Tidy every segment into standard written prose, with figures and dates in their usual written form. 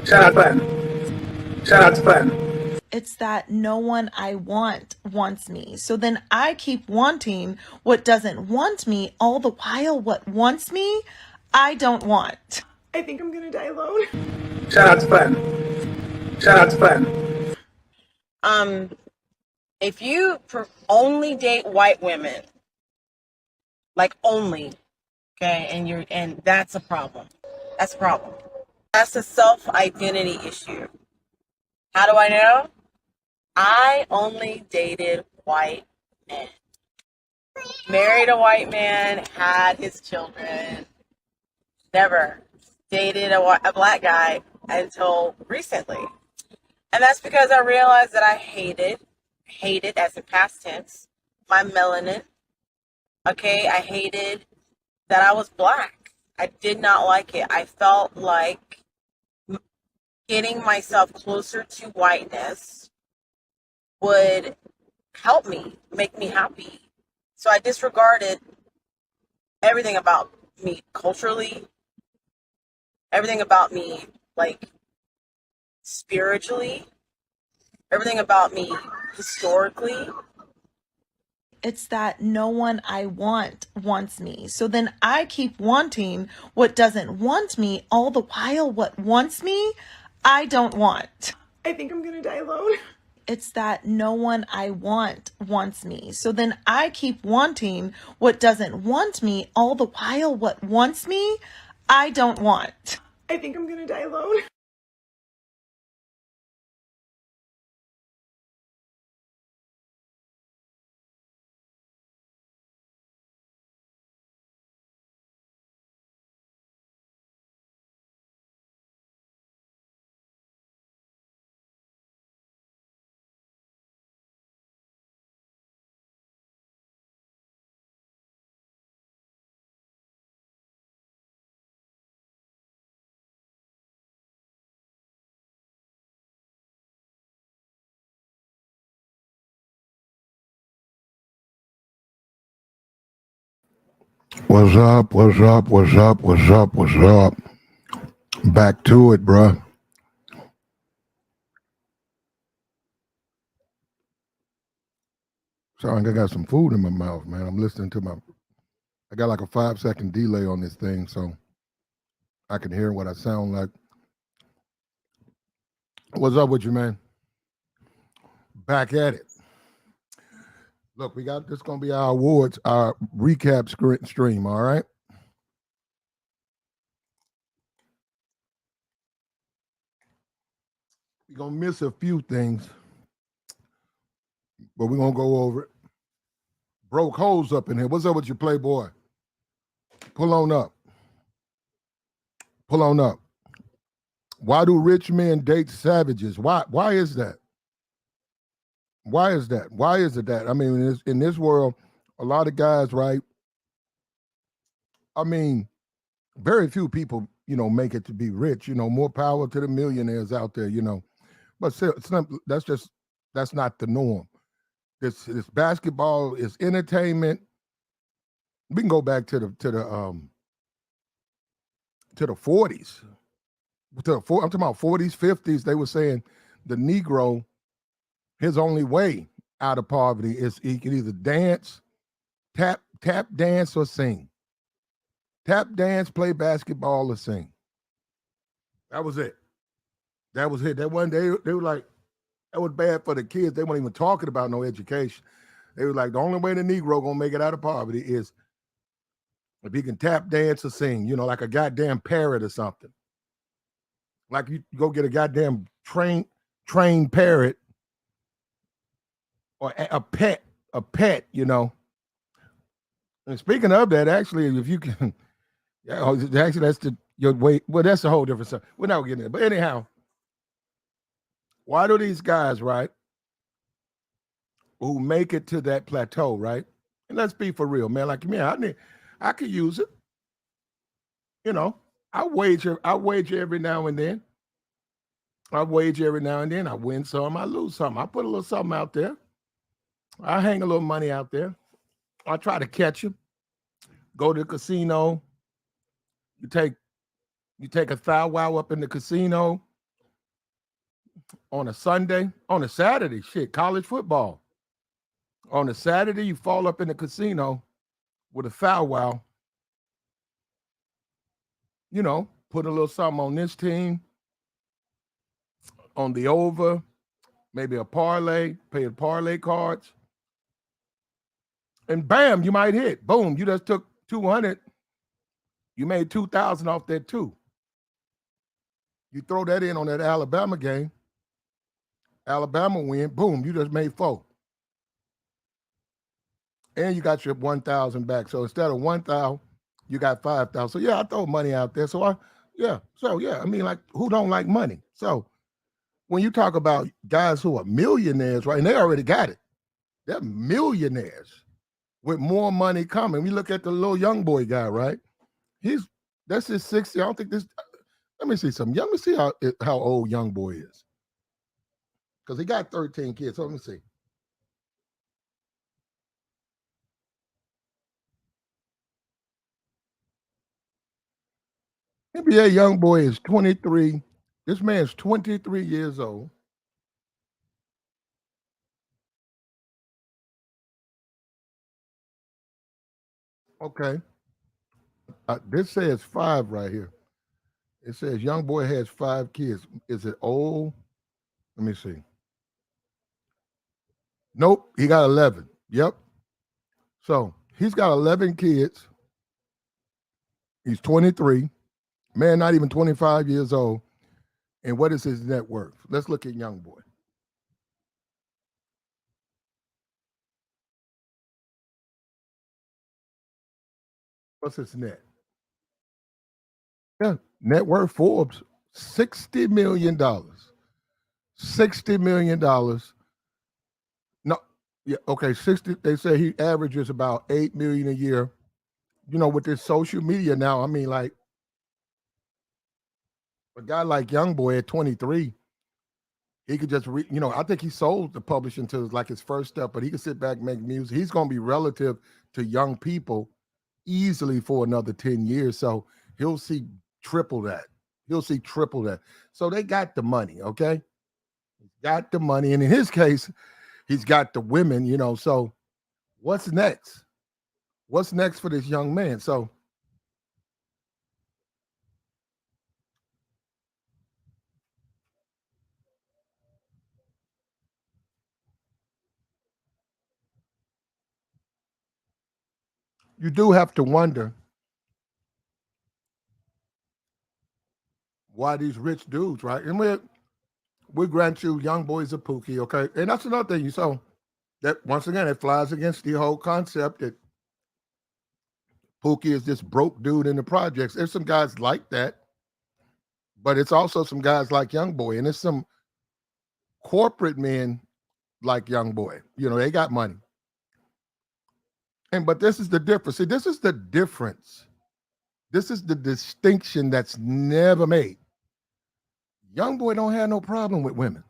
Shout out fun. Shout out to fun. It's that no one I want wants me. So then I keep wanting what doesn't want me, all the while what wants me, I don't want. I think I'm gonna die alone. Shout out to fun. Shout out to fun. If you only date white women, like only, okay, and that's a problem. That's a problem. That's a self-identity issue. How do I know? I only dated white men. Married a white man, had his children. Never dated a black guy until recently. And that's because I realized that I hated as in past tense, my melanin. Okay, I hated that I was black. I did not like it. I felt like getting myself closer to whiteness would help me, make me happy. So I disregarded everything about me culturally, everything about me, like, spiritually, everything about me historically. It's that no one I want wants me. So then I keep wanting what doesn't want me, all the while what wants me, I don't want. I think I'm gonna die alone. It's that no one I want wants me. So then I keep wanting what doesn't want me, all the while what wants me, I don't want. I think I'm gonna die alone. What's up? What's up? What's up? What's up? What's up? Back to it, bruh. Sound like I got some food in my mouth, man. I'm listening to I got like a 5 second delay on this thing, so I can hear what I sound like. What's up with you, man? Back at it. Look, we got this gonna be our awards, our recap stream, all right? We're gonna miss a few things, but we're gonna go over it. Broke holes up in here. What's up with you, Playboy? Pull on up. Pull on up. Why do rich men date savages? Why is that? Why is that? Why is it that? I mean, in this world, a lot of guys, right? I mean, very few people, make it to be rich. More power to the millionaires out there, But still, that's not the norm. This basketball is entertainment. We can go back to the 40s. I'm talking about 40s, 50s. They were saying the Negro, his only way out of poverty is he can either dance, tap dance, or sing. Tap dance, play basketball, or sing. That was it. That was it. That one day they were like, that was bad for the kids. They weren't even talking about no education. They were like, the only way the Negro gonna make it out of poverty is if he can tap dance or sing, like a goddamn parrot or something. Like you go get a goddamn trained parrot or a pet, And speaking of that, actually, if you can, actually that's your way. Well, that's a whole different stuff. We're not getting it. But anyhow, why do these guys, right, who make it to that plateau, right? And let's be for real, man. Like me, I could use it. I wager every now and then. I win some, I lose some. I put a little something out there. I hang a little money out there. I try to catch them. Go to the casino. You take a thou wow up in the casino. on a Sunday, on a Saturday, shit, college football. On a Saturday, you fall up in the casino with a foul wow, put a little something on this team, on the over, maybe a parlay, pay the parlay cards, and bam, you might hit. Boom, you just took 200. You made 2,000 off that too. You throw that in on that Alabama game, Alabama win, boom, you just made 4. And you got your 1,000 back. So instead of 1,000, you got 5,000. So yeah, I throw money out there. So I mean, like, who don't like money? So when you talk about guys who are millionaires, right, and they already got it, they're millionaires with more money coming. We look at the little young boy guy, right? That's his 60. I don't think this. Let me see something. Let me see how old young boy is, because he got 13 kids. So let me see. NBA young boy is 23. This man's 23 years old. Okay. This says 5 right here. It says young boy has 5 kids. Is it old? Let me see. Nope, he got 11. Yep. So he's got 11 kids. He's 23. Man, not even 25 years old. And what is his net worth? Let's look at young boy. What's his net? Yeah, net worth Forbes, $60 million. $60 million. No, yeah, okay, 60. They say he averages about 8 million a year. With this social media now, I mean, like, a guy like young boy at 23, he could just I think he sold the publishing to like his first step, but he could sit back and make music. He's going to be relative to young people easily for another 10 years. So he'll see triple that. He'll see triple that. So they got the money, okay? He's got the money. And in his case, he's got the women, So what's next? What's next for this young man? So you do have to wonder why these rich dudes, right? And we grant you young boys are pookie, okay? And that's another thing. So that once again, it flies against the whole concept that Pookie is this broke dude in the projects. There's some guys like that, but it's also some guys like Young Boy, and there's some corporate men like Young Boy. They got money. But this is the difference. See, this is the difference. This is the distinction that's never made. Young Boy don't have no problem with women.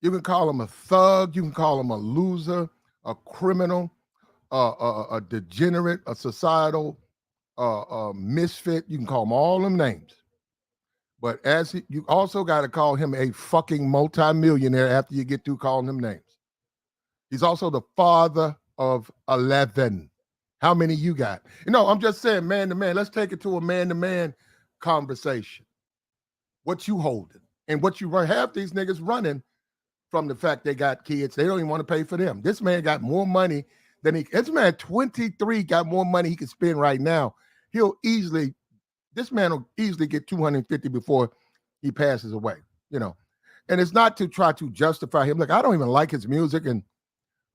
You can call him a thug. You can call him a loser, a criminal, a degenerate, a societal misfit. You can call him all them names. But you also got to call him a fucking multimillionaire after you get through calling him names. He's also the father of 11. How many you got? I'm just saying man to man. Let's take it to a man to man conversation. What you holding and what you run? Half these niggas running from the fact they got kids. They don't even want to pay for them. This man got more money than this man 23 got more money he can spend right now. This man will easily get 250 before he passes away, And it's not to try to justify him. Look, I don't even like his music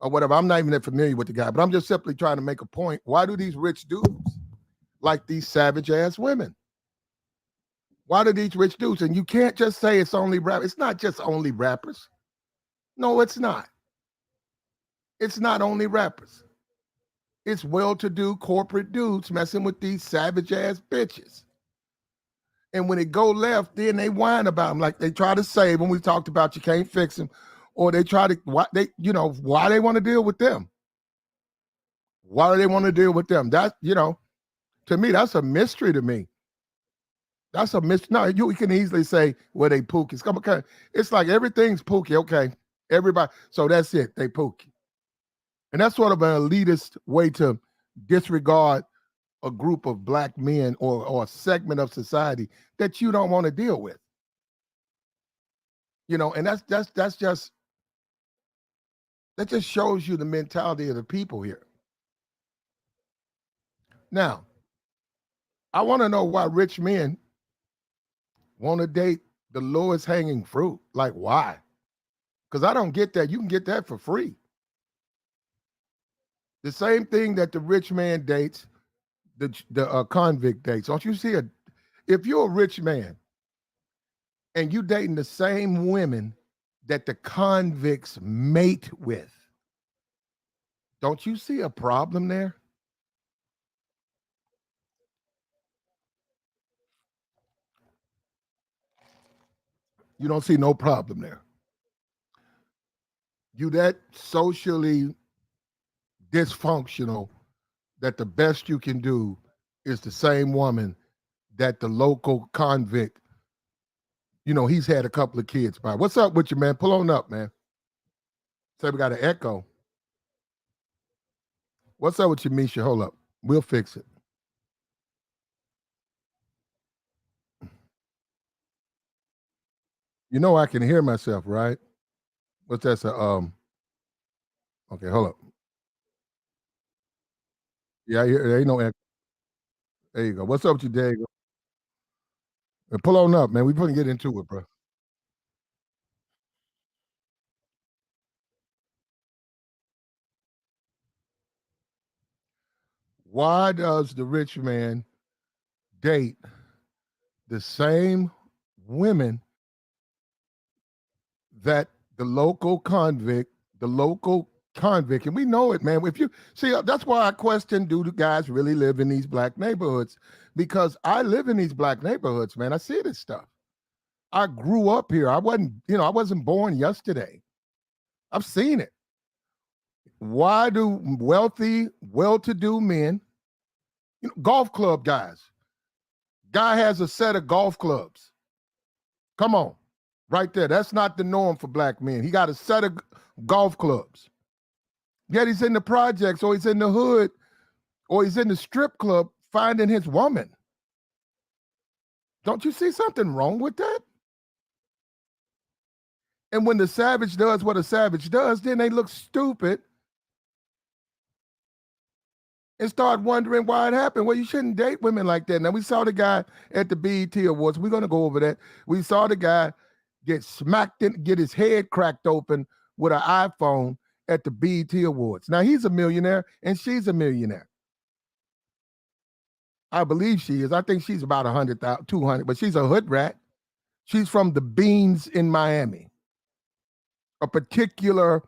or whatever. I'm not even that familiar with the guy, but I'm just simply trying to make a point. Why do these rich dudes like these savage ass women? Why do these rich dudes? And you can't just say it's only rap. It's not just only rappers. No, it's not. It's not only rappers. It's well-to-do corporate dudes messing with these savage ass bitches. And when it go left, then they whine about them. Like they try to save them. We talked about you can't fix them. Or they try to, why they want to deal with them? Why do they want to deal with them? That, to me, that's a mystery to me. That's a mis. No, you can easily say, well, they pookies. Come on, it's like everything's pookie. Okay, everybody. So that's it. They pookie, and that's sort of an elitist way to disregard a group of black men or a segment of society that you don't want to deal with. You know, and that's just that just shows you the mentality of the people here. Now, I want to know why rich men want to date the lowest hanging fruit. Like, why? Because I don't get that. You can get that for free. The same thing that the rich man dates, the convict dates. Don't you see it? If you're a rich man and you dating the same women that the convicts mate with, don't you see a problem there? You don't see no problem there. You that socially dysfunctional that the best you can do is the same woman that the local convict, you know, he's had a couple of kids by. What's up with you, man? Pull on up, man. Say we got an echo. What's up with you, Misha? Hold up. We'll fix it. You know I can hear myself, right? What's that? Okay, hold up. Yeah, there ain't no echo. There you go. What's up with you, Diego? Pull on up, man. We gonna get into it, bro. Why does the rich man date the same women that the local convict, and we know it, man. If you see, that's why I question: do the guys really live in these black neighborhoods? Because I live in these black neighborhoods, man. I see this stuff. I grew up here. I wasn't born yesterday. I've seen it. Why do wealthy, well-to-do men, golf club guys, guy has a set of golf clubs. Come on, right there. That's not the norm for black men. He got a set of golf clubs. Yet he's in the projects, or he's in the hood, or he's in the strip club finding his woman. Don't you see something wrong with that? And when the savage does what a savage does, then they look stupid and start wondering why it happened. Well, you shouldn't date women like that. Now, we saw the guy at the BET Awards. We're going to go over that. We saw the guy get his head cracked open with an iPhone at the BET Awards. Now, he's a millionaire and she's a millionaire. I believe she is. I think she's about 100,000, 200, but she's a hood rat. She's from the Beans in Miami, a particular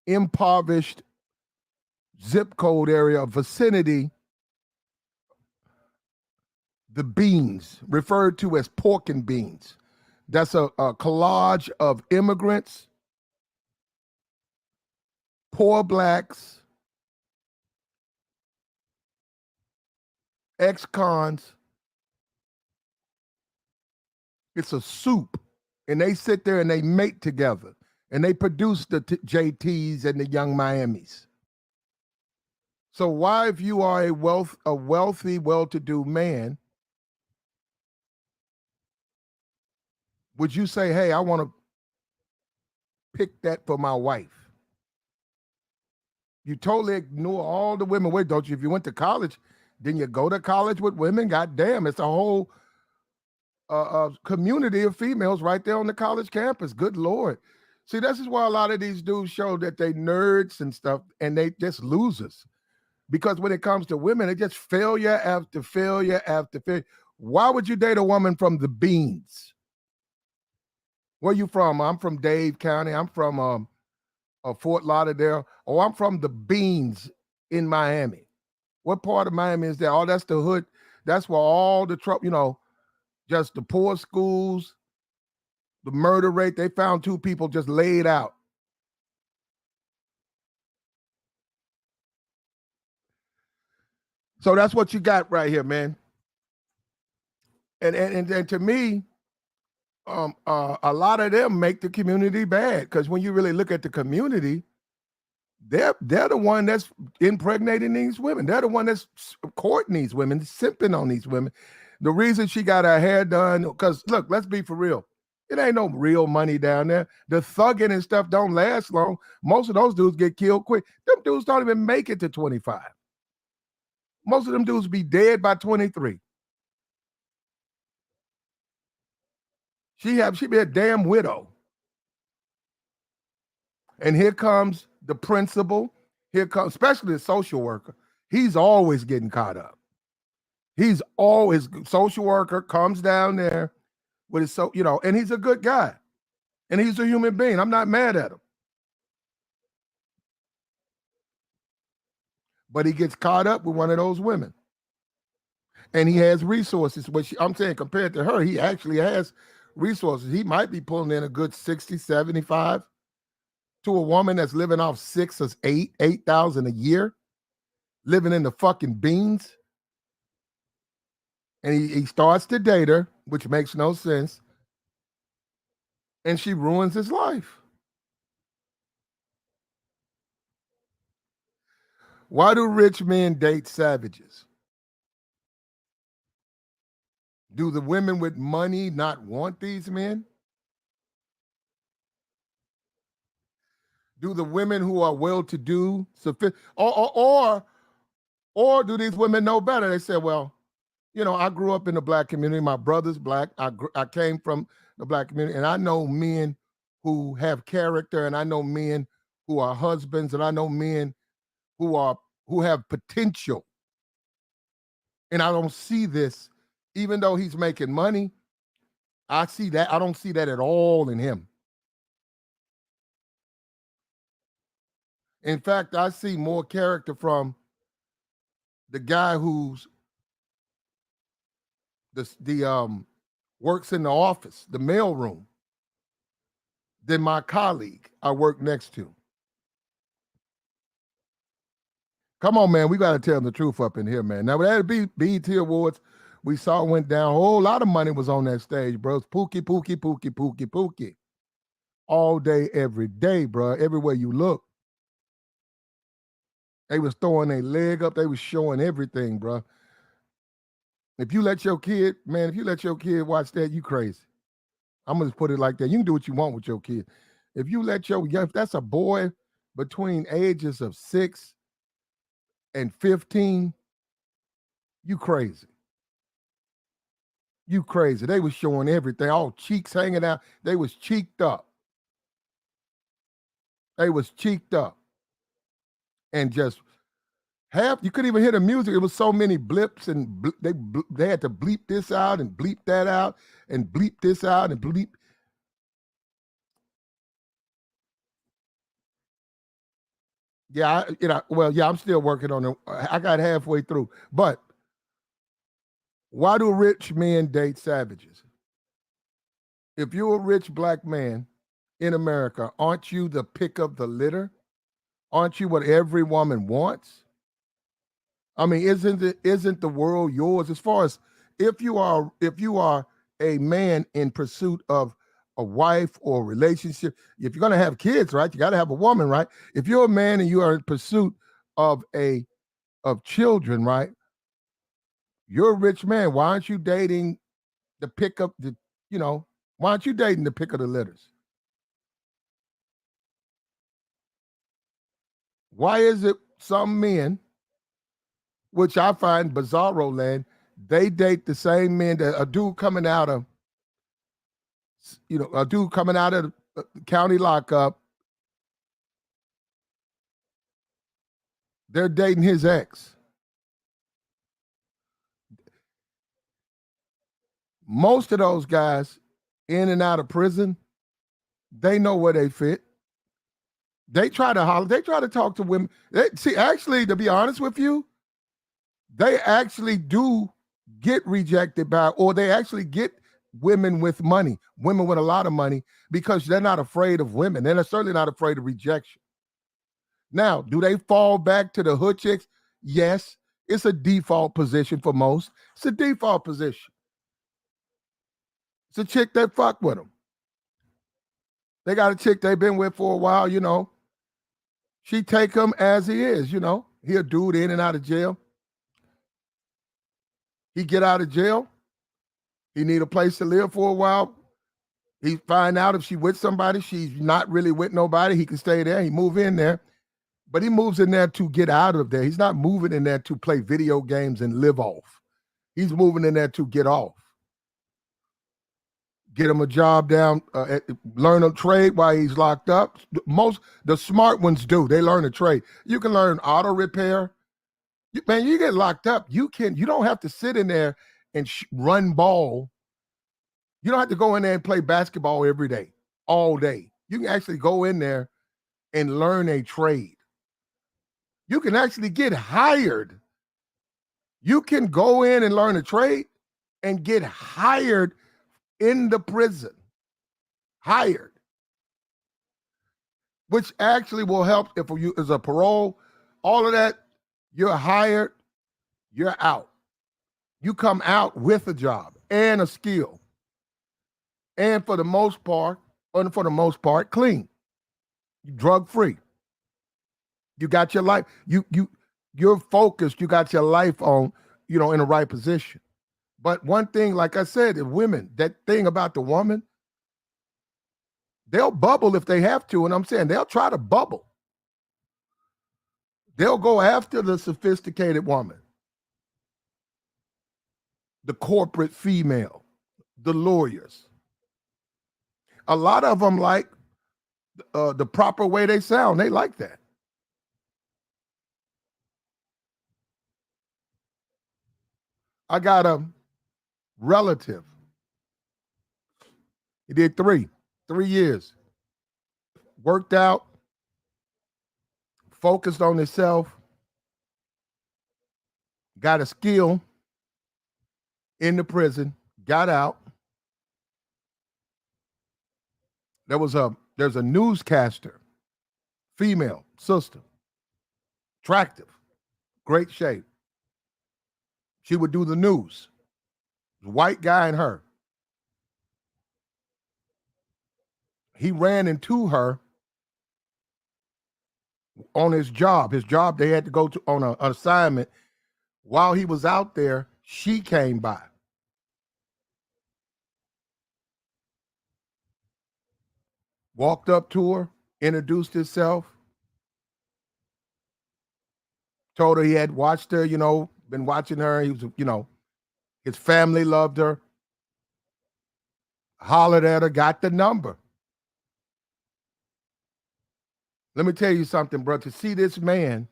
impoverished zip code area, vicinity, the Beans, referred to as pork and beans. That's a collage of immigrants, poor blacks, ex-cons. It's a soup. And they sit there and they mate together. And they produce the JTs and the young Miamis. So why, if you are a wealthy, well-to-do man, would you say, hey, I want to pick that for my wife? You totally ignore all the women. Wait, don't you? If you went to college, didn't you go to college with women? God damn, it's a whole community of females right there on the college campus. Good Lord. See, this is why a lot of these dudes show that they nerds and stuff, and they just losers. Because when it comes to women, it just failure after failure after failure. Why would you date a woman from the Beans? Where you from? I'm from Dade County. I'm from Fort Lauderdale. Oh, I'm from the Beans in Miami. What part of Miami is that? Oh, that's the hood. That's where all the trouble, just the poor schools, the murder rate. They found 2 people just laid out. So that's what you got right here, man. And to me, a lot of them make the community bad, because when you really look at the community, they're the one that's impregnating these women. They're the one that's courting these women, simping on these women. The reason she got her hair done, because look, let's be for real. It ain't no real money down there. The thugging and stuff don't last long. Most of those dudes get killed quick. Them dudes don't even make it to 25. Most of them dudes be dead by 23. She be a damn widow. And here comes the principal. Here comes, especially the social worker. He's always getting caught up. He's always, social worker comes down there with his, and he's a good guy. And he's a human being. I'm not mad at him. But he gets caught up with one of those women. And he has resources, which I'm saying compared to her, he actually has resources. He might be pulling in a good 60, 75 to a woman that's living off 6 or 8,000 a year, living in the fucking beans. And he starts to date her, which makes no sense. And she ruins his life. Why do rich men date savages? Do the women with money not want these men? Do the women who are well-to-do or do these women know better? They say, well, I grew up in the black community. My brother's black. I came from the black community, and I know men who have character, and I know men who are husbands, and I know men who have potential. And I don't see this, even though he's making money. I see that. I don't see that at all in him. In fact, I see more character from the guy who's works in the office, the mailroom, than my colleague I work next to. Come on, man. We got to tell them the truth up in here, man. Now, at the BET Awards, we saw it went down. A whole lot of money was on that stage, bro. It's pookie. All day, every day, bro. Everywhere you look. They was throwing their leg up. They was showing everything, bro. If you let your kid watch that, you crazy. I'm going to put it like that. You can do what you want with your kid. If that's a boy between ages of 6 and 15, you crazy. You crazy. They was showing everything, all cheeks hanging out. They was cheeked up. And just you couldn't even hear the music. It was so many blips, and they had to bleep this out and bleep that out and bleep this out and bleep. Yeah, I'm still working on it. I got halfway through. But why do rich men date savages? If you're a rich black man in America, aren't you the pick of the litter? Aren't you what every woman wants? I mean, isn't the world yours? As far as if you are a man in pursuit of a wife or a relationship, if you're gonna have kids, right? You gotta have a woman, right? If you're a man and you are in pursuit of children, right? You're a rich man. Why aren't you dating the pick of the, why aren't you dating the pick of the litters? Why is it some men, which I find bizarro land, they date the same men that a dude coming out of county lockup, they're dating his ex. Most of those guys in and out of prison, they know where they fit. They try to holler. They try to talk to women. Actually, to be honest with you, they actually do get rejected or they actually get women with money, women with a lot of money, because they're not afraid of women. They're certainly not afraid of rejection. Now, do they fall back to the hood chicks? Yes, it's a default position for most. It's a default position. It's a chick that fuck with him. They got a chick they've been with for a while, you know. She take him as he is, you know. He a dude in and out of jail. He get out of jail. He need a place to live for a while. He find out if she with somebody, she's not really with nobody. He can stay there. He move in there. But he moves in there to get out of there. He's not moving in there to play video games and live off. He's moving in there to get off. Get him a job down, learn a trade while he's locked up. The smart ones do. They learn a trade. You can learn auto repair. Man, you get locked up. You don't have to sit in there and run ball. You don't have to go in there and play basketball every day, all day. You can actually go in there and learn a trade. You can actually get hired. You can go in and learn a trade and get hired in the prison. Hired. Which actually will help if you as a parole, all of that, you're hired, you're out. You come out with a job and a skill. And for the most part, clean. Drug free. You got your life. You're focused. You got your life on, in the right position. But one thing, like I said, the women, that thing about the woman, they'll bubble if they have to. And I'm saying they'll try to bubble. They'll go after the sophisticated woman, the corporate female, the lawyers. A lot of them like the proper way they sound. They like that. I got a relative. He did 3 years. Worked out, focused on himself, got a skill in the prison, got out. There's a newscaster, female, sister, attractive, great shape. She would do the news. White guy and her. He ran into her on his job. His job, they had to go to on an assignment. While he was out there, she came by. Walked up to her, introduced himself, told her he had watched her, been watching her. He was, his family loved her. Hollered at her, got the number. Let me tell you something, bro. To see this man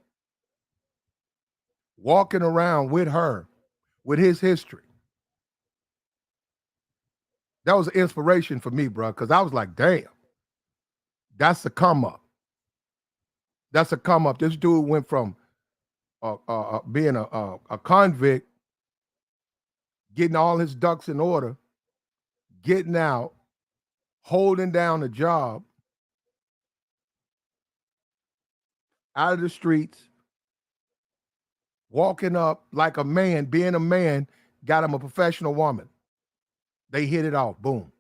walking around with her, with his history, that was an inspiration for me, bro, because I was like, damn, that's a come up. That's a come up. This dude went from being a convict, getting all his ducks in order, getting out, holding down a job, out of the streets, walking up like a man, being a man, got him a professional woman. They hit it off, boom.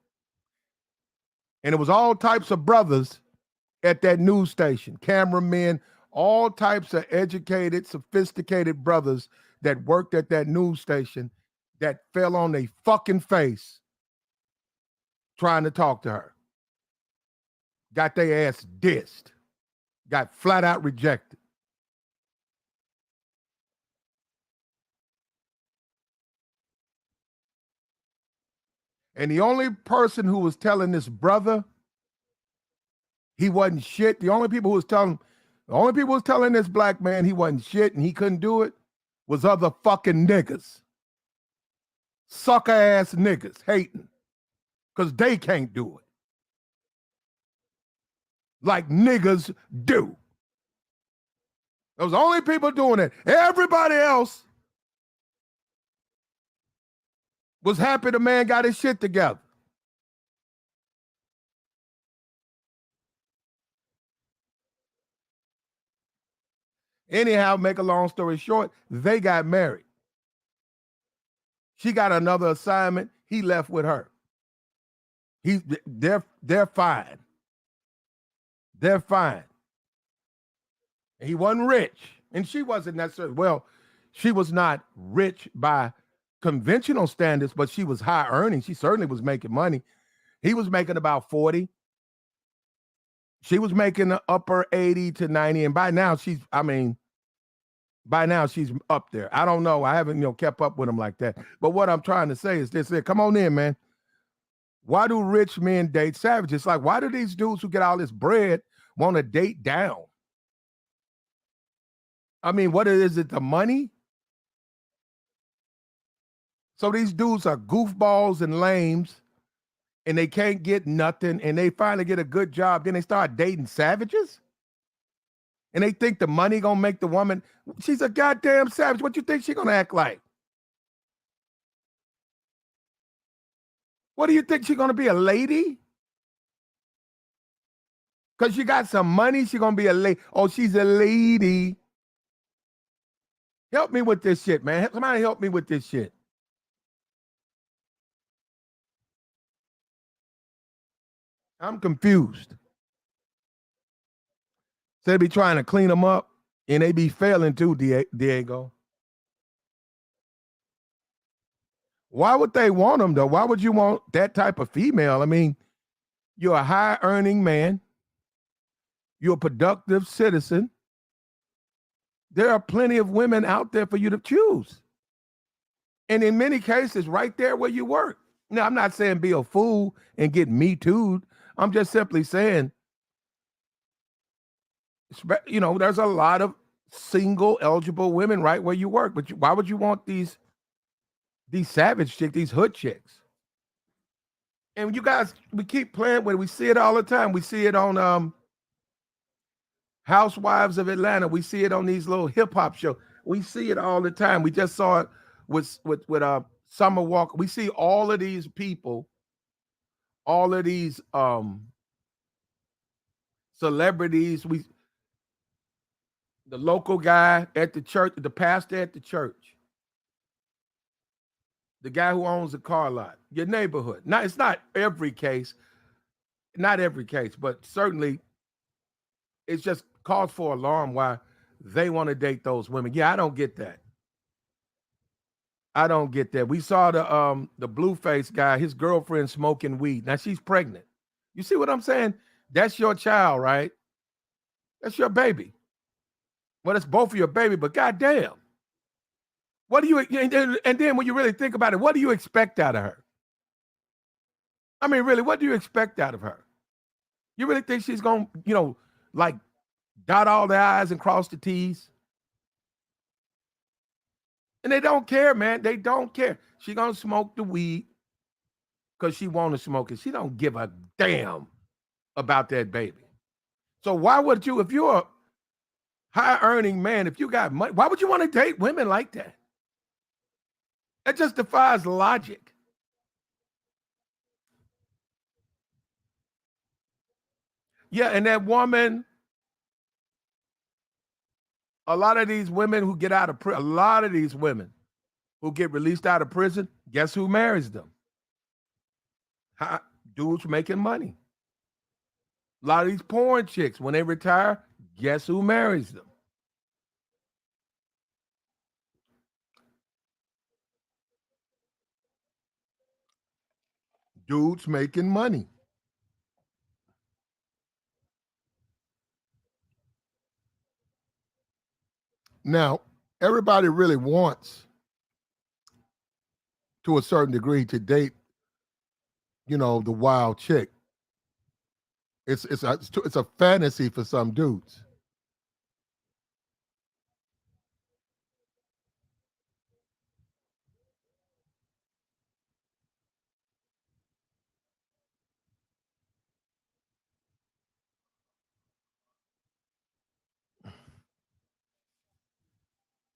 And it was all types of brothers at that news station, cameramen, all types of educated, sophisticated brothers that worked at that news station that fell on their fucking face trying to talk to her. Got their ass dissed. Got flat out rejected. And the only person who was telling this brother he wasn't shit, the only people who was telling this black man he wasn't shit and he couldn't do it was other fucking niggas. Sucker ass niggas hating because they can't do it. Like niggas do. Those only people doing it. Everybody else was happy the man got his shit together. Anyhow, make a long story short, they got married. She got another assignment. He left with her. They're fine. They're fine. He wasn't rich, and she wasn't necessarily. Well, she was not rich by conventional standards, but she was high earning. She certainly was making money. He was making about 40. She was making the upper 80 to 90. And by now she's up there. I don't know. I haven't, kept up with him like that. But what I'm trying to say is this here. Come on in, man. Why do rich men date savages? Like, why do these dudes who get all this bread want to date down? I mean, what is it, the money? So these dudes are goofballs and lames, and they can't get nothing, and they finally get a good job. Then they start dating savages? And they think the money gonna make the woman, she's a goddamn savage. What you think she gonna act like? What do you think she gonna be, a lady? Because she got some money, she gonna be a lady. Oh, she's a lady. Help me with this shit, man. Somebody help me with this shit. I'm confused. So they be trying to clean them up, and they be failing too, Diego. Why would they want them, though? Why would you want that type of female? I mean, you're a high-earning man. You're a productive citizen. There are plenty of women out there for you to choose. And in many cases, right there where you work. Now, I'm not saying be a fool and get me too'd. I'm just simply saying, there's a lot of single eligible women right where you work. But why would you want these savage chicks, these hood chicks? And you guys, we keep playing with it. We see it all the time. We see it on Housewives of Atlanta. We see it on these little hip hop shows. We see it all the time. We just saw it with Summer Walker. We see all of these people, all of these celebrities. The local guy at the church, the pastor at the church, the guy who owns a car lot, your neighborhood. Now, it's not every case, but certainly it's just cause for alarm why they want to date those women. Yeah, I don't get that. I don't get that. We saw the Blueface guy, his girlfriend smoking weed. Now she's pregnant. You see what I'm saying? That's your child, right? That's your baby. Well, it's both of your baby, but goddamn. What do you, and then when you really think about it, what do you expect out of her? I mean, really, what do you expect out of her? You really think she's going to, like dot all the I's and cross the T's? And they don't care, man. They don't care. She going to smoke the weed because she want to smoke it. She don't give a damn about that baby. So why would you, if you're a high-earning man, if you got money, why would you want to date women like that? That just defies logic. Yeah, and that woman, a lot of these women who get out of prison, a lot of these women who get released out of prison, guess who marries them? Dudes making money. A lot of these porn chicks, when they retire, guess who marries them? Dudes making money. Now, everybody really wants, to a certain degree, to date, the wild chick. It's a fantasy for some dudes.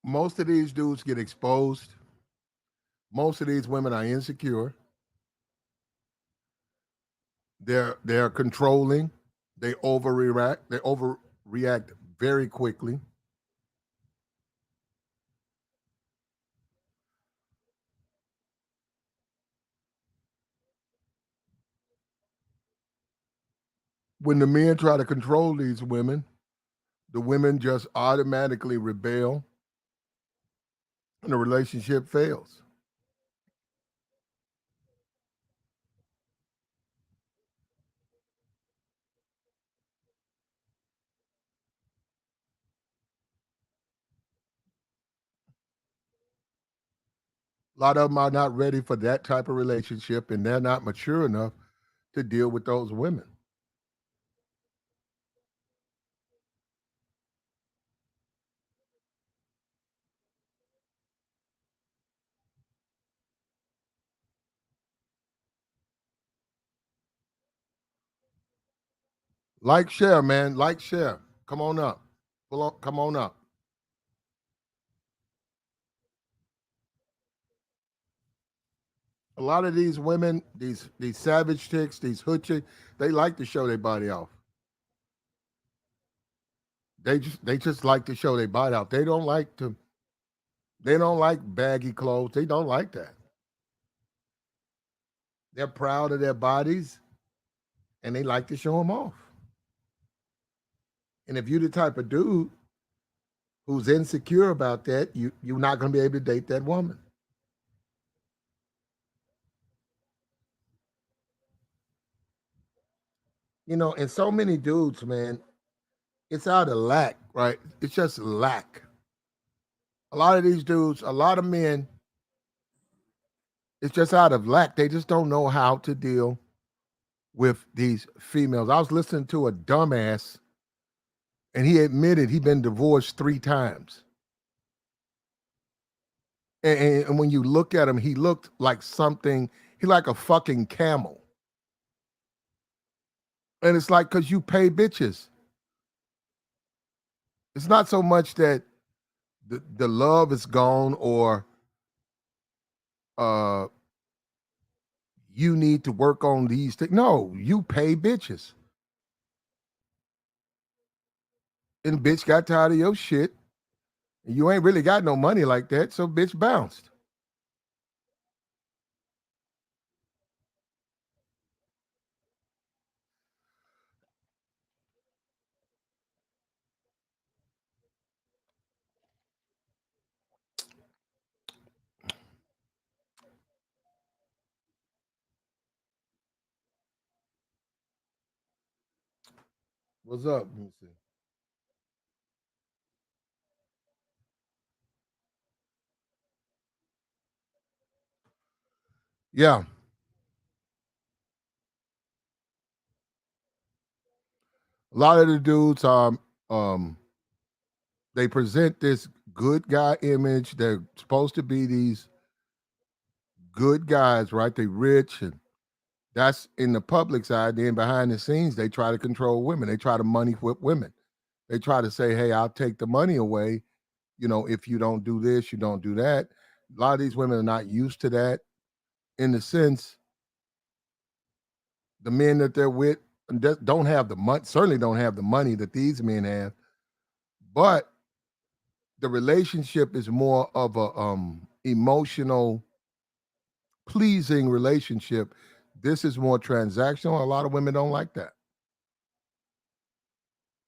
Most of these dudes get exposed. Most of these women are insecure. They're controlling. They overreact. They overreact very quickly. when the men try to control these women, the women just automatically rebel and the relationship fails. A lot of them are not ready for that type of relationship and they're not mature enough to deal with those women. Like, share, man. Like, share. Come on up. Come on up. A lot of these women, these savage chicks, these hood chicks, they like to show their body off. They just like to show their body off. They don't like baggy clothes. They don't like that. They're proud of their bodies and they like to show them off. And if you're the type of dude who's insecure about that, you're not going to be able to date that woman. You know, and so many dudes, man, it's out of lack, right? It's just lack. A lot of these dudes, a lot of men, it's just out of lack. They just don't know how to deal with these females. I was listening to a dumbass, and he admitted he'd been divorced 3 times. And when you look at him, he looked like something, he like a fucking camel. And it's like, because you pay bitches. It's not so much that the love is gone or uh you need to work on these things. No, you pay bitches. And bitch got tired of your shit. And you ain't really got no money like that, so bitch bounced. What's up? Let me see. Yeah. A lot of the dudes um they present this good guy image. They're supposed to be these good guys, right? They rich and that's in the public side. Then behind the scenes, they try to control women. They try to money whip women. They try to say, hey, I'll take the money away. You know, if you don't do this, you don't do that. A lot of these women are not used to that in the sense the men that they're with don't have the money, certainly don't have the money that these men have, but the relationship is more of a emotional pleasing relationship. This is more transactional. A lot of women don't like that.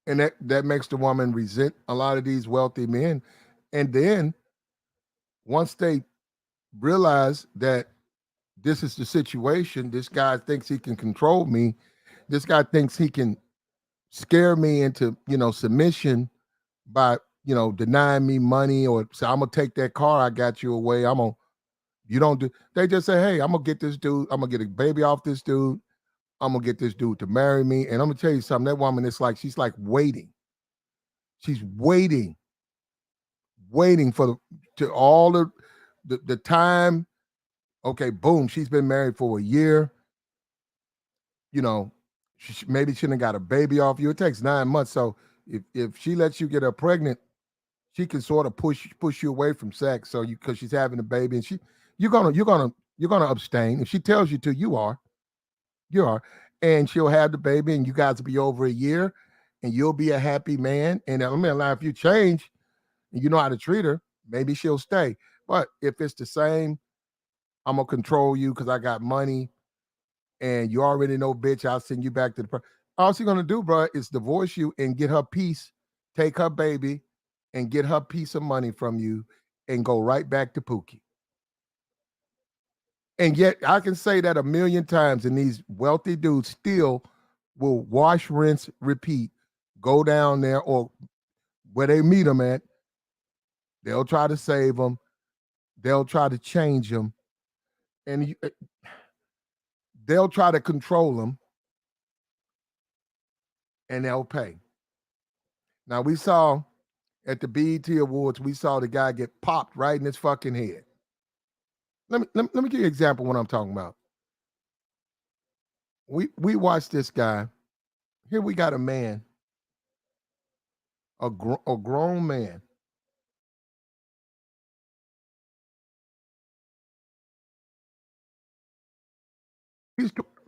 And that makes the woman resent a lot of these wealthy men. And then once they realize that this is the situation, this guy thinks he can control me, this guy thinks he can scare me into, submission by, denying me money or say, I'm gonna take that car I got you away. You don't do, they just say, hey, I'm gonna get this dude, I'm gonna get a baby off this dude, I'm gonna get this dude to marry me. And I'm gonna tell you something, that woman is like, she's like waiting. She's waiting for to all the time. Okay, boom, she's been married for a year. You know, maybe she done got a baby off you. It takes 9 months. So if she lets you get her pregnant, she can sort of push you away from sex. So because she's having a baby, and you're gonna abstain. If she tells you to, you are, and she'll have the baby, and you guys will be over a year, and you'll be a happy man. And I mean, if you change and you know how to treat her, maybe she'll stay. But if it's the same, I'm gonna control you because I got money, and you already know, bitch, I'll send you back to the. all she's gonna do, bro, is divorce you and get her piece, take her baby, and get her piece of money from you, and go right back to Pookie. And yet, I can say that a million times, and these wealthy dudes still will wash, rinse, repeat, go down there or where they meet them at. They'll try to save them. They'll try to change them, and they'll try to control them, and they'll pay. Now, we saw at the BET Awards, we saw the guy get popped right in his fucking head. Let me give you an example of what I'm talking about. We watched this guy. Here we got a man, a grown man.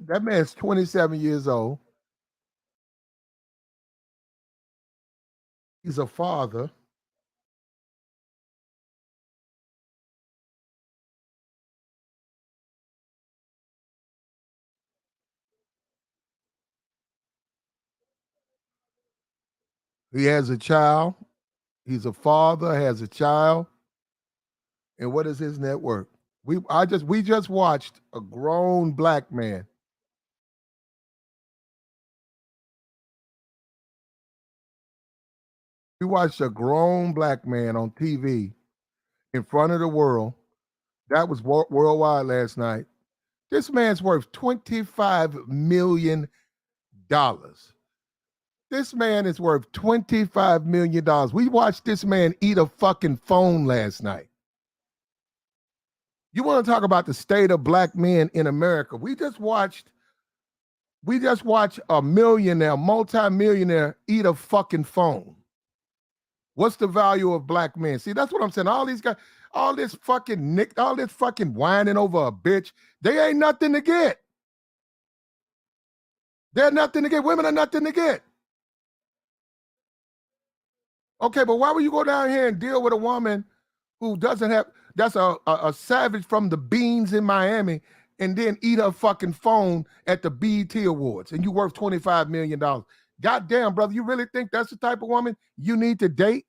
That man's 27 years old. He's a father. He has a child. He's a father, has a child. And what is his net worth? We just watched a grown black man. We watched a grown black man on TV in front of the world. That was worldwide last night. This man's worth $25 million. This man is worth $25 million. We watched this man eat a fucking phone last night. You want to talk about the state of black men in America? We just watched a millionaire, multi-millionaire eat a fucking phone. What's the value of black men? See, that's what I'm saying. All these guys, all this fucking whining over a bitch, they ain't nothing to get. They're nothing to get. Women are nothing to get. Okay, but why would you go down here and deal with a woman who doesn't have, that's a savage from the beans in Miami, and then eat her fucking phone at the BET Awards, and you worth $25 million. Goddamn, brother, you really think that's the type of woman you need to date?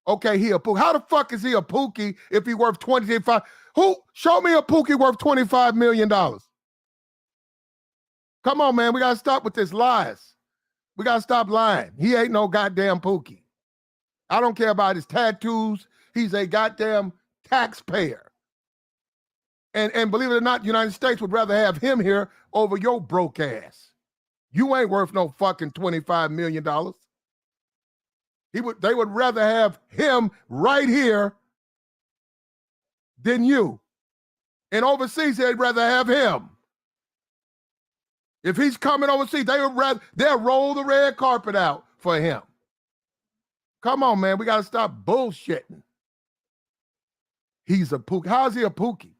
Okay, he a pookie. How the fuck is he a pookie if he worth 25? Show me a pookie worth $25 million. Come on, man, we gotta stop with this lies. We gotta stop lying. He ain't no goddamn pookie. I don't care about his tattoos. He's a goddamn taxpayer. And believe it or not, the United States would rather have him here over your broke ass. You ain't worth no fucking $25 million. They would rather have him right here than you. And overseas, they'd rather have him. If he's coming overseas, they'll roll the red carpet out for him. Come on, man. We got to stop bullshitting. He's a pookie. How's he a pookie?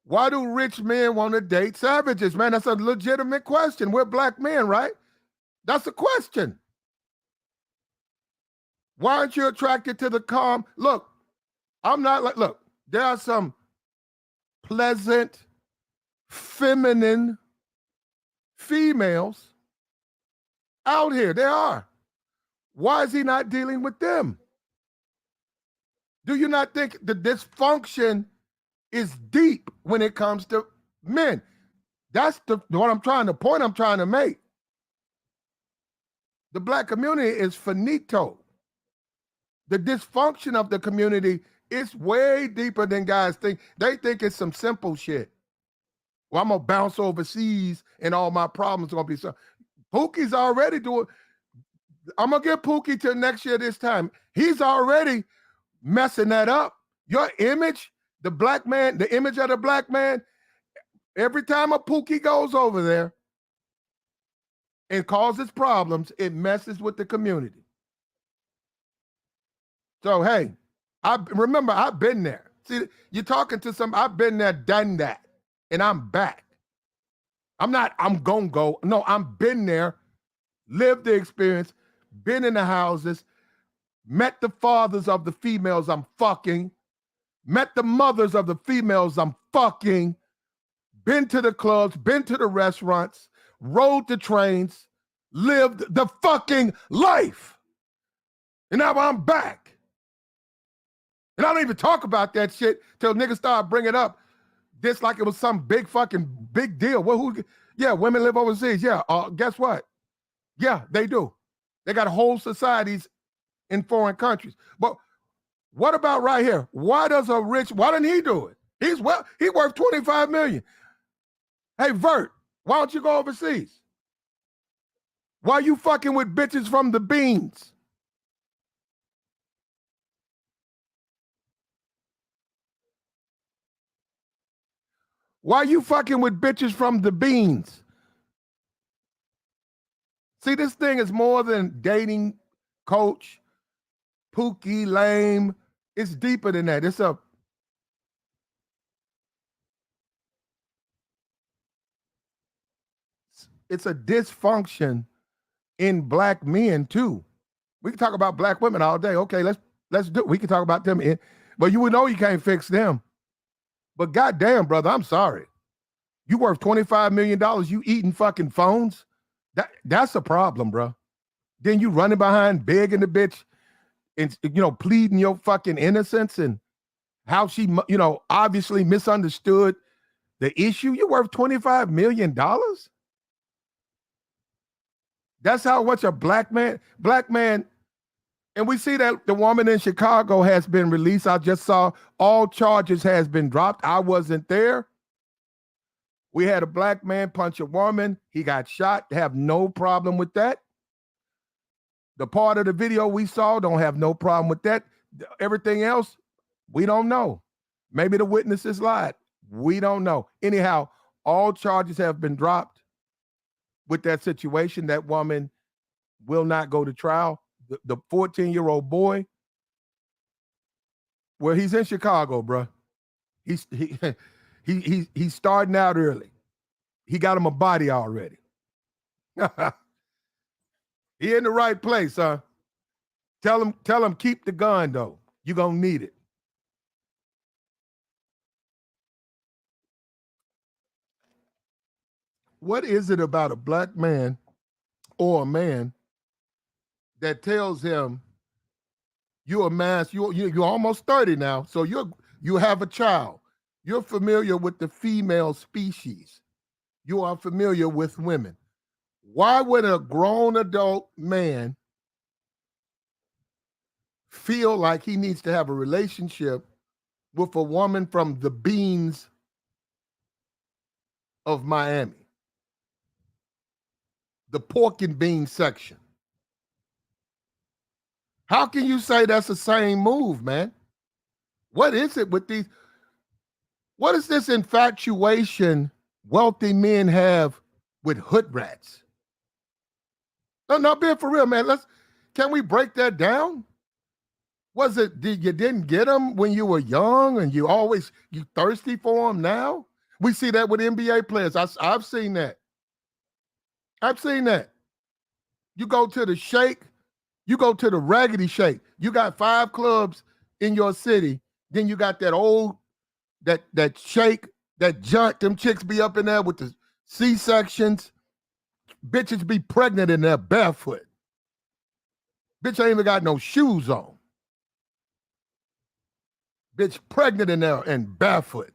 Why do rich men want to date savages, man? That's a legitimate question. We're black men, right? That's a question. Why aren't you attracted to the calm? Look, there are some pleasant, feminine females out here. There are. Why is he not dealing with them? Do you not think the dysfunction is deep when it comes to men? That's the point I'm trying to make. The black community is finito. The dysfunction of the community is way deeper than guys think. They think it's some simple shit. Well, I'm gonna bounce overseas and all my problems are gonna be solved. Pookie's already doing. I'm gonna get Pookie till next year this time. He's already messing that up. Your image, the black man, the image of the black man, every time a Pookie goes over there and causes problems, it messes with the community. So, hey, I've been there. See, you're talking to I've been there, done that, and I'm back. I'm gonna go. No, I'm been there, lived the experience, been in the houses, met the fathers of the females I'm fucking, met the mothers of the females I'm fucking, been to the clubs, been to the restaurants, rode the trains, lived the fucking life. And now I'm back. And I don't even talk about that shit till niggas start bringing it up. This like it was some big fucking big deal. Well, yeah, women live overseas. Yeah, guess what? Yeah, they do. They got whole societies in foreign countries. But what about right here? Why didn't he do it? He worth 25 million. Hey, Vert, why don't you go overseas? Why you fucking with bitches from the beans? Why you fucking with bitches from the beans? See, this thing is more than dating coach, Pookie, lame. It's deeper than that. It's a dysfunction in black men too. We can talk about black women all day. Okay, let's do it. We can talk about them, but you would know you can't fix them. But goddamn, brother, I'm sorry. You worth $25 million. You eating fucking phones? That's a problem, bro. Then you running behind begging the bitch and, pleading your fucking innocence and how she, obviously misunderstood the issue. You worth $25 million? That's how much a black man, and we see that the woman in Chicago has been released. I just saw all charges has been dropped. I wasn't there. We had a black man punch a woman. He got shot. Have no problem with that. The part of the video we saw, don't have no problem with that. Everything else, we don't know. Maybe the witnesses lied. We don't know. Anyhow, all charges have been dropped with that situation. That woman will not go to trial. The 14-year-old boy, well, he's in Chicago, bro. He's starting out early. He got him a body already. He in the right place, huh? Tell him keep the gun though. You're gonna need it. What is it about a black man or a man that tells him you're almost 30 now, so you have a child. You're familiar with the female species. You are familiar with women. Why would a grown adult man feel like he needs to have a relationship with a woman from the beans of Miami? The pork and beans section. How can you say that's the same move, man? What is it with these? What is this infatuation wealthy men have with hood rats? No, being for real, man. Can we break that down? Was it you didn't get them when you were young and you thirsty for them now? We see that with NBA players. I've seen that. I've seen that. You go to the Shake, you go to the Raggedy Shake. You got 5 clubs in your city. Then you got that Shake, that junk. Them chicks be up in there with the C-sections. Bitches be pregnant in there barefoot. Bitch ain't even got no shoes on. Bitch pregnant in there and barefoot.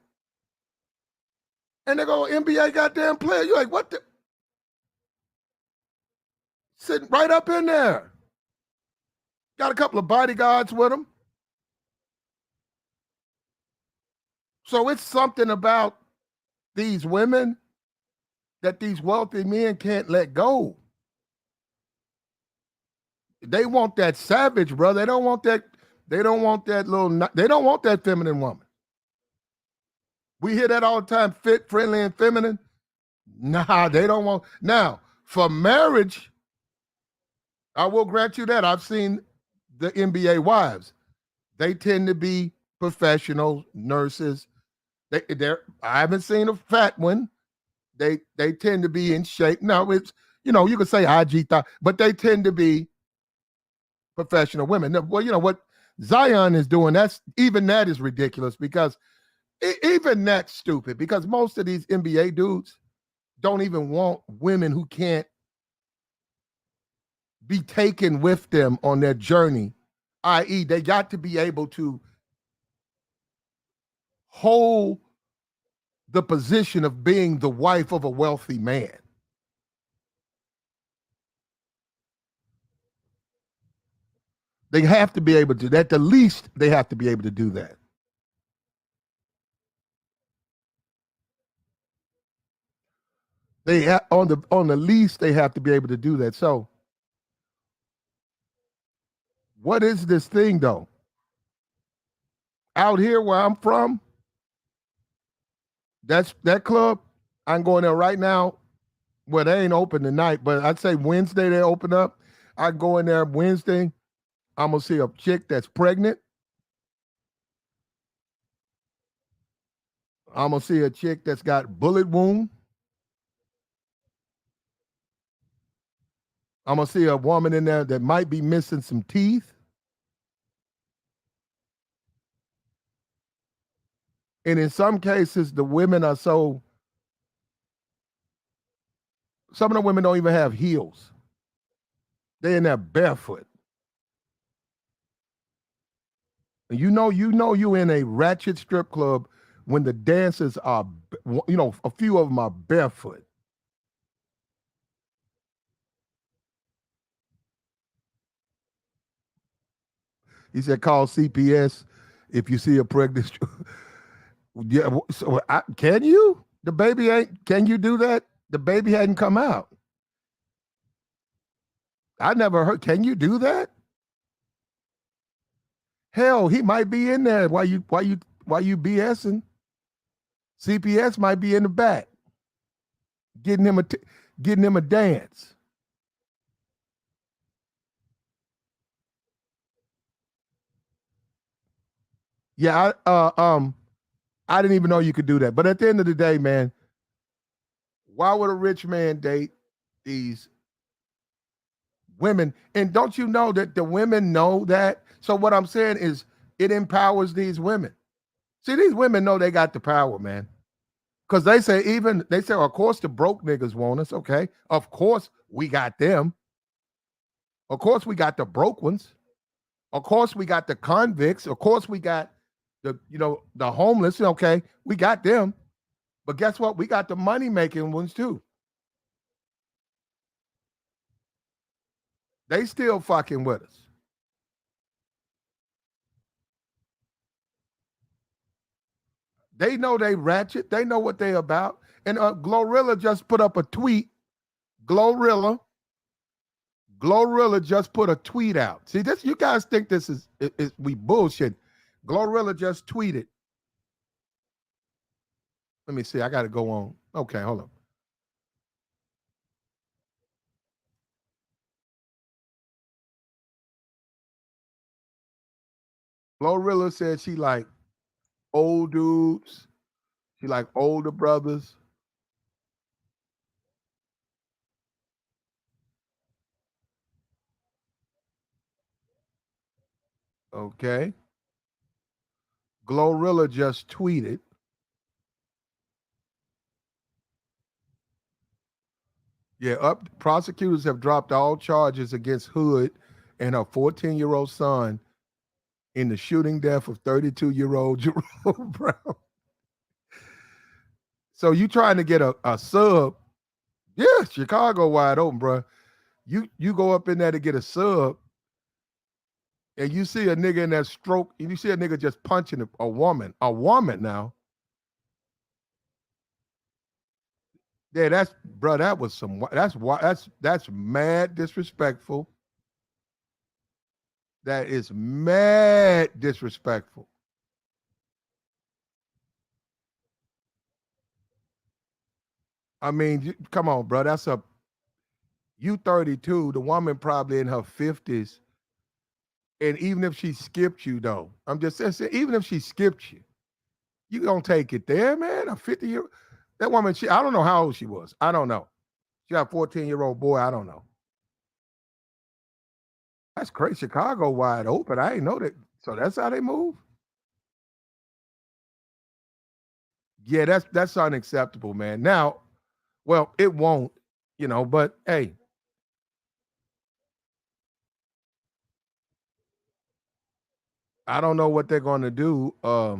And they go, NBA goddamn player. You're like, what the? Sitting right up in there. Got a couple of bodyguards with them. So it's something about these women that these wealthy men can't let go. They want that savage, bro. They don't want that feminine woman. We hear that all the time, fit, friendly, and feminine. Nah, they don't want. Now, for marriage, I will grant you that. I've seen the NBA wives. They tend to be professional nurses. I haven't seen a fat one. They tend to be in shape. Now, it's, you could say IG thought, but they tend to be professional women. Well, you know what? Zion is doing even that is ridiculous because even that's stupid because most of these NBA dudes don't even want women who can't be taken with them on their journey, i.e., they got to be able to hold the position of being the wife of a wealthy man. They have to be able to, at the least, they have to be able to do that. On the least, they have to be able to do that. So, what is this thing though? Out here where I'm from, that club. I'm going there right now. Well, they ain't open tonight, but I'd say Wednesday they open up. I go in there Wednesday. I'm gonna see a chick that's pregnant. I'm gonna see a chick that's got bullet wound. I'm gonna see a woman in there that might be missing some teeth. And in some cases, the women are some of the women don't even have heels. They're in there barefoot. And you in a ratchet strip club when the dancers are, a few of them are barefoot. He said, call CPS if you see a pregnant. Yeah, so can you? The baby ain't. Can you do that? The baby hadn't come out. I never heard. Can you do that? Hell, he might be in there while you BSing. CPS might be in the back, getting him a dance. Yeah, I didn't even know you could do that. But at the end of the day, man, why would a rich man date these women? And don't you know that the women know that? So what I'm saying is it empowers these women. See, these women know they got the power, man. Because they say, of course the broke niggas want us. Okay. Of course we got them. Of course we got the broke ones. Of course we got the convicts. Of course we got the homeless. Okay. We got them. But guess what? We got the money-making ones too. They still fucking with us. They know they ratchet. They know what they about. And Glorilla just put up a tweet. Glorilla just put a tweet out. See, this, you guys think this is we bullshit. Glorilla just tweeted. Let me see. I got to go on. Okay, hold on. Glorilla said she like old dudes. She like older brothers. Okay. Glorilla just tweeted. Yeah, prosecutors have dropped all charges against Hood and her 14-year-old son in the shooting death of 32-year-old Jerome Brown. So you trying to get a sub? Yeah, Chicago wide open, bro. You go up in there to get a sub, and you see a nigga in that stroke, and you see a nigga just punching a woman now. Yeah, that was that's mad disrespectful. That is mad disrespectful. I mean, come on, bro. You 32, the woman probably in her 50s. And even if she skipped you, though, I'm just saying, even if she skipped you, you gonna take it there, man. A 50-year, that woman, I don't know how old she was. I don't know. She got a 14-year-old boy. I don't know. That's crazy. Chicago wide open. I ain't know that So that's how they move. Yeah, that's unacceptable, man. Now, well, it won't, but hey, I don't know what they're going to do. I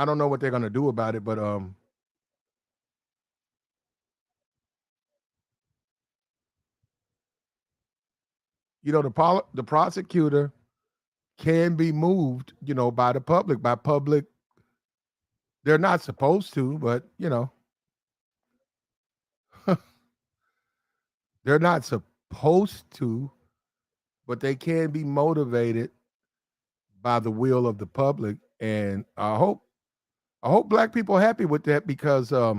don't know what they're going to do about it, but the prosecutor can be moved, by the public, by public. They're not supposed to, but they're not supposed to, but they can be motivated by the will of the public. And I hope black people are happy with that because I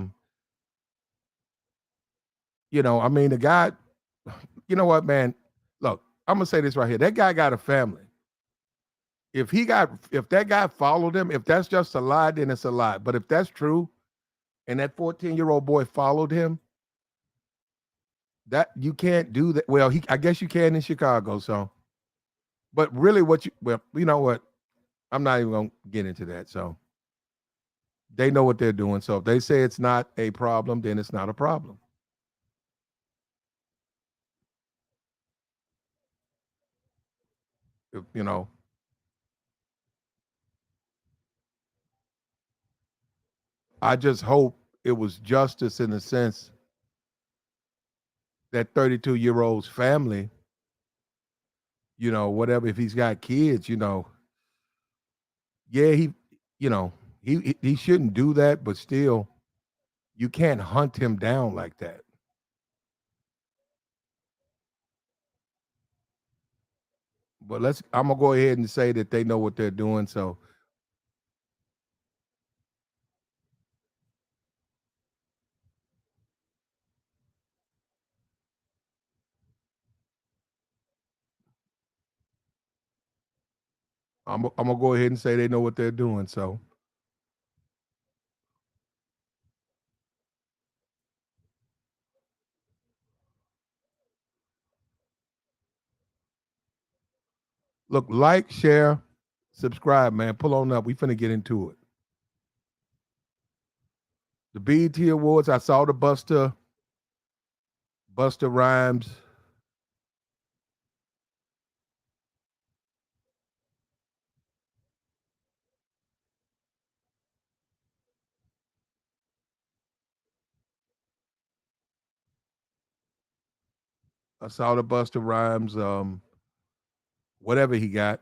mean the guy, you know what, man? Look, I'm gonna say this right here. That guy got a family. If that guy followed him, if that's just a lie, then it's a lie. But if that's true, and that 14-year-old boy followed him, that you can't do that. Well, I guess you can in Chicago. So, but really, you know what? I'm not even gonna get into that. So they know what they're doing. So if they say it's not a problem, then it's not a problem. If, I just hope it was justice in the sense that 32-year-old's family, whatever, if he's got kids, yeah, you know, he shouldn't do that, but still, you can't hunt him down like that. But I'm gonna go ahead and say that they know what they're doing. So I'm gonna go ahead and say they know what they're doing. So look, like, share, subscribe, man. Pull on up. We finna get into it. The BET Awards. I saw the Buster Rhymes. I saw the Buster Rhymes. Whatever he got,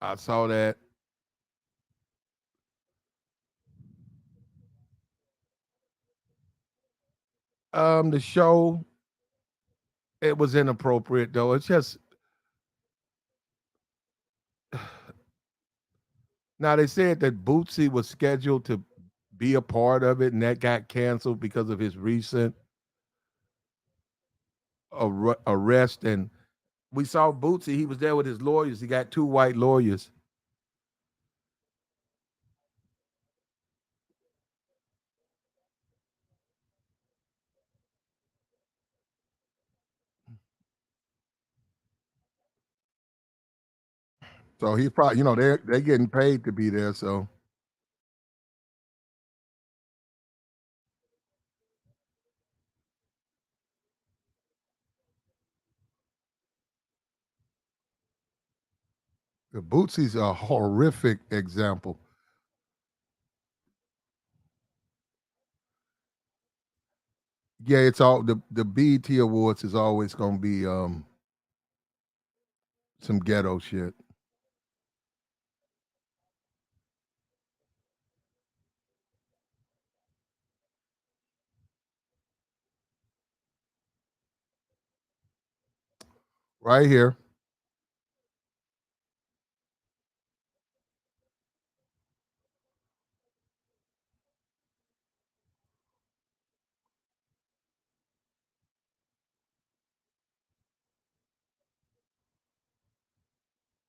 I saw that. The show, it was inappropriate though. It's just now they said that Bootsy was scheduled to be a part of it, and that got canceled because of his recent arrest. And we saw Bootsy; he was there with his lawyers. He got two white lawyers. So he's probably, they're getting paid to be there. So the Bootsy's a horrific example. Yeah, it's all the BET Awards is always going to be some ghetto shit. Right here,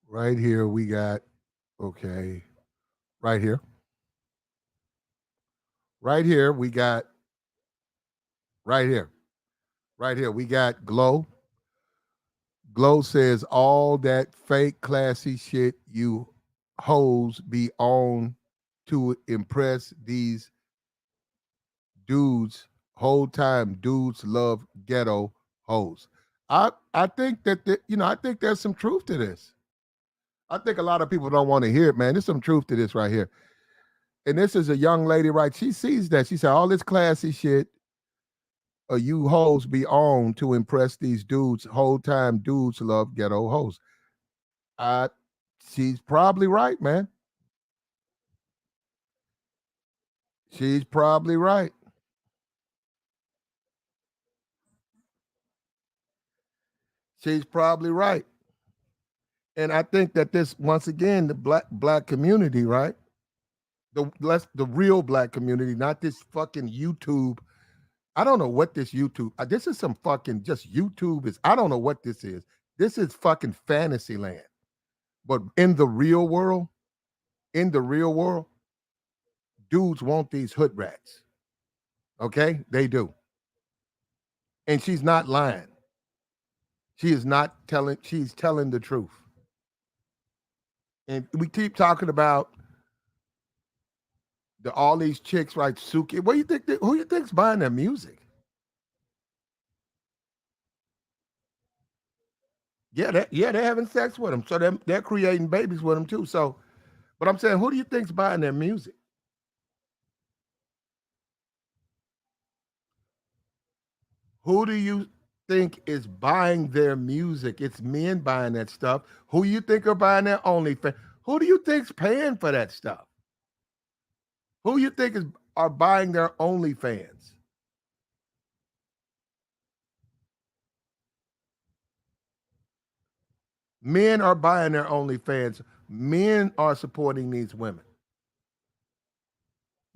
right here, we got okay. Right here, right here, we got right here, right here, we got Glow. Glow says all that fake classy shit you hoes be on to impress these dudes. Whole time dudes love ghetto hoes. I think that I think there's some truth to this. I think a lot of people don't want to hear it, man. There's some truth to this right here. And this is a young lady, right? She sees that. She said, all this classy shit you hoes be on to impress these dudes. Whole time dudes love ghetto hoes. Uh, she's probably right, man. She's probably right. She's probably right. And I think that this, once again, the black community, right? The real black community, not this fucking YouTube. I don't know what this YouTube. This is some fucking just YouTube is. I don't know what this is. This is fucking fantasy land. But in the real world, dudes want these hood rats. Okay, they do. And she's not lying. She is not telling. She's telling the truth. And we keep talking about all these chicks, right? Suki. What do you think? Who you think's buying their music? Yeah, they're having sex with them, so they're creating babies with them too. So, but I'm saying, who do you think's buying their music? Who do you think is buying their music? It's men buying that stuff. Who you think are buying their OnlyFans? Who do you think's paying for that stuff? Who you think are buying their OnlyFans? Men are buying their OnlyFans. Men are supporting these women.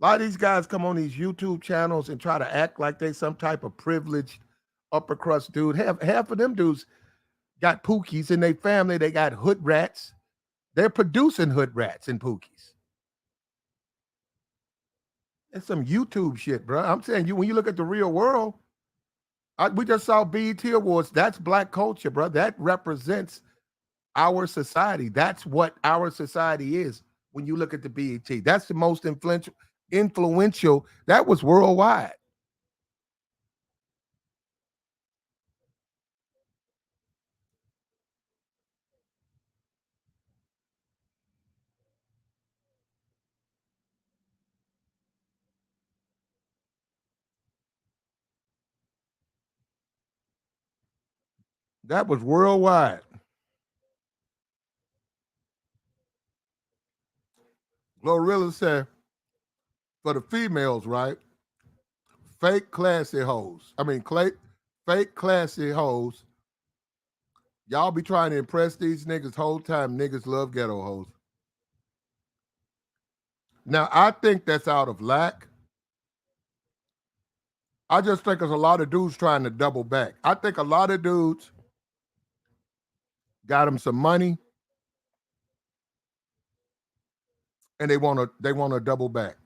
A lot of these guys come on these YouTube channels and try to act like they some type of privileged upper crust dude. Half of them dudes got pookies in their family. They got hood rats. They're producing hood rats and pookies. It's some YouTube shit, bro. I'm saying when you look at the real world, we just saw BET Awards. That's black culture, bro. That represents our society. That's what our society is when you look at the BET. That's the most influential. That was worldwide. That was worldwide. Glorilla said, for the females, right? Fake classy hoes. Fake classy hoes. Y'all be trying to impress these niggas whole time. Niggas love ghetto hoes. Now, I think that's out of lack. I just think there's a lot of dudes trying to double back. I think a lot of dudes got them some money and they want to double back.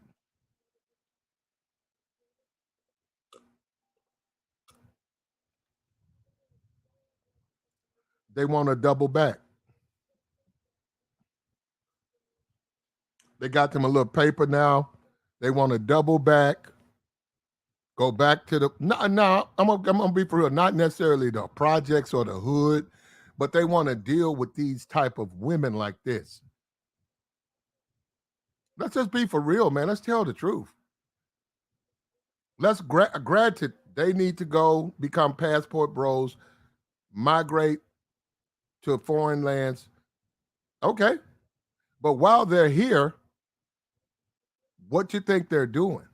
They want to double back. They got them a little paper now. They want to double back. Go back to the no. I'm gonna be for real. Not necessarily the projects or the hood, but they want to deal with these type of women like this. Let's just be for real, man. Let's tell the truth. Let's granted they need to go become passport bros, migrate to foreign lands. Okay, but while they're here, what you think they're doing?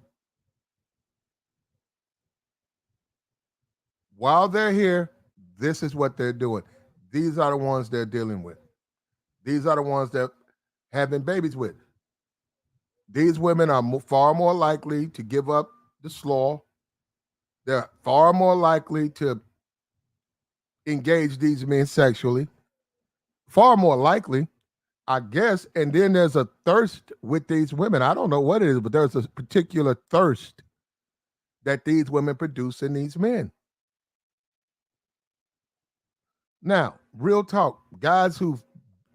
While they're here, this is what they're doing. These are the ones they're dealing with. These are the ones that having babies with. These women are far more likely to give up the slaw. They're far more likely to engage these men sexually. Far more likely, I guess. And then there's a thirst with these women. I don't know what it is, but there's a particular thirst that these women produce in these men. Now, real talk, guys who've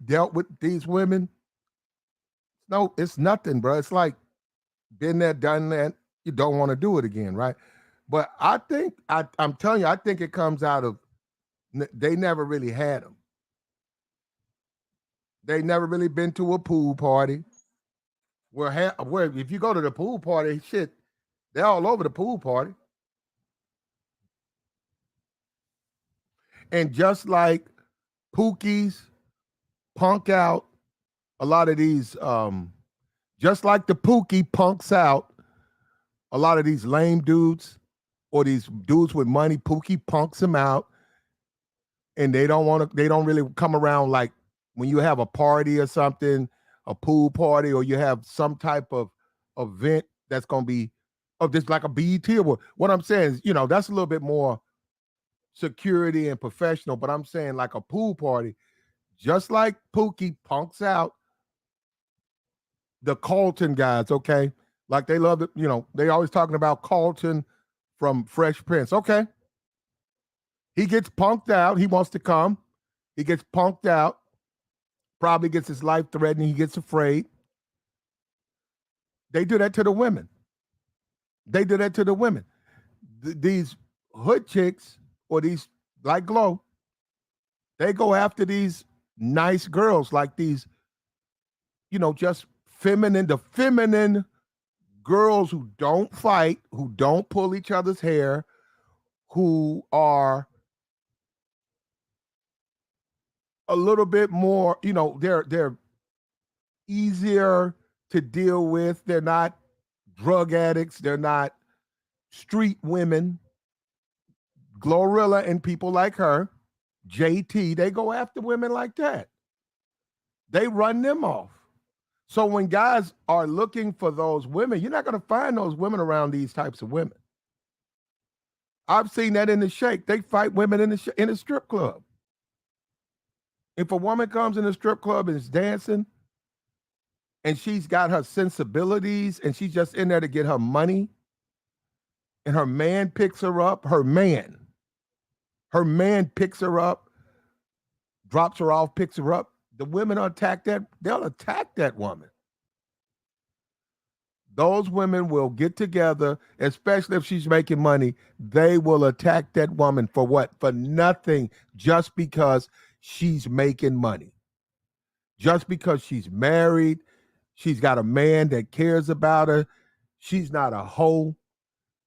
dealt with these women, no, it's nothing, bro. It's like been there, done that. You don't want to do it again, right? But I think I'm telling you, I think it comes out of they never really had them. They never really been to a pool party. Where if you go to the pool party, shit, they're all over the pool party. And just like Pookie's punk out, a lot of these, just like the Pookie punks out, a lot of these lame dudes or these dudes with money, Pookie punks them out, and they don't really come around like when you have a party or something, a pool party, or you have some type of event that's gonna be of this like a BET award. What I'm saying is, that's a little bit more security and professional, but I'm saying like a pool party, just like Pookie punks out the Carlton guys, okay? Like they love it, they always talking about Carlton from Fresh Prince. Okay. He gets punked out. He wants to come. He gets punked out. Probably gets his life threatened. He gets afraid. They do that to the women. They do that to the women. These hood chicks or these like Glow, they go after these nice girls like these, just the feminine girls who don't fight, who don't pull each other's hair, who are a little bit more, they're easier to deal with. They're not drug addicts. They're not street women. Glorilla and people like her, JT, they go after women like that. They run them off. So when guys are looking for those women, you're not going to find those women around these types of women. I've seen that in the Shake. They fight women in a strip club. If a woman comes in a strip club and is dancing and she's got her sensibilities and she's just in there to get her money and her man picks her up, her man picks her up, drops her off, picks her up, the women they'll attack that woman. Those women will get together, especially if she's making money. They will attack that woman for what? For nothing, just because she's making money. Just because she's married, she's got a man that cares about her. She's not a hoe.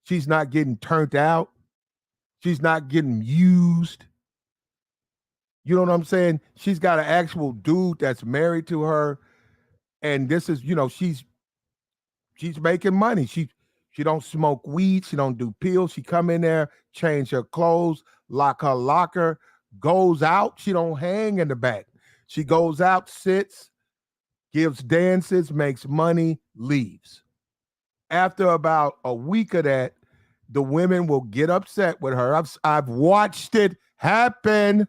She's not getting turned out. She's not getting used. You know what I'm saying? She's got an actual dude that's married to her. And this is, she's making money. She don't smoke weed. She don't do pills. She come in there, change her clothes, lock her locker, goes out. She don't hang in the back. She goes out, sits, gives dances, makes money, leaves. After about a week of that, the women will get upset with her. I've watched it happen.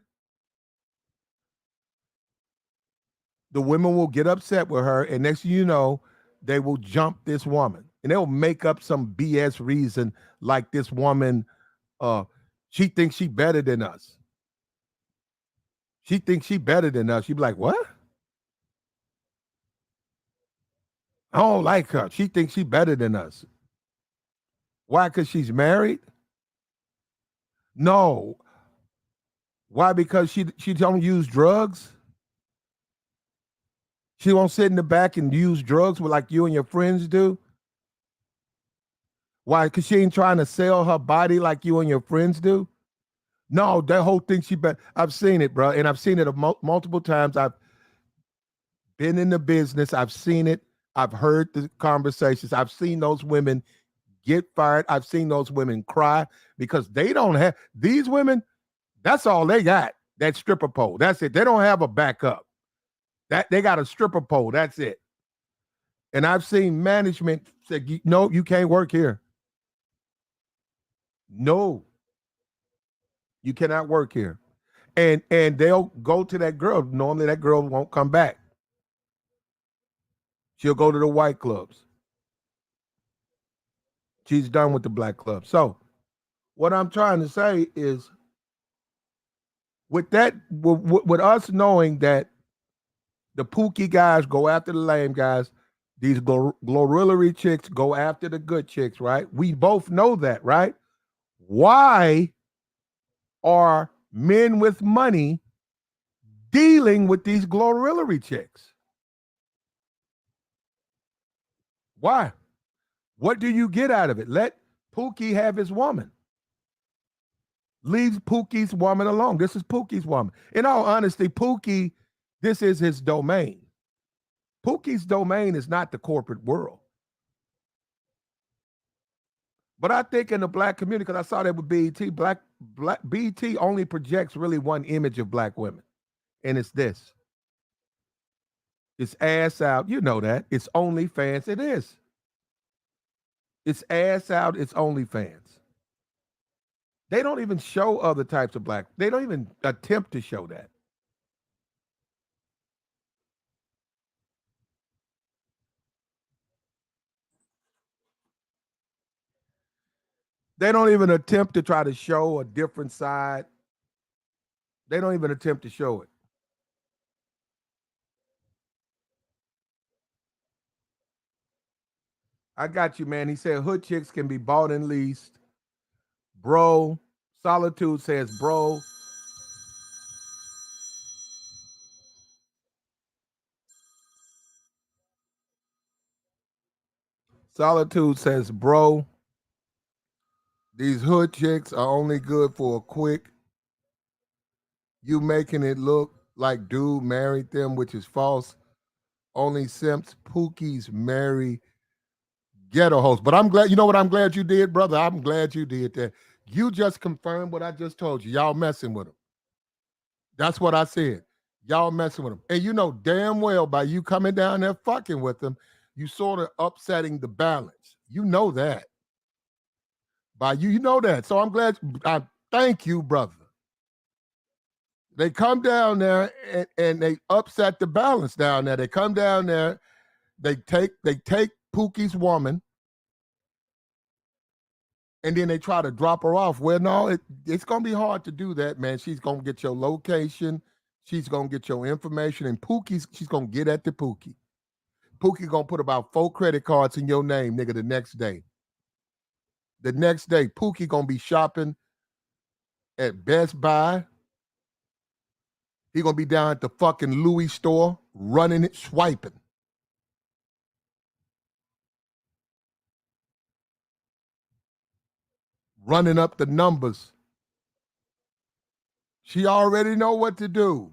The women will get upset with her, and next thing you know, they will jump this woman. And they'll make up some BS reason like this woman, she thinks she better than us. She thinks she better than us. She'd be like, what? I don't like her. She thinks she better than us. Why? Because she's married? No. Why? Because she don't use drugs? She won't sit in the back and use drugs like you and your friends do? Why? Because she ain't trying to sell her body like you and your friends do? No, that whole thing I've seen it, bro. And I've seen it multiple times. I've been in the business. I've seen it. I've heard the conversations. I've seen those women get fired. I've seen those women cry because they don't have, these women, that's all they got, that stripper pole. That's it. They don't have a backup. That they got a stripper pole. That's it. And I've seen management say, no, you can't work here. No, you cannot work here. And they'll go to that girl. Normally that girl won't come back. She'll go to the white clubs. She's done with the black clubs. So what I'm trying to say is With that, with us knowing that the Pookie guys go after the lame guys, these glorillery chicks go after the good chicks, right? We both know that, right? Why are men with money dealing with these glorillery chicks? Why? What do you get out of it? Let Pookie have his woman. Leave Pookie's woman alone. This is Pookie's woman. In all honesty, Pookie, this is his domain. Pookie's domain is not the corporate world. But I think in the black community, because I saw that with BET, black BET only projects really one image of black women, and it's this. It's ass out. You know that. It's OnlyFans. It is. It's ass out. It's OnlyFans. They don't even show other types of black. They don't even attempt to show that. They don't even attempt to try to show a different side. They don't even attempt to show it. I got you, man. He said hood chicks can be bought and leased. Bro, Solitude says, bro. Solitude says, bro, these hood chicks are only good for a quick. You making it look like dude married them, which is false. Only simps, Pookies marry ghetto hosts. But I'm glad, you know what I'm glad you did, brother? I'm glad you did that. You just confirmed what I just told you. Y'all messing with them. That's what I said. Y'all messing with them. And you know damn well by you coming down there fucking with them, you sort of upsetting the balance. You know that. By you know that. So I'm glad. I thank you, brother. They come down there and they upset the balance down there. They come down there, they take Pookie's woman, and then they try to drop her off. Well, no, it's gonna be hard to do that, man. She's gonna get your location, she's gonna get your information, and she's gonna get at the Pookie. Pookie gonna put about 4 credit cards in your name, nigga, the next day. The next day, Pookie gonna be shopping at Best Buy. He gonna be down at the fucking Louis store, running it, swiping. Running up the numbers. She already know what to do.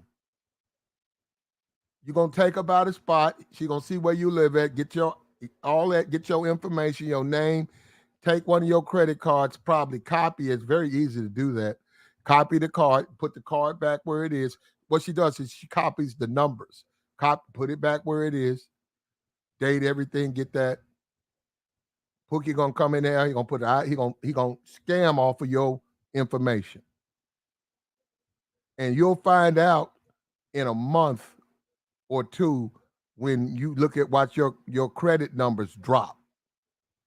You're gonna take her by the spot. She gonna see where you live at, get your information, your name, take one of your credit cards, probably copy it. It's very easy to do that. Copy the card, put the card back where it is. What she does is she copies the numbers, put it back where it is, date everything, get that. Pookie gonna come in there, he gonna scam off of your information. And you'll find out in a month or two when you watch your credit numbers drop.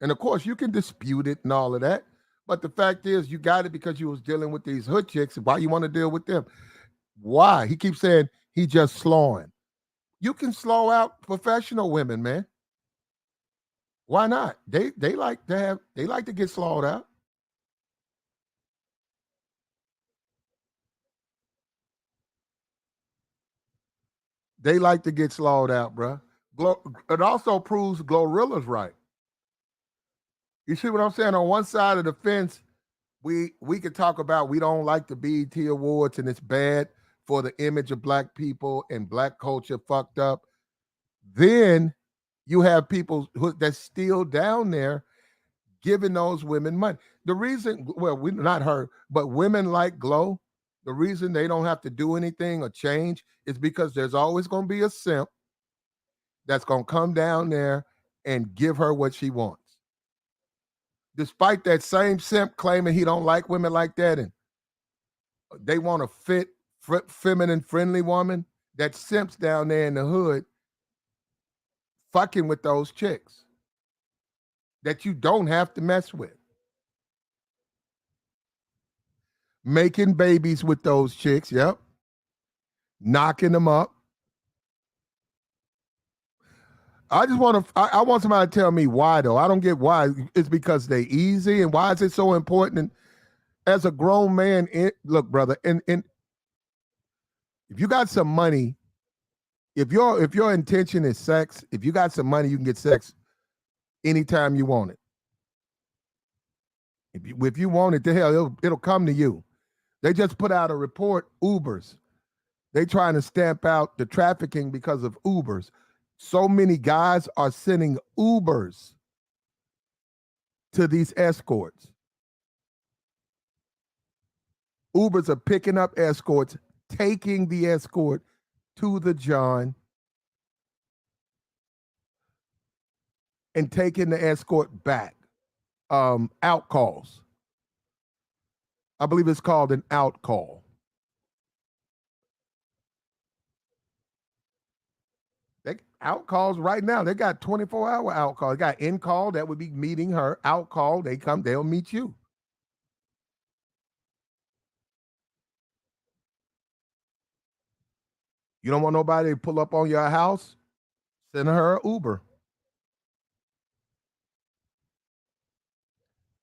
And of course, you can dispute it and all of that. But the fact is, you got it because you was dealing with these hood chicks. Why you want to deal with them? Why? He keeps saying he just slowing. You can slow out professional women, man. Why not? They like to get slowed out. They like to get slowed out, bro. It also proves Glorilla's right. You see what I'm saying? On one side of the fence, we could talk about we don't like the BET Awards and it's bad for the image of black people and black culture fucked up. Then you have people that's still down there giving those women money. The reason, well, we not her, but women like Glow, the reason they don't have to do anything or change is because there's always going to be a simp that's going to come down there and give her what she wants. Despite that same simp claiming he don't like women like that and they want a fit, feminine, friendly woman, that simp's down there in the hood fucking with those chicks that you don't have to mess with. making babies with those chicks. Yep. Knocking them up. I just want to. I want somebody to tell me why though. I don't get why. It's because they easy, and why is it so important? And as a grown man, look, brother, and if you got some money, if your intention is sex, if you got some money, you can get sex anytime you want it. If you want it, to hell, it'll come to you. They just put out a report. Ubers, they trying to stamp out the trafficking because of Ubers. So many guys are sending Ubers to these escorts. Ubers are picking up escorts, taking the escort to the John, and taking the escort back. Out calls. I believe it's called an out call. They out calls right now. They got 24-hour out calls. They got in call that would be meeting her. Out call, they come, they'll meet you. You don't want nobody to pull up on your house? Send her an Uber.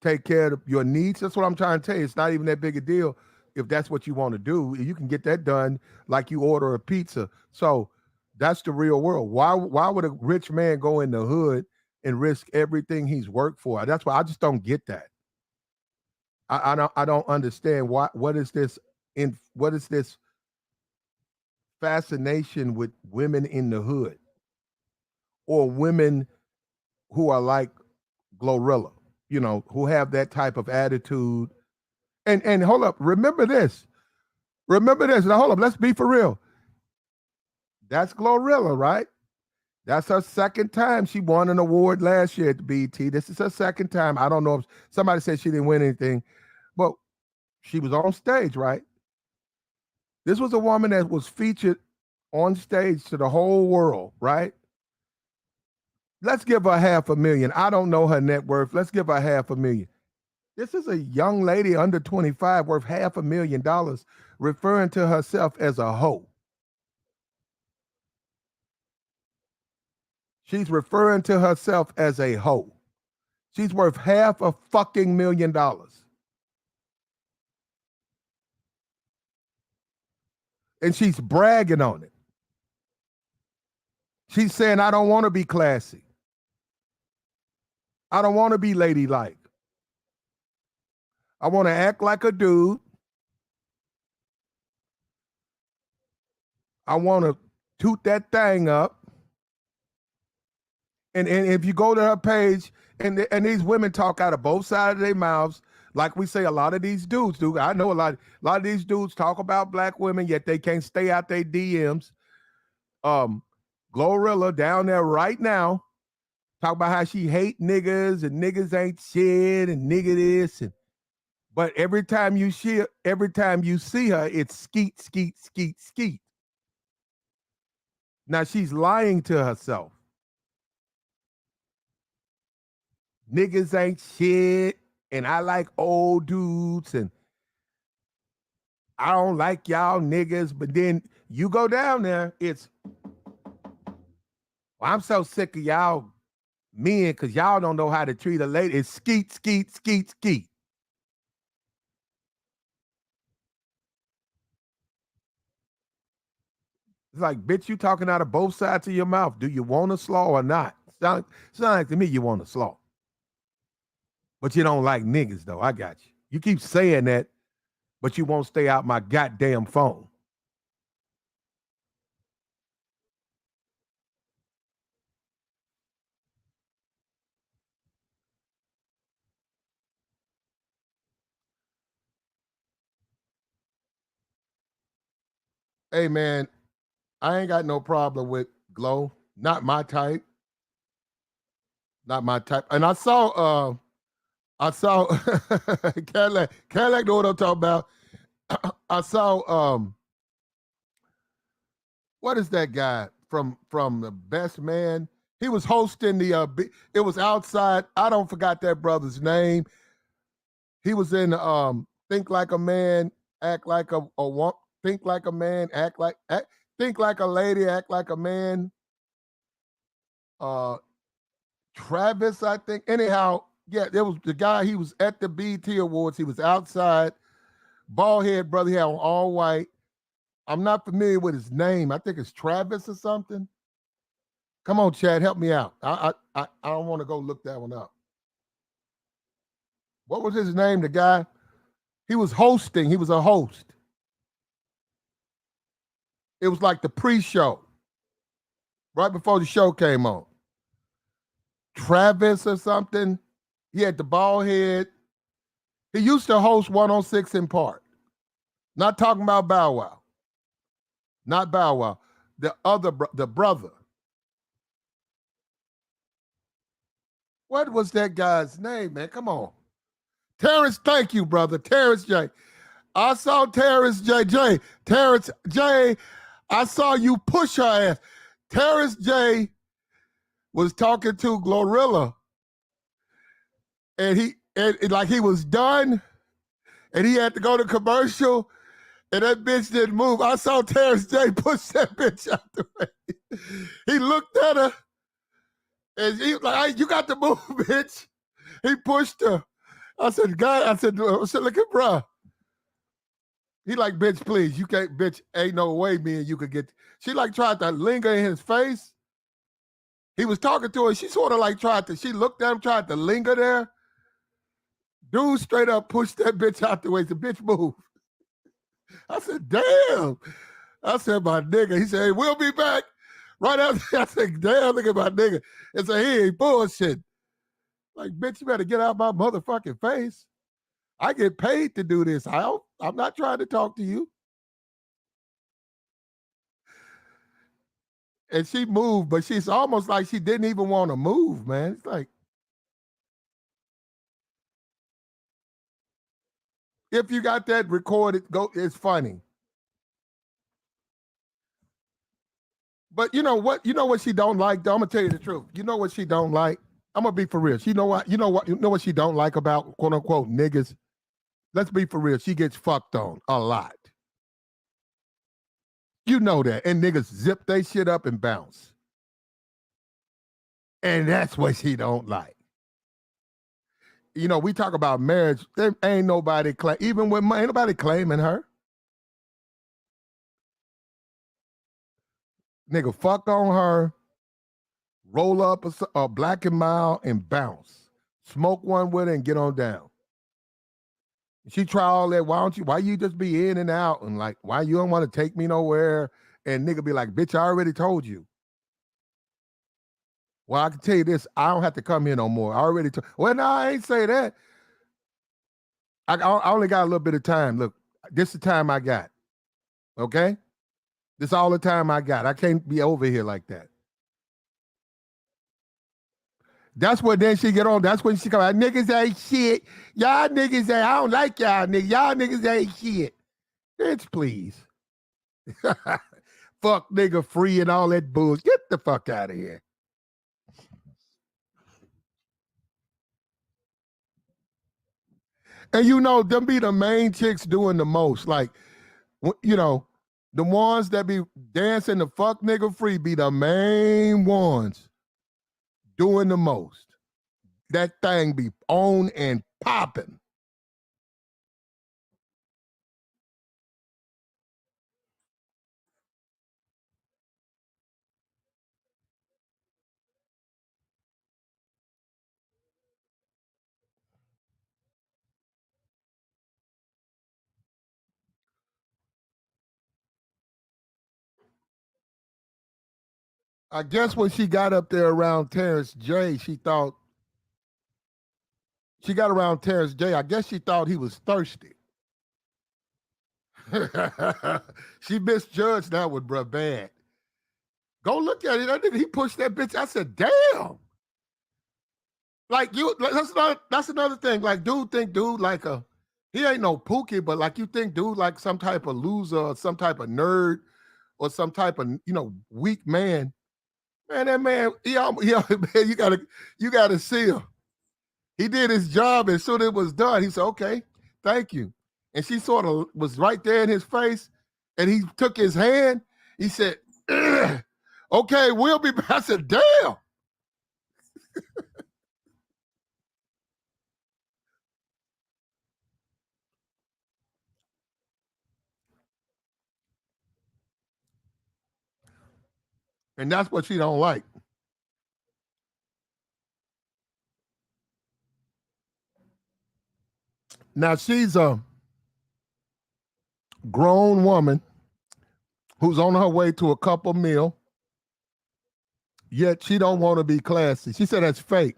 Take care of your needs. That's what I'm trying to tell you. It's not even that big a deal if that's what you want to do. You can get that done like you order a pizza. So that's the real world. Why would a rich man go in the hood and risk everything he's worked for? That's why I just don't get that. I don't understand what is this fascination with women in the hood or women who are like Glorilla, who have that type of attitude. And hold up, remember this. Now hold up, let's be for real. That's Glorilla, right? That's her second time. She won an award last year at the BET. This is her second time. I don't know if somebody said she didn't win anything, but she was on stage, right? This was a woman that was featured on stage to the whole world, right? Let's give her $500,000. I don't know her net worth. Let's give her $500,000. This is a young lady under 25 worth $500,000 referring to herself as a hoe. She's referring to herself as a hoe. She's worth $500,000. And she's bragging on it. She's saying, I don't want to be classy. I don't want to be ladylike. I want to act like a dude. I want to toot that thing up. And if you go to her page, and these women talk out of both sides of their mouths, like we say, a lot of these dudes do. I know a lot of these dudes talk about black women, yet they can't stay out their DMs. Glorilla down there right now, talk about how she hate niggas and niggas ain't shit and nigga this but every time you see her, it's skeet, skeet, skeet, skeet. Now she's lying to herself. Niggas ain't shit, and I like old dudes, and I don't like y'all niggas. But then you go down there, it's, well, I'm so sick of y'all men because y'all don't know how to treat a lady. It's skeet, skeet, skeet, skeet. It's like, bitch, you talking out of both sides of your mouth. Do you want a slaw or not? Sound like to me you want a slaw. But you don't like niggas, though. I got you. You keep saying that, but you won't stay out my goddamn phone. Hey, man, I ain't got no problem with Glow. Not my type. Not my type. And I saw Cadillac know what I'm talking about. I saw what is that guy from the Best Man? He was hosting it was outside. I don't forgot that brother's name. He was in think like a man, act like a woman. Think like a man, think like a lady, act like a man. Travis, I think. Anyhow, yeah, there was the guy. He was at the BT Awards. He was outside, bald head brother. He had on all white. I'm not familiar with his name. I think it's Travis or something. Come on, Chad, help me out. I don't want to go look that one up. What was his name? The guy. He was hosting. He was a host. It was like the pre-show, right before the show came on. Travis or something. He had the bald head. He used to host 106 in Park. Not talking about Bow Wow. Not Bow Wow. The brother. What was that guy's name, man? Come on. Terrence, thank you, brother. Terrence J. I saw Terrence J. Terrence J. I saw you push her ass. Terrence J. was talking to Glorilla, and he was done, and he had to go to commercial, and that bitch didn't move. I saw Terrence J. push that bitch out the way. He looked at her, and he was like, hey, you got to move, bitch. He pushed her. I said, look at bruh. He like, bitch, please. You can't, bitch, ain't no way me and you could get. She like tried to linger in his face. He was talking to her. She sort of like she looked at him, tried to linger there. Dude straight up pushed that bitch out the way. The bitch moved. I said, damn. I said, my nigga. He said, hey, we'll be back. Right after, I said, damn, look at my nigga. It's a he ain't bullshit. Like, bitch, you better get out my motherfucking face. I get paid to do this. I'm not trying to talk to you. And she moved, but she's almost like she didn't even want to move, man. It's like, if you got that recorded, it's funny. But you know what she don't like, though? I'm gonna tell you the truth. You know what she don't like? I'm gonna be for real. You know what she don't like about quote unquote niggas? Let's be for real. She gets fucked on a lot. You know that. And niggas zip they shit up and bounce. And that's what she don't like. You know, we talk about marriage. There ain't nobody even with ain't nobody claiming her. Nigga, fuck on her, roll up a Black and Mild and bounce. Smoke one with her and get on down. She try all that. Why you just be in and out? And like, why you don't want to take me nowhere? And nigga be like, bitch, I already told you. Well, I can tell you this, I don't have to come here no more. I already told. Well, no, I ain't say that. I only got a little bit of time. Look, this is the time I got. Okay? This all the time I got. I can't be over here like that. That's what then she get on. That's when she come out. Niggas ain't shit. Y'all niggas ain't, I don't like y'all niggas. Y'all niggas ain't shit. Bitch, please. Fuck nigga free and all that bullshit. Get the fuck out of here. And you know, them be the main chicks doing the most. Like, you know, the ones that be dancing the fuck nigga free be the main ones doing the most. That thing be on and popping. I guess when she got up there around Terrence J, she thought she got around Terrence J. I guess she thought he was thirsty. She misjudged that one, bruh, bad. Go look at it. I think he pushed that bitch. I said, damn. Like that's another thing. Like, dude like he ain't no Pookie, but like you think dude like some type of loser or some type of nerd or some type of, you know, weak man. Man, that man, man, you gotta see him. He did his job as soon as it was done. He said, okay, thank you. and she sort of was right there in his face, and he took his hand. He said, "Ugh, okay, we'll be back." I said, damn. And that's what she don't like. Now she's a grown woman who's on her way to a couple meal, yet she don't want to be classy. She said that's fake.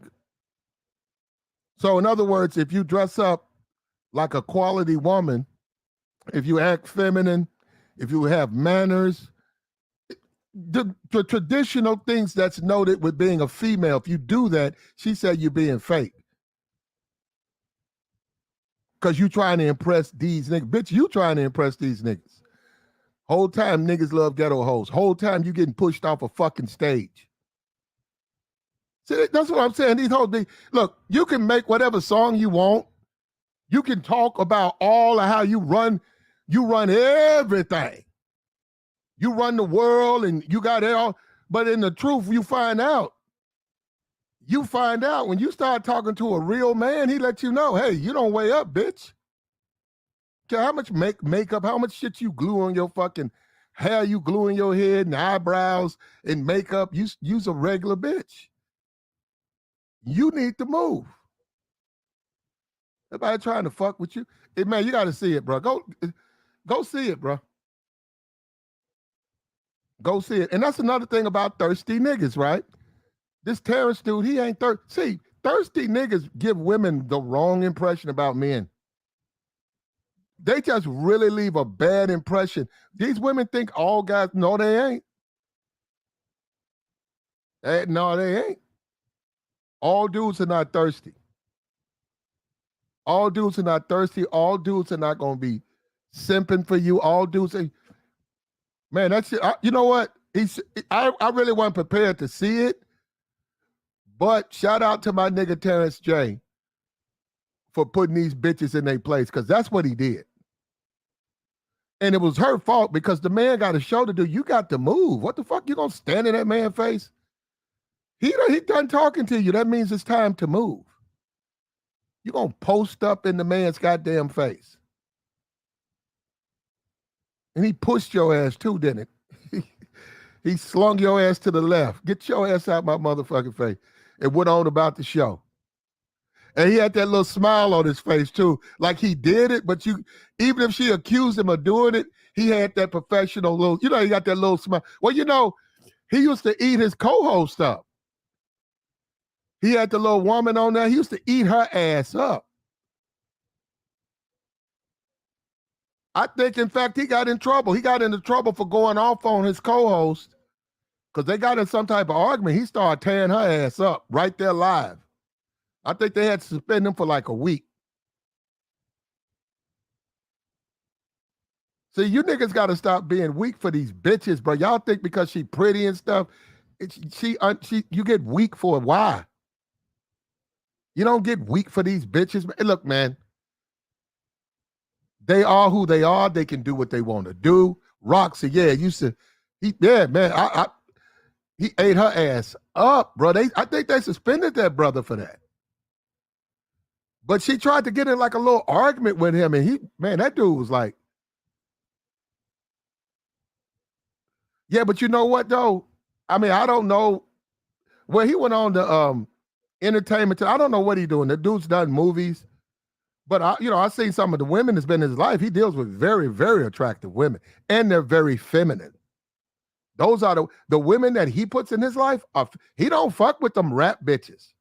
So in other words, if you dress up like a quality woman, if you act feminine, if you have manners, the traditional things that's noted with being a female, if you do that, she said you're being fake. Because you trying to impress these niggas. Bitch, you trying to impress these niggas. Whole time niggas love ghetto hoes. Whole time you getting pushed off a fucking stage. See, that's what I'm saying. These hoes, look, you can make whatever song you want. You can talk about all of how you run everything. You run the world and you got it all. But in the truth, you find out when you start talking to a real man, he lets you know, hey, you don't weigh up, bitch. Okay, how much makeup, how much shit you glue on your fucking hair, you glue in your head and eyebrows and makeup, you's a regular bitch. You need to move. Everybody trying to fuck with you. Hey, man, you got to see it, bro. Go see it, bro. Go see it. And that's another thing about thirsty niggas, right? This Terrence dude, he ain't thirsty. See, thirsty niggas give women the wrong impression about men. They just really leave a bad impression. These women think all guys, no, they ain't. No, they ain't. All dudes are not thirsty. All dudes are not thirsty. All dudes are not going to be simping for you. All dudes are, man, that's it. You know what? I really wasn't prepared to see it, but shout out to my nigga Terrence J for putting these bitches in their place, because that's what he did. And it was her fault because the man got a show to do. You got to move. What the fuck? You gonna stand in that man's face? He done talking to you. That means it's time to move. You gonna post up in the man's goddamn face. And he pushed your ass too, didn't it? He slung your ass to the left. Get your ass out my motherfucking face. And went on about the show. And he had that little smile on his face too, like he did it. But even if she accused him of doing it, he had that professional little, he got that little smile. Well, he used to eat his co-host up. He had the little woman on there. He used to eat her ass up. I think, in fact, he got in trouble. He got into trouble for going off on his co-host because they got in some type of argument. He started tearing her ass up right there live. I think they had to suspend him for like a week. See, you niggas got to stop being weak for these bitches, bro. Y'all think because she pretty and stuff, you get weak for it. Why? You don't get weak for these bitches. Hey, look, man, they are who they are. They can do what they want to do. Roxy, yeah, man, he ate her ass up, bro. I think they suspended that brother for that. But she tried to get in like a little argument with him, and that dude was like, yeah, but you know what though? I mean, I don't know. Well, he went on to entertainment. I don't know what he's doing. The dude's done movies, but I've seen some of the women that's been in his life. He deals with very, very attractive women, and they're very feminine. Those are the women that he puts in his life. He don't fuck with them rap bitches.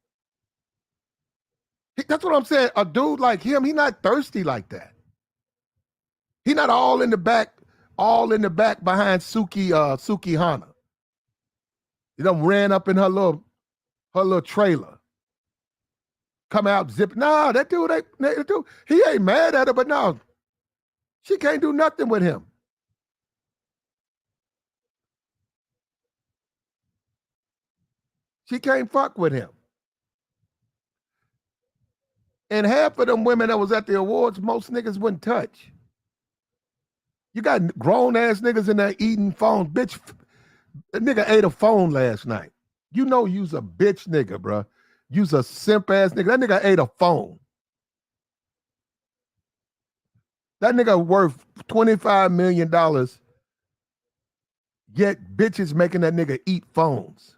That's what I'm saying. A dude like him, he not thirsty like that. He not all in the back behind Suki Hana. You know, ran up in her little trailer. Come out zip. Nah, that dude, he ain't mad at her, but no, she can't do nothing with him. She can't fuck with him. And half of them women that was at the awards, most niggas wouldn't touch. You got grown ass niggas in there eating phones. Bitch, a nigga ate a phone last night. You know you's a bitch nigga, bro. You's a simp ass nigga. That nigga ate a phone. That nigga worth $25 million, yet bitches making that nigga eat phones.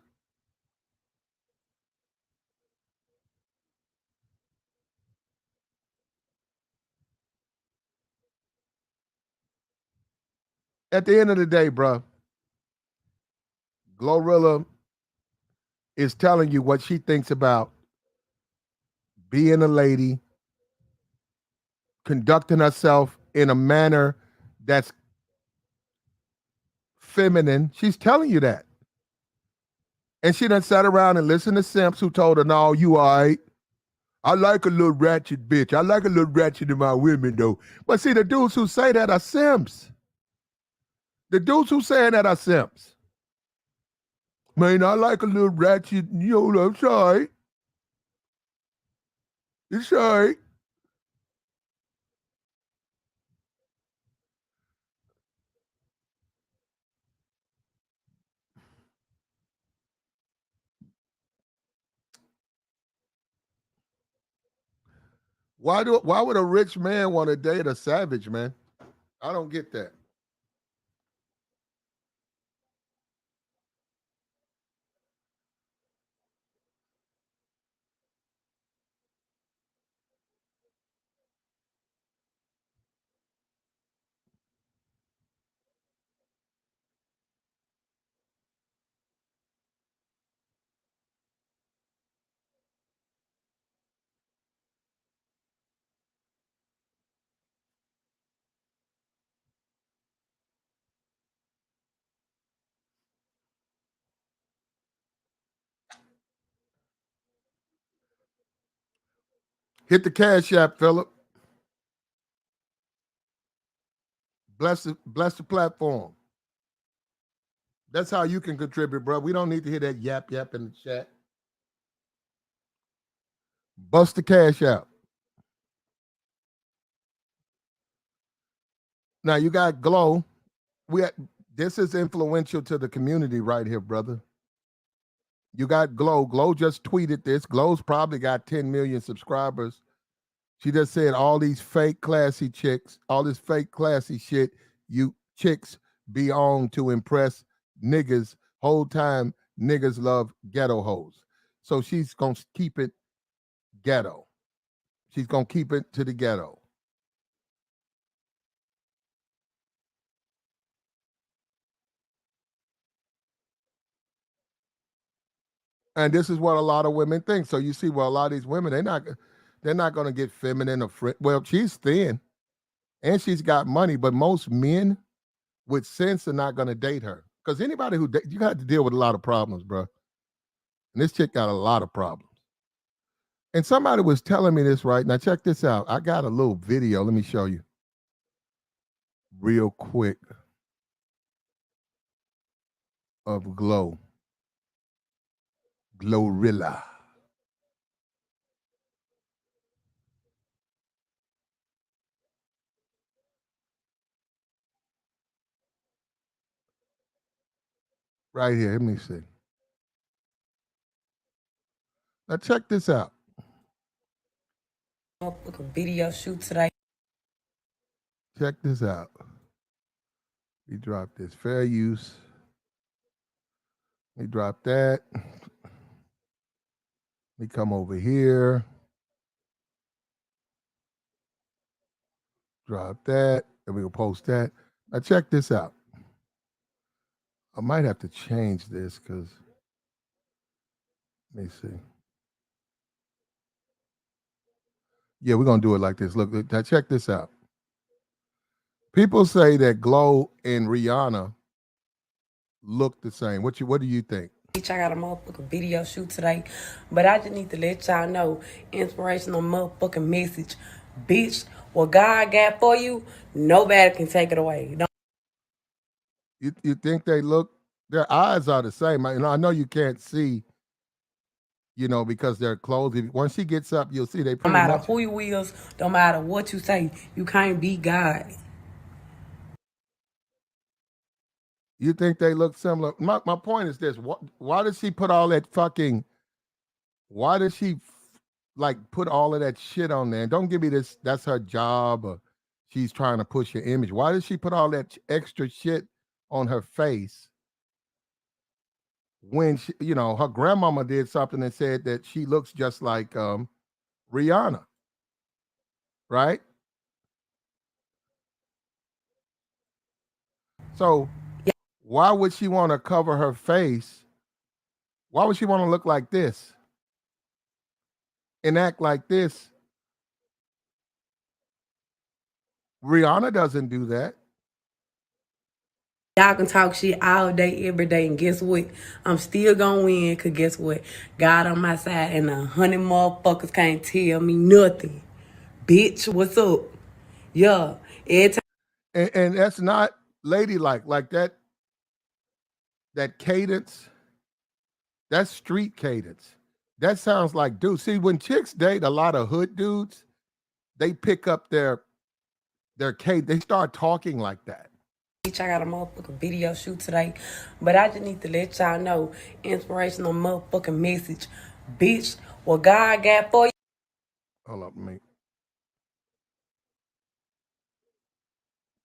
At the end of the day, bro, Glorilla is telling you what she thinks about being a lady, conducting herself in a manner that's feminine. She's telling you that. And she done sat around and listened to simps who told her, no, you all right. I like a little ratchet bitch. I like a little ratchet in my women, though. But see, the dudes who say that are simps. The dudes who saying that are simps. Man, I like a little ratchet, you know, it's all right. It's all right. Why would a rich man want to date a savage, man? I don't get that. Hit the cash app, Philip. Bless the platform. That's how you can contribute, bro. We don't need to hear that yap in the chat. Bust the cash out. Now you got Glow. This is influential to the community right here, brother. You got Glow. Glow just tweeted this. Glow's probably got 10 million subscribers. She just said all these fake classy chicks, all this fake classy shit you chicks be on to impress niggas. Whole time niggas love ghetto hoes. So she's going to keep it ghetto. She's going to keep it to the ghetto. And this is what a lot of women think. So you see, well, a lot of these women, they're not going to get feminine or well, she's thin and she's got money, but most men with sense are not going to date her. Because anybody who you got to deal with a lot of problems, bro. And this chick got a lot of problems. And somebody was telling me this right now. Check this out. I got a little video. Let me show you real quick of Glow. Glorilla. Right here. Let me see. Now check this out. Look, a video shoot today. Check this out. We drop this fair use. We drop that. We come over here. Drop that. And we'll post that. Now check this out. I might have to change this because let me see. Yeah, we're gonna do it like this. Look, now check this out. People say that Glow and Rihanna look the same. What do you think? I got a motherfucking video shoot today, but I just need to let y'all know, inspirational motherfucking message, bitch. What God got for you, nobody can take it away. You think they look? Their eyes are the same. I know you can't see. you know, because their clothes. Once she gets up, you'll see they No pretty matter much. who you is, no matter what you say, you can't be God. You think they look similar? My point is this: why does she put all that fucking? Why does she like put all of that shit on there? And don't give me this. That's her job, or she's trying to push your image. Why does she put all that extra shit on her face when she, you know, her grandmama did something and said that she looks just like Rihanna, right? So why would she want to cover her face? Why would she want to look like this and act like this? Rihanna doesn't do that. Y'all can talk shit all day, every day, and guess what? I'm still gonna win, cause guess what? God on my side, and 100 motherfuckers can't tell me nothing. Bitch, what's up? Yeah, every time. And that's not ladylike. Like that cadence, that's street cadence. That sounds like dude. See, when chicks date a lot of hood dudes, they pick up their cadence. They start talking like that. I got a motherfucking video shoot today, but I just need to let y'all know, inspirational motherfucking message. Bitch, what God got for you. Hold up, mate.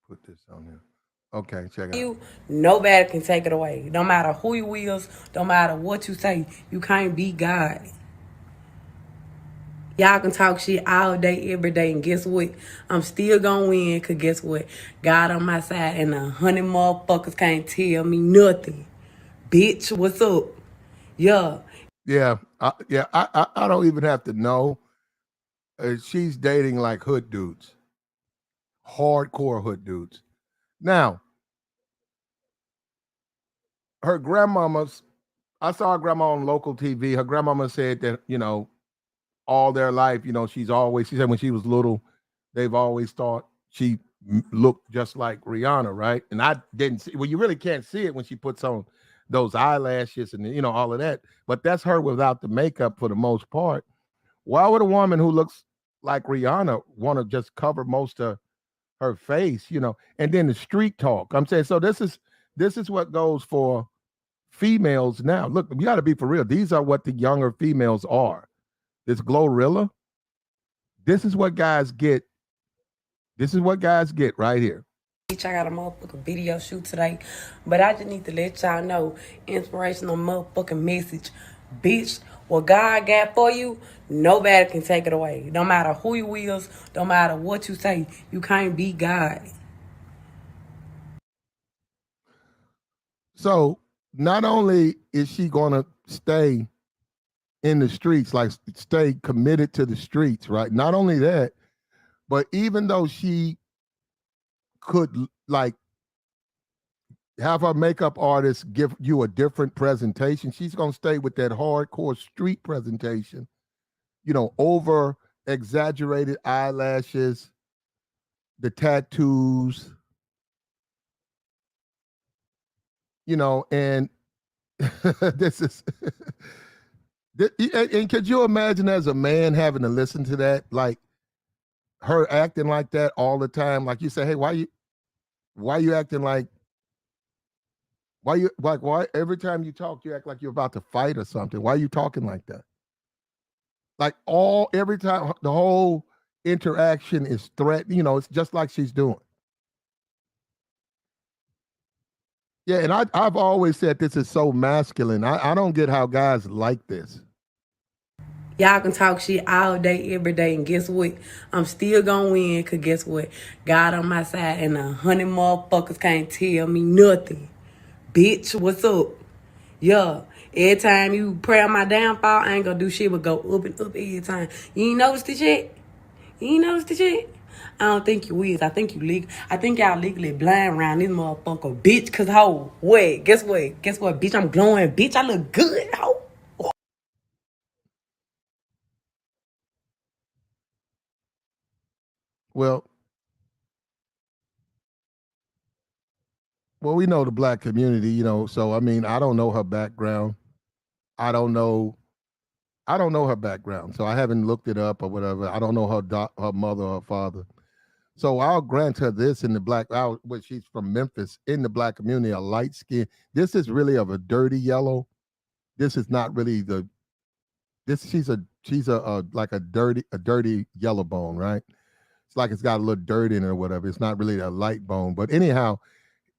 Put this on here. Okay, check it out. Nobody can take it away. No matter who you is, no matter what you say, you can't be God. Y'all can talk shit all day, every day, and guess what? I'm still gonna win, cause guess what? God on my side, and 100 motherfuckers can't tell me nothing. Bitch, what's up? Yeah. Yeah, I don't even have to know. She's dating like hood dudes, hardcore hood dudes. Now, her grandmama's. I saw her grandma on local TV. Her grandmama said that, you know, all their life, you know, she said when she was little, they've always thought she looked just like Rihanna, right? And I didn't see, well, you really can't see it when she puts on those eyelashes and, you know, all of that. But that's her without the makeup for the most part. Why would a woman who looks like Rihanna want to just cover most of her face, you know? And then the street talk. I'm saying, so this is what goes for females now. Look, we got to be for real. These are what the younger females are. This Glorilla, this is what guys get. This is what guys get right here. I got a motherfucking video shoot today, but I just need to let y'all know, inspirational motherfucking message. Bitch, what God got for you, nobody can take it away. No matter who you is, no matter what you say, you can't be God. So not only is she going to stay in the streets, like stay committed to the streets, right? Not only that, but even though she could like have her makeup artist give you a different presentation, she's going to stay with that hardcore street presentation, you know, over exaggerated eyelashes, the tattoos, you know, and this is and could you imagine as a man having to listen to that, like her acting like that all the time? Like you say, hey, why you acting like, why every time you talk you act like you're about to fight or something? Why are you talking like that? Like every time the whole interaction is threat, you know, it's just like she's doing. Yeah, and I've always said this is so masculine. I don't get how guys like this. Y'all can talk shit all day, every day, and guess what? I'm still gonna win, cause guess what? God on my side, and 100 motherfuckers can't tell me nothing. Bitch, what's up? Yeah. Every time you pray on my downfall, I ain't gonna do shit but go up and up every time. You ain't noticed the shit? You ain't noticed the shit? I don't think you is. I think you legal. I think y'all legally blind around this motherfucker, bitch. Cause ho, wait, guess what? Guess what, bitch? I'm glowing, bitch. I look good, ho. Well, we know the black community, you know, so I mean, I don't know her background. I don't know I don't know her background, so I haven't looked it up or whatever. I don't know her mother or her father. So I'll grant her this in the black. Well, she's from Memphis in the black community, a light skin. This is really of a dirty yellow. This is not really the. This she's a like a dirty yellow bone, right? It's like it's got a little dirt in it or whatever. It's not really a light bone, but anyhow,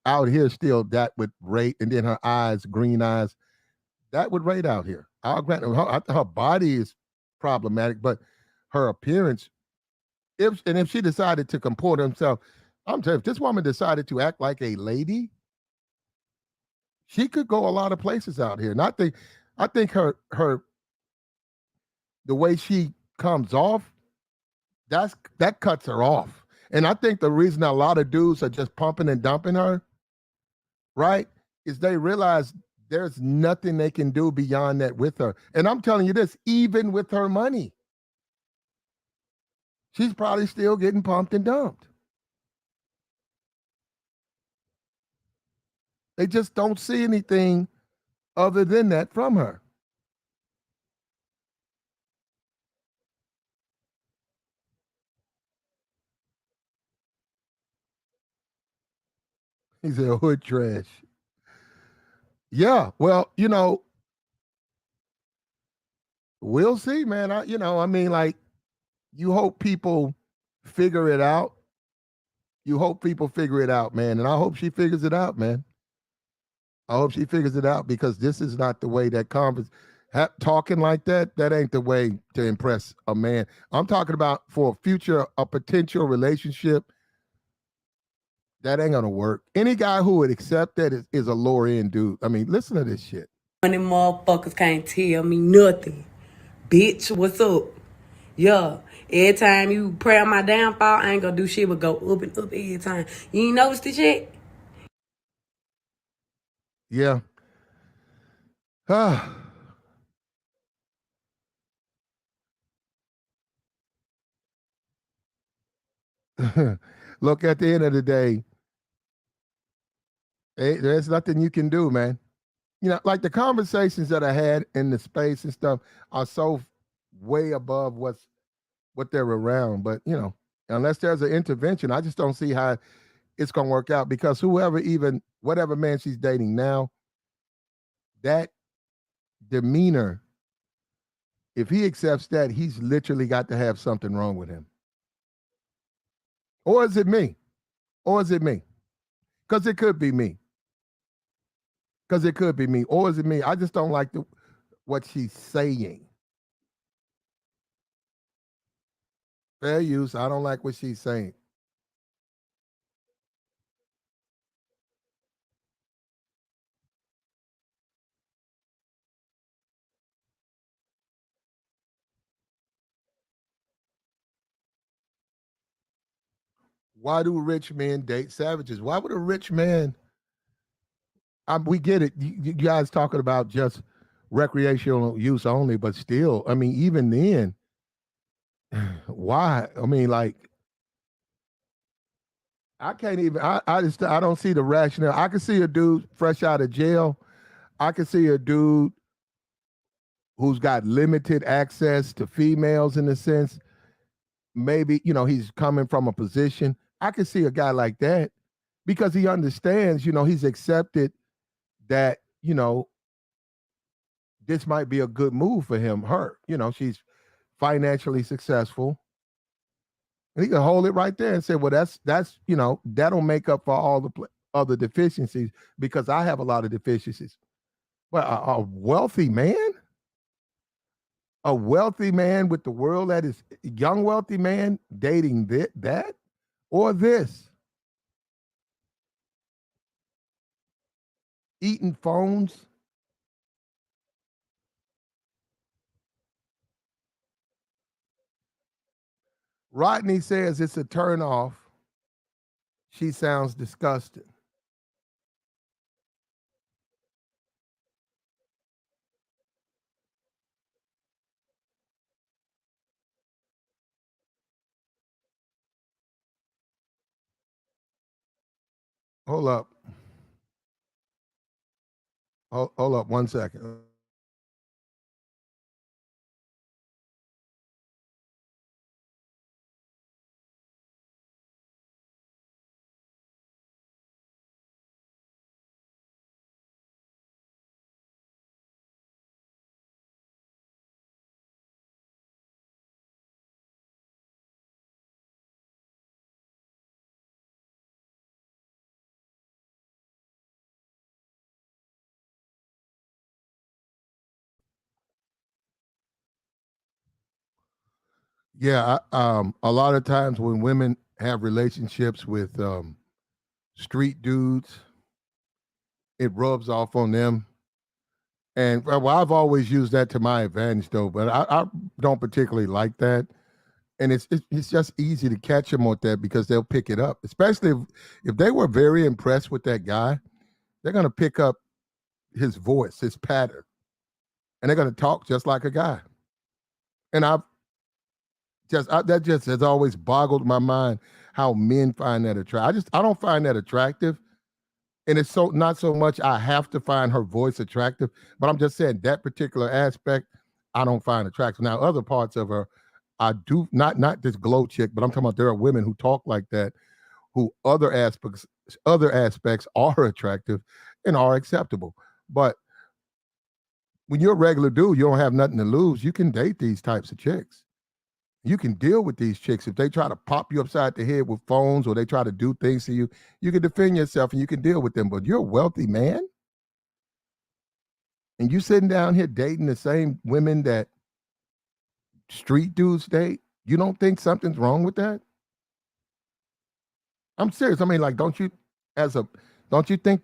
out here still that would rate, and then her eyes, green eyes, that would rate out here. I'll grant her body is problematic, but her appearance, if she decided to comport herself, I'm telling you, if this woman decided to act like a lady, she could go a lot of places out here. And I think her the way she comes off, that cuts her off. And I think the reason a lot of dudes are just pumping and dumping her, right, is they realize there's nothing they can do beyond that with her. And I'm telling you this, even with her money, she's probably still getting pumped and dumped. They just don't see anything other than that from her. He said, hood trash. Yeah, well, we'll see, man. I mean, like, you hope people figure it out. You hope people figure it out, man. And I hope she figures it out, man. I hope she figures it out because this is not the way that talking like that ain't the way to impress a man. I'm talking about for a potential relationship. That ain't gonna work. Any guy who would accept that is a lower end dude. I mean, listen to this shit. Money motherfuckers can't tell me nothing. Bitch, what's up? Yeah. Every time you pray on my downfall, I ain't gonna do shit but go up and up every time. You ain't noticed this shit? Yeah. Ah. Look, at the end of the day, there's nothing you can do, man. Like the conversations that I had in the space and stuff are so way above what they're around. But unless there's an intervention, I just don't see how it's gonna work out because whatever man she's dating now, that demeanor, if he accepts that, he's literally got to have something wrong with him. Or is it me? Or is it me? Because it could be me. Because it could be me. Or is it me? I just don't like what she's saying. Fair use. I don't like what she's saying. Why do rich men date savages? Why would a rich man? We get it. You guys talking about just recreational use only, but still, I mean, even then, why? I mean, like, I can't even. I don't see the rationale. I can see a dude fresh out of jail. I can see a dude who's got limited access to females in a sense. Maybe he's coming from a position. I can see a guy like that because he understands. He's accepted that. This might be a good move for him. Her. She's financially successful. And he can hold it right there and say, well, that'll make up for all the other deficiencies because I have a lot of deficiencies. Well, a wealthy man, with the world that is young, wealthy man dating that or this, eating phones. Rodney says it's a turn off. She sounds disgusted. Hold up. Hold up 1 second. Yeah, a lot of times when women have relationships with street dudes, it rubs off on them. And well, I've always used that to my advantage, though. But I don't particularly like that. And it's just easy to catch them with that because they'll pick it up. Especially if they were very impressed with that guy, they're gonna pick up his voice, his pattern, and they're gonna talk just like a guy. And that just has always boggled my mind how men find that attractive. I don't find that attractive. And it's so not so much I have to find her voice attractive, but I'm just saying that particular aspect I don't find attractive. Now, other parts of her, I do not this glow chick, but I'm talking about there are women who talk like that, who other aspects are attractive and are acceptable. But when you're a regular dude, you don't have nothing to lose. You can date these types of chicks. You can deal with these chicks. If they try to pop you upside the head with phones or they try to do things to you, you can defend yourself and you can deal with them. But you're a wealthy man and you sitting down here dating the same women that street dudes date. You don't think something's wrong with that? I'm serious. I mean, like, as a, don't you think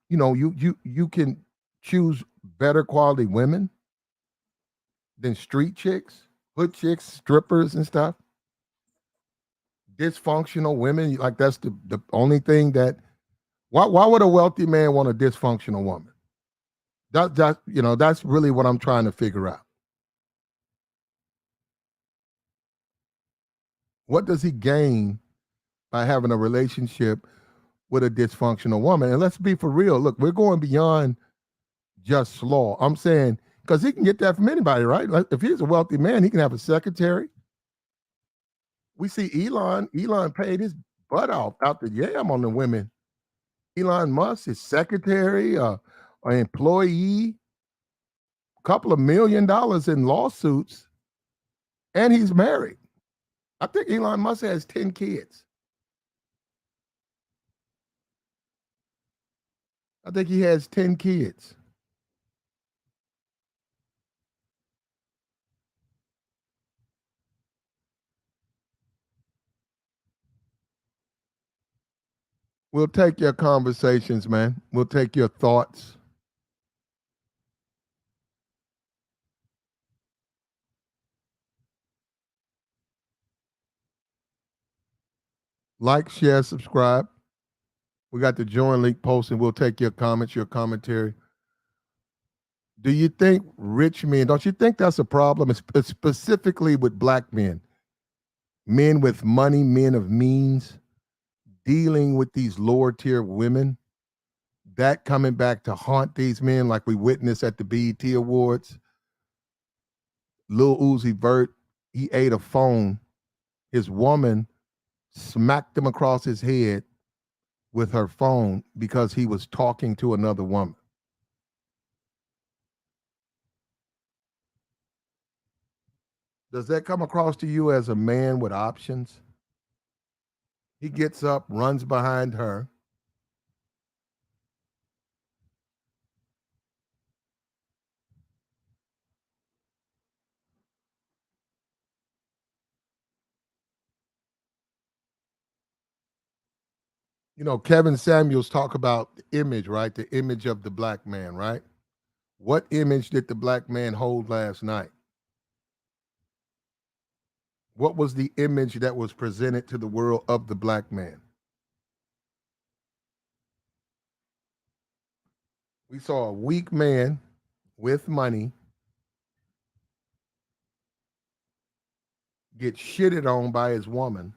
you can choose better quality women than street chicks, hood chicks, strippers and stuff? Dysfunctional women, like that's the only thing that why would a wealthy man want a dysfunctional woman? That's really what I'm trying to figure out. What does he gain by having a relationship with a dysfunctional woman? And let's be for real. Look, we're going beyond just slaw. I'm saying because he can get that from anybody, right? Like if he's a wealthy man, he can have a secretary. We see Elon. Elon paid his butt off out the yam on the women. Elon Musk, his secretary, an employee, a couple of $1 million in lawsuits, and he's married. I think Elon Musk has 10 kids. I think he has 10 kids. We'll take your conversations, man. We'll take your thoughts. Like, share, subscribe. We got the join link posted. We'll take your comments, your commentary. Do you think rich men, don't you think that's a problem? It's specifically with black men with money, men of means, dealing with these lower tier women, that coming back to haunt these men like we witnessed at the BET Awards. Lil Uzi Vert, he ate a phone. His woman smacked him across his head with her phone because he was talking to another woman. Does that come across to you as a man with options? He gets up, runs behind her. Kevin Samuels talk about the image, right? The image of the black man, right? What image did the black man hold last night? What was the image that was presented to the world of the black man? We saw a weak man with money get shitted on by his woman.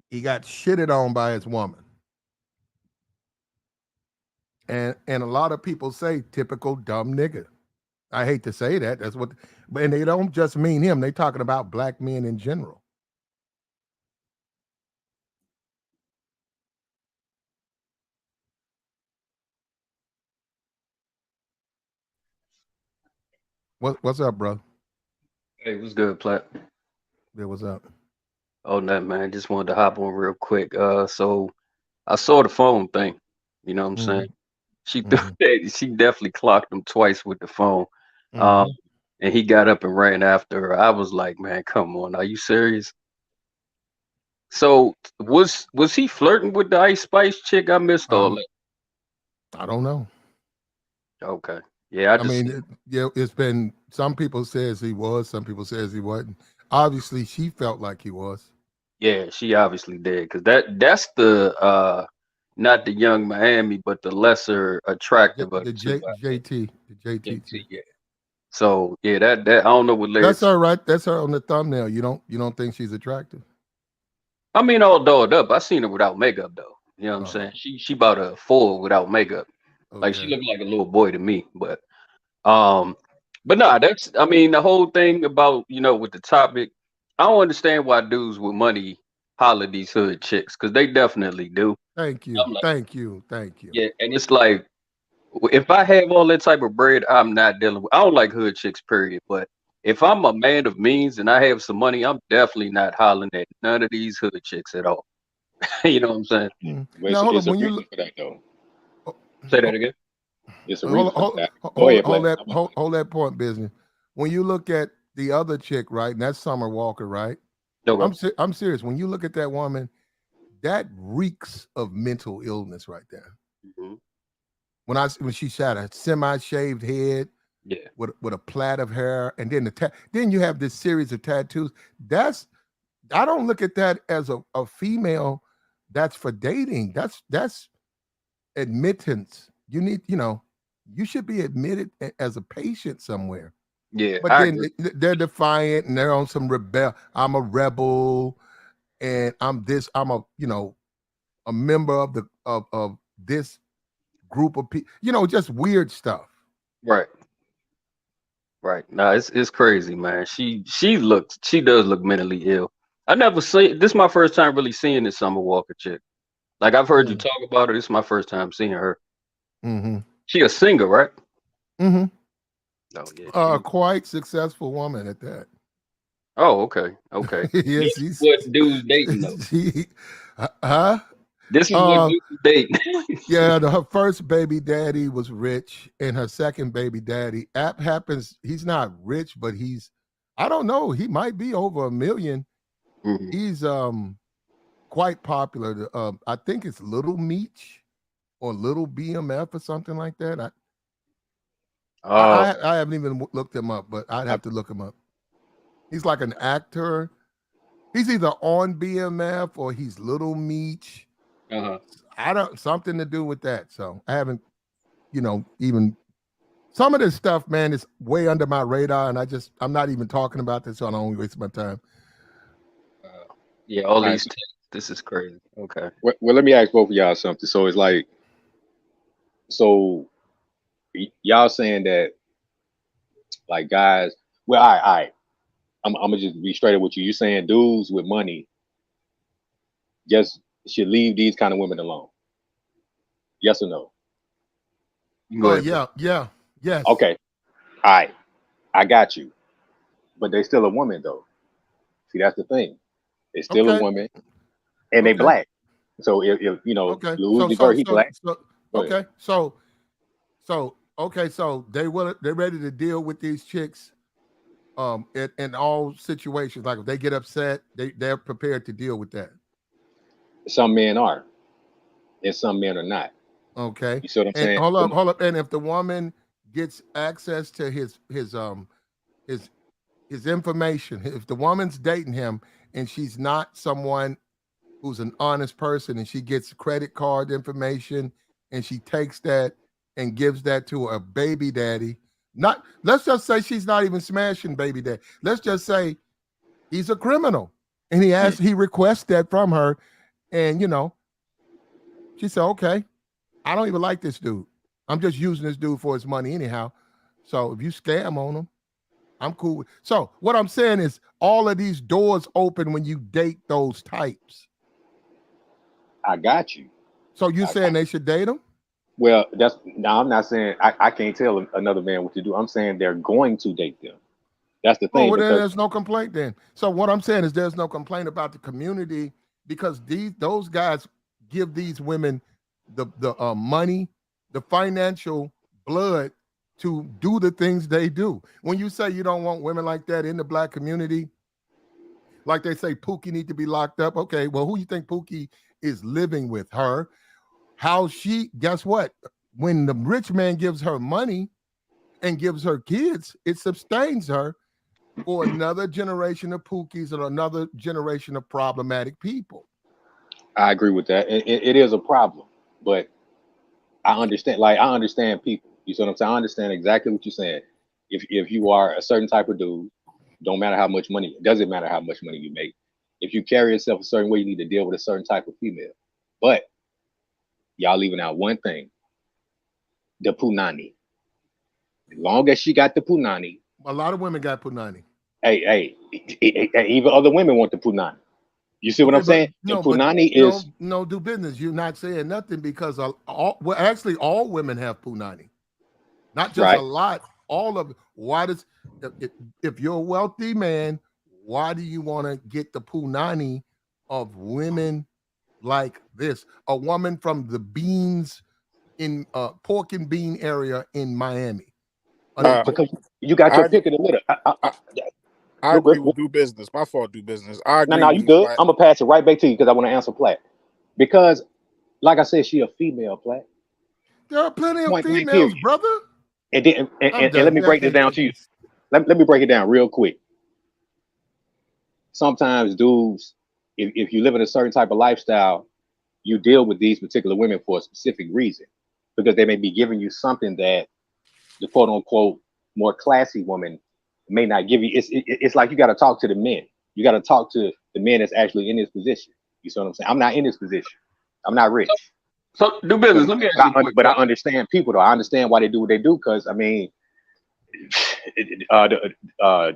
He got shitted on by his woman. And a lot of people say typical dumb nigga. I hate to say that. That's what, but and they don't just mean him. They talking about black men in general. What's up, bro? Hey, what's good, Plat? Yeah, what's up? Oh, nothing, man. Just wanted to hop on real quick. So I saw the phone thing. You know what I'm Mm-hmm. saying? She threw Mm-hmm. that. She definitely clocked him twice with the phone. Um, Mm-hmm. and he got up and ran after her. I was like, man, come on, are you serious? So was he flirting with the Ice Spice chick? I missed all Um, that. I don't know. Okay, yeah, I I just mean, yeah, it's been some people says he was, some people says he wasn't. Obviously, she felt like he was. yeah, she obviously did because that's the not the young Miami, but the lesser attractive of the two. I think. The JT JT, chick. yeah. So yeah, that I don't know what led That's to. her, right? That's her on the thumbnail. You don't think she's attractive? I mean, all dolled up. I seen her without makeup though. You know what I'm Oh, saying? She about a four without makeup. Like she okay. looked like a little boy to me. Um, but nah, that's I mean the whole thing about with the topic. I don't understand why dudes with money holler these hood chicks because they definitely do. Thank you. I'm like, Thank you. Thank you. yeah, and it's like if I have all that type of bread, I'm not dealing with. I don't like hood chicks, period. But if I'm a man of means and I have some money, I'm definitely not hollering at none of these hood chicks at all. You know what I'm saying? Well, Now hold it's up. a When you reason look, for that though. ho- Say that ho- again. It's a hold, reason for hold, that. Go hold, ahead, hold Black. that hold that point, business. When you look at the other chick, right, and that's Summer Walker, right? Okay. I'm serious. When you look at that woman, that reeks of mental illness right there. Mhm. When she shot a semi-shaved head Yeah. with a plait of hair, and then then you have this series of tattoos. That's I don't look at that as a female that's for dating. That's admittance. You should be admitted as a patient somewhere. Yeah, But I then agree. they're defiant and they're on some rebel. I'm a rebel and I'm this. I'm a member of this group of people. Just weird stuff. Right. Right. Nah, it's crazy, man. She does look mentally ill. I never seen this is my first time really seeing this Summer Walker chick. Like I've heard you Mm. talk about her. This is my first time seeing her. Mm-hmm. She a singer, right? Mm-hmm. Oh yeah, she. Quite successful woman at that. Oh, okay, okay. Yes, This is what dudes dating though. she, huh? This is what Uh, dudes dating. yeah, her first baby daddy was rich, and her second baby daddy, app happens, he's not rich, but I don't know, he might be over 1 million. Mhm. He's quite popular. I think it's Little Meech or Little BMF or something like that. Oh, I haven't even looked him up, but I'd I, have to look him up. He's like an actor. He's either on BMF or he's Little Meech. uh-huh. I don't something to do with that. So I haven't, even some of this stuff, man, is way under my radar, and I'm not even talking about this, so I don't waste my time. Yeah, all all right. these texts. This is crazy. Okay. Well, let me ask both of y'all something. So it's like, so y'all saying that like guys. Well, all right. I'm gonna just be straight up with you. You're saying dudes with money just should leave these kind of women alone. Yes or no? You can go Oh ahead, bro. yeah, yeah, yes. Okay. All right. I got you. But they still a woman though. See, that's the thing. They still a Okay, woman, and they okay, black. So if okay. Lil Uzi Vert, he black. Go ahead. Okay, okay, so they're ready to deal with these chicks in all situations. Like if they get upset, they're prepared to deal with that. Some men are, and some men are not. Okay. You see what I'm And saying? hold up. And if the woman gets access to his his information, if the woman's dating him and she's not someone who's an honest person and she gets credit card information and she takes that and gives that to a baby daddy, not let's just say she's not even smashing baby daddy. Let's just say he's a criminal and Mm. he requests that from her, and she said, okay, I don't even like this dude. I'm just using this dude for his money anyhow. So if you scam on him, I'm cool so what I'm saying is all of these doors open when you date those types. I got you. So you I, saying they should date them? well, that's now. I'm not saying I can't tell another man what to do. I'm saying they're going to date them. That's the Oh, thing well, then because there's no complaint then. So what I'm saying is there's no complaint about the community because those guys give these women the money, the financial blood to do the things they do. When you say you don't want women like that in the black community, like they say Pookie need to be locked up. Okay, well, who you think Pookie is living with? Her? How she? Guess what? When the rich man gives her money and gives her kids, it sustains her for another generation of Pookies and another generation of problematic people. I agree with that. It is a problem, but I understand. Like I understand people. You see what I'm saying? I understand exactly what you're saying. If you are a certain type of dude, don't matter how much money. It doesn't matter how much money you make. If you carry yourself a certain way, you need to deal with a certain type of female. But y'all leaving out one thing: the punani. As long as she got the punani, A lot of women got punani. hey, even other women want the punani. You see what Okay, I'm but saying? And no, but punani is no, do business. You're not saying nothing because actually all women have punani, not just a right. lot. All of it. Why does if you're a wealthy man, why do you want to get the punani of women like this? A woman from the beans in pork and bean area in Miami. Because you got your I pick of the litter. I, I agree with do business. My fault, do business. I agree No, with you you, good. Platt. I'm gonna pass it right back to you because I want to answer Platt. Because, like I said, she a female, Platt. There are plenty of Point blank, females, period. brother. And then, I'm and let done. me Yeah, I break this can't down take to you. this. Let me break it down real quick. Sometimes dudes, if you live in a certain type of lifestyle, you deal with these particular women for a specific reason because they may be giving you something that the quote unquote more classy woman may not give you. It's like you got to talk to the men. You got to talk to the men that's actually in this position. You see what I'm saying? I'm not in this position. I'm not rich. So do But business. Let me ask you a quick but I question. understand people though. I understand why they do what they do because I mean, uh, the, uh,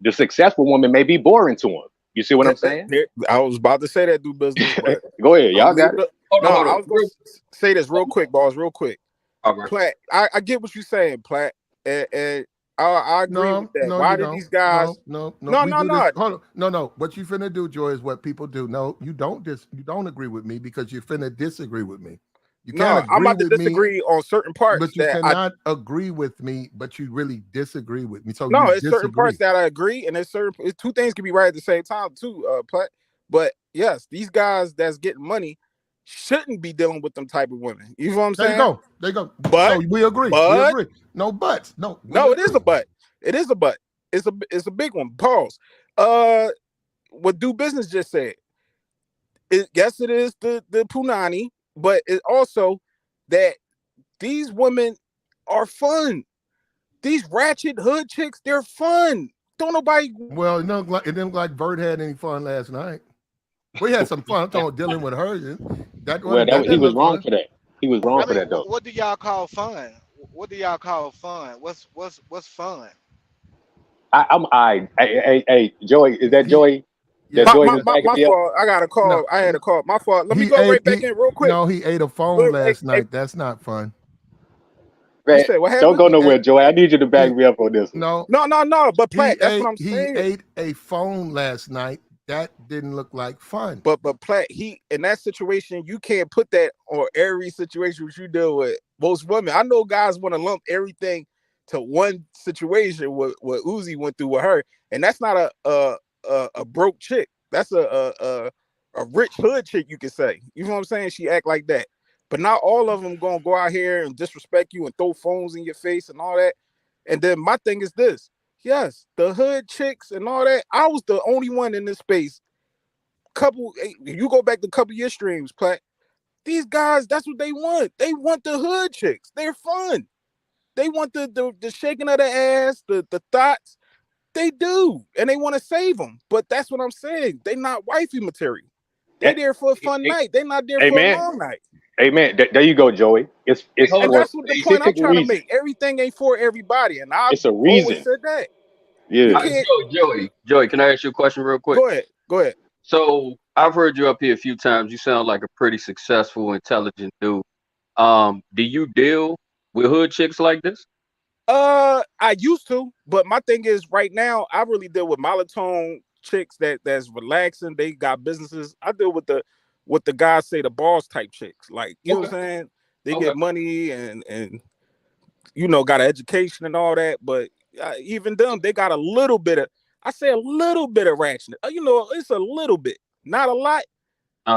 the successful woman may be boring to them. You see what I'm saying? I was about to say that do business, but Go ahead, I'm y'all gonna leave got it. it. No, Hold I on. was gonna say this real quick, boss, real quick. All right. Platt, I get what you're saying, Platt, and I agree with No, that. no, Why you did don't. these guys? No. No, We no, do this. no, Hold on. No. What you finna do, Joy, is what people do. No, you don't. You don't agree with me because you're finna disagree with me. You can't no. I'm agree about to with me, disagree on certain parts but you that I. cannot agree with me, but you really disagree with me. So No, you it's certain disagree. parts that I agree, and two things can be right at the same time too, Platt. But yes, these guys that's getting money shouldn't be dealing with them type of women. You know what I'm There you saying? go. There you go. So But we agree. We but agree. No buts. No, we no, it is agree. a but. It is a but. It's a big one. Pause. What do business just said? Yes, it is the punani, but it also that these women are fun. These ratchet hood chicks, they're fun. Don't nobody. Well, it didn't like Bert had any fun last night. We had some fun. I'm talking about dealing with her. Well, That he didn't was look wrong fun. for that. He was wrong I for mean, that though. what do y'all call fun? What do y'all call fun? What's fun? Hey, Joey, is that He, Joey? That yeah, Joey My, was my, backing my me up? fault. I got a no, call. I had a call. My fault. Let me he go ate. right back in real quick. He ate a phone Look, last hey, night. That's not fun. you Man, said what don't happened? go He nowhere, ate. Joey. I need you to back He me up on this one. no. No. But Platt, that's what I'm He saying. ate a phone last night. That didn't look like fun. But Platt, he in that situation, you can't put that on every situation which you deal with most women. I know guys want to lump everything to one situation. What Uzi went through with her, and that's not a broke chick. That's a rich hood chick, you could say. You know what I'm saying? She act like that. But not all of them gonna go out here and disrespect you and throw phones in your face and all that. And then my thing is this: yes, the hood chicks and all that. I was the only one in this space you go back to a couple of your streams, Platt. These guys, that's what they want. They want the hood chicks. They're fun. They want the shaking of the ass, the thoughts. They do, and they want to save them. But that's what I'm saying. They not wifey material. They Eh, there for a fun eh, night. They not there for a Amen. long night. Amen. There you go, Joey. Hey, It's hold And on. for a that's what the point I'm specific trying to reason. make. Everything ain't for everybody, and I've It's a always reason. said that. You Yeah. can't. Joey, can I ask you a question real quick? Go ahead. Go ahead. So I've heard you up here a few times. You sound like a pretty successful, intelligent dude. Do you deal with hood chicks like this? I used to, but my thing is right now I really deal with monotone chicks that's relaxing. They got businesses. I deal with the guys say the boss type chicks. Like, you know what Okay. I'm saying? They Okay. get money and got an education and all that, but even them, they got a little bit of, I say a little bit of ratchet. It's a little bit, not a lot,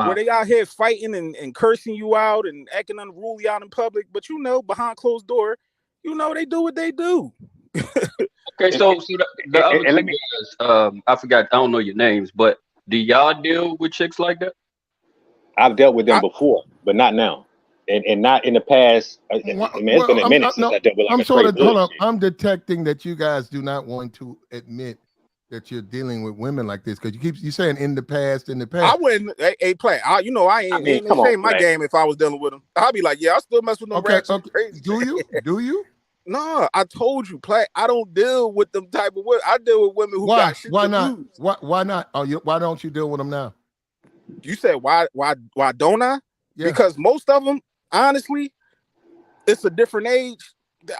where they out here fighting and cursing you out and acting unruly out in public, but behind closed door, they do what they do. Okay, so the other And let two me. guys, I forgot, I don't know your names, but do y'all deal with chicks like that? I've dealt with them I, before, but not now, and not in the past. I mean, it's been Well, a minute since no, I dealt with like I'm a sort straight of hold hood on. chick. I'm detecting that you guys do not want to admit that you're dealing with women like this because you saying in the past, in the I past. wouldn't, play. I I mean, ain't come on, shame my Black. game if I was dealing with them. I'll be like, yeah, I still mess with them Okay, ratchet crazy do shit. you? Do you? No, I told you, Platt, I don't deal with them type of women. I deal with women who Why? got shit Why to not? lose. Why not? Why don't you deal with them now? You said why don't I? Yeah. Because most of them, honestly, it's a different age.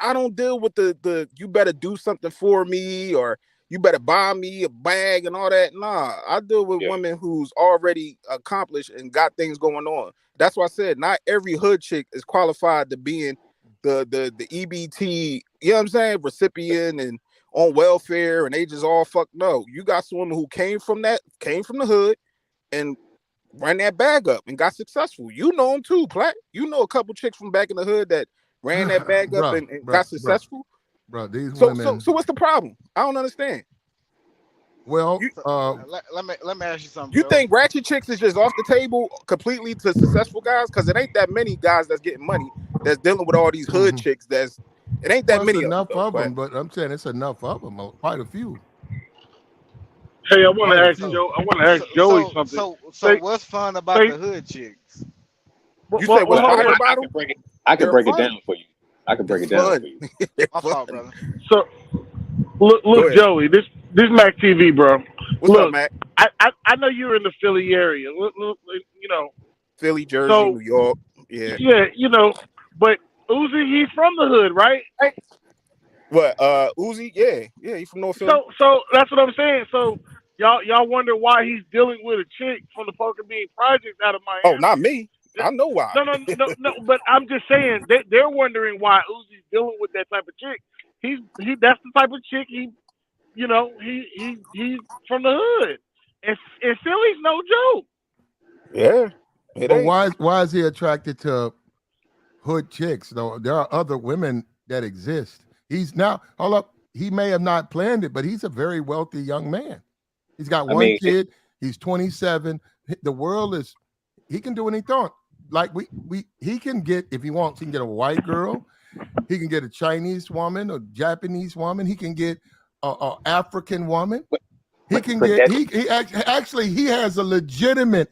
I don't deal with the you better do something for me or you better buy me a bag and all that. Nah, I deal with Yeah, women who's already accomplished and got things going on. That's why I said not every hood chick is qualified to be in the EBT, you know what I'm saying, recipient and on welfare and they just all fucked. No, you got some women who came from the hood and ran that bag up and got successful. You know them too, Platt. You know a couple chicks from back in the hood that ran that bag up and got successful. Bro. These So women. what's the problem? I don't understand. Well, You So, let me ask you something, you Joe. think ratchet chicks is just off the table completely to successful guys? Because it ain't that many guys that's getting money that's dealing with all these hood chicks. It ain't that well, it's many of them enough though. of But them, but I'm saying it's enough of them. Quite a few. Hey, I want to Quite a ask few. Joe. I want to ask Joey something. So Say, what's fun about say. the hood chicks? you said Well, what's hold I, on. fine I, Wait. I about can them? break it. I can They're break it fun. down for you. I can They're break it down for fun. you. They're My fault, fun. brother. So, Go look, ahead. Joey. This Mac TV, bro. What's up, Look, Matt? I know you're in the Philly area. You know. Philly, Jersey, So New York. Yeah. yeah, but Uzi, he's from the hood, right? What? Uzi? Yeah. He's from North Philly. So that's what I'm saying. So y'all wonder why he's dealing with a chick from the Poker Bean Project out of Oh, not Miami. me. I know why. No. But I'm just saying they're wondering why Uzi's dealing with that type of chick. He that's the type of chick he's from the hood, and Philly's no joke. Yeah, it But ain't. why is he attracted to hood chicks? Though there are other women that exist. He's now hold up. He may have not planned it, but he's a very wealthy young man. He's got I one mean, kid. He's 27. The world is. He can do anything. Like he can get if he wants. He can get a white girl. He can get a Chinese woman, a Japanese woman. He can get a African woman. He but can but get that's actually he has a legitimate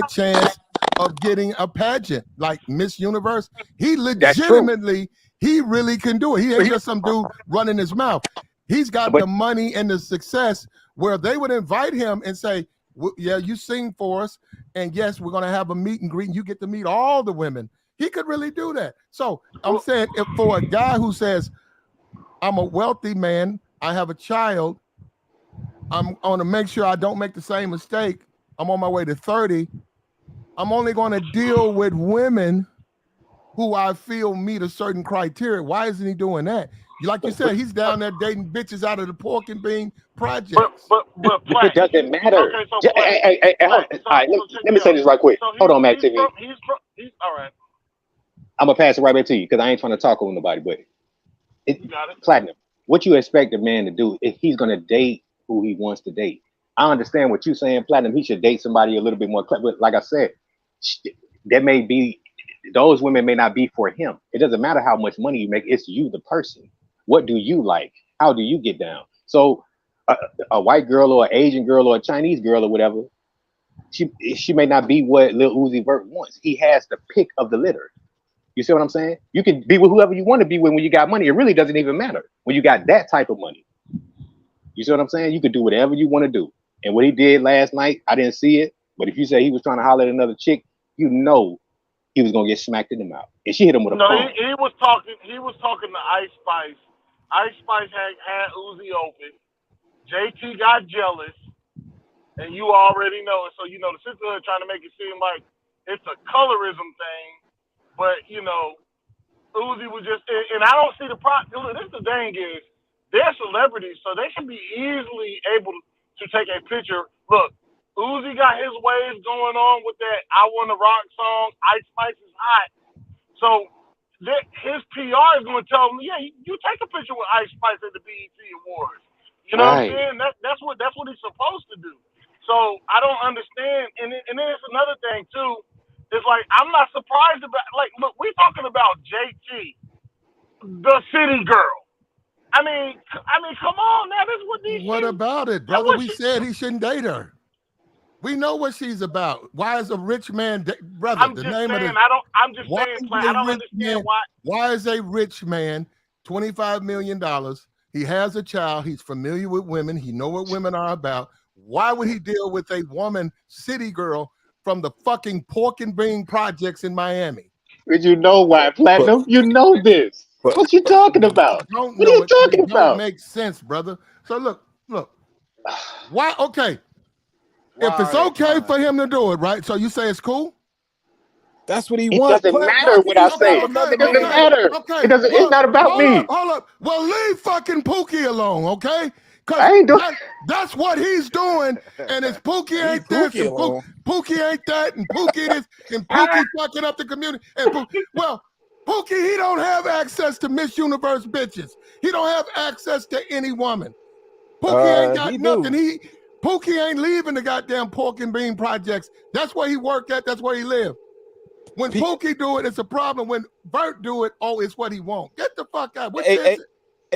chance of getting a pageant like Miss Universe. He that's true. legitimately he really can do it. He ain't just some dude running his mouth. He's got But the money and the success where they would invite him and say, yeah, you sing for us, and yes, we're gonna have a meet and greet, and you get to meet all the women. He could really do that. So I'm Well, saying if for a guy who says, I'm a wealthy man, I have a child, I'm going to make sure I don't make the same mistake. I'm on my way to 30. I'm only going to deal with women who I feel meet a certain criteria. Why isn't he doing that? Like you said, he's down there dating bitches out of the pork and bean projects. but it Platt. doesn't matter. Okay, so Platt. Hold Platt. on. All right, So check let this me say out. this right quick. So Hold on, Mac TV. he's all right. I'm gonna pass it right back to you because I ain't trying to talk on nobody. But You got it. platinum. What you expect a man to do if he's gonna date who he wants to date? I understand what you're saying, platinum. He should date somebody a little bit more clever. But like I said, that may be those women may not be for him. It doesn't matter how much money you make. It's you, the person. What do you like? How do you get down? So a white girl or an Asian girl or a Chinese girl or whatever, she may not be what Lil Uzi Vert wants. He has the pick of the litter. You see what I'm saying? You can be with whoever you want to be with when you got money. It really doesn't even matter when you got that type of money. You see what I'm saying? You can do whatever you want to do. And what he did last night, I didn't see it. But if you say he was trying to holler at another chick, you know he was gonna get smacked in the mouth, and she hit him with a No, phone. he was talking. He was talking to Ice Spice. Ice Spice had Uzi open. JT got jealous, and you already know it. So the sisterhood trying to make it seem like it's a colorism thing, but Uzi was just, and I don't see the problem. This the thing is, they're celebrities, so they can be easily able to take a picture. Look, Uzi got his waves going on with that "I Want to Rock" song. Ice Spice is hot, so his PR is going to tell him, yeah, you take a picture with Ice Spice at the BET Awards. You know what I'm saying? That's what he's supposed to do. So I don't understand, and then it's another thing too. It's like I'm not surprised about. Like, look, we're talking about JT, the city girl. I mean, come on now. This is what these. What about it, brother? We said he shouldn't date her. We know what she's about. Why is a rich man, brother? I'm just saying. I'm just saying. I don't understand why. Why is a rich man $25 million? He has a child. He's familiar with women. He know what women are about. Why would he deal with a woman, city girl from the fucking pork and bean projects in Miami? Did you know why, Platinum? You know this. What you talking about? Don't what are you talking about? Don't make sense, brother. So look. Why? Okay. If it's okay for him to do it, right? So you say it's cool? That's what he wants. It doesn't matter what I say. It doesn't matter. Okay. It doesn't. It's not about me. Hold up. Well, leave fucking Pookie alone, okay? I ain't doing. That's what he's doing, and it's Pookie ain't this, and Pookie ain't that, and Pookie this, and Pookie fucking up the community. And Pookie, he don't have access to Miss Universe bitches. He don't have access to any woman. Pookie ain't got nothing. Pookie ain't leaving the goddamn pork and bean projects. That's where he work at. That's where he live. When Pookie do it, it's a problem. When Bert do it, it's what he want. Get the fuck out. What is it?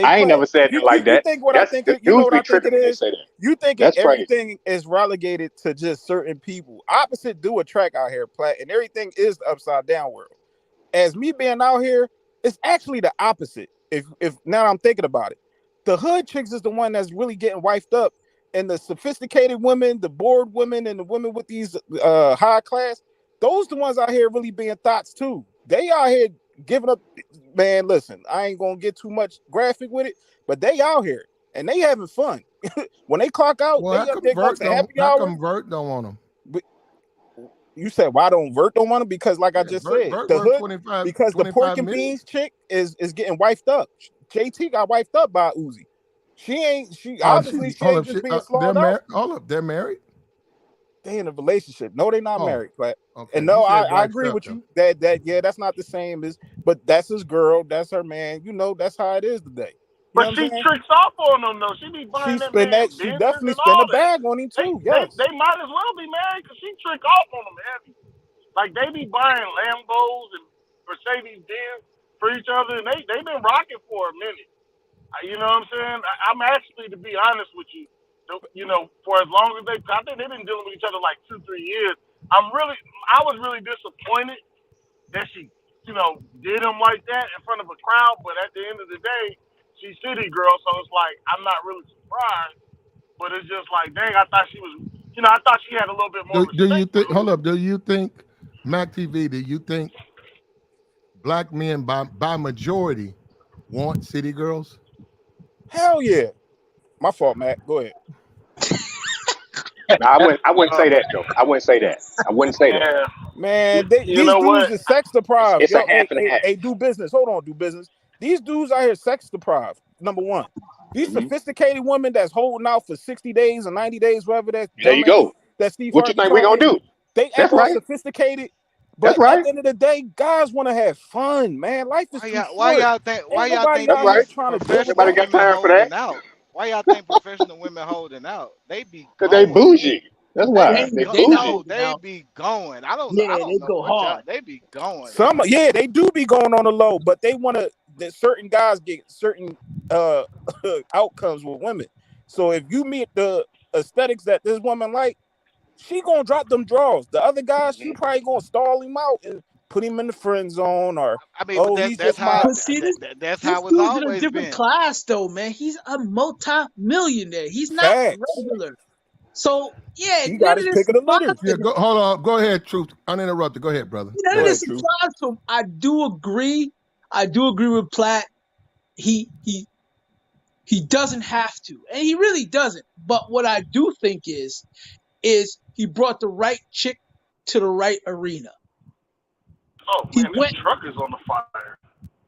I ain't never said it like that. You think what I think? You know what I think it is? You think everything is relegated to just certain people. Opposite do attract out here, Platt, and everything is the upside down world. As me being out here, it's actually the opposite. If now I'm thinking about it, the hood chicks is the one that's really getting wifed up, and the sophisticated women, the bored women, and the women with these high class, those the ones out here really being thoughts too. They out here giving up. Man, listen, I ain't gonna get too much graphic with it, but they out here and they having fun. When they clock out, they go to happy hour. How come Vert don't want them? But you said why don't Vert don't want them? Because like I just said, the hood, because the pork and beans chick is getting wifed up. JT got wifed up by Uzi. She obviously ain't just being slowed out. Hold up, they're married? They in a relationship. No, they're not married. But and no, I agree with you that that's not the same as, but that's his girl, that's her man. That's how it is today. But she tricks off on them though. She be buying She definitely spend a bag on him too. They might as well be married because she trick off on them heavy. Like they be buying Lambos and Mercedes Benz for each other, and they been rocking for a minute. You know what I'm saying? I'm actually, to be honest with you, for as long as I think they've been dealing with each other like 2-3 years. I was really disappointed that she, did him like that in front of a crowd. But at the end of the day, she's city girl, so it's like I'm not really surprised. But it's just like, dang, I thought she was, I thought she had a little bit more. Do you think? Hold up. Do you think, Mac TV? Do you think black men by majority want city girls? Hell yeah. My fault, Matt. Go ahead. No, I wouldn't say that though. I wouldn't say that. Man, these dudes is sex deprived. It's a half and a half. Hey, do business. Hold on, do business. These dudes out here sex deprived. Number one. These sophisticated women that's holding out for 60 days or 90 days, whatever that. There you go. That Steve what you think we gonna do? They act all sophisticated. But at the end of the day, guys want to have fun, man. Life is why y'all think trying to everybody got time for that? Out. Why y'all think professional women holding out? They be because they bougie. That's why they be going. I don't know. They go hard. They be going. They do be going on the low, but they want to. That certain guys get certain outcomes with women. So if you meet the aesthetics that this woman like, she gonna drop them draws. The other guys, she probably gonna stall him out and put him in the friend zone, or that's how it's always in a different class, though, man. He's a multi-millionaire. He's not regular. So yeah, He none got of his this pick of the applies litter. Yeah, to him. go hold on. Go ahead, Truth. Uninterrupted. Go ahead, brother. None Go of Go ahead, this ahead. Truth. applies to him. I do agree with Platt. He doesn't have to, and he really doesn't. But what I do think is he brought the right chick to the right arena. Oh He man, this went truck is on the fire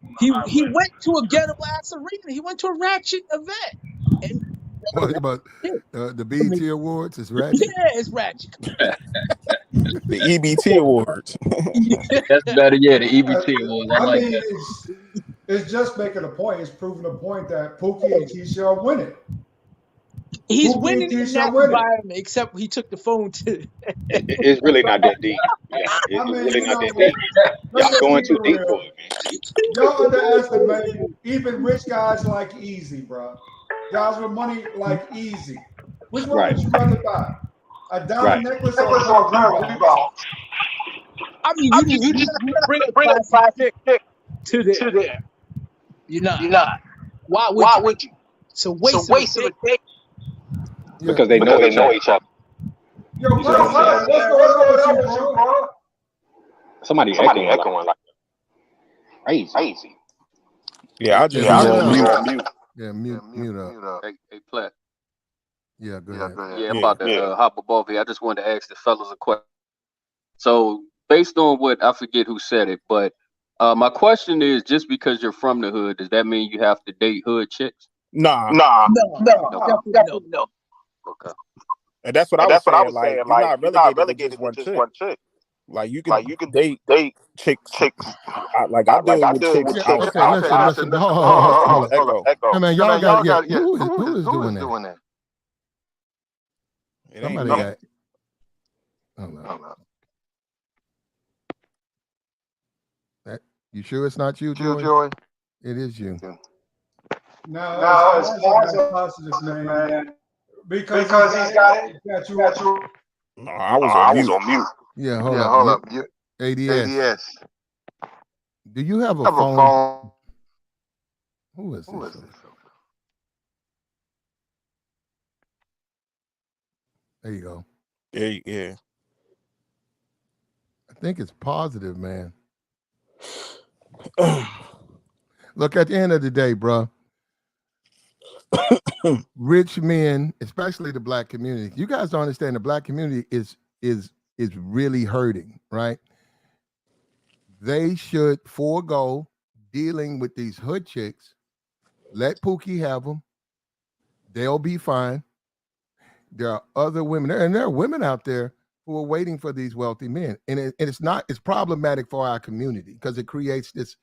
on the he highway. went to a ghetto ass arena. He went to a ratchet event, and that's a What ratchet about chick. the I mean, BET Awards? It's yeah, ratchet. it's ratchet. The EBT awards. That's better. Yeah, the EBT I, was. I I like mean, that. it's just making a point. It's proving a point that Pookie and Keisha are winning. He's Pookie and winning in Keisha that are winning. environment, except he took the phone to. It's really not that deep. Yeah, I it's mean, really you not know, that deep. let's Y'all just going keep too it deep for real. it, man. Y'all underestimate even rich guys like Easy, bro. Guys with money like Easy. Which one Right, would you rather buy? A diamond right. necklace or a pair of rebounds? I mean, you just bring a classic chick to there. You're not. Why would you? It's a waste of a date. Yeah, Because they know each other. Yo, You see what I'm Platt, saying? what's going on with you, bro? Somebody echoing like crazy. Yeah, I yeah. just Mute was up. on mute. Yeah, mute up. Hey, Platt. Yeah, go ahead. Yeah, I'm Yeah. about to hop above here. I just wanted to ask the fellas a question. So, based on what I forget who said it, but my question is: just because you're from the hood, does that mean you have to date hood chicks? Nah. No, Okay. definitely no. Okay. And that's what I was saying. Like, you're not relegated to just one chick. Like, you can date chicks. I deal with chicks Yeah, okay. outside. Listen. Hold on, echo. Hey man, y'all got. Yeah, who is doing that? It ain't Somebody me. got. Oh no. You sure it's not you, Joy? It is you. No, it's positive, man. Because he's got you. No, I was on mute. Yeah, hold up. ADS. Do you have a phone? Who is this? There you go. Yeah. I think it's positive, man. Look, at the end of the day, bro, rich men, especially the black community, you guys don't understand the black community is really hurting, right? They should forego dealing with these hood chicks. Let Pookie have them. They'll be fine. There are other women, and there are women out there who are waiting for these wealthy men, and it's problematic for our community because it creates this.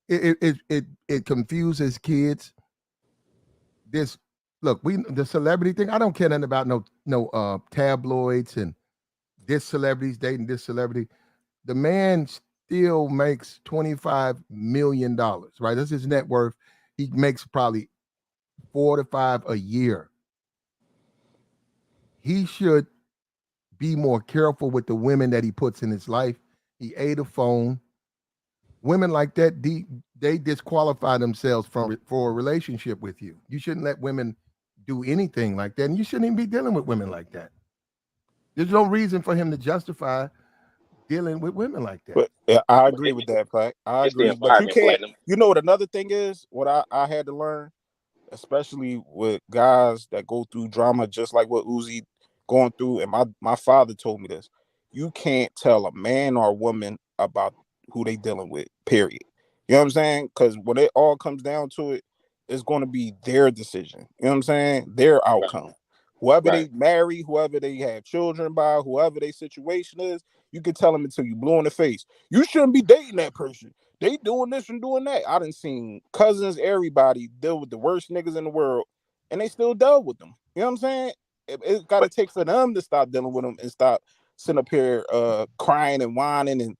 It confuses kids. This the celebrity thing. I don't care nothing about no tabloids and this celebrity's dating this celebrity. The man still makes $25 million, right? That's his net worth. He makes probably 4 to 5 a year. He should be more careful with the women that he puts in his life. He ate a phone. Women like that, they disqualify themselves for a relationship with you. You shouldn't let women do anything like that, and you shouldn't even be dealing with women like that. There's no reason for him to justify dealing with women like that. But yeah, I agree with that, Platt. I It's the agree. But you environment, can't, Platinum. you know what another thing is? What I had to learn, especially with guys that go through drama just like what Uzi going through, and my father told me this. You can't tell a man or a woman about who they dealing with, period. You know what I'm saying? Because when it all comes down to it, it's going to be their decision. You know what I'm saying? Their outcome. Whoever they marry, whoever they have children by, whoever their situation is, you can tell them until you blue in the face. You shouldn't be dating that person. They doing this and doing that. I done seen cousins, everybody deal with the worst niggas in the world, and they still dealt with them. You know what I'm saying? It's got to take for them to stop dealing with them and stop sitting up here crying and whining and,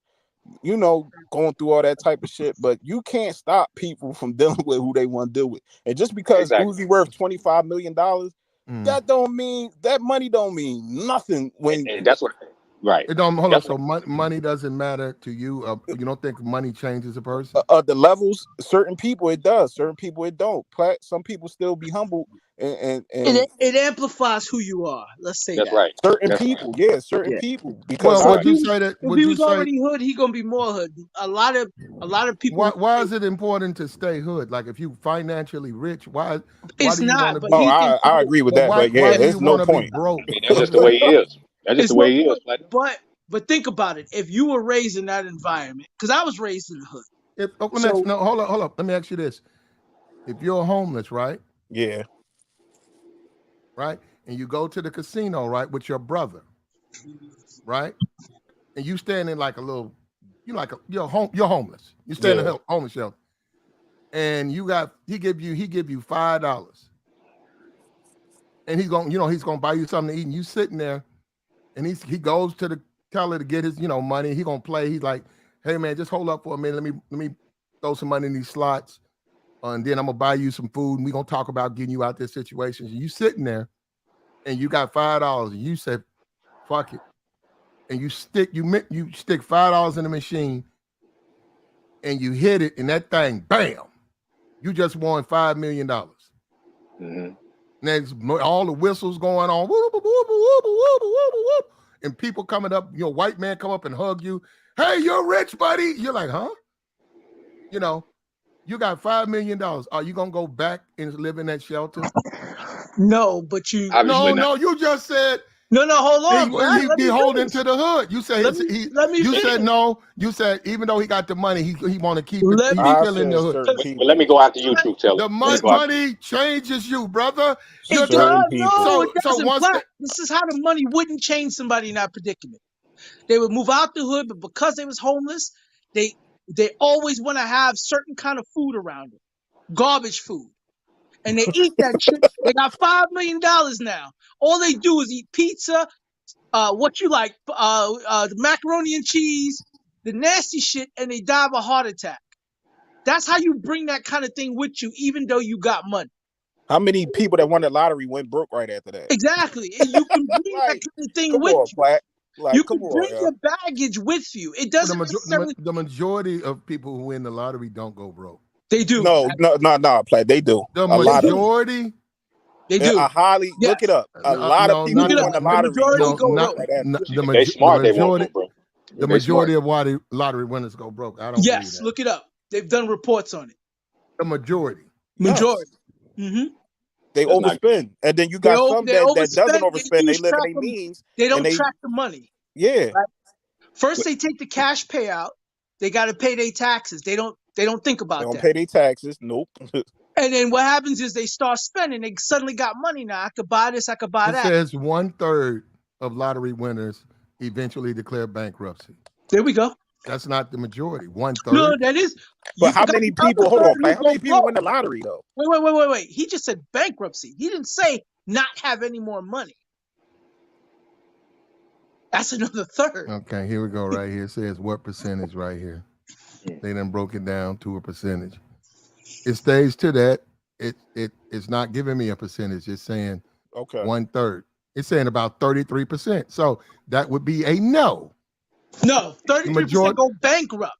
you know, going through all that type of shit. But you can't stop people from dealing with who they want to deal with. And just because Uzi worth $25 million, that don't mean, that money don't mean nothing when And that's what Right. It don't hold on. That's So money doesn't matter to you. You don't think money changes a person? The levels, certain people it does, certain people it don't. Some people still be humble, and It amplifies who you are. Let's say that's that. right. certain That's people, right. yeah, certain Yeah. people, because Well, So All if would right. you he was say that? if Would he you was say already hood, he gonna be more hood. A lot of people. why is it important to stay hood? Like if you financially rich, why It's do you want not, to but be? oh, he thinks I agree with But that. But yeah, why do you it's no want to be point. broke? I mean, that's just the way it is. That's just it's the no way it is. point. But think about it. If you were raised in that environment, because I was raised in the hood. So No, hold up. Let me ask you this: if you're homeless, right, Yeah. right, and you go to the casino, right, with your brother, right, and you stand in like a little, you're homeless. You stand in Yeah. a homeless shelter, and he give you $5, and he's gonna buy you something to eat, and you sitting there, and he goes to the teller to get his money. He gonna play. He's like, hey man, just hold up for a minute. Let me throw some money in these slots, and then I'm gonna buy you some food, and we gonna talk about getting you out this situation. So you sitting there, and you got $5, and you said, fuck it, and you stick $5 in the machine, and you hit it, and that thing, bam, you just won $5 million. Mm-hmm. Next, all the whistles going on, whoop, whoop, whoop, whoop, whoop, whoop, whoop, and people coming up, white man come up and hug you. Hey, you're rich, buddy. You're like, huh? You got $5 million. Are you gonna go back and live in that shelter? no, but Obviously not. No, you just said no. Hold on, Brad. he Let be me holding finish. to the hood. You say Let me you said finish. no. You said even though he got the money, he want to keep it. Let He's me I still in said the hood. certain Well, let me people. go after you, Truth Teller. The Let me go after you. money changes you, brother. You're It not Certain does. people. No, it so doesn't. once Black. This is how the money wouldn't change somebody in that predicament. They would move out the hood, but because they was homeless, they always want to have certain kind of food around them, garbage food, and they eat that shit. They got $5 million now. All they do is eat pizza, what you like, the macaroni and cheese, the nasty shit, and they die of a heart attack. That's how you bring that kind of thing with you, even though you got money. How many people that won the lottery went broke right after that? Exactly, and you can bring that Like, kind of thing come with on, you. Platt. You Like, come can bring on, yo. your baggage with you. It Well, doesn't necessarily. the majority of people who win the lottery don't go broke. They do. No, Platt. They do. The A lot of them. majority, They A do. highly Yes. look it up. A lot of no, people Look not it who up. won the The lottery majority don't no, go go broke not broke. right after. See, if they the smart, they won't majority. go broke. The If they smart. majority of lottery winners go broke. I don't believe Yes. that. Look it up. They've done reports on it. The majority. Yes. Majority. Hmm. They That's not overspend. And then you They got some they that doesn't overspend. They overspend. They lose live in track their of. means They and don't track the money. yeah. Right. First, they take the cash payout. They got to pay their taxes. They don't think They about don't that. pay their taxes. Nope. And then what happens is they start spending. They suddenly got money now. I could buy this. I could buy It that. says 1/3 of lottery winners eventually declare bankruptcy. There we go. That's not the majority. No, 1/3. that is. But You how forgot many the other people, hold third on, who Platt, how go many people broke. win the lottery though? Wait. He just said bankruptcy. He didn't say not have any more money. That's another third. Okay, here we go. Right here it says what percentage right here. They done broke it down to a percentage. It stays to that. It's not giving me a percentage. It's saying Okay. 1/3. It's saying about 33%. So that would be a no. No, The 33% majority, go bankrupt.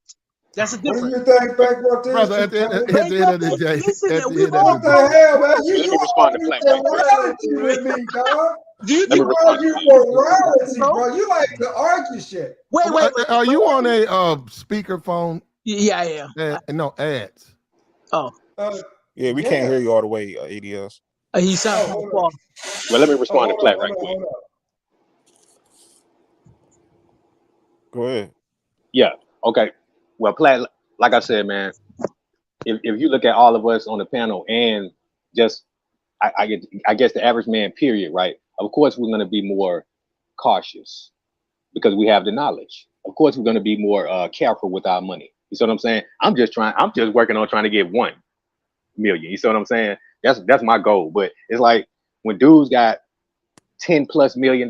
That's a What do difference. you think bankrupt is, brother. Truth Teller? At the end of Bankrupt the is, day, listen, at the we've end of all the What day, the gone. hell, man? Well, let me You respond to argue Platt right quick. morality with me, dog. Do you Let me think You respond to argue Platt. morality, bro? bro. You like to argue shit. Wait. are you on a speakerphone? Yeah, I am. No ads. Oh, Uh, Yeah, we can't yeah. hear you all the way, ADS. he sounds Oh, kind of hold far. on. Well, let me Oh, respond to Platt right quick. hold on. Go ahead. Yeah. Okay. Well, Platt, like I said, man, if you look at all of us on the panel and just I guess the average man, period, right? Of course, we're going to be more cautious because we have the knowledge. Of course, we're going to be more careful with our money. You see what I'm saying? I'm just working on trying to get 1 million. You see what I'm saying? That's my goal. But it's like when dudes got $10+ million,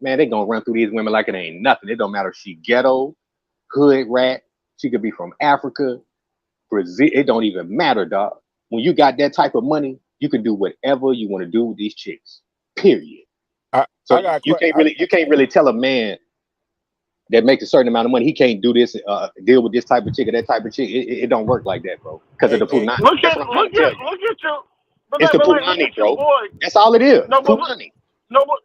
man, they gonna run through these women like it ain't nothing. It don't matter if she ghetto, hood rat, she could be from Africa, Brazil. It don't even matter, dog. When you got that type of money, you can do whatever you want to do with these chicks. Period. So I got you can't really tell a man that makes a certain amount of money he can't do this, deal with this type of chick or that type of chick. It don't work like that, bro. Because of the punani. That's what I'm trying to tell you. look at you. But It's the like, look punani, at your bro. boy. That's all it is. No, but Punani. no, but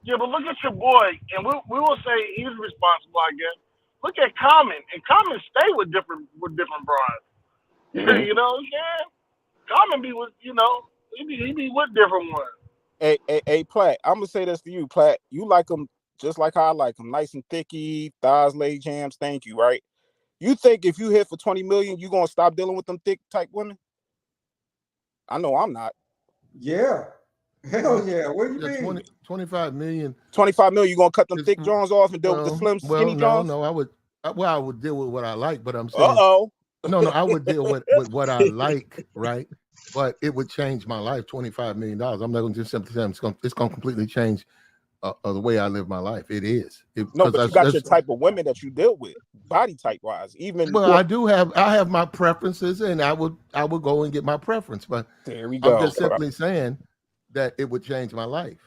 yeah, but look at your boy, and we will say he's responsible, I guess. Look at Common, and Common stay with different brides. Mm-hmm. You know what I'm saying? Common be with, he be with different ones. Hey, Platt, I'm gonna say this to you, Platt. You like them just like how I like them, nice and thicky, thighs, leg jams. Thank you, right? You think if you hit for 20 million, you gonna stop dealing with them thick type women? I know I'm not. Yeah. Hell yeah. What do you mean? 25 million. 25 million, you gonna cut them thick Johns off and deal with the slim, skinny Johns? No, I would deal with what I like, but I'm saying, no, I would deal with what I like, right? But it would change my life. $25 million. I'm not going to just simply say it's going to completely change the way I live my life. It is. No, but you got your type of women that you deal with, body type wise. Even well, I have my preferences, and I would go and get my preference. But there we go. I'm just simply saying that it would change my life.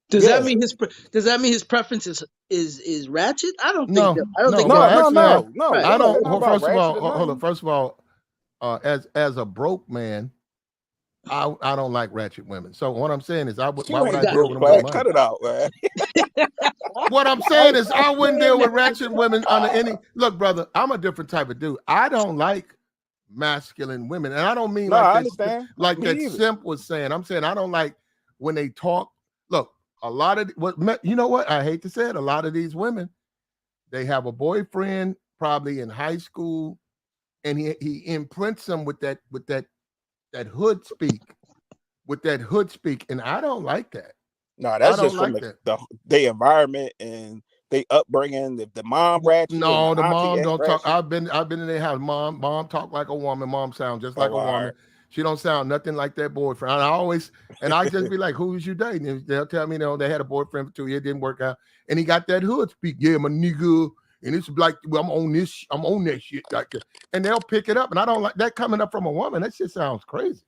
Does that mean his preference is ratchet? I don't think that. I don't think no. Right. I don't. First of all, hold on. First of all, as a broke man, I don't like ratchet women. So what I'm saying is, why would I deal with them? Cut it out, man. What I'm saying is, I wouldn't deal with ratchet women under any. Look, brother, I'm a different type of dude. I don't like masculine women, and I don't mean like that Simp was saying. I'm saying I don't like when they talk. Look, a lot of you know what? I hate to say it. A lot of these women, they have a boyfriend probably in high school, and he imprints them with that hood speak, and I don't like that. No, that's just from the environment and they upbringing. The mom ratchet. No, the mom don't talk. I've been in their house. Mom talk like a woman. Mom sound just like a woman. Right. She don't sound nothing like that boyfriend. I just be like, who's you dating? And they'll tell me, they had a boyfriend for 2 years, didn't work out, and he got that hood speak. Yeah, my nigga. And it's like, well, I'm on that shit. Like, and they'll pick it up. And I don't like that coming up from a woman. That shit sounds crazy.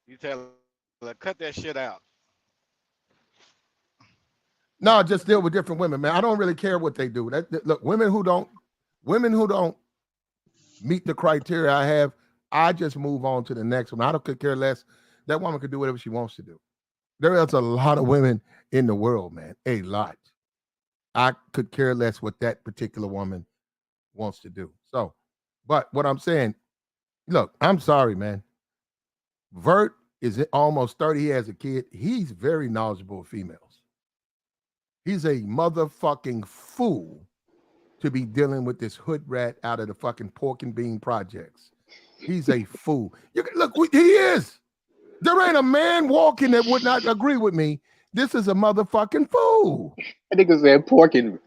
You tell her, cut that shit out. No, just deal with different women, man. I don't really care what they do. Look, women who don't meet the criteria I have, I just move on to the next one. I don't care less. That woman could do whatever she wants to do. There is a lot of women in the world, man. A lot. I could care less what that particular woman wants to do. So, but what I'm saying, look, I'm sorry, man. Vert is almost 30. He has a kid. He's very knowledgeable of females. He's a motherfucking fool to be dealing with this hood rat out of the fucking pork and bean projects. He's a fool. Look, he is. There ain't a man walking that would not agree with me. This is a motherfucking fool. I think it's that pork and.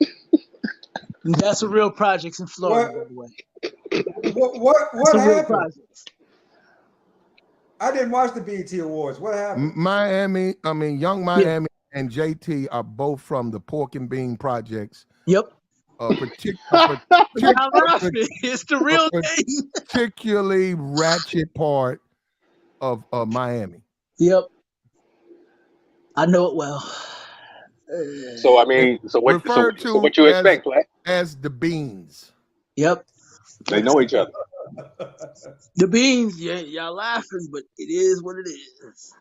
That's a real projects in Florida, by the way. What happened? I didn't watch the BET Awards. What happened? Young Miami and JT are both from the pork and bean projects. Yep. It's the real thing. Particularly ratchet part of Miami. Yep. I know it well. So what you expect, Black? As the Beans. Yep. They know each other. The Beans, yeah, y'all laughing, but it is what it is.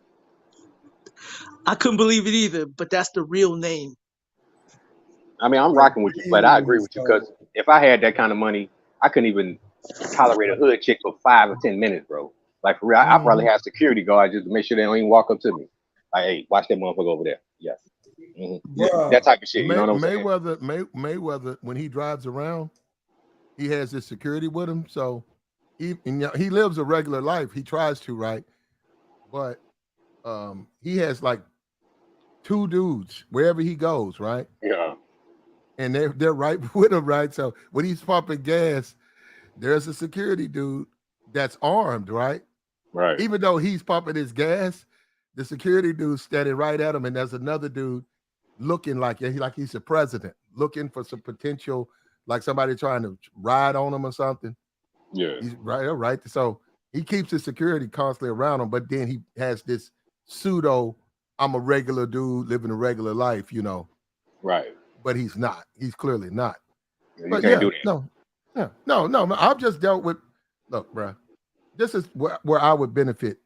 I couldn't believe it either, but that's the real name. I mean, I'm rocking with you, but I agree with you because if I had that kind of money, I couldn't even tolerate a hood chick for 5 or 10 minutes, bro. Like for real, I probably have security guards just to make sure they don't even walk up to me. Like, hey, watch that motherfucker over there. Yeah. Yeah, that type of shit. You know what I'm saying? Mayweather, when he drives around, he has his security with him. So he lives a regular life. He tries to, right? But he has like 2 dudes wherever he goes, right? Yeah. And they're right with him, right? So when he's pumping gas, there's a security dude that's armed, right? Right. Even though he's pumping his gas, the security dude's standing right at him, and there's another dude looking like he's the president, looking for some potential, like somebody trying to ride on him or something. Yeah. He's right. So he keeps his security constantly around him, but then he has this pseudo I'm a regular dude living a regular life, you know. Right. But he's not. He's clearly not. You But can't do that. no. I've just dealt with. Look, bro. This is where I would benefit.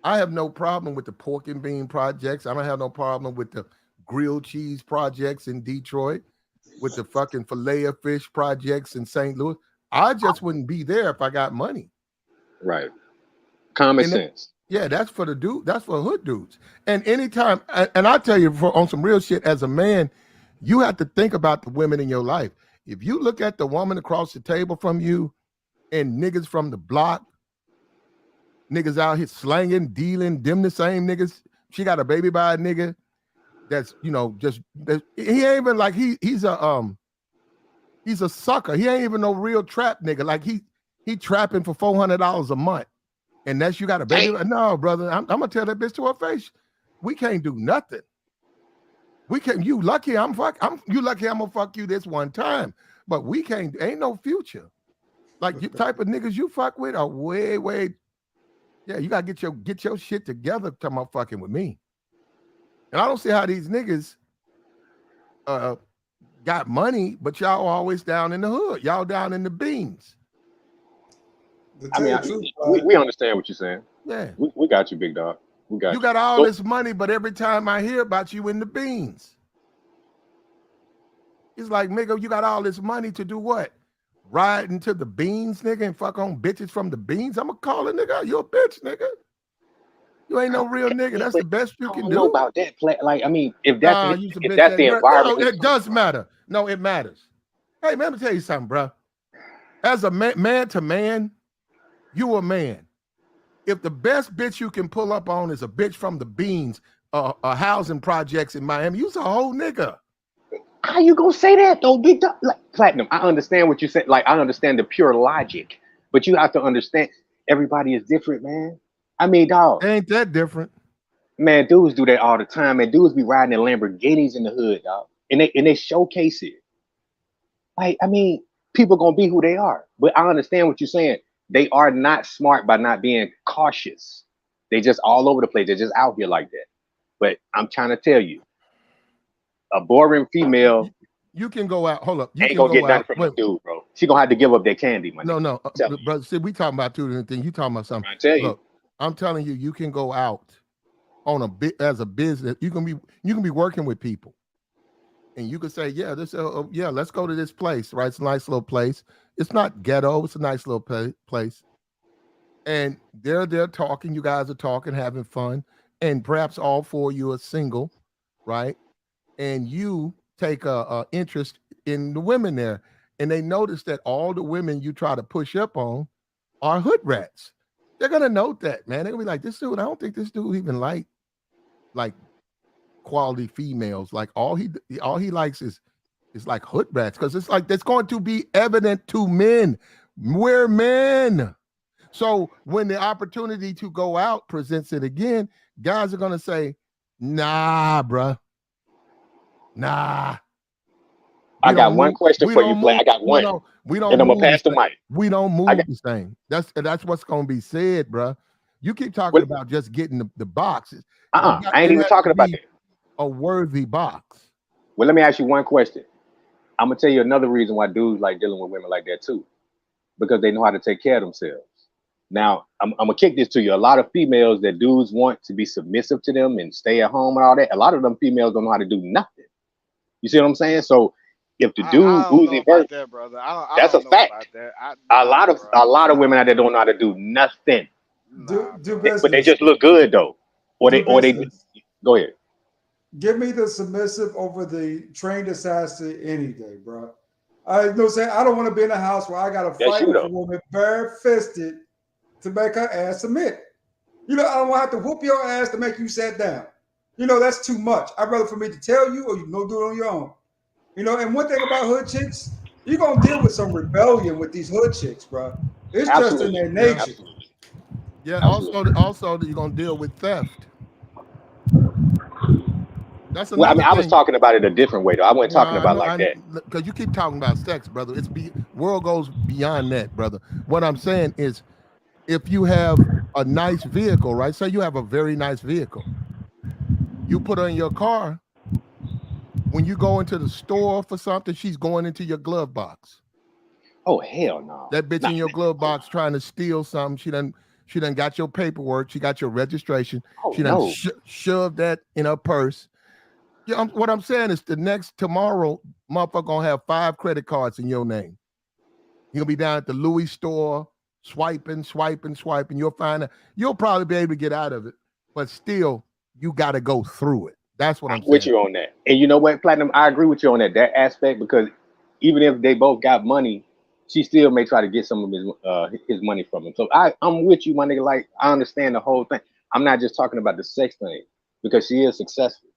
I have no problem with the pork and bean projects. I don't have no problem with the grilled cheese projects in Detroit, with the fucking fillet of fish projects in St. Louis. I just wouldn't be there if I got money. Right. Common sense. Yeah, that's for the dude. That's for hood dudes. And anytime, and I tell you, on some real shit, as a man, you have to think about the women in your life. If you look at the woman across the table from you and niggas from the block, niggas out here slanging, dealing, them the same niggas. She got a baby by a nigga that's, you know, he ain't even like he's a sucker. He ain't even no real trap nigga. Like he trapping for $400 a month. And that's you got a baby. No, brother, I'm gonna tell that bitch to her face. We can't do nothing. We can't. You lucky you lucky I'm gonna fuck you this one time. But we can't, ain't no future. Like you type of niggas you fuck with are way. Yeah, you gotta get your shit together to my fucking with me. And I don't see how these niggas got money, but y'all always down in the hood. Y'all down in the beans. I mean, we understand what you're saying. Yeah. We got you, big dog. We got you. You got all this money, but every time I hear about you in the beans, it's like, nigga, you got all this money to do what? Ride into the beans, nigga, and fuck on bitches from the beans? I'm gonna call a nigga, you a bitch, nigga. You ain't no real nigga. That's the best you can do. I don't know about that. Like, I mean, if that's the environment. No, it does matter. No, it matters. Hey, man, let me tell you something, bro. As a man to man, you a man. If the best bitch you can pull up on is a bitch from the beans, housing projects in Miami, you's a whole nigga. How you gonna say that though, big dog? Like, Platinum, I understand what you said. Like, I understand the pure logic, but you have to understand everybody is different, man. I mean, dog. Ain't that different? Man, dudes do that all the time, and dudes be riding in Lamborghinis in the hood, dog. And they showcase it. Like, I mean, people gonna be who they are. But I understand what you're saying. They are not smart by not being cautious. They just all over the place. They're just out here like that. But I'm trying to tell you, a boring female, you can go out. Hold up, you ain't can gonna go get nothing out. from a dude, bro. She gonna have to give up that candy money. No, brother. See, we talking about two different things. You talking about something. I tell you. Look, I'm telling you, you can go out on a bit as a business. You can be working with people, and you can say, yeah, let's go to this place. Right, it's a nice little place. It's not ghetto. It's a nice little place. And they're talking. You guys are talking, having fun, and perhaps all four of you are single, right? And you take a interest in the women there, and they notice that all the women you try to push up on are hood rats. They're gonna note that, man. They're gonna be like, this dude, I don't think this dude even like quality females. Like all he likes is like hood rats, because it's like that's going to be evident to men. We're men. So when the opportunity to go out presents it again, guys are gonna say, nah, bruh. Nah. I got one question for you, Play. I got one. We don't and I'm move gonna pass the mic. We don't move the same. That's what's gonna be said, bruh. You keep talking about just getting the boxes. I ain't even talking about that. A worthy box. Well, let me ask you one question. I'm gonna tell you another reason why dudes like dealing with women like that too, because they know how to take care of themselves. Now, I'm gonna kick this to you. A lot of females that dudes want to be submissive to them and stay at home and all that, a lot of them females don't know how to do nothing. You see what I'm saying? So if the dude Uzi Vert, that's a fact. A lot of women out there don't know how to do nothing. But they just look good though. Or they go ahead. Give me the submissive over the trained assassin any day, bro. I know saying I don't want to be in a house where I gotta fight with a woman bare-fisted to make her ass submit. You know, I don't want to have to whoop your ass to make you sit down. You know, that's too much. I'd rather for me to tell you, or you can go do it on your own. You know, and one thing about hood chicks, you're gonna deal with some rebellion with these hood chicks, bro. It's just in their nature. Yeah, also you're gonna deal with theft. That's well, I mean, I was talking about it a different way though. I wasn't talking about that. Because you keep talking about sex, brother. World goes beyond that, brother. What I'm saying is, if you have a nice vehicle, right? Say you have a very nice vehicle, You put her in your car. When you go into the store for something, she's going into your glove box. Oh hell no! That bitch in your glove box trying to steal something. She done got your paperwork. She got your registration. Oh She done no! shoved that in her purse. Yeah, what I'm saying is tomorrow, motherfucker gonna have 5 credit cards in your name. You'll be down at the Louis store, swiping. You'll probably be able to get out of it, but still, you got to go through it. That's what I'm with saying. you on that. And you know what, Platinum? I agree with you on that aspect, because even if they both got money, she still may try to get some of his money from him. So I'm with you, my nigga. Like, I understand the whole thing. I'm not just talking about the sex thing, because she is successful.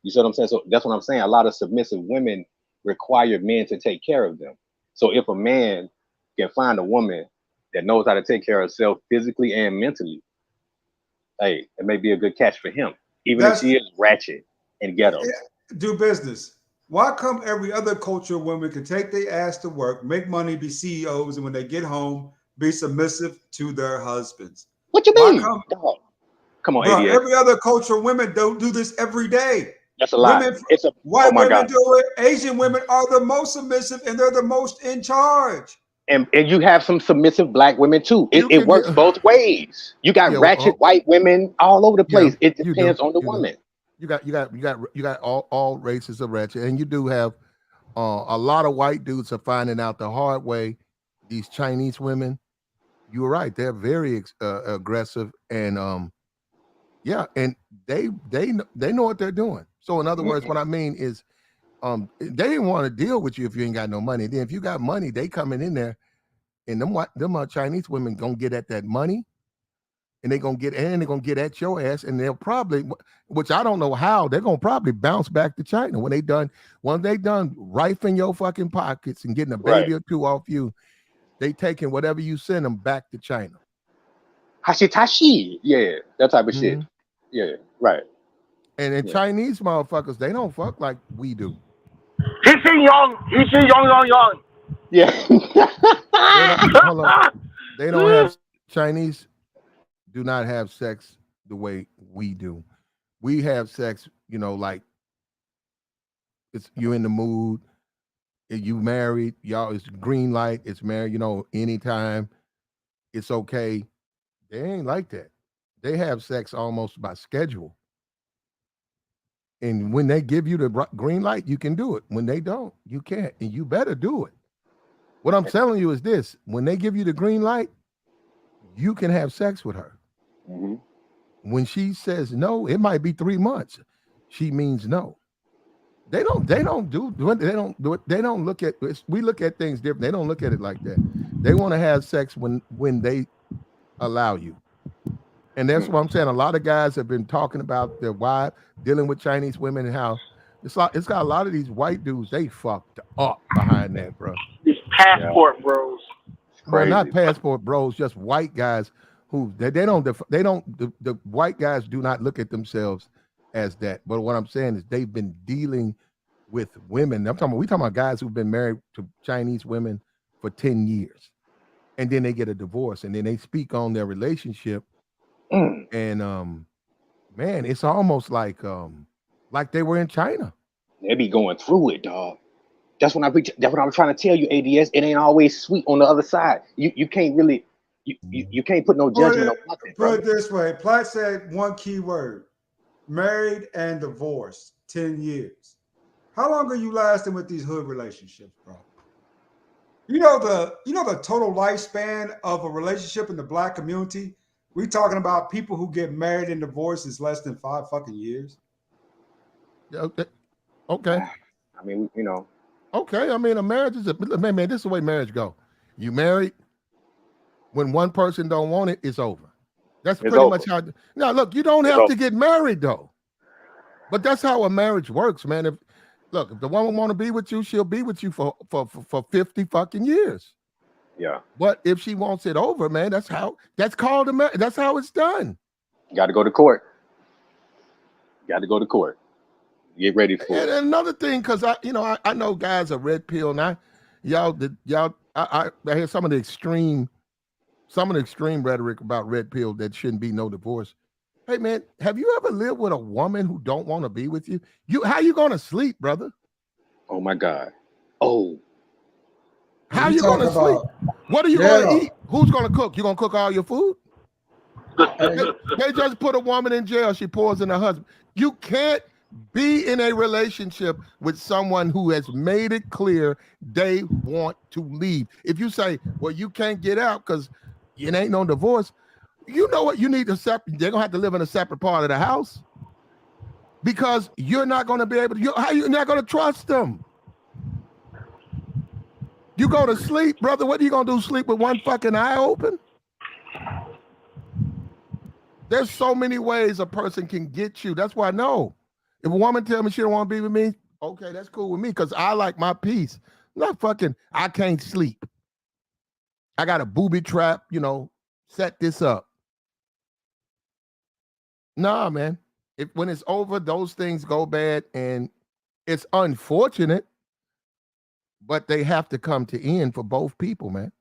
You see what I'm saying? So that's what I'm saying. A lot of submissive women require men to take care of them. So if a man can find a woman that knows how to take care of herself physically and mentally, hey, it may be a good catch for him, even if she is ratchet and ghetto. Do business. Why come every other culture women can take their ass to work, make money, be CEOs, and when they get home, be submissive to their husbands? What you mean? Dog. Come on, bro, ADS. every other culture women don't do this every day. That's a lie. White women God. do it. Asian women are the most submissive, and they're the most in charge. And you have some submissive black women too. It works both ways. You got ratchet white women all over the place. It depends on the woman. You got all races of ratchet, and you do have a lot of white dudes are finding out the hard way. These Chinese women, you're right, they're very aggressive, and and they know what they're doing. So in other words, what I mean is, they didn't want to deal with you if you ain't got no money. Then if you got money, they coming in there, and them Chinese women gonna get at that money, and they're gonna get at your ass, and they'll probably, which I don't know how, they're gonna probably bounce back to China when they done rifling your fucking pockets and getting a baby or two off you. They taking whatever you send them back to China. Hashitashi, yeah, that type of shit. Yeah, right. And then Chinese motherfuckers, they don't fuck like we do. Young. Yeah. They don't have, Chinese do not have sex the way we do. We have sex, like it's you in the mood, you married, y'all, it's green light, it's married, anytime, it's okay. They ain't like that. They have sex almost by schedule. And when they give you the green light, you can do it. When they don't, you can't. And you better do it. What I'm telling you is this: when they give you the green light, you can have sex with her. Mm-hmm. When she says no, it might be 3 months. She means no. They don't do it. They don't look at, we look at things different. They don't look at it like that. They want to have sex when they allow you. And that's what I'm saying. A lot of guys have been talking about their wife dealing with Chinese women and how it's got a lot of these white dudes, they fucked up behind that, bro. These passport bros. Well, not passport bros, just white guys who the white guys do not look at themselves as that. But what I'm saying is they've been dealing with women. We talking about guys who've been married to Chinese women for 10 years. And then they get a divorce, and then they speak on their relationship. And man, it's almost like they were in China. They be going through it, dog. That's what I'm trying to tell you, ADS. It ain't always sweet on the other side. You can't really you can't put no judgment on nothing. Put it this way: Platt said one key word: married and divorced. 10 years. How long are you lasting with these hood relationships, bro? You know the total lifespan of a relationship in the black community. We talking about people who get married and divorced is less than 5 fucking years. Okay. I mean, Okay. I mean, a marriage is man. This is the way marriage go. You married. When one person don't want it, it's over. That's pretty much how. Now, look, you don't have to get married though. But that's how a marriage works, man. If the woman want to be with you, she'll be with you for 50 fucking years. Yeah. But if she wants it over, man, that's called a marriage. That's how it's done. Got to go to court. Get ready for it. And another thing, because I know guys are red pill, and I hear some of the extreme rhetoric about red pill that shouldn't be no divorce. Hey man, have you ever lived with a woman who don't want to be with you? How you gonna sleep, brother? Oh my God. Oh. How You you gonna talking sleep? about? What are you Yeah. gonna eat? Who's gonna cook? You gonna cook all your food? They just put a woman in jail. She poisoned her husband. You can't be in a relationship with someone who has made it clear they want to leave. If you say, well, you can't get out because it ain't no divorce, you know what? You need to separate. They're gonna have to live in a separate part of the house because you're not gonna be able to. How you not gonna trust them? You go to sleep, brother. What are you gonna do? Sleep with one fucking eye open? There's so many ways a person can get you. That's why I know. If a woman tell me she don't want to be with me, okay, that's cool with me because I like my peace. I'm not fucking, I can't sleep. I got a booby trap, set this up. Nah, man. When it's over, those things go bad and it's unfortunate, but they have to come to end for both people, man.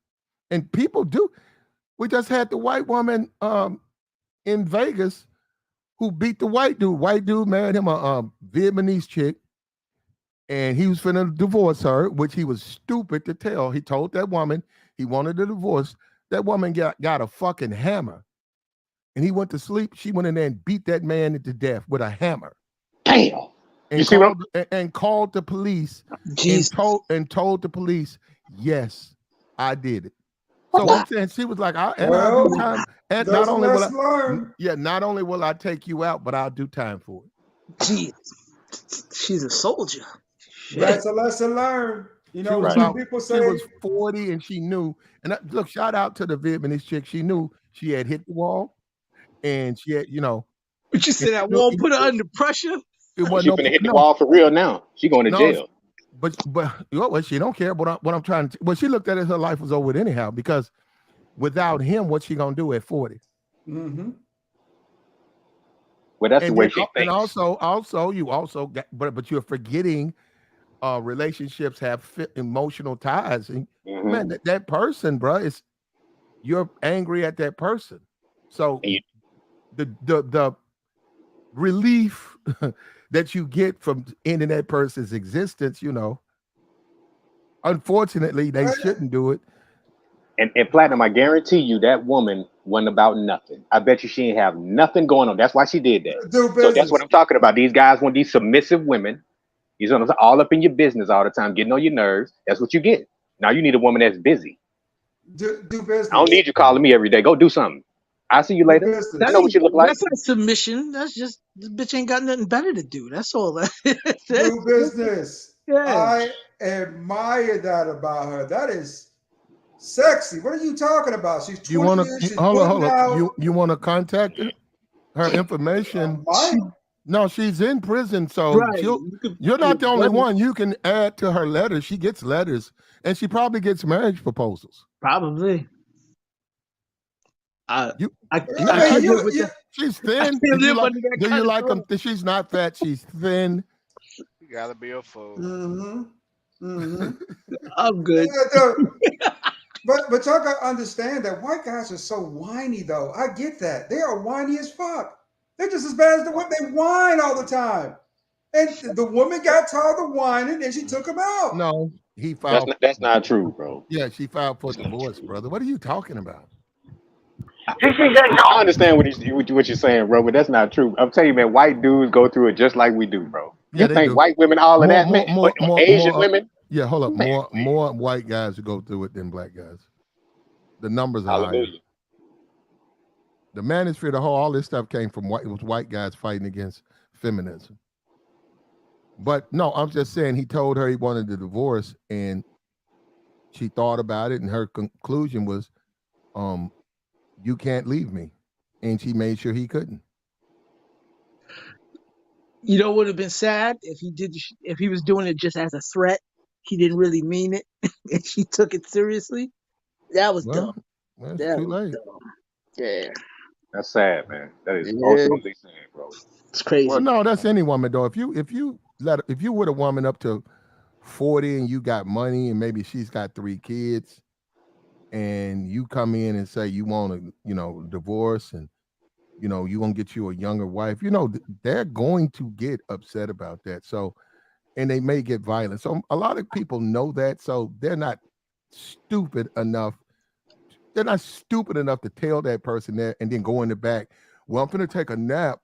And people do. We just had the white woman in Vegas who beat the white dude. White dude married him a Vietnamese chick, and he was finna divorce her, which he was stupid to tell. He told that woman he wanted a divorce. That woman got a fucking hammer, and he went to sleep. She went in there and beat that man to death with a hammer. Damn. And called the police and told the police, yes, I did it. So I'm saying she was like, I'll do time. And not only will I take you out, but I'll do time for it. Jeez. She's a soldier. That's a lesson learned. Some people say she was 40 and she knew. And look, shout out to the Vietnamese chick. She knew she had hit the wall, and she had, But you said that wall put her under pressure. It wasn't She finna hit the wall for real now. She going to jail. But she don't care. What I'm trying to. Well, she looked at it. Her life was over with anyhow because without him, what's she gonna do at 40? Mm-hmm. Well, that's the way she thinks. And also, you also got, but you're forgetting. Relationships have emotional ties, and man, that person, bro, you're angry at that person. So the relief that you get from ending that person's existence, unfortunately, they shouldn't do it. And Platinum, I guarantee you that woman wasn't about nothing. I bet you she didn't have nothing going on. That's why she did that. So that's what I'm talking about. These guys want these submissive women. He's all up in your business all the time, getting on your nerves. That's what you get. Now you need a woman that's busy. Do business. I don't need you calling me every day. Go do something. I'll see you later. I know what you look like. That's not submission. That's just this bitch ain't got nothing better to do. That's all. Do business. Yeah. I admire that about her. That is sexy. What are you talking about? She's 20 years. Hold on. You want to contact her? Her information. No, she's in prison, so you're not the only one. You can add to her letters. She gets letters, and she probably gets marriage proposals. Probably. She's thin. Do you like them? She's not fat. She's thin. You gotta be a fool. Mm-hmm. Mm-hmm. I'm good. But y'all gotta understand that white guys are so whiny, though. I get that. They are whiny as fuck. They're just as bad as the women. They whine all the time. And the woman got tired of whining and she took him out. No, he filed. That's not true, bro. Yeah, she filed for divorce, brother. What are you talking about? I understand what you're saying, bro, but that's not true. I'm telling you, man, white dudes go through it just like we do, bro. You think white women all of that, man? Asian women? Yeah, hold up. More white guys who go through it than black guys. The numbers are higher. The manosphere, all this stuff came from white guys fighting against feminism. But no, I'm just saying he told her he wanted a divorce, and she thought about it, and her conclusion was, you can't leave me. And she made sure he couldn't. You know what would have been sad if he was doing it just as a threat. He didn't really mean it, and she took it seriously. That was dumb. That's too late. Dumb. Yeah. That's sad, man. That is ultimately sad, bro. It's crazy. Well, no, that's any woman though. If you with a woman up to 40 and you got money and maybe she's got 3 kids, and you come in and say you want a divorce, and you know, you're gonna get you a younger wife. You know, they're going to get upset about that. So, and they may get violent. So a lot of people know that. So they're not stupid enough. They're not stupid enough to tell that person that and then go in the back. Well, I'm gonna take a nap.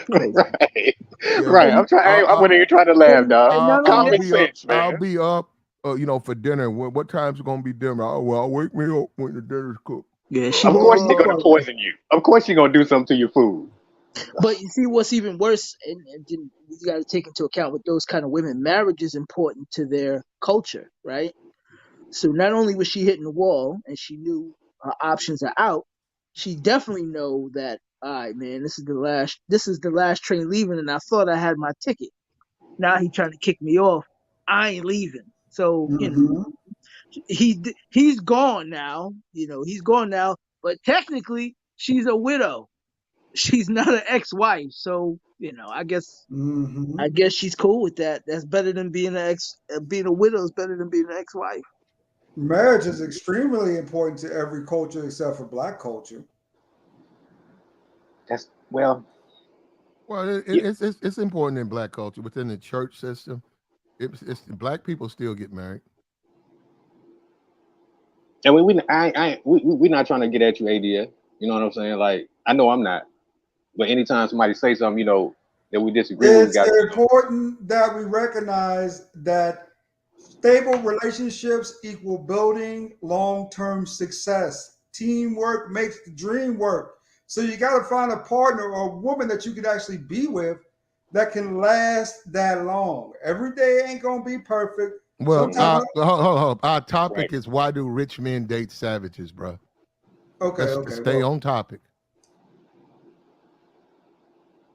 Right. Yeah, Right. I'm trying. I'm when you're trying to laugh, dog. And not only I'll Common that, be up. sense, I'll man. be up. You know, for dinner. What time's it gonna be dinner? Oh, well, wake me up when the dinner's cooked. yeah, she Of won't course even she's gonna qualify. poison you. Of course she's gonna do something to your food. But you see, what's even worse, and then you got to take into account with those kind of women, marriage is important to their culture, right? So not only was she hitting the wall and she knew her options are out, she definitely know that, all right, man, this is the last train leaving, and I thought I had my ticket. Now he trying to kick me off. I ain't leaving. So Mm-hmm. he's gone now. He's gone now. But technically, she's a widow. She's not an ex-wife. So Mm-hmm. I guess she's cool with that. That's better than being a widow is better than being an ex-wife. Marriage is extremely important to every culture except for black culture. That's well. Well, Yeah. it's important in black culture within the church system. It's black people still get married. And we're not trying to get at you, ADS. You know what I'm saying? Like I know I'm not. But anytime somebody say something, that we disagree with, we It's got to. important that we recognize that stable relationships equal building long-term success. Teamwork makes the dream work. So you got to find a partner or a woman that you can actually be with that can last that long. Every day ain't gonna be perfect. Well, Sometimes, hold. Our Right. topic is why do rich men date savages, bro? okay, Let's okay, stay well, on topic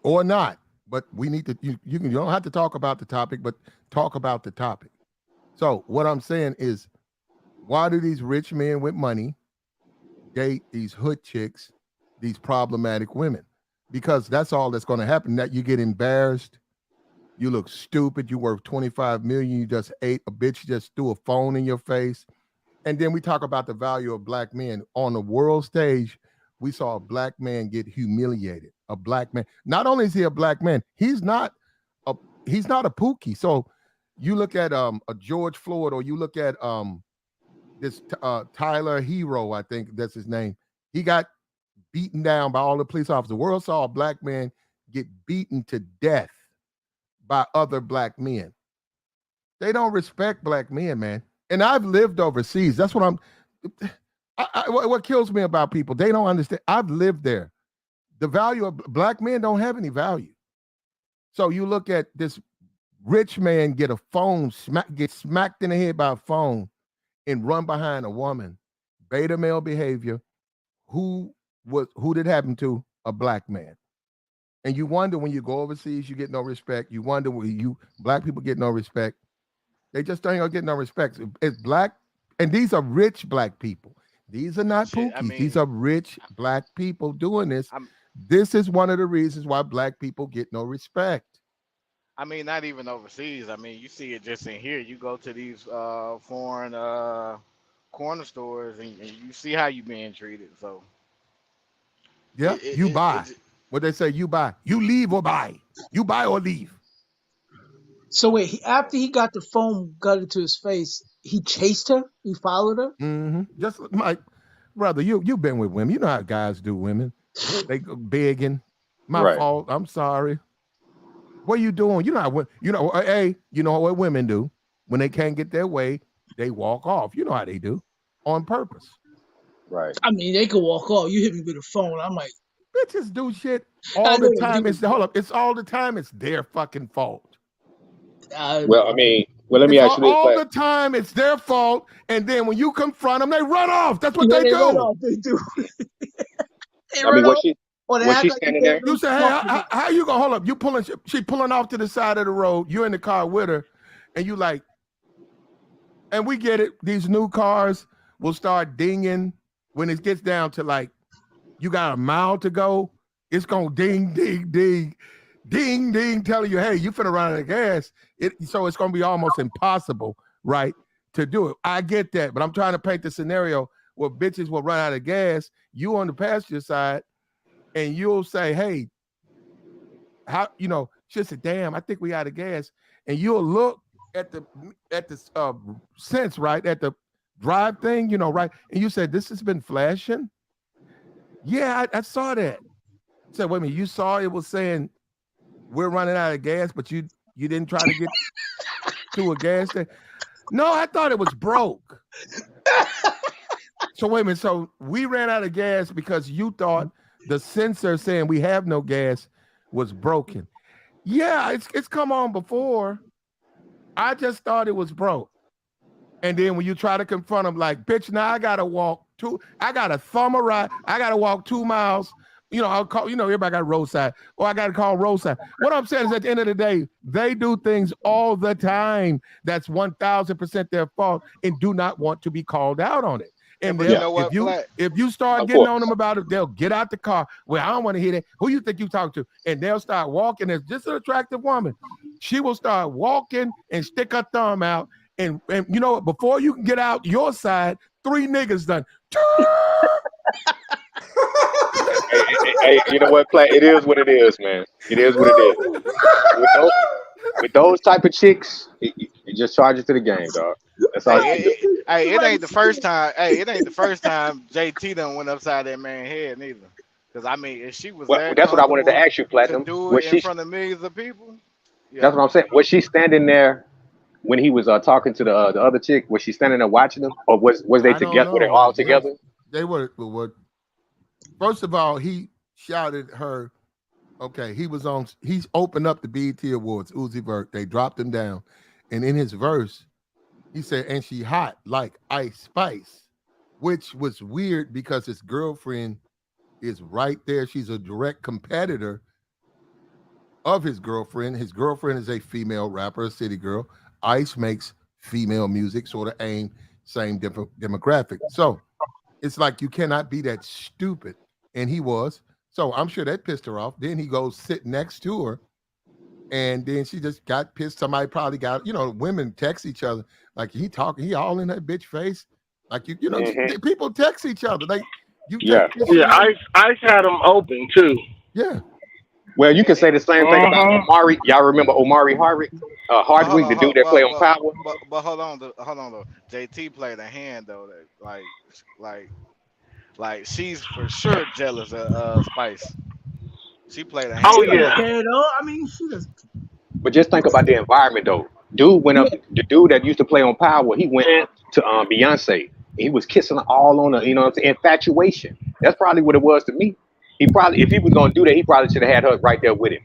or not. But we need to. You don't have to talk about the topic, but talk about the topic. So what I'm saying is, why do these rich men with money date these hood chicks, these problematic women? Because that's all that's going to happen. That you get embarrassed, you look stupid, you worth 25 million, you just ate a bitch, just threw a phone in your face. And then we talk about the value of black men on the world stage. We saw a black man get humiliated. A black man. Not only is he a black man, a he's not a pookie. So you look at a George Floyd, or you look at this Tyler Hero, I think that's his name. He got beaten down by all the police officers. The world saw a black man get beaten to death by other black men. They don't respect black men, man. And I've lived overseas. That's what what kills me about people. They don't understand. I've lived there. The value of black men don't have any value. So you look at this rich man get a phone, get smacked in the head by a phone and run behind a woman. Beta male behavior. Who did it happen to? A black man. And you wonder when you go overseas, you get no respect. You wonder when black people get no respect. They just don't get no respect. It's black, and these are rich black people. These are not Shit, I pookies. These mean, are rich black people doing this. I'm. This is one of the reasons why black people get no respect. I mean, not even overseas. I mean, you see it just in here. You go to these foreign corner stores, and you see how you being treated. So Yeah, you buy. it What they say, you buy. You leave or buy. You buy or leave. So wait, after he got the phone gutted to his face, he chased her. He followed her. Just my brother, you've been with women. You know how guys do women. They go begging. My Right. fault. I'm sorry. What are you doing? Hey, you know what women do when they can't get their way, they walk off. You know how they do, on purpose. Right. I mean, they could walk off. You hit me with a phone. I'm like, Bitches do shit I all know the they time. do. Hold up. It's all the time. It's their fucking fault. Well, I mean, let me It's ask you this, all Pat. the time. It's their fault. And then when you confront them, they run off. That's what Yeah, they they run do. off. They do. They I mean, run was off, she or they was act she like they standing don't there? know You what say, you're hey, talking about. how you gonna hold up? She pulling off to the side of the road. You're in the car with her, and you like, and we get it. These new cars will start dinging when it gets down to like you got a mile to go. It's gonna ding, ding, ding, ding, ding, telling you, hey, you finna run out of gas. So it's gonna be almost impossible, right, to do it. I get that, but I'm trying to paint the scenario where bitches will run out of gas. You on the passenger side, and you'll say, "Hey, how she'll say, damn, I think we out of gas," and you'll look at the sense, right, at the drive thing, right, and you said, "This has been flashing." Yeah, I saw that. So wait a minute, you saw it was saying we're running out of gas, but you didn't try to get to a gas station. No, I thought it was broke. So wait a minute, so we ran out of gas because you thought the sensor saying we have no gas was broken. Yeah, it's come on before. I just thought it was broke. And then when you try to confront them, like, bitch, now I gotta thumb a ride, I gotta walk 2 miles. I'll call, everybody got roadside, or I gotta call roadside. What I'm saying is, at the end of the day, they do things all the time that's 1,000% their fault and do not want to be called out on it. And but you know what, if you start getting on them about it, they'll get out the car. Well, I don't want to hear that. Who you think you talk to? And they'll start walking. As just an attractive woman, she will start walking and stick her thumb out. And you know what? Before you can get out your side, 3 niggas done. Hey, you know what, Platt? It is what it is, man. It is what it is. With those type of chicks, you just charge it to the game, dog. That's all. It ain't the first time. Hey, it ain't the first time JT done went upside that man's head neither. Because I mean, if she was That's what I wanted to ask you, Platinum. to do it in front of millions of people. Yeah. That's what I'm saying. Was she standing there when he was talking to the other chick? Was she standing there watching them, or was they together? Were they all together? They were. First of all, he shouted her. Okay, he's opened up the BET Awards, Uzi Vert. They dropped him down. And in his verse, he said, and she hot like Ice Spice, which was weird because his girlfriend is right there. She's a direct competitor of his girlfriend. His girlfriend is a female rapper, a city girl. Ice makes female music, sort of same demographic. So it's like you cannot be that stupid. And he was. So I'm sure that pissed her off. Then he goes sit next to her. And then she just got pissed. Somebody probably got, women text each other. Like, he all in that bitch face. Like, people text each other. Like, Ice had them open too. Yeah. Well, you can say the same thing about Omari. Y'all remember Omari Hardwick? Hardwick, the dude that play on Power. But hold on though. JT played a hand though that like she's for sure jealous of Spice. She played a hand. Oh yeah. I mean, she does. But just think about the environment though. Dude went up. The dude that used to play on Power, he went to Beyonce. He was kissing her all on her, infatuation. That's probably what it was to me. He probably, if he was gonna do that, he probably should have had her right there with him.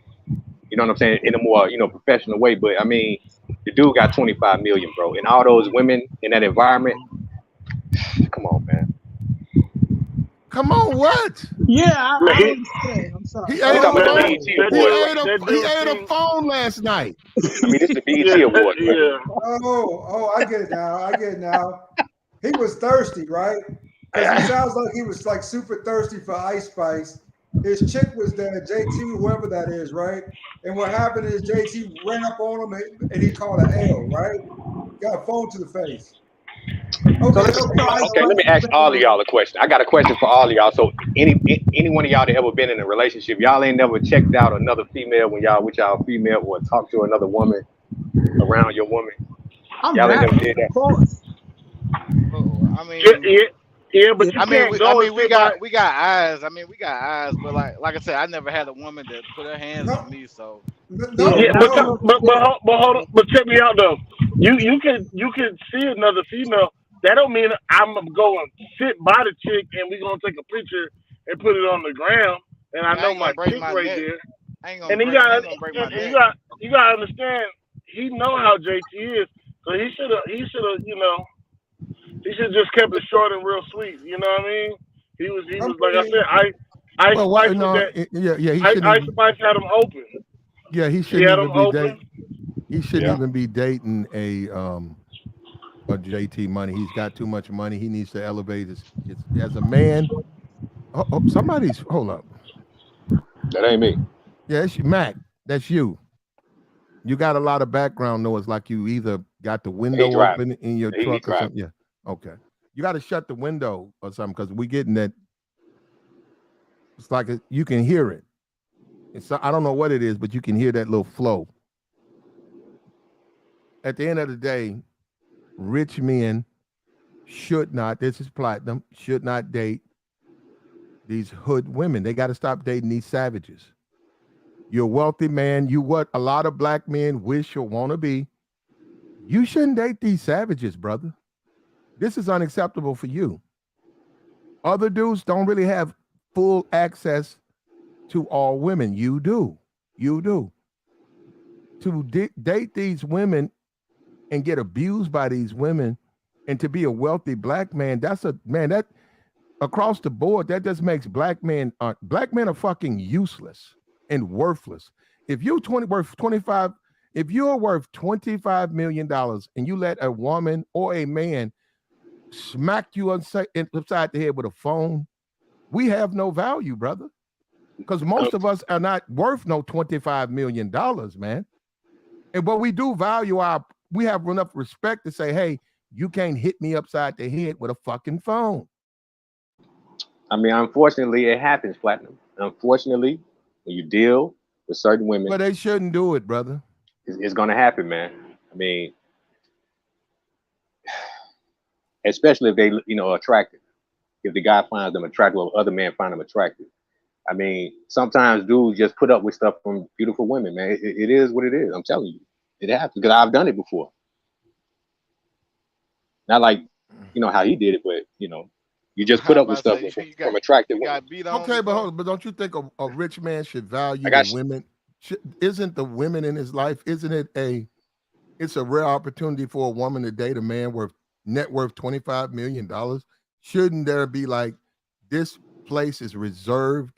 You know what I'm saying? In a more, professional way. But I mean, the dude got 25 million, bro, and all those women in that environment. Come on, man. Come on, what? Yeah, I understand. I'm sorry. He ate a phone last night. I mean, this is the BET Award. Yeah. Oh, I get it now. He was thirsty, right? Because it sounds like he was like super thirsty for Ice Spice. His chick was there, JT, whoever that is, right? And what happened is JT ran up on him and he called an L, right? Got a phone to the face. Okay, let me ask all of y'all a question. I got a question for all of y'all. So any one of y'all that ever been in a relationship, y'all ain't never checked out another female when y'all with y'all female or talked to another woman around your woman? Y'all ain't never did that. Of course. I mean, yeah, but we got eyes. I mean, we got eyes, but like I said, I never had a woman that put her hands on me. So but hold on, but check me out though. You can see another female. That don't mean I'm going to sit by the chick and we gonna take a picture and put it on the ground. And I know my chick right there. And you gotta understand, he know how JT is, so he should have he should just kept it short and real sweet. You know what I mean? He was like I said, Ice Spice had him open. Yeah, he shouldn't even be dating. He shouldn't even be dating a JT money. He's got too much money. He needs to elevate his as a man. Hold up. That ain't me. Yeah, it's Mac. That's you. You got a lot of background noise, like you either got the window open in your truck or something. Yeah. Okay. You got to shut the window or something because we getting that. It's like you can hear it. I don't know what it is, but you can hear that little flow. At the end of the day, rich men should not, this is platinum, should not date these hood women. They got to stop dating these savages. You're a wealthy man. You what a lot of black men wish or want to be. You shouldn't date these savages, brother. This is unacceptable for you. Other dudes don't really have full access to all women. You do. You do. To date these women and get abused by these women and to be a wealthy black man, that across the board, that just makes black men are fucking useless and worthless. If you're worth $25 million and you let a woman or a man smack you upside the head with a phone, we have no value, brother. Because most of us are not worth no $25 million, man. But we do value we have enough respect to say, hey, you can't hit me upside the head with a fucking phone. I mean, unfortunately, it happens, Platinum. Unfortunately, when you deal with certain women, but they shouldn't do it, brother. It's going to happen, man. I mean, especially if they, attractive. If the guy finds them attractive, or other men find them attractive. I mean, sometimes dudes just put up with stuff from beautiful women, man. It is what it is. I'm telling you, it happens because I've done it before. Not like, how he did it, but you just put up with stuff from attractive women. Okay, but don't you think a rich man should value the women? Isn't the women in his life? Isn't it it's a rare opportunity for a woman to date a man net worth $25 million? Shouldn't there be like, this place is reserved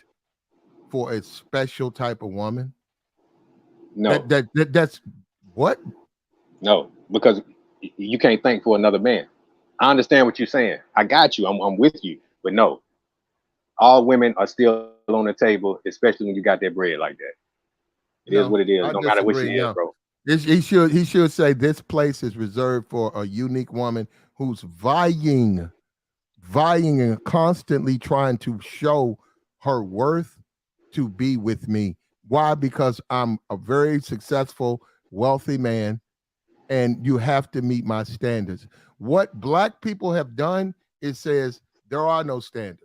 for a special type of woman? No, that's what? No, because you can't think for another man. I understand what you're saying. I got you. I'm with you. But no, all women are still on the table, especially when you got that bread like that. It is what it is. No matter what she is, bro. He should say this place is reserved for a unique woman who's vying and constantly trying to show her worth to be with me. Why? Because I'm a very successful, wealthy man, and you have to meet my standards. What black people have done is says there are no standards.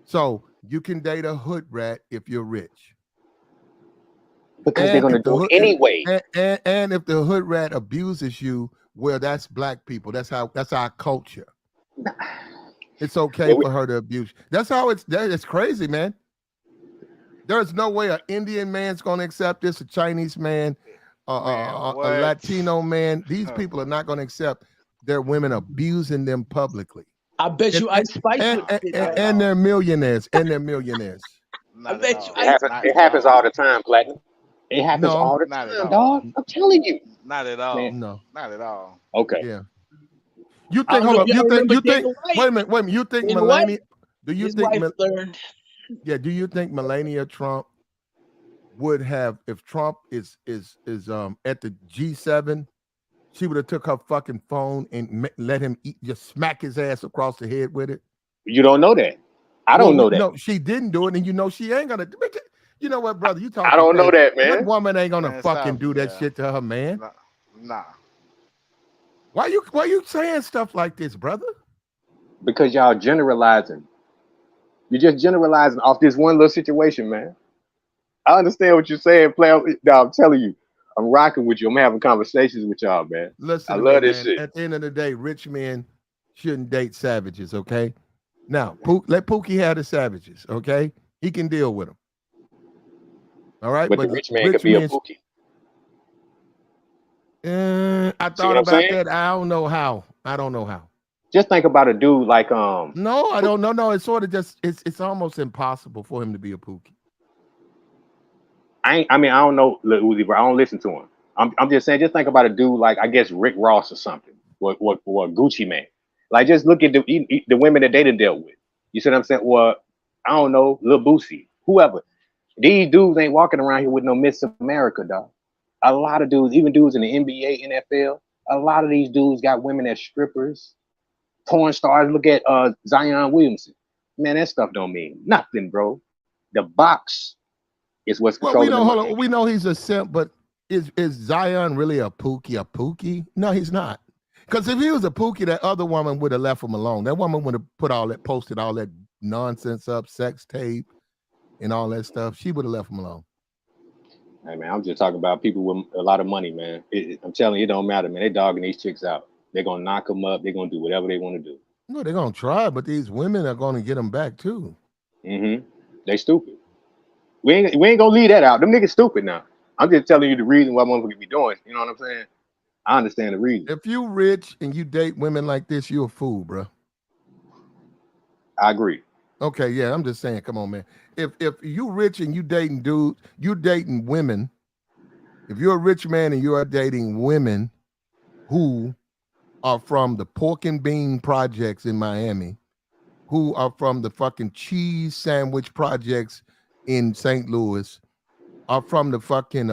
So you can date a hood rat if you're rich. Because they're going to do it anyway. And if the hood rat abuses you, well, that's black people. That's our culture. It's okay for her to abuse. That's how it's crazy, man. There's no way an Indian man's going to accept this, a Chinese man, a Latino man. These people are not going to accept their women abusing them publicly. I bet you Ice Spice would fit that. And they're millionaires. I bet you it happens all the time, Platinum. It happens all the time, dog. I'm telling you. Not at all. Man. No. Not at all. Okay. Yeah. You think? Hold up. You think? Wait a minute. You think Melania? Do you think? Yeah. Do you think Melania Trump would have, if Trump is at the G7, she would have took her fucking phone and let him just smack his ass across the head with it? You don't know that. I don't know that. No, she didn't do it, and she ain't gonna. You know what, brother? You talking? I don't know that, man. That woman ain't gonna fucking do that shit to her man. Nah. Why you saying stuff like this, brother? Because y'all generalizing. You're just generalizing off this one little situation, man. I understand what you're saying, player. No, I'm telling you, I'm rocking with you. I'm having conversations with y'all, man. Listen, I love this shit. At the end of the day, rich men shouldn't date savages, okay? Now, let Pookie have the savages, okay? He can deal with them. All right? But the rich man could be a Pookie. I thought about that. I don't know how. Just think about a dude like No, I don't know. No, it's sort of just it's almost impossible for him to be a Pookie. I don't know Lil Uzi, but I don't listen to him. I'm just saying, just think about a dude like, I guess, Rick Ross or something, or a Gucci man. Like, just look at the women that they done dealt with. You see what I'm saying? Or I don't know, Lil Boosie, whoever. These dudes ain't walking around here with no Miss America, dog. A lot of dudes, even dudes in the NBA, NFL, a lot of these dudes got women as strippers, porn stars. Look at Zion Williamson. Man, that stuff don't mean nothing, bro. The box is what's Well, we controlling the know. Hold money. on. We know he's a simp, but is Zion really a pookie? A pookie? No, he's not. Because if he was a pookie, that other woman would have left him alone. That woman would have posted all that nonsense up, sex tape, and all that stuff. She would have left him alone. Hey man, I'm just talking about people with a lot of money, man. I'm telling you, it don't matter, man. They dogging these chicks out. They're gonna knock them up. They're gonna do whatever they want to do. No, they're gonna try, but these women are gonna get them back too. They stupid. We ain't gonna leave that out. Them niggas stupid now. I'm just telling you the reason why motherfuckers be doing. You know what I'm saying? I understand the reason. If you rich and you date women like this, you're a fool, bro. I agree. Okay, yeah, I'm just saying, come on, man. If you rich and you dating dudes, you dating women. If you're a rich man and you are dating women who are from the pork and bean projects in Miami, who are from the fucking cheese sandwich projects in St. Louis, are from the fucking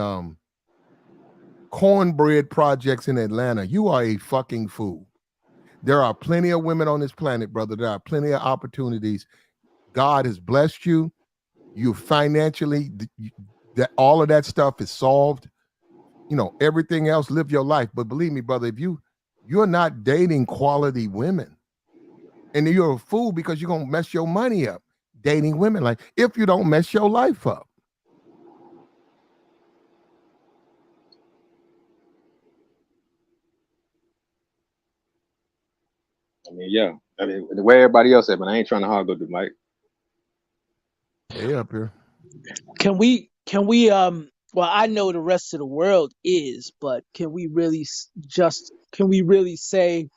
cornbread projects in Atlanta, you are a fucking fool. There are plenty of women on this planet, brother. There are plenty of opportunities. God has blessed you. You financially, that all of that stuff is solved. You know, everything else, live your life. But believe me, brother, if you're not dating quality women, and you're a fool because you're gonna mess your money up dating women. Like, if you don't mess your life up. I mean, yeah. I mean, the way everybody else said, man, I ain't trying to hog the mic. Hey, up here. Can we well, I know the rest of the world is, but can we really say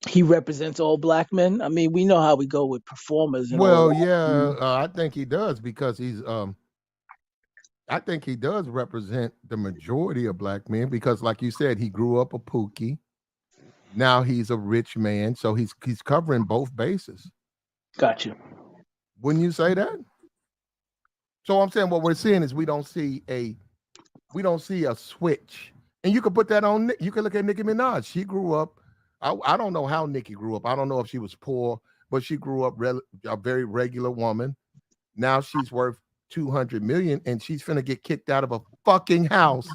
he represents all black men? I mean, we know how we go with performers and all Well, that. yeah, I think he does because he's I think he does represent the majority of black men because, like you said, he grew up a pookie. Now he's a rich man, so he's covering both bases. Gotcha. Wouldn't you say that? So I'm saying what we're seeing is we don't see a switch. And you could put that on. You could look at Nicki Minaj. She grew up. I don't know how Nicki grew up. I don't know if she was poor, but she grew up a very regular woman. Now she's worth 200 million, and she's finna get kicked out of a fucking house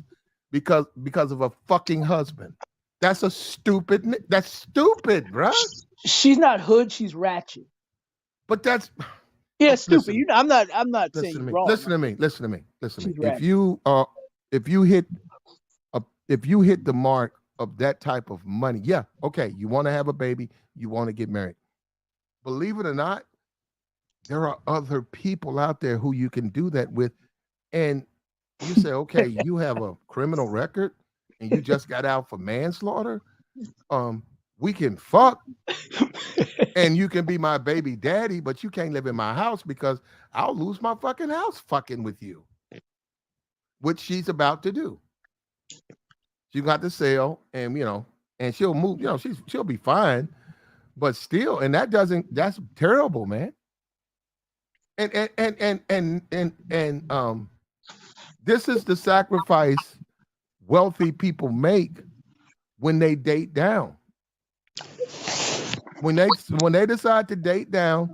because of a fucking husband. That's stupid, bruh. She's not hood, she's ratchet. But that's stupid. Listen, I'm not saying you're wrong. Listen to me. If you hit the mark of that type of money, yeah, okay, you want to have a baby, you want to get married. Believe it or not, there are other people out there who you can do that with. And you say, okay, you have a criminal record and you just got out for manslaughter. We can fuck and you can be my baby daddy, but you can't live in my house because I'll lose my fucking house fucking with you, which she's about to do. She got to sell, and and she'll move. She'll be fine, but still, and that's terrible, man. And this is the sacrifice wealthy people make when they date down. When they decide to date down,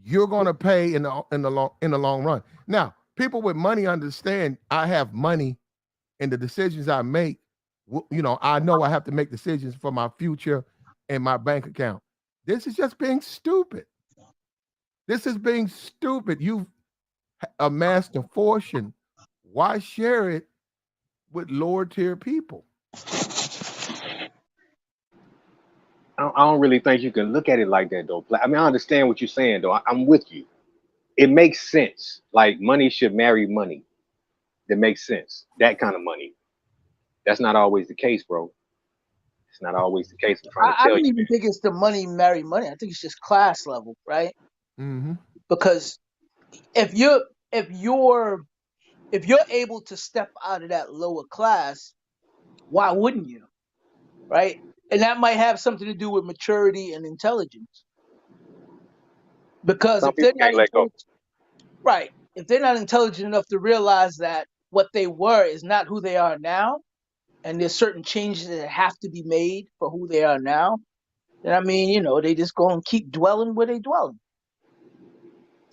you're going to pay in the long run. Now, people with money understand I have money, and the decisions I make, I know I have to make decisions for my future and my bank account. This is just being stupid. This is being stupid. You've amassed a fortune. Why share it with lower tier people? I don't really think you can look at it like that, though. I mean, I understand what you're saying, though. I'm with you. It makes sense. Like, money should marry money. That makes sense. That kind of money. That's not always the case, bro. It's not always the case. I don't even think it's the money marry money. I think it's just class level, right? Mm-hmm. Because if you're able to step out of that lower class, why wouldn't you? Right? And that might have something to do with maturity and intelligence. Because if they're not right, if they're not intelligent enough to realize that what they were is not who they are now, and there's certain changes that have to be made for who they are now, And I mean, you know, they just go and keep dwelling where they dwelling.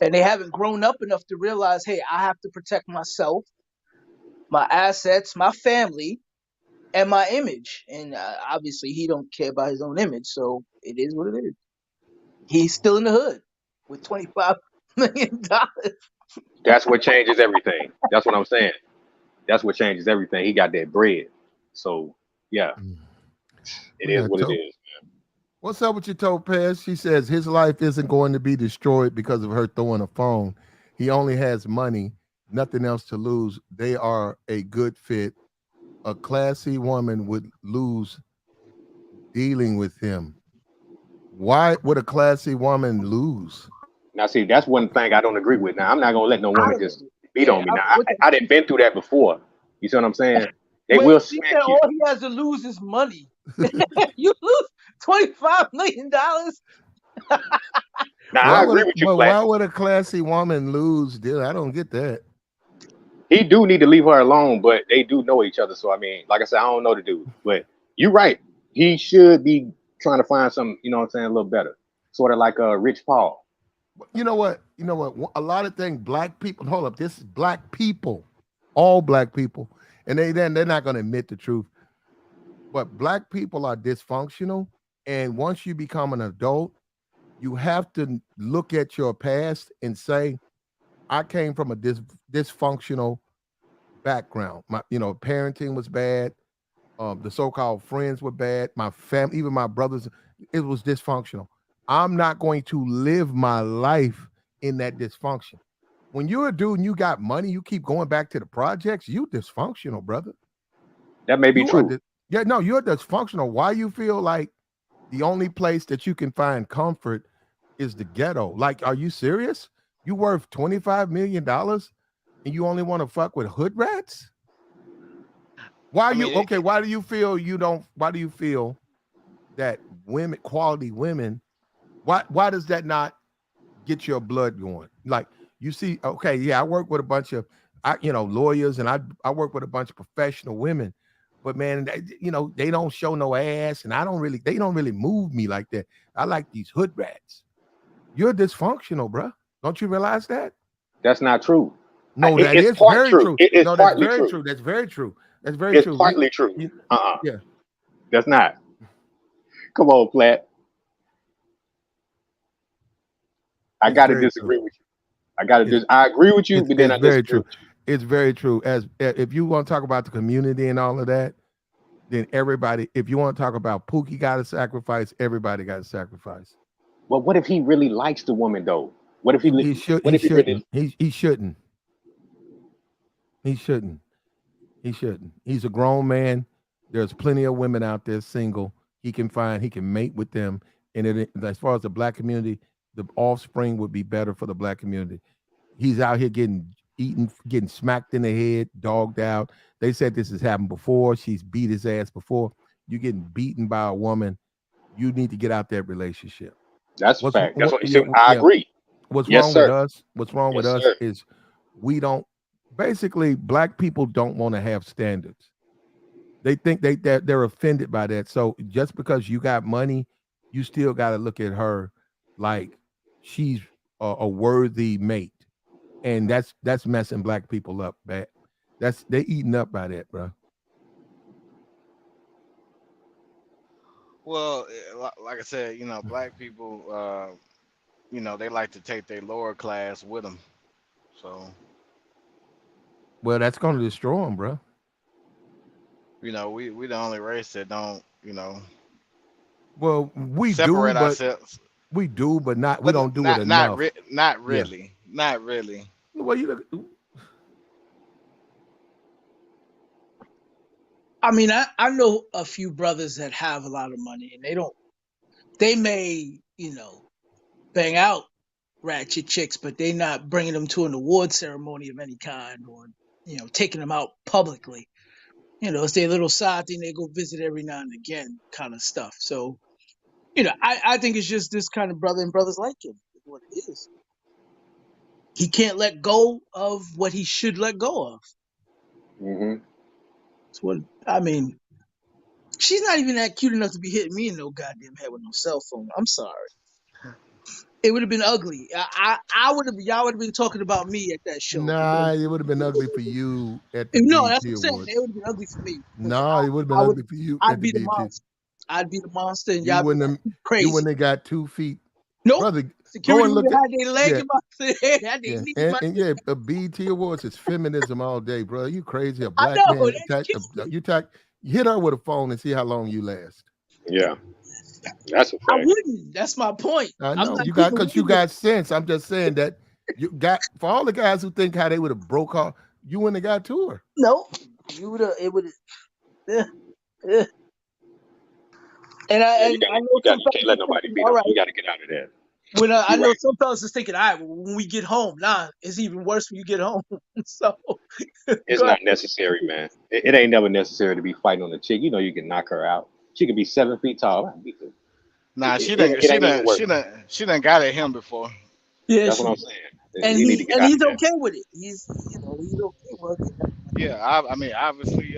And they haven't grown up enough to realize, hey, I have to protect myself, my assets, my family, and my image. And obviously, he don't care about his own image, so it is what it is. He's still in the hood with $25 million. That's what changes everything. That's what I'm saying. That's what changes everything. He got that bread. So yeah, it We is got what it Tope. is. What's up with you, Topaz? She says his life isn't going to be destroyed because of her throwing a phone. He only has money, nothing else to lose. They are a good fit. A classy woman would lose dealing with him. Why would a classy woman lose? Now, see, that's one thing I don't agree with. Now, I'm not gonna let no I woman don't just know. beat Yeah, on me. Now, what the, I didn't been through that before. You see what I'm saying? They wait, will she smack said you. all he has to lose is money. You lose $25 million. Now, Why I would agree a, with you, but Black. why would a classy woman lose deal? I don't get that. He do need to leave her alone, but they do know each other. So I mean, like I said, I don't know the dude, but you're right. He should be trying to find some, you know what I'm saying, a little better, sort of like Rich Paul. You know what? You know what? A lot of things black people hold up. This is black people, all black people, and they're not going to admit the truth. But black people are dysfunctional, and once you become an adult, you have to look at your past and say, I came from a dysfunctional background. My, parenting was bad. The so-called friends were bad. My family, even my brothers, it was dysfunctional. I'm not going to live my life in that dysfunction. When you're a dude and you got money, you keep going back to the projects. You dysfunctional, brother. That may be You are, true. yeah, no, you're dysfunctional. Why you feel like the only place that you can find comfort is the ghetto? Like, are you serious? You worth $25 million and you only want to fuck with hood rats? Why I you mean, okay? Why do you feel you don't? Why do you feel that women, quality women, why does that not get your blood going? Like you see, okay, yeah, I work with a bunch of lawyers, and I work with a bunch of professional women, but man, they don't show no ass, and they don't really move me like that. I like these hood rats. You're dysfunctional, bro. Don't you realize that? That's not true. No, that It's is part very true. true. It's No, that's partly very true. true. That's very true. That's very It's true. partly true. You, Uh-uh. yeah, That's not. Come on, Platt. I it's gotta very true. disagree with you. I gotta It's I agree with you, but then it's I very disagree true. with you. It's very true. As if you want to talk about the community and all of that, then everybody. If you want to talk about Pookie got to sacrifice, everybody got to sacrifice. But what if he really likes the woman though? What if he He should. what He if he really shouldn't. He shouldn't. He shouldn't. He shouldn't. He's a grown man. There's plenty of women out there single. He can find. He can mate with them. And as far as the black community, the offspring would be better for the black community. He's out here getting eaten, getting smacked in the head, dogged out. They said this has happened before. She's beat his ass before. You're getting beaten by a woman. You need to get out that relationship. That's a What's fact. That's what? what you Yeah, see. I yeah. agree. What's Yes, wrong with sir. us? What's wrong with Yes, us sir. is we don't. Basically, black people don't want to have standards. They think they're offended by that. So just because you got money, you still got to look at her like she's a worthy mate, and that's messing black people up. Bad. They eating up by that, bro. well, like I said, black people, they like to take their lower class with them. So, Well, that's going to destroy them, bro. we the only race that don't, Well, we do, separate but ourselves. not. We But don't do it enough. not Yeah. really, not really. Well, you look. I mean, I know a few brothers that have a lot of money, and they may, bang out ratchet chicks, but they not bringing them to an award ceremony of any kind, or taking them out publicly. It's their little side thing they go visit every now and again, kind of stuff. So, I think it's just this kind of brother, and brothers like him is what it is. He can't let go of what he should let go of. Hmm. It's what I mean. She's not even that cute enough to be hitting me in no goddamn head with no cell phone. I'm sorry. It would have been ugly. I would have. Y'all would have been talking about me at that show. Nah, it would have been ugly for you at the No, that's BET what I'm saying. Awards. It would have been ugly for me. Nah, it would have been I would. ugly for you I'd at the be the BET. monster. I'd be the monster, and You y'all be wouldn't like, have. crazy. You wouldn't have got 2 feet, Nope. brother. Go Security and would look have at had their leg yeah. in my had their Yeah, knee in my. and yeah, a BET Awards is feminism all day, bro. You crazy? A I black know. man That's you hit her with a phone and see how long you last. Yeah, that's a I fact. wouldn't. That's my point. I I'm know not you got even because you got sense. I'm just saying that you got for all the guys who think how they would have broke off, you wouldn't have got to her. Nope. You would have. It would have. And I Yeah, and I know some you can't let fellas are nobody thinking, beat all on right. you. You got to get out of there. When I You're know right. some fellas is thinking, all right, well, when we get home, nah, it's even worse when you get home. So It's go ahead. not necessary, man. It ain't never necessary to be fighting on a chick. You know, you can knock her out. She could be 7 feet tall. Nah, It ain't even worth it. she done got at him before. Yeah, That's what she I'm did. saying. You need to get out He's of there. okay with it. He's he's okay with it. Yeah, I mean, obviously,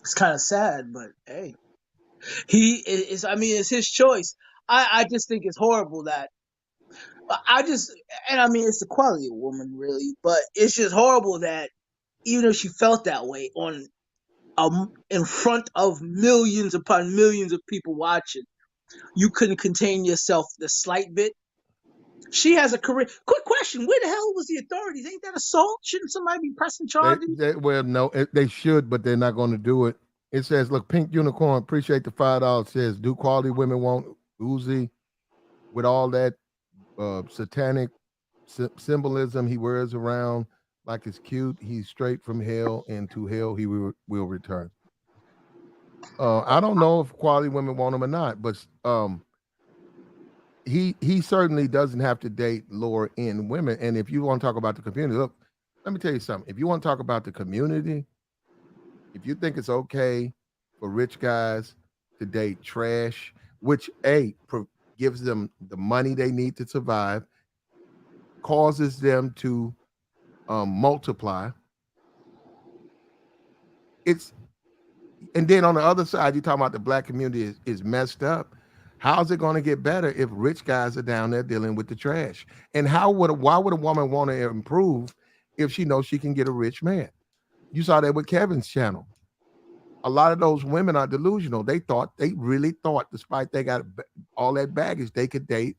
It's kind of sad, but hey, he is. I mean, it's his choice. I just think it's horrible that I just and I mean it's the quality of woman really, but it's just horrible that even if she felt that way on in front of millions upon millions of people watching, you couldn't contain yourself the slight bit. She has a career. Quick question: where the hell was the authorities? Ain't that assault? Shouldn't somebody be pressing charges? Well, no, they should, but they're not going to do it. It says, look, Pink Unicorn, appreciate the $5. Says, do quality women want Uzi with all that satanic symbolism he wears around like it's cute? He's straight from hell, and to hell he will return. I don't know if quality women want him or not, but he certainly doesn't have to date lower end women. And if you want to talk about the community, look, let me tell you something. If you want to talk about the community, if you think it's okay for rich guys to date trash, which gives them the money they need to survive, causes them to multiply. And then on the other side, you're talking about the black community is messed up. How's it going to get better if rich guys are down there dealing with the trash? And why would a woman want to improve if she knows she can get a rich man? You saw that with Kevin's channel. A lot of those women are delusional. They really thought, despite they got all that baggage, they could date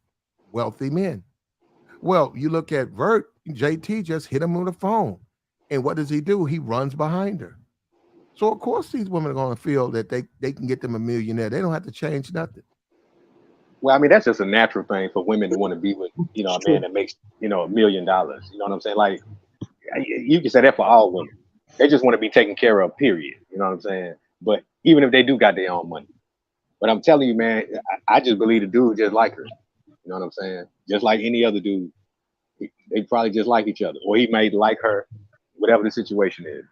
wealthy men. Well, you look at Vert, JT just hit him on the phone. And what does he do? He runs behind her. So, of course, these women are going to feel that they can get them a millionaire. They don't have to change nothing. Well, I mean, that's just a natural thing for women to want to be with, a man that makes, $1 million. You know what I'm saying? Like, you can say that for all women. They just want to be taken care of, period. You know what I'm saying? But even if they do got their own money. But I'm telling you, man, I just believe the dude just like her. You know what I'm saying? Just like any other dude. They probably just like each other. Or he may like her, whatever the situation is.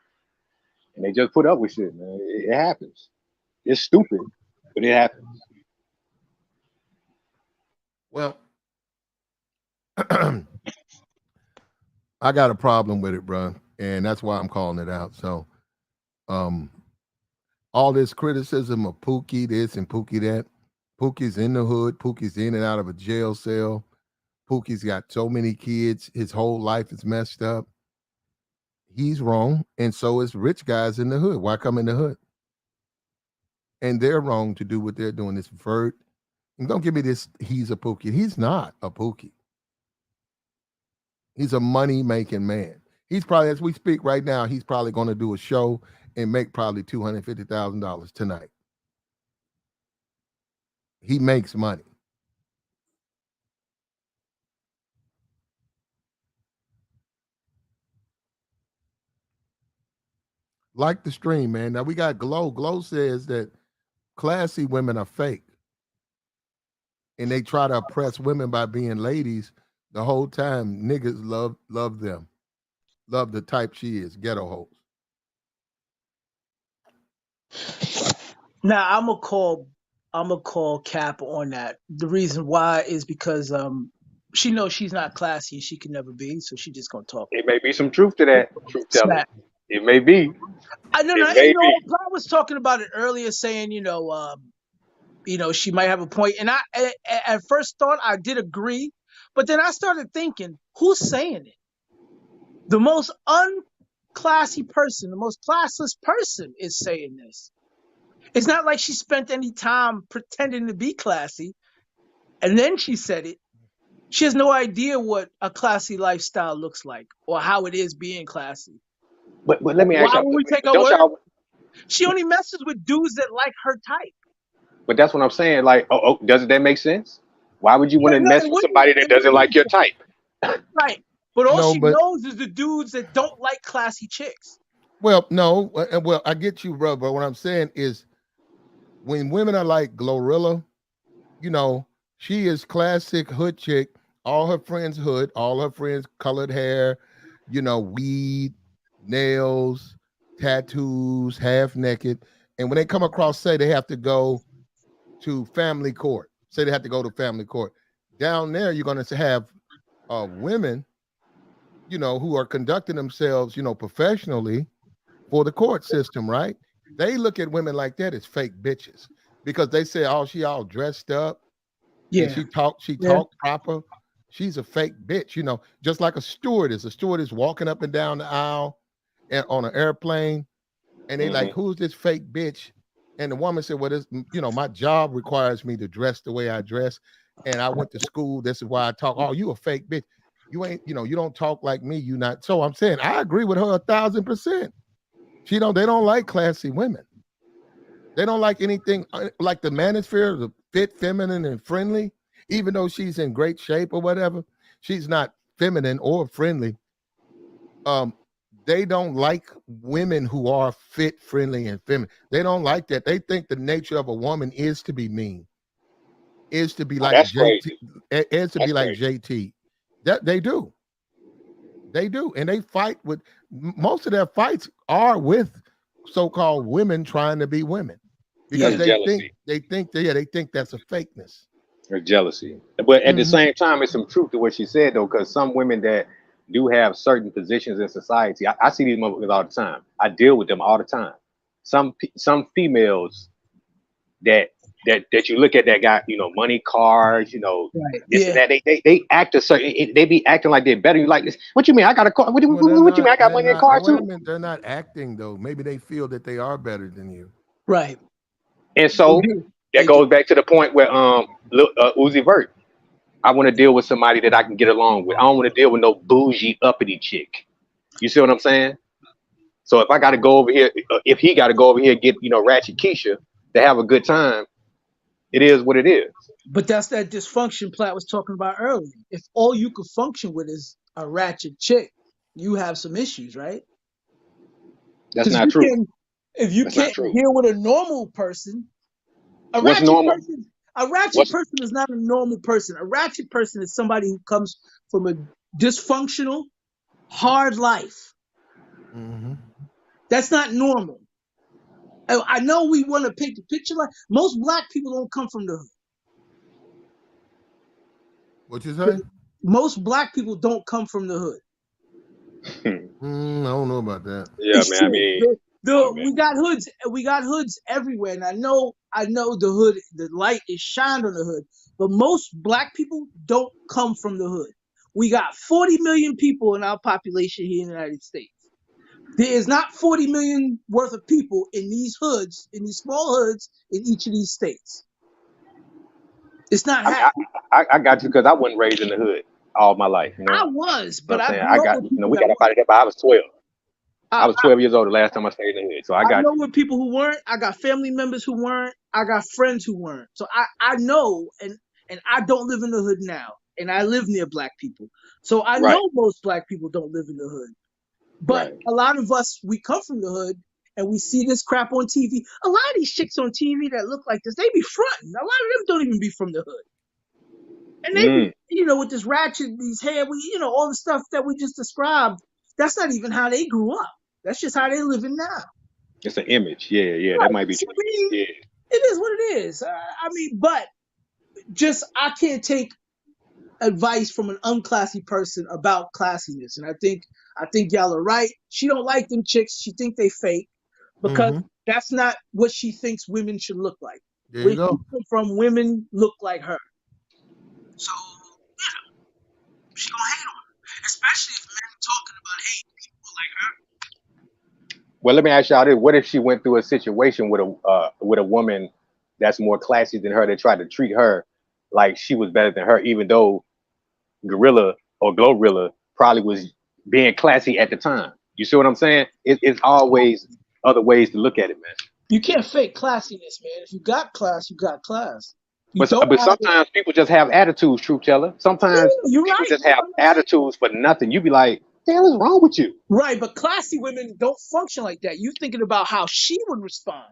And they just put up with shit, man. It happens. It's stupid, but it happens. Well, I got a problem with it, bro, and that's why I'm calling it out. So, all this criticism of Pookie this and Pookie that, Pookie's in the hood, Pookie's in and out of a jail cell, Pookie's got so many kids, his whole life is messed up. He's wrong, and so is rich guys in the hood. Why come in the hood? And they're wrong to do what they're doing. This Vert, and don't give me this. He's a Pookie. He's not a Pookie. He's a money-making man. He's probably, as we speak right now, he's probably going to do a show and make probably $250,000 tonight. He makes money. Like the stream, man. Now we got Glow. Glow says that classy women are fake. And they try to oppress women by being ladies. The whole time, niggas love them. Love the type she is, ghetto hoes. Now I'm gonna call Cap on that. The reason why is because she knows she's not classy and she can never be, so she just gonna talk It may be some truth to that, truth telling. smack. It may be. I don't know. It And may be. Paul was talking about it earlier, saying, she might have a point. And I, at first thought, I did agree, but then I started thinking, who's saying it? The most unclassy person, the most classless person is saying this. It's not like she spent any time pretending to be classy, and then she said it. She has no idea what a classy lifestyle looks like or how it is being classy. But let me ask Why y'all. would we take But her don't word? y'all? She only messes with dudes that like her type. But that's what I'm saying. Like, doesn't that make sense? Why would you want Yeah, to no, mess it with wouldn't. somebody that It doesn't wouldn't like make your sense. type? Right. But all No, she but knows is the dudes that don't like classy chicks. well, no, well, I get you, bro. But what I'm saying is, when women are like Glorilla, she is classic hood chick. All her friends hood, all her friends colored hair, weed, nails, tattoos, half naked. And when they come across, say they have to go to family court. Say they have to go to family court. Down there, you're going to have women, who are conducting themselves, professionally for the court system, right? They look at women like that as fake bitches because they say, "Oh, she all dressed up and Yeah. she Yeah. talk proper. She's a fake bitch," just like a stewardess. A stewardess walking up and down the aisle and on an airplane, and they like, Hmm. "Who's this fake bitch?" And the woman said, "Well, my job requires me to dress the way I dress, and I went to school. This is why I talk." "Oh, you a fake bitch. You ain't, you don't talk like me. You not." So I'm saying I agree with her 1,000%. They don't like classy women. They don't like anything like the manosphere, the fit, feminine, and friendly. Even though she's in great shape or whatever, she's not feminine or friendly. Um, they don't like women who are fit, friendly, and feminine. They don't like that. They think the nature of a woman is to be mean, is to be Oh, like that's JT, crazy. is to be That's like crazy. JT. That they do. They do. And they fight with most of their fights are with so-called women trying to be women because That's Yeah. jealousy. they think that's a fakeness. Or jealousy. But at the Hmm. same time, it's some truth to what she said though, because some women that do have certain positions in society, I see these motherfuckers all the time. I deal with them all the time. Some females that that you look at that got money, cars, Right. this and Yeah. that. They act a certain. They be acting like they're better. You like this? What you mean? I got a car. Well, they're What you mean? I not. got They're money and a not. car Wait a too. minute. They're not acting though. Maybe they feel that they are better than you. Right. And They so do. that They do. goes back to the point where Uzi Vert. I want to deal with somebody that I can get along with. I don't want to deal with no bougie uppity chick. You see what I'm saying? So if I got to go over here, if he got to go over here and get Ratchet Keisha to have a good time, it is what it is. But that's that dysfunction Platt was talking about earlier. If all you could function with is a ratchet chick, you have some issues, right? That's Because not true. if you That's not can't true. deal with a normal person, a What's ratchet normal? person, a ratchet What's person is not a normal person. A ratchet person is somebody who comes from a dysfunctional, hard life. Hmm. That's not normal. I know we want to paint the picture like most black people don't come from the What you say? hood. Most black people don't come from the hood. I don't know about that. yeah, It's man. I true. mean, oh, The man. we got hoods everywhere, and I know the hood. The light is shined on the hood, but most black people don't come from the hood. We got 40 million people in our population here in the United States. There is not 40 million worth of people in these hoods, in these small hoods in each of these states. It's not I mean, happening. I got you because I wasn't raised in the hood all my life. You I know was, what but I'm I saying? grew up with We people that got up were. out of there, but I was 12. I I, was 12 years old the last time I stayed in the hood. So I I got know you. with people who weren't. I got family members who weren't. I got friends who weren't. So I know, and I don't live in the hood now, and I live near black people. So I Right, know most black people don't live in the hood. But right. a lot of us, we come from the hood, and we see this crap on TV. A lot of these chicks on TV that look like this, they be fronting. A lot of them don't even be from the hood, and they be, Mm, with this ratchet, these hair, all the stuff that we just described. That's not even how they grew up. That's just how they living now. it's an image. Yeah, yeah. That Right. might be So, true. I mean, Yeah. it is what it is. I mean, but just I can't take advice from an unclassy person about classiness. And I think y'all are right. She don't like them chicks. She think they fake because that's not what she thinks women should look like. There Where you go. she come from, women look like her. So she gonna hate on her, especially if men talking about hating people like her. Well, let me ask y'all this: what if she went through a situation with a woman that's more classy than her that tried to treat her like she was better than her, even though Gorilla or Glorilla probably was being classy at the time? You see what I'm saying? It's always other ways to look at it, man. You can't fake classiness, man. If you got class, you got class. You But don't but have it. sometimes people just have attitudes, truth teller. Yeah, Sometimes you're people right. just have attitudes for nothing. You be like, the hell is wrong with you? Right, but classy women don't function like that. You thinking about how she would respond.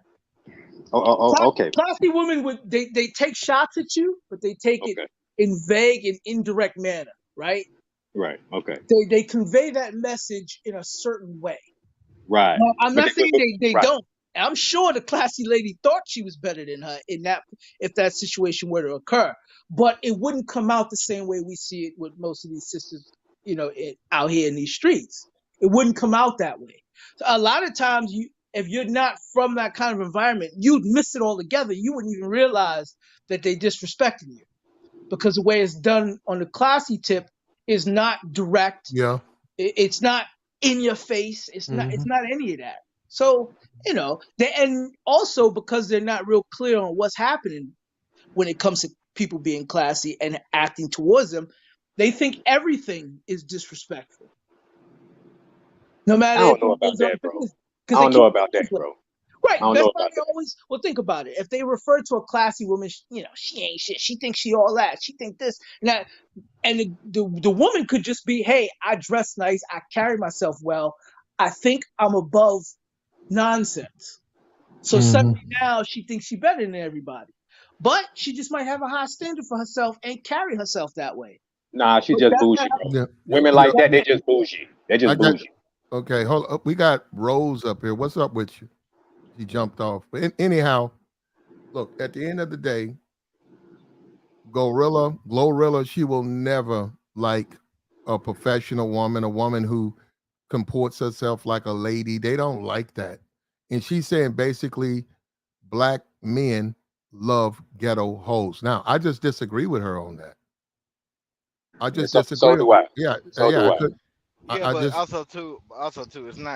Okay. Classy women would they take shots at you, but they take it Okay. in vague and indirect manner, right? Right. Okay. They convey that message in a certain way. Right. Now, I'm But not saying they right. don't. I'm sure the classy lady thought she was better than her in that if that situation were to occur, but it wouldn't come out the same way we see it with most of these sisters, out here in these streets. It wouldn't come out that way. So a lot of times, if you're not from that kind of environment, you'd miss it altogether. You wouldn't even realize that they disrespecting you because the way it's done on the classy tip is not direct. Yeah. It's not in your face. It's not any of that. So, and also because they're not real clear on what's happening when it comes to people being classy and acting towards them, they think everything is disrespectful. No I matter if don't know it about goes on that, bro. business. I Because they don't know keep about that, downplaying. bro. Right. I don't That's know why about they that. always, well, think about it. If they refer to a classy woman, she ain't shit. She thinks she all that. She think this. Now, and the woman could just be, hey, I dress nice. I carry myself well. I think I'm above nonsense. So suddenly now she thinks she's better than everybody. But she just might have a high standard for herself and carry herself that way. Nah, she But just that's not bougie, how, bro. Yeah. Women Yeah. like that, they just bougie. They I just got bougie. okay. Hold up. We got Rose up here. What's up with you? He jumped off. But anyhow, look, at the end of the day, Glorilla, she will never like a professional woman, a woman who comports herself like a lady. They don't like that. And she's saying basically black men love ghetto hoes. Now, I just disagree with her on that. I Yeah, just so disagree. do I. Yeah, So yeah, do I I. could. Yeah, I but just also too,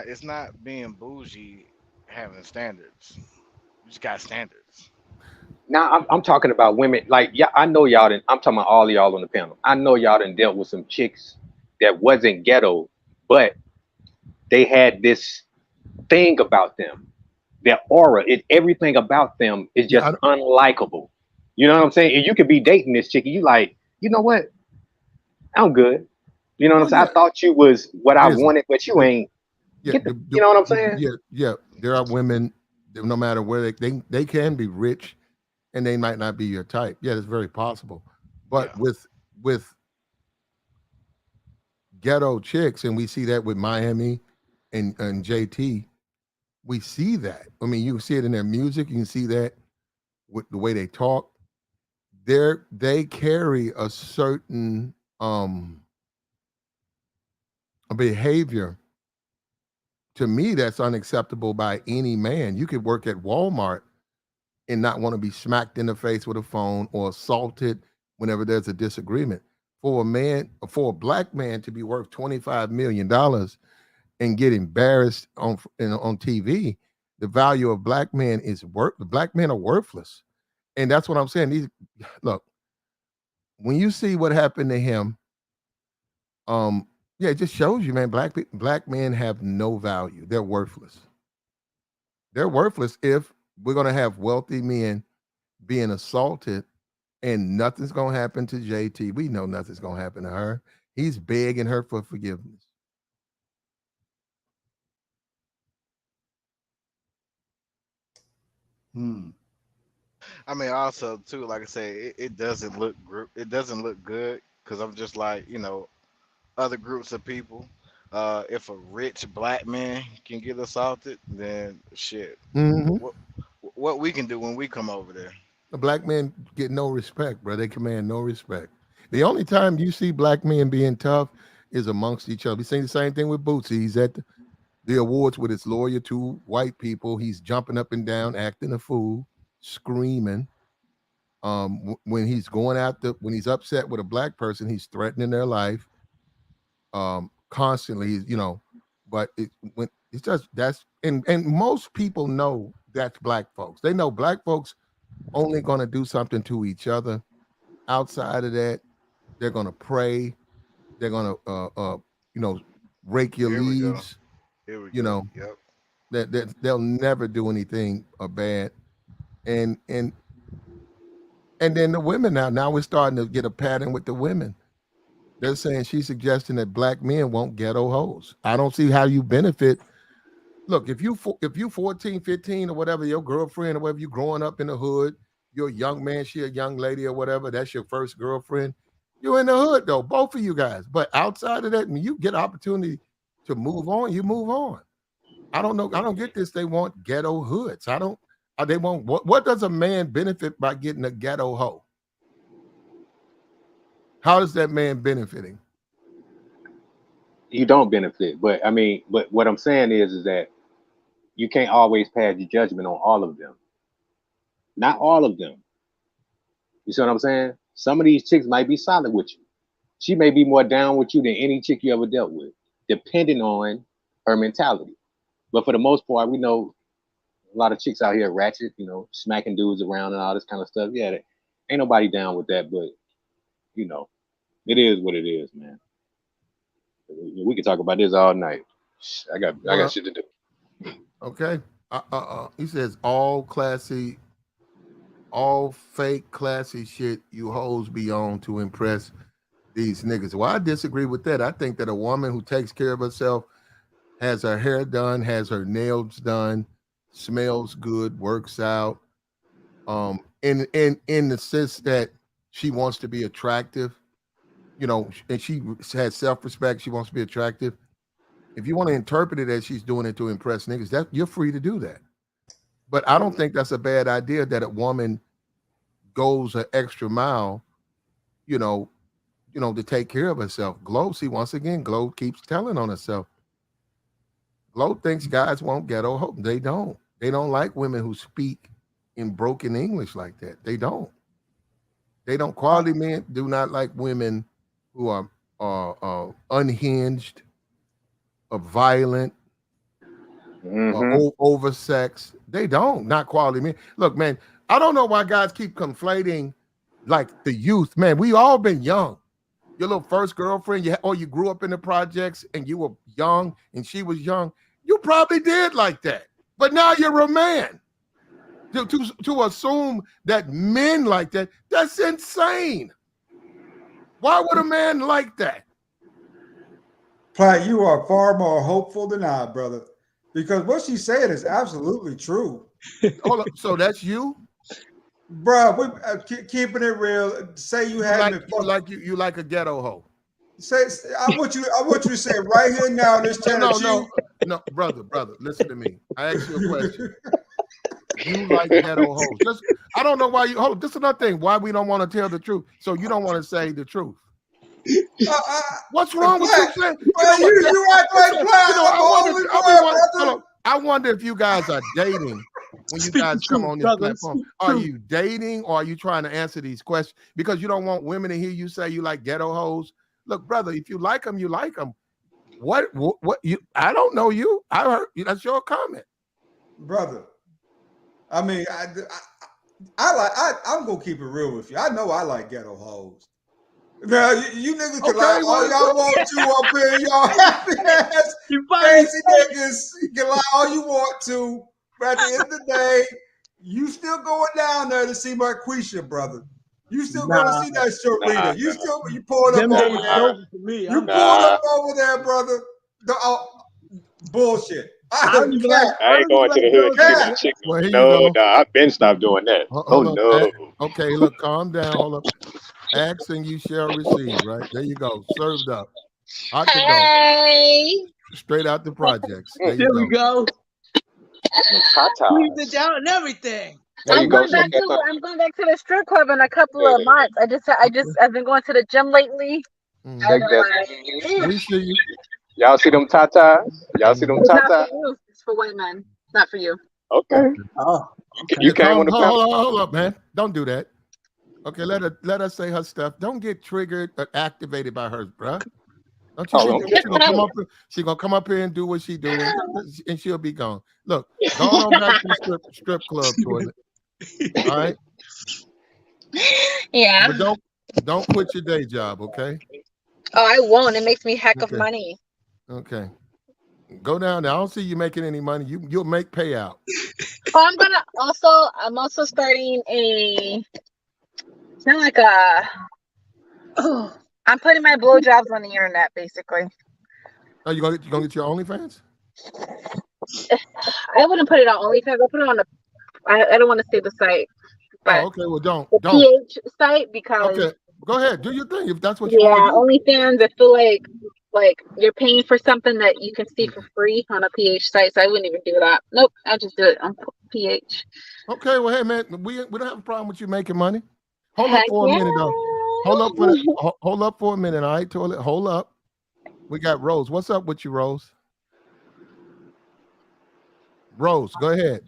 it's not being bougie having standards. You just got standards. Now I'm talking about women. Like, yeah, I know y'all didn't. I'm talking about all of y'all on the panel. I know y'all done dealt with some chicks that wasn't ghetto, but they had this thing about them. Their aura, everything about them is yeah, just unlikable. You know what I'm saying? And you could be dating this chick, and you like, you know what? I'm good. You know what I'm well, saying? yeah. I thought you was what I Listen, wanted, but you the, ain't. yeah, Get the. You know what I'm saying? yeah. There are women, no matter where they can be rich, and they might not be your type. Yeah, it's very possible. Yeah. But with ghetto chicks, and we see that with Miami and JT. We see that. I mean, you can see it in their music. You can see that with the way they talk. They carry a certain behavior to me that's unacceptable by any man. You could work at Walmart and not want to be smacked in the face with a phone or assaulted whenever there's a disagreement. For a black man to be worth $25 million and get embarrassed on TV, the value of black men is worth. The black men are worthless, and that's what I'm saying. Look, when you see what happened to him, yeah, it just shows you, man. Black men have no value. They're worthless. They're worthless if we're gonna have wealthy men being assaulted and nothing's gonna happen to JT. We know nothing's gonna happen to her. He's begging her for forgiveness. I mean, also too, like I say, it doesn't look it doesn't look good because I'm just like, other groups of people. If a rich black man can get assaulted, then shit. Mm-hmm. What we can do when we come over there? The black men get no respect, bro. They command no respect. The only time you see black men being tough is amongst each other. We seen the same thing with Bootsy. He's at the awards with his lawyer, two white people. He's jumping up and down, acting a fool, screaming. When he's going after, when he's upset with a black person, he's threatening their life. Constantly, but when it's just and most people know that's black folks. They know black folks only going to do something to each other. Outside of that, they're going to pray. They're going to rake your Here we go. leaves. Here we You go. know Yep. that they'll never do anything bad. And then the women now we're starting to get a pattern with the women. They're saying she's suggesting that black men won't ghetto hoes. I don't see how you benefit. Look, if you 14, 15 or whatever, your girlfriend or whatever, you growing up in the hood, you're a young man, she a young lady or whatever, that's your first girlfriend. You're in the hood though, both of you guys. But outside of that, when you get opportunity to move on, you move on. I don't know. I don't get this. They want ghetto hoods. I don't. They want what does a man benefit by getting a ghetto hoe? How is that man benefiting? You don't benefit, but I mean, but what I'm saying is that you can't always pass your judgment on all of them. Not all of them. You see what I'm saying? Some of these chicks might be solid with you. She may be more down with you than any chick you ever dealt with, depending on her mentality. But for the most part, we know a lot of chicks out here ratchet, smacking dudes around and all this kind of stuff. Yeah, ain't nobody down with that, but it is what it is, man. We can talk about this all night. I got shit to do. Okay. He says all classy, all fake classy shit you hoes be on to impress these niggas. Well, I disagree with that. I think that a woman who takes care of herself, has her hair done, has her nails done, smells good, works out, in the sense that she wants to be attractive, and she has self-respect, she wants to be attractive. If you want to interpret it as she's doing it to impress niggas, that you're free to do that. But I don't think that's a bad idea that a woman goes an extra mile, to take care of herself. Glow, see, once again, Glow keeps telling on herself. Glow thinks guys won't ghetto hope. They don't. They don't like women who speak in broken English like that. They don't. They don't. Quality men do not like women who are unhinged, violent, oversexed. They don't. Not quality men. Look, man, I don't know why guys keep conflating like the youth. Man, we all been young. Your little first girlfriend, you grew up in the projects and you were young and she was young. You probably did like that. But now you're a man. To assume that men like that, that's insane. Why would a man like that? Platt, you are far more hopeful than I, brother. Because what she said is absolutely true. Hold up. So that's you? Bro, we keeping it real. Say you haven't you like a ghetto hoe. Say I want you to say right here now in this channel. No, brother, listen to me. I asked you a question. You like ghetto hoes. I don't know why you hold. This is another thing. Why we don't want to tell the truth. So you don't want to say the truth. What's wrong with you saying? You act like I wonder if you guys are dating when you guys come on this platform. Are you dating or are you trying to answer these questions? Because you don't want women to hear you say you like ghetto hoes. Look, brother, if you like them, you like them. What you? I don't know you. I heard that's your comment, brother. I mean, I'm gonna keep it real with you. I know I like ghetto hoes. Now you niggas can lie all y'all want to up here, y'all happy ass crazy niggas. You can lie all you want to, but at the end of the day, you still going down there to see Marquisha, brother. You still gonna see that Sharita. You pulled up over there. You pulled up over there, brother. Bullshit. I ain't going to the hood to see my chick. No, I've been stopped doing that. No. Okay, look, calm down. Hold up. Ask and you shall receive, right? There you go. Served up. Hey. Straight out the projects. There we go. Squeeze it down and everything. you go. Shake that thumb. I'm going back to the strip club in a couple of months. I've been going to the gym lately. Shake that. We see you. Y'all see them tatas? Y'all see them It's not for tatas? you. It's for white men. It's not for you. Okay. Oh, You came on the panel. Hold up, man. Don't do that. Okay, let her say her stuff. Don't get triggered or activated by her, bruh. Don't you think she's gonna come up? She's gonna come up here and do what she doing, and she'll be gone. Look, go on back to the strip club toilet. All right. Yeah. But don't quit your day job, okay? Oh, I won't. It makes me heck of money. Okay. Go down there. I don't see you making any money. You'll make payout. Oh, I'm also starting it's not like I'm putting my blowjobs on the internet, basically. Oh, you gonna get your OnlyFans? I wouldn't put it on OnlyFans. I'll put it on I don't want to say the site. But okay, well don't. PH site, because okay, go ahead, do your thing if that's what you want to do. OnlyFans, I feel like you're paying for something that you can see for free on a PH site, so I wouldn't even do that. Nope, I just do it on PH. Okay, well, hey man, we don't have a problem with you making money. Hold up for a minute though. Hold up for a minute, all right, toilet. Hold up. We got Rose. What's up with you, Rose? Rose, go ahead.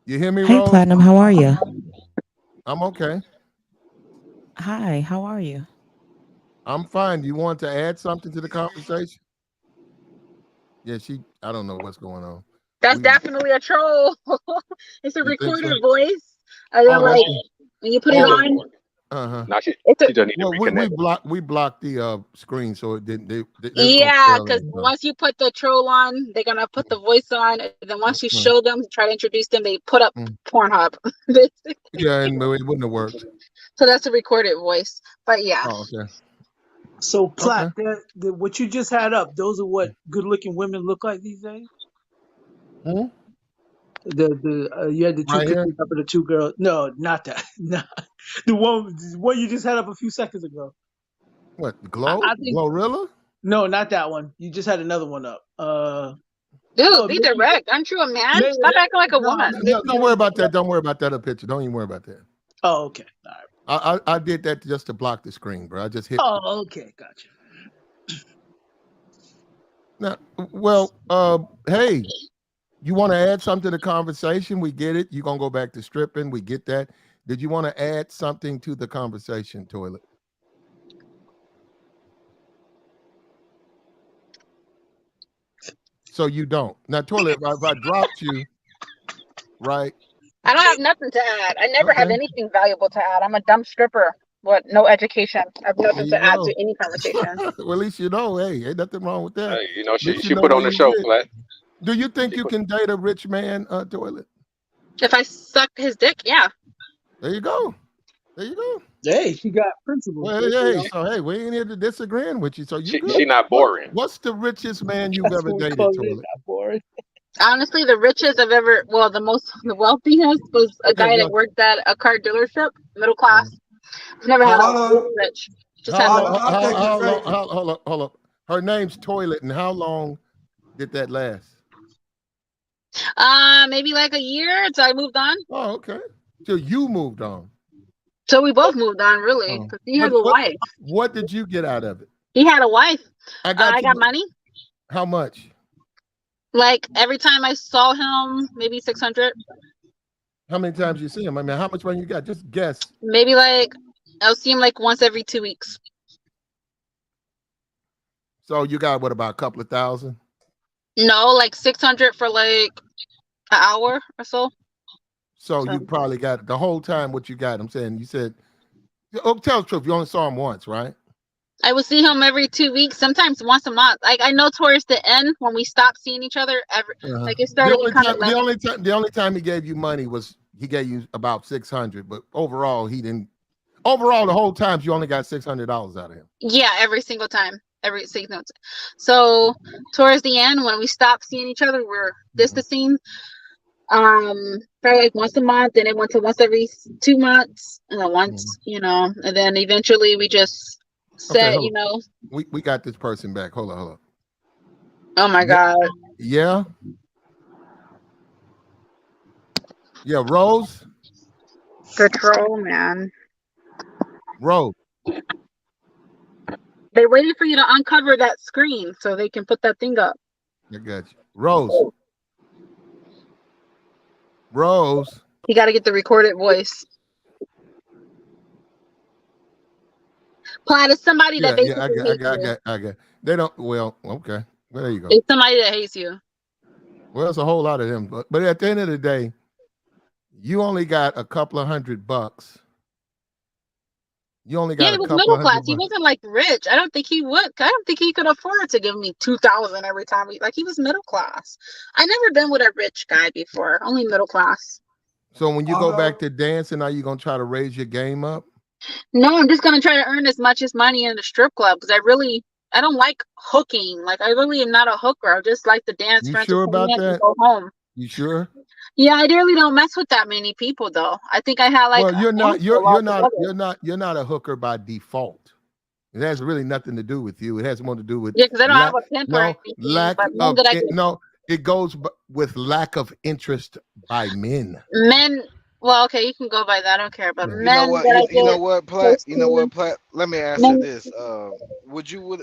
You hear me, Hey, Rose? Platinum, how are you? I'm okay. Hi, how are you? I'm fine. You want to add something to the conversation? Yeah, I don't know what's going on. That's definitely a troll. It's a recorded voice. When you put it on. Nah, she doesn't need to reconnect. We blocked the screen, so it didn't. Yeah, because once you put the troll on, they're gonna put the voice on. And then once you show them, try to introduce them, they put up Pornhub. Yeah, and it wouldn't have worked. So that's a recorded voice. But yeah. Oh, okay. So Platt, what you just had up, those are what good-looking women look like these days. Hmm? You had the two pictures up of the two girls. No, not that. No, the one you just had up a few seconds ago. What, Glow? Glorilla? No, not that one. You just had another one up. Dude, be direct. Aren't you a man? Stop acting like a woman. No, don't worry about that. Don't worry about that picture. Don't even worry about that. Oh, okay. All right. I did that just to block the screen, bro. I just hit. Oh, okay, gotcha. Now, well, hey, you want to add something to the conversation? We get it. You're gonna go back to stripping. We get that. Did you want to add something to the conversation, toilet? So you don't. Now, toilet, if I dropped you, right? I don't have nothing to add. I never have anything valuable to add. I'm a dumb stripper. What? No education. I have nothing to add to any conversation. Well, at least you know, hey, ain't nothing wrong with that. Hey, she put on the show, Flat. Do you think you can date a rich man, toilet? If I suck his dick, yeah. There you go. There you go. Hey, she got principles. Well, hey, so hey, we ain't here to disagreeing with you. So she not boring. What's the richest man you've ever dated, toilet? Not boring. Honestly, the richest I've ever, the wealthiest was a guy that worked at a car dealership, middle class. I've never had a rich. Just hold up. Her name's Toilet, and how long did that last? Maybe like a year until I moved on. Oh, okay. So you moved on. So we both moved on, really, because he had a wife. What did you get out of it? He had a wife. I got money. How much? Like every time I saw him, maybe 600. How many times you see him? I mean, how much money you got? Just guess. Maybe like I'll see him like once every 2 weeks. So you got what, about a couple of thousand? No, like 600 for like an hour or so. So you probably got the whole time what you got. I'm saying, you said, oh, tell the truth. You only saw him once, right? I would see him every 2 weeks, sometimes once a month. Like I know towards the end when we stopped seeing each other, like it started. The only time he gave you money was he gave you about 600, but overall he didn't. Overall, the whole time you only got $600 out of him. Yeah, every single time. So towards the end, when we stopped seeing each other, we're distancing. Probably like once a month, and it went to once every 2 months, and then once, and then eventually we just said, we got this person back. Hold on. Oh my God. Yeah. Yeah, Rose. The troll, man. Rose. They waited for you to uncover that screen so they can put that thing up. I got you. Rose. Rose. You got to get the recorded voice. Platt is somebody that Yeah, basically hates you. I got. They don't. Well, okay. Well, there you go. It's somebody that hates you. Well, there's a whole lot of them, but at the end of the day, you only got a couple of $100. You only got Yeah, he a was couple middle of class. $100. He wasn't like rich. I don't think he would. I don't think he could afford to give me 2,000 every time. Like he was middle class. I never been with a rich guy before. Only middle class. So when you go back to dancing, are you gonna try to raise your game up? No, I'm just gonna try to earn as much as money in the strip club because I don't like hooking. Like I really am not a hooker. I just like to dance You for sure about entertainment and that? go home. You sure? Yeah, I really don't mess with that many people though. I think I had like Well, you're a not. handful altogether. You're not a hooker by default. It has really nothing to do with you. It has more to do with Yeah, because I don't have lack. a pimp or No anything. lack But men of that I it. get, No, it goes with lack of interest by men. men. Well, okay, you can go by that. I don't care. But Yeah. You know men what? that I You know get what, Platt? close You know what, to, Platt? Let me answer men, this. Would you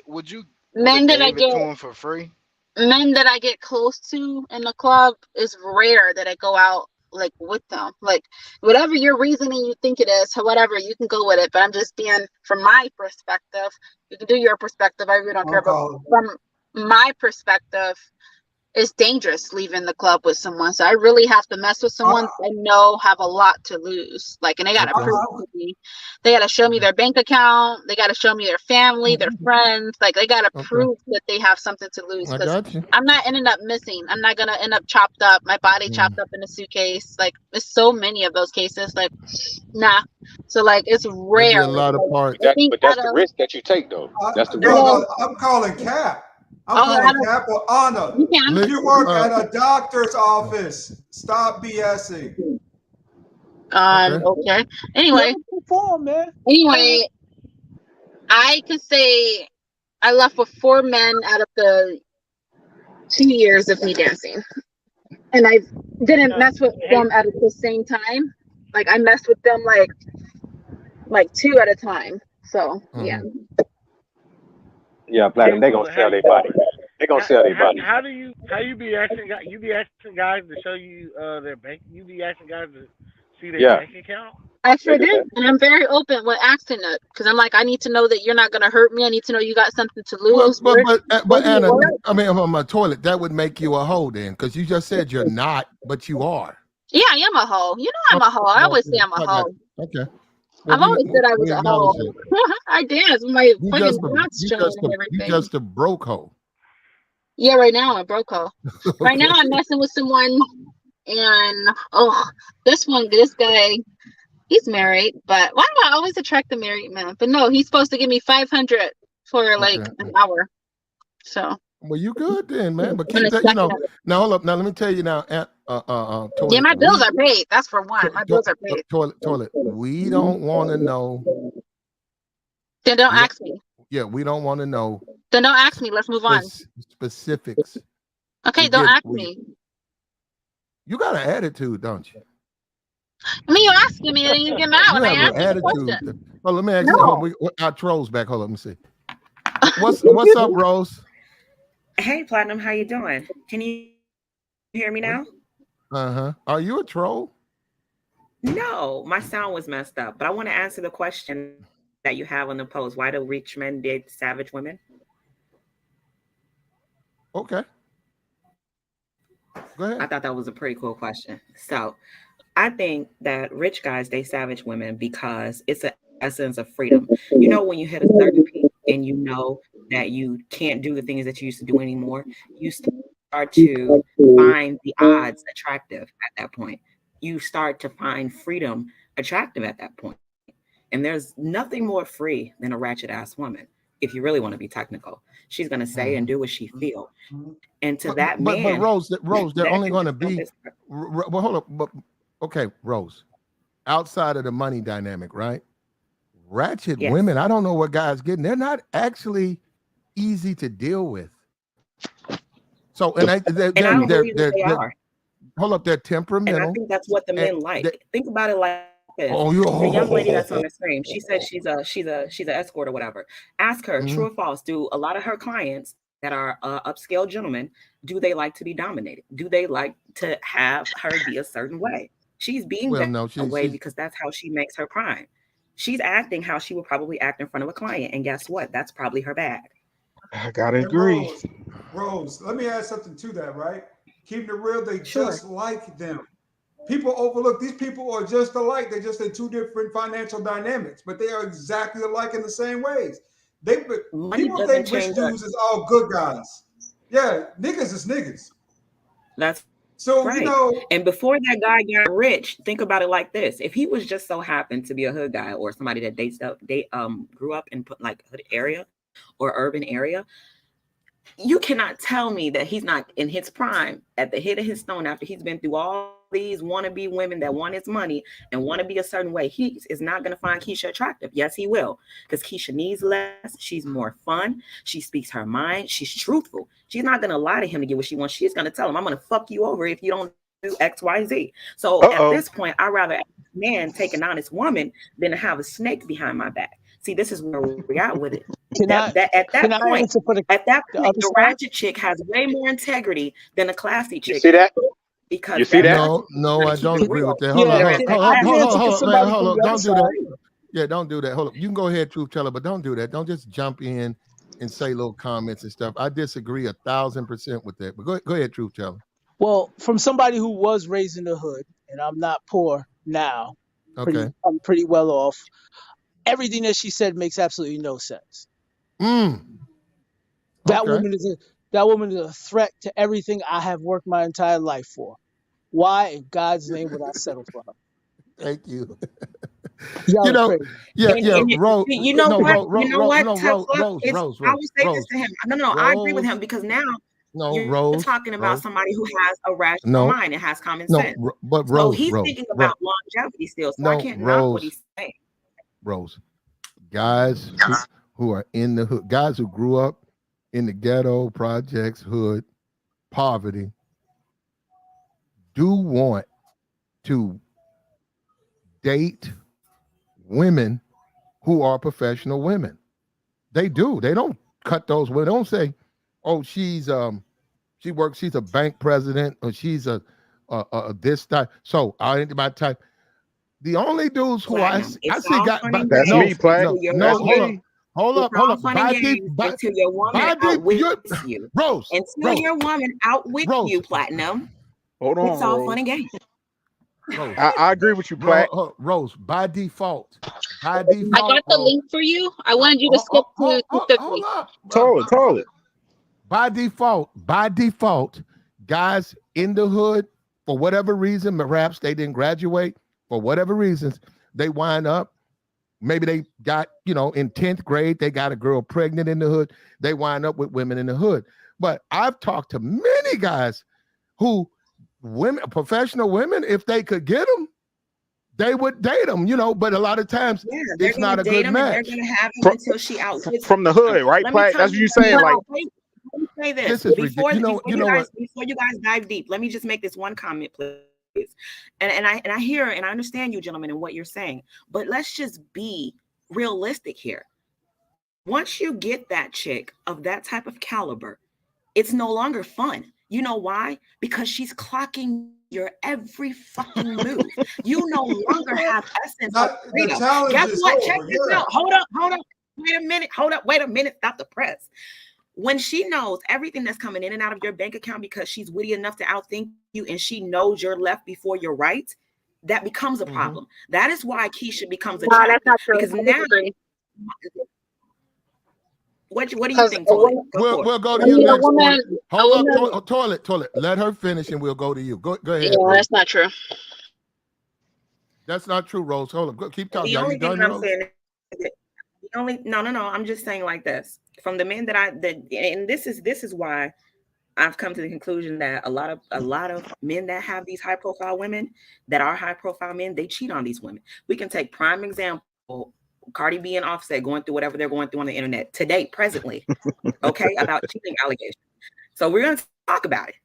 men have that I gave it get. to him for free? Men that I get close to in the club is rare that I go out like with them. Like whatever your reasoning you think it is, whatever you can go with it. But I'm just being from my perspective. You can do your perspective. I really don't care. I'm But calling. from my perspective, it's dangerous leaving the club with someone. So I really have to mess with I, someone I know have a lot to lose. Like, and they gotta Okay. prove it to me. They gotta show me their bank account. They gotta show me their family, their friends. Like, they gotta Okay. prove that they have something to lose. I Because got you. I'm not ending up missing. I'm not gonna end up chopped up, my body chopped up in a suitcase. Like, there's so many of those cases. Like, nah. So like, it's That'd be rare. a lot of Like, parts. I think But that's the risk that you take, though. That's the risk. out of no, I'm calling Cap. I'm oh, calling Cap or Anna. you can. You work at a doctor's office. Stop BSing. Okay. Okay. Anyway, Perform, man. anyway, I could say I left with 4 men out of the 2 years of me dancing, and I didn't mess with them at the same time. Like I messed with them like 2 at a time. So yeah. Yeah, Platinum, they gonna sell their body. They gonna sell their body. How you be asking guys to show you their bank? You be asking guys to see their bank account? I sure did, and I'm very open with asking it because I'm like, I need to know that you're not gonna hurt me. I need to know you got something to lose. But Anna, I mean, on my toilet, that would make you a hoe then, because you just said you're not, but you are. Yeah, I am a hoe. You know I'm a hoe. I always say I'm a hoe. Okay. I've always said I was a hoe. I dance with my fucking nuts showing and everything. You just a broke hoe. Yeah, right now I'm a broke hoe. Right now I'm messing with someone, and this guy, he's married. But why do I always attract the married man? But no, he's supposed to give me 500 for like an hour. So. Well, you good then, man. But keep that, now hold up. Now let me tell you now. Toilet, yeah, my bills are paid. That's for one. My bills are paid. Toilet. We don't want to know. Then don't ask me. Yeah, we don't want to know. Then don't ask me. Let's move on. Specifics. Okay, don't ask me. You got an attitude, don't you? I mean, you asking me and then you get mad when I ask you the question. Oh, let me ask you. Our trolls back. Hold on, let me see. What's up, Rose? Hey, Platinum, how you doing? Can you hear me now? Are you a troll? No, my sound was messed up, but I want to answer the question that you have on the post. Why do rich men date savage women? Okay. Go ahead. I thought that was a pretty cool question. So I think that rich guys date savage women because it's an essence of freedom. You know, when you hit a certain peak and you know that you can't do the things that you used to do anymore, you start to find the odds attractive at that point. You start to find freedom attractive at that point. And there's nothing more free than a ratchet ass woman. If you really want to be technical, she's going to say and do what she feel. And to that man, but Rose, they're only going to be. Well, hold up. But okay, Rose. Outside of the money dynamic, right? Ratchet women. I don't know what guys getting. They're not actually easy to deal with. So, and I don't believe they are. hold up, they're And I temperamental. think that's what the And men like. Think about it like this. oh, you The young lady that's on the screen, she said she's an escort or whatever. Ask her, true or false, do a lot of her clients that are upscale gentlemen, do they like to be dominated? Do they like to have her be a certain way? She's being well, that no, way because that's how she makes her prime. She's acting how she would probably act in front of a client. And guess what? That's probably her bag. I gotta And agree. Rose, let me add something to that, right? Keeping it real, they Sure. just like them. People overlook these people are just alike. They're just in two different financial dynamics, but they are exactly alike in the same ways. Money People doesn't think rich change dudes us. is all good guys. Yeah, niggas is niggas. That's So right. you know, And before that guy got rich, think about it like this: if he was just so happened to be a hood guy or somebody that grew up in like hood area or urban area, you cannot tell me that he's not in his prime at the head of his stone after he's been through all these wannabe women that want his money and want to be a certain way. He is not going to find Keisha attractive. Yes, he will, because Keisha needs less. She's more fun. She speaks her mind. She's truthful. She's not going to lie to him to get what she wants. She's going to tell him, I'm going to fuck you over if you don't do X, Y, Z. So at this point, I'd rather a man take an honest woman than to have a snake behind my back. See, this is where we're at with it. At that point, the ratchet chick has way more integrity than a classy chick. You see that? Because you see that? No, I don't agree with that. Hold on. Hold on. Don't do that. Yeah, don't do that. Hold up. You can go ahead, truth teller, but don't do that. Don't just jump in and say little comments and stuff. I disagree 1,000% with that. But go ahead, truth teller. Well, from somebody who was raised in the hood, and I'm not poor now. Okay. I'm pretty well off. Everything that she said makes absolutely no sense. That woman is a threat to everything I have worked my entire life for. Why in God's name would I settle for her? Thank you. Y'all are crazy. Rose. You know what? Rose. I would say this to him. No, I agree with him because now you're talking about somebody who has a rational mind and has common sense. But so he's thinking about longevity still. So I can't knock what he's saying. Rose, guys who are in the hood, guys who grew up in the ghetto, projects, hood, poverty, do want to date women who are professional women. They do. They don't cut those women. They don't say, oh, she's a bank president, or she's a this type. So I ain't my type. The only dudes who I see got that's me, Platt. Hold up. Until your woman outwits you. Rose. Until your woman outwits you, Platinum. Hold on. It's all fun and games. Rose. I agree with you, Platt. Rose, by default. I got the link for you. I wanted you to skip to 250. Toilet. By default, guys in the hood, for whatever reason, perhaps they didn't graduate, for whatever reasons, they wind up, maybe they got, in 10th grade, they got a girl pregnant in the hood, they wind up with women in the hood. But I've talked to many guys who, professional women, if they could get them, they would date them, but a lot of times it's not a good match. They're going to have them until she outwits from the hood, right, Platt? That's what you're saying. Like, let me say this. Before you guys dive deep, let me just make this one comment, please. And I hear and I understand you, gentlemen, and what you're saying, but let's just be realistic here. Once you get that chick of that type of caliber, it's no longer fun. You know why? Because she's clocking your every fucking move. You no longer have essence of freedom. Guess what? Check this out. Hold up. Wait a minute. Stop the press. When she knows everything that's coming in and out of your bank account because she's witty enough to outthink you and she knows you're left before you're right, that becomes a problem. That is why Keisha becomes attractive. That's not true. Because now, what do you think, Toilet? We'll go to you next. Hold up, Toilet. Let her finish and we'll go to you. Go ahead. Yeah, Rose. that's not true. That's not true, Rose. Hold up. Keep talking. The only thing I'm saying is no. I'm just saying like this. From the men and this is why I've come to the conclusion that a lot of men that have these high profile women that are high profile men, they cheat on these women. We can take prime example, Cardi B and Offset going through whatever they're going through on the internet today, presently, okay, about cheating allegations. So we're going to talk about it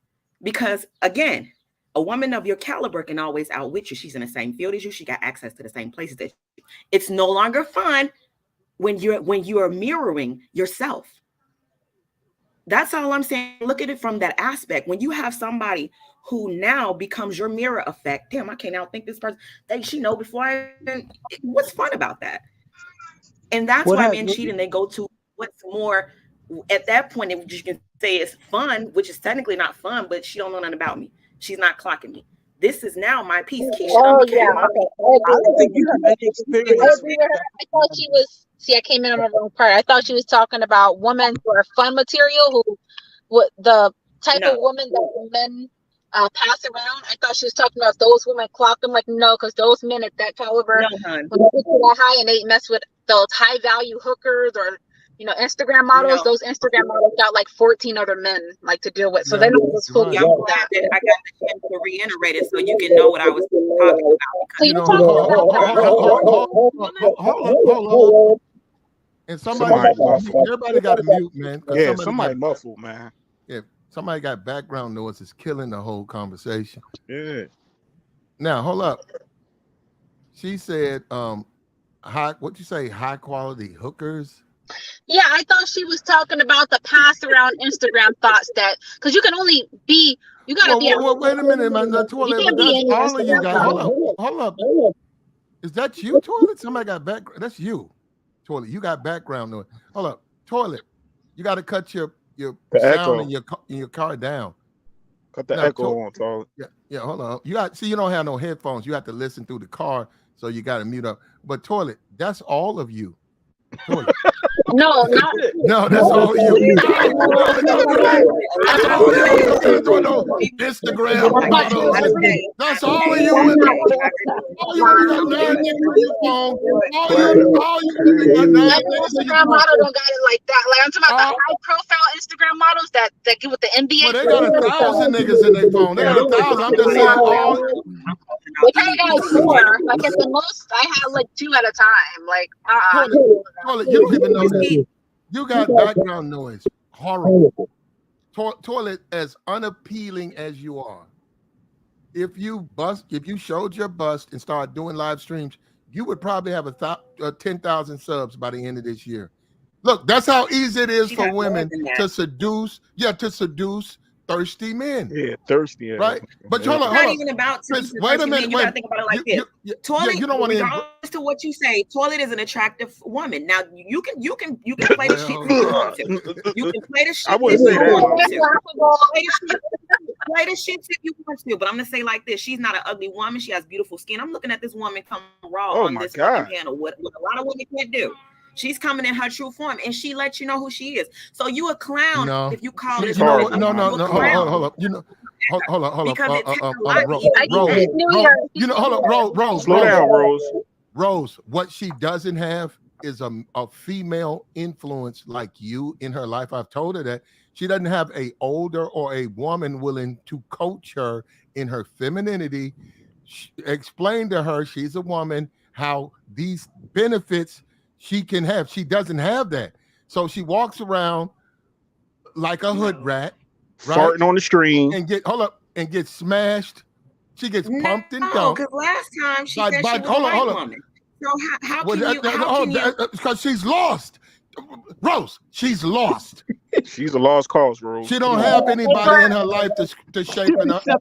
because again, A woman of your caliber can always outwit you. She's in the same field as you. She got access to the same places as you. It's no longer fun when you are mirroring yourself. That's all I'm saying. Look at it from that aspect. When you have somebody who now becomes your mirror effect, damn, I can't outthink this person. She know before what's fun about that? And that's why men cheat and they go to what's more. At that point, you can say it's fun, which is technically not fun, but she don't know nothing about me. She's not clocking me. This is now my piece. Keisha done became my piece. I don't think you have any experience. I thought she was. See, I came in on the wrong part. I thought she was talking about women who are fun material, the type of woman that men pass around. I thought she was talking about those women clock them. Like, no, because those men at that caliber, when they get to that high and they mess with those high value hookers or Instagram models. Those Instagram models got like 14 other men like to deal with, so they don't just focus on that. I got the chance to reiterate it so you can know what I was talking about. Hold on. And everybody got to mute, man. Yeah, somebody muffled, man. Yeah, somebody got background noise. It's killing the whole conversation. Yeah. Now, hold up. She said, what'd you say? High quality hookers. Yeah, I thought she was talking about the pass around Instagram thoughts that because you can only be you gotta be. Wait a minute, man. That's all of you guys. Hold up. Is that you, Toilet? Somebody got background. That's you, Toilet. You got background noise. Hold up, Toilet. You got to cut your sound in your car down. Cut the echo on, Toilet. Yeah. Hold on. You don't have no headphones. You have to listen through the car, so you got to mute up. But Toilet, that's all of you. Toilet. No, that's all of you. That's all of you. Instagram models. That's all of you. All you got 9 niggas on your phone. All you got 9 niggas on your phone. Model don't got it like that. Like I'm talking about the high profile Instagram models that get with the NBA. Well, they got 1,000 niggas in their phone. They got 1,000. I'm just saying all. They probably got 4. Like at the most, I have like 2 at a time. Like Toilet, you don't even know that. You got background noise. Horrible. Toilet, as unappealing as you are, if you showed your bust and started doing live streams, you would probably have 10,000 subs by the end of this year. Look, that's how easy it is for women to seduce thirsty men. Yeah, thirsty. Right? But hold on. It's not even about wait a minute. You gotta think about it like this. Toilet, you don't want regardless to what you say, Toilet is an attractive woman. Now you can play the shit if you want to. You can play the shit. I wouldn't say that. Play the shit if you want to, but I'm gonna say like this: she's not an ugly woman. She has beautiful skin. I'm looking at this woman come raw on this fucking panel. What a lot of women can't do. She's coming in her true form, and she lets you know who she is. So you a clown if you call this. No. Hold up. Hold up. Because Rose. Slow down, Rose. Rose, what she doesn't have is a female influence like you in her life. I've told her that. She doesn't have a older or a woman willing to coach her in her femininity. Explain to her, she's a woman, how these benefits she can have. She doesn't have that. So she walks around like a hood rat, right? Farting on the stream. And get smashed. She gets pumped and dumped. No, because last time she said she was a white woman. So how can you? Because she's lost. Rose, she's lost. She's a lost cause, Rose. She don't have anybody in her life to shape her up. I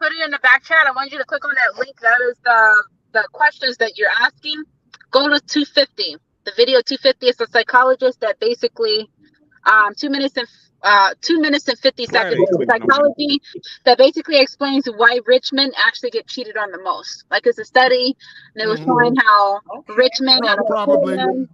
put it in the back chat. I want you to click on that link. That is the questions that you're asking. Go to 250. The video 250 is a psychologist that basically 2 minutes and 50 seconds of psychology that basically explains why rich men actually get cheated on the most. Like it's a study, and it was showing how rich men out of poor men,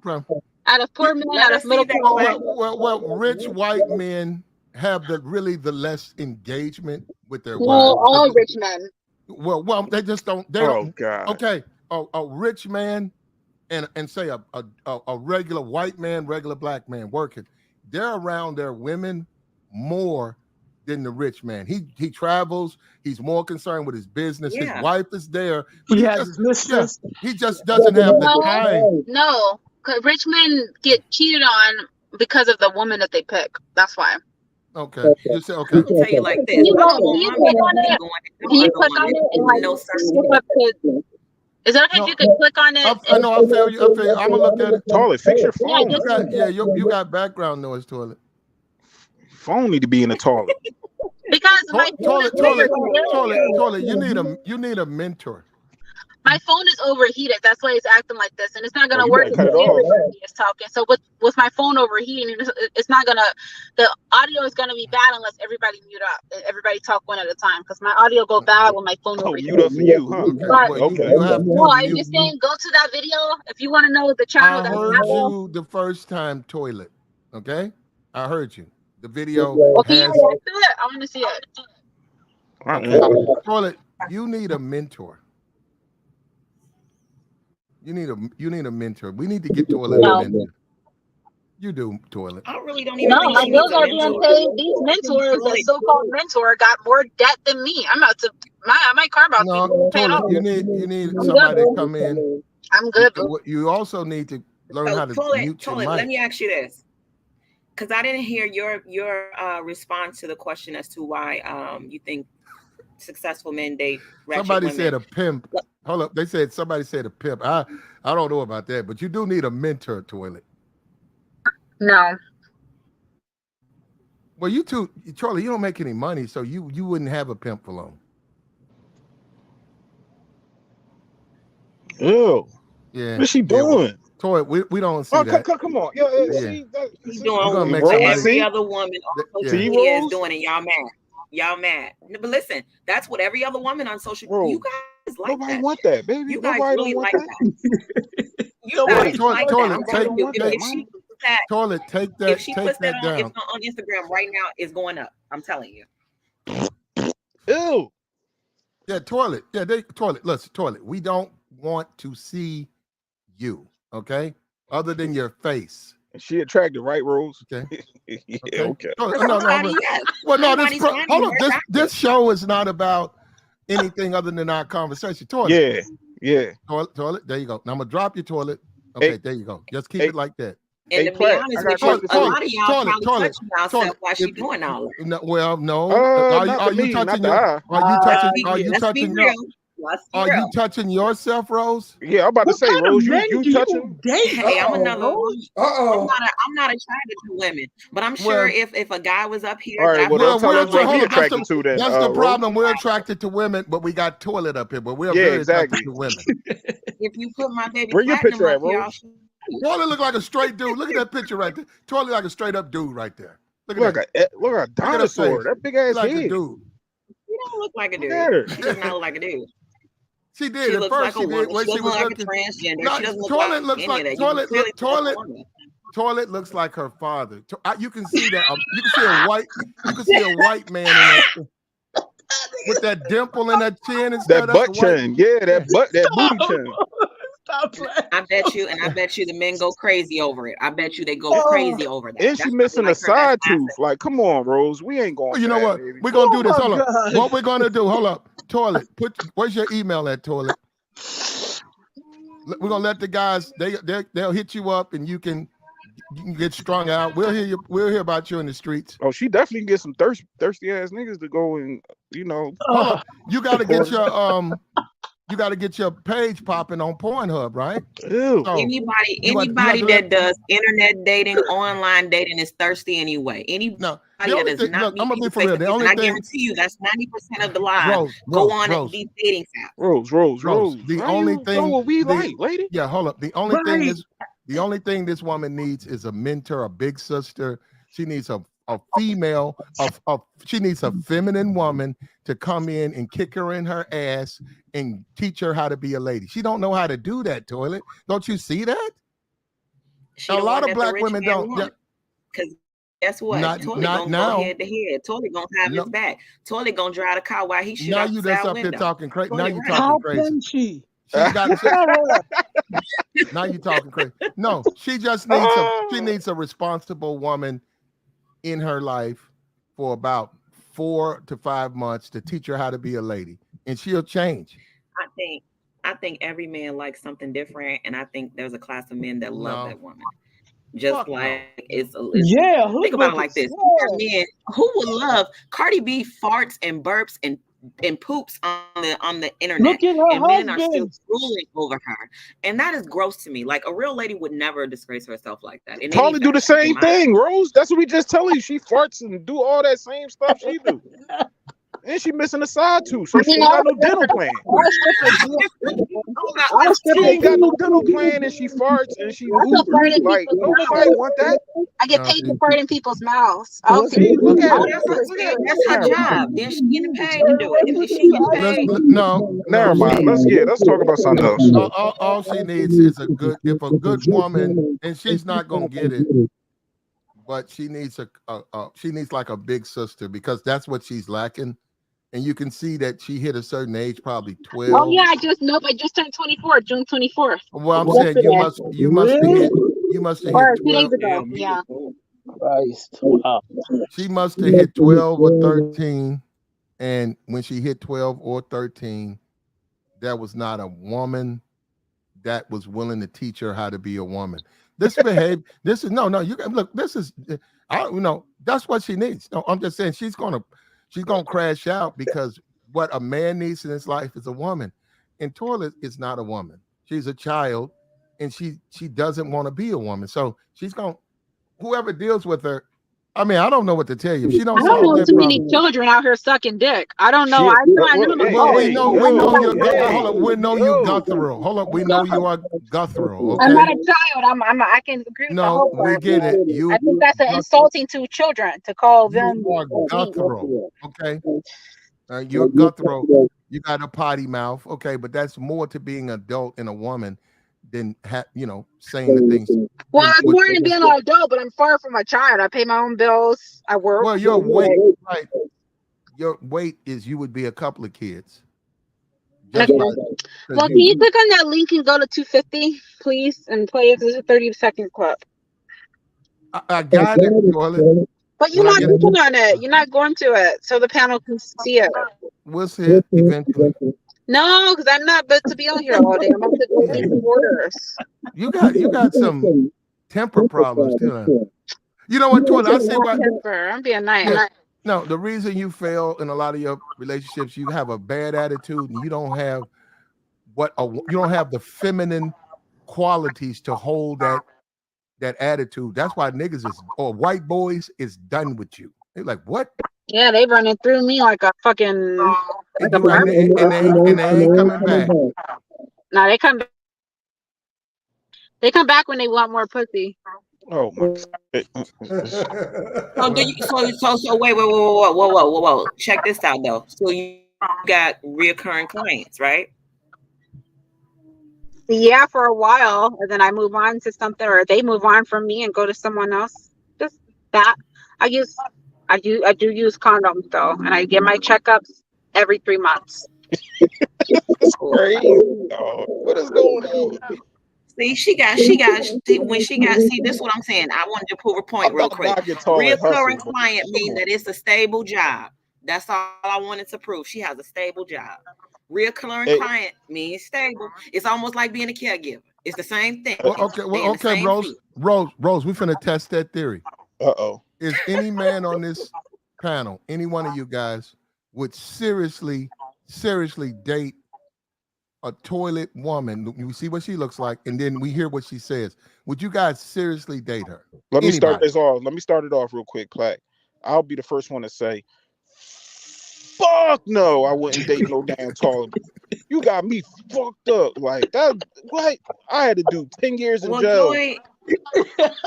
out of middle class. Well, rich white men have the less engagement with their wives. All rich men. Well, they just don't. God. Okay, a rich man and say a regular white man, regular black man working. They're around their women more than the rich man. He travels. He's more concerned with his business. Yeah. His wife is there. He has his mistress. He just doesn't have the time. No, because rich men get cheated on because of the woman that they pick. That's why. Okay. You said okay. I'm gonna tell you like this. Can you I go? don't Can want you my click man on to be it? going Can to you other click on women it and for like no certain flip reason. up to? Is it okay if No, you could click on it? I know. I feel you. I feel you. I'm gonna look at it. Toilet, fix your Yeah, phone. You just got you got background noise, toilet. Phone need to be in the toilet. because my phone is Toilet. You need a mentor. my phone is overheated. That's why it's acting like this, and it's not Oh, gonna you work better if cut it off. everybody is talking. So with my phone overheating, it's not gonna. The audio is gonna be bad unless everybody mute up. Everybody talk one at a time because my audio go bad when my phone Oh, overheats. mute up for you, huh? Okay. But Well, Okay. you have no, to I'm mute. just saying go to that video if you want to know the channel I that heard I have. you the first time, toilet. Okay, I heard you. The video Well, can you has react to it? I want to see it. okay. Toilet, you need a mentor. You need a mentor. We need to get toilet a No. mentor. You do, toilet. I really don't No, even think my she needs bills a are being mentor. paid. These mentors, the so-called mentor, got more debt than me. I'm about to my car about to No, be paid toilet. off. You need I'm somebody to good, come in. boo. I'm good, boo. You also need to learn So how to mute your toilet. Let mic. me ask you this, because I didn't hear your response to the question as to why you think successful men date ratchet Somebody women. said a pimp. Hold up. Somebody said a pimp. I don't know about that, but you do need a mentor, toilet. No. Well, you two, Charlie, you don't make any money, so you wouldn't have a pimp for long. Ew. Yeah. What's she doing? Toilet, we don't see Oh, that. come on. Yeah, Yeah. see, He's see, doing You're gonna make what somebody every other woman on social yeah. media is doing, and y'all mad. Y'all mad. But listen, that's what every other woman on social media. You guys like Nobody that. want that, baby. You guys Nobody really don't want like that. You guys like that. Toilet, I'm telling you, if she puts that, toilet, take if she puts that that on, down. on Instagram right now, it's going up. I'm telling you. Ew. Yeah, toilet. Yeah, toilet. Listen, toilet. We don't want to see you, okay? Other than your face. She attractive, right, Rose? Okay. Yeah, okay. No. Well, no. Hold on. This show is not about anything other than our conversation. Toilet. Yeah. Toilet. There you go. Now I'm gonna drop your toilet. Okay, there you go. Just keep it like that. And to be honest with you, a lot of y'all probably touching yourself while she doing all that. No, well, no. Not Are you me, touching not your? the Are you touching your? Are you touching yourself, Rose? Yeah, I'm about to say, Rose, you touching? Hey, I'm another. Uh-oh. I'm not attracted to women, but I'm sure if a guy was up here, all right, well, don't tell us what we attracted to then. That's the Rose. problem. We're attracted to women, but we got toilet up here. But we're very attracted to women. If you put my baby Where your Platinum picture up at, here, Rose? Toilet look like a straight dude. Look at that picture right there. Toilet like a straight up dude right there. Look at that. Look at a dinosaur. That big ass like head. A dude. She don't look like a dude. She does not look like a dude. She did. She At looks first like a woman. when She she doesn't was look like looking, a transgender. No, She doesn't look toilet like looks any like of that. toilet looks like her father. You can see that. You can see a white man in that with that dimple in that chin and stuff. That butt chin. Yeah, that booty chin. Stop playing. I bet you the men go crazy over it. I bet you they go crazy over that. And she missing a side tooth. Like, come on, Rose. We ain't going. You know what? Baby. We're gonna do this. Hold up. What we're gonna do? Hold up. Toilet. Where's your email at, toilet? We're gonna let the guys. They'll hit you up, and you can get strung out. We'll hear about you in the streets. Oh, she definitely can get some thirsty ass niggas to go and Hold up. You gotta get your page popping on Pornhub, right? Ew. So, anybody that does internet dating, online dating is thirsty anyway. Anybody that does not I'm gonna be for real. I guarantee you that's 90% of the lives go on these dating apps. Rose. The only thing what we like, lady. Yeah, hold up. The only thing this woman needs is a mentor, a big sister. She needs a female, she needs a feminine woman to come in and kick her in her ass and teach her how to be a lady. She don't know how to do that, toilet. Don't you see that? A lot of black women don't. Because guess what? Toilet gonna go head to head. Toilet gonna have his back. Toilet gonna drive the car while he shoot now out you the just side up window. here talking crazy. Now you How talking crazy. can she? Now you talking crazy. No, she just needs a responsible woman in her life for about 4 to 5 months to teach her how to be a lady, and she'll change. I think every man likes something different, and I think there's a class of men that love that woman. Just Fuck like no. it's Yeah, think hood about it like niggas. this. You got men who would love Cardi B farts and burps and poops on the internet, Look at her and men are still husband. drooling over her, and that is gross to me. Like a real lady would never disgrace herself like that in any Probably do the fashion. In same my thing, Rose. That's what we just telling you. She farts and do all that same stuff she do. And she missing a side tooth, so I she mean, ain't got no dental plan. all strippers do. All She strippers ain't got no do. dental plan, and she farts and she I still fart Ubers. in Like, people's don't nobody mouths. want that. I get No, paid to see, fart in people's mouths. I hope See, look at Oh, her. that's Look her. at her. That's her Never mind. job. Then she getting paid to do it. If she getting paid, Never mind. Let's talk about something else. all she needs is if a good woman, and she's not gonna get it, but she needs she needs like a big sister, because that's what she's lacking. And you can see that she hit a certain age, probably Oh 12. yeah, I just turned 24, June 24th. Well, I'm saying you must have hit Or 2 days 12. ago. Yeah. Christ. Wow. She must have hit 12 or 13. And when she hit 12 or 13, there was not a woman that was willing to teach her how to be a woman. This behavior, this is no, you can look, this is that's what she needs. No, I'm just saying she's gonna crash out, because what a man needs in his life is a woman. And Toilet is not a woman. She's a child, and she doesn't want to be a woman. So she's gonna, whoever deals with her, I mean, I don't know what to tell you. If she I don't don't solve know that too many problem. children out here sucking dick. I don't know. Shit. I know my Well, we boys. know you're hold up, we know you yo. guttural. Hold up, we know you are guttural. I'm not Okay. a child. I can agree with the No, whole we part. get it. I think that's insulting to children to call You them are me. guttural. Okay. You're guttural. You got a potty mouth. Okay, but that's more to being an adult and a woman than saying the things. Well, it's more than being an adult, but I'm far from a child. I pay my own bills. I work. Well, your weight, right? Your weight is, you would be a couple of kids. Okay. Well, can you click on that link and go to 250, please, and play it? This is a 30-second clip. I got it, Toilet. But you're not clicking on it. You're not going to it, so the panel can see it. We'll see it eventually. No, because I'm not about to be on here all day. I'm about to go leave some orders. You got some temper problems too. You know what, Toilet? I see what. I'm being nice. Yeah. No, the reason you fail in a lot of your relationships, you have a bad attitude, and you don't have the feminine qualities to hold that attitude. That's why niggas white boys is done with you. They're like, what? Yeah, they running through me like a fucking. And they ain't coming back. No, they come back. They come back when they want more pussy. Oh my God. So wait, whoa. Check this out though. So you got reoccurring clients, right? Yeah, for a while, and then I move on to something, or they move on from me and go to someone else. Just that. I do use condoms though, and I get my checkups every 3 months. That's crazy. Oh, what is going on? See, this is what I'm saying. I wanted to prove a point real quick. Reoccurring client mean that it's a stable job. That's all I wanted to prove. She has a stable job. Reoccurring client means stable. It's almost like being a caregiver. It's the same thing. Okay, Rose, we finna test that theory. Uh-oh. Is any man on this panel, any one of you guys, would seriously date a toilet woman? We see what she looks like, and then we hear what she says. Would you guys seriously date her? Let me start it off real quick, Plaque. I'll be the first one to say, fuck no, I wouldn't date no damn toilet. You got me fucked up like that. What? I had to do 10 years in jail. Joy,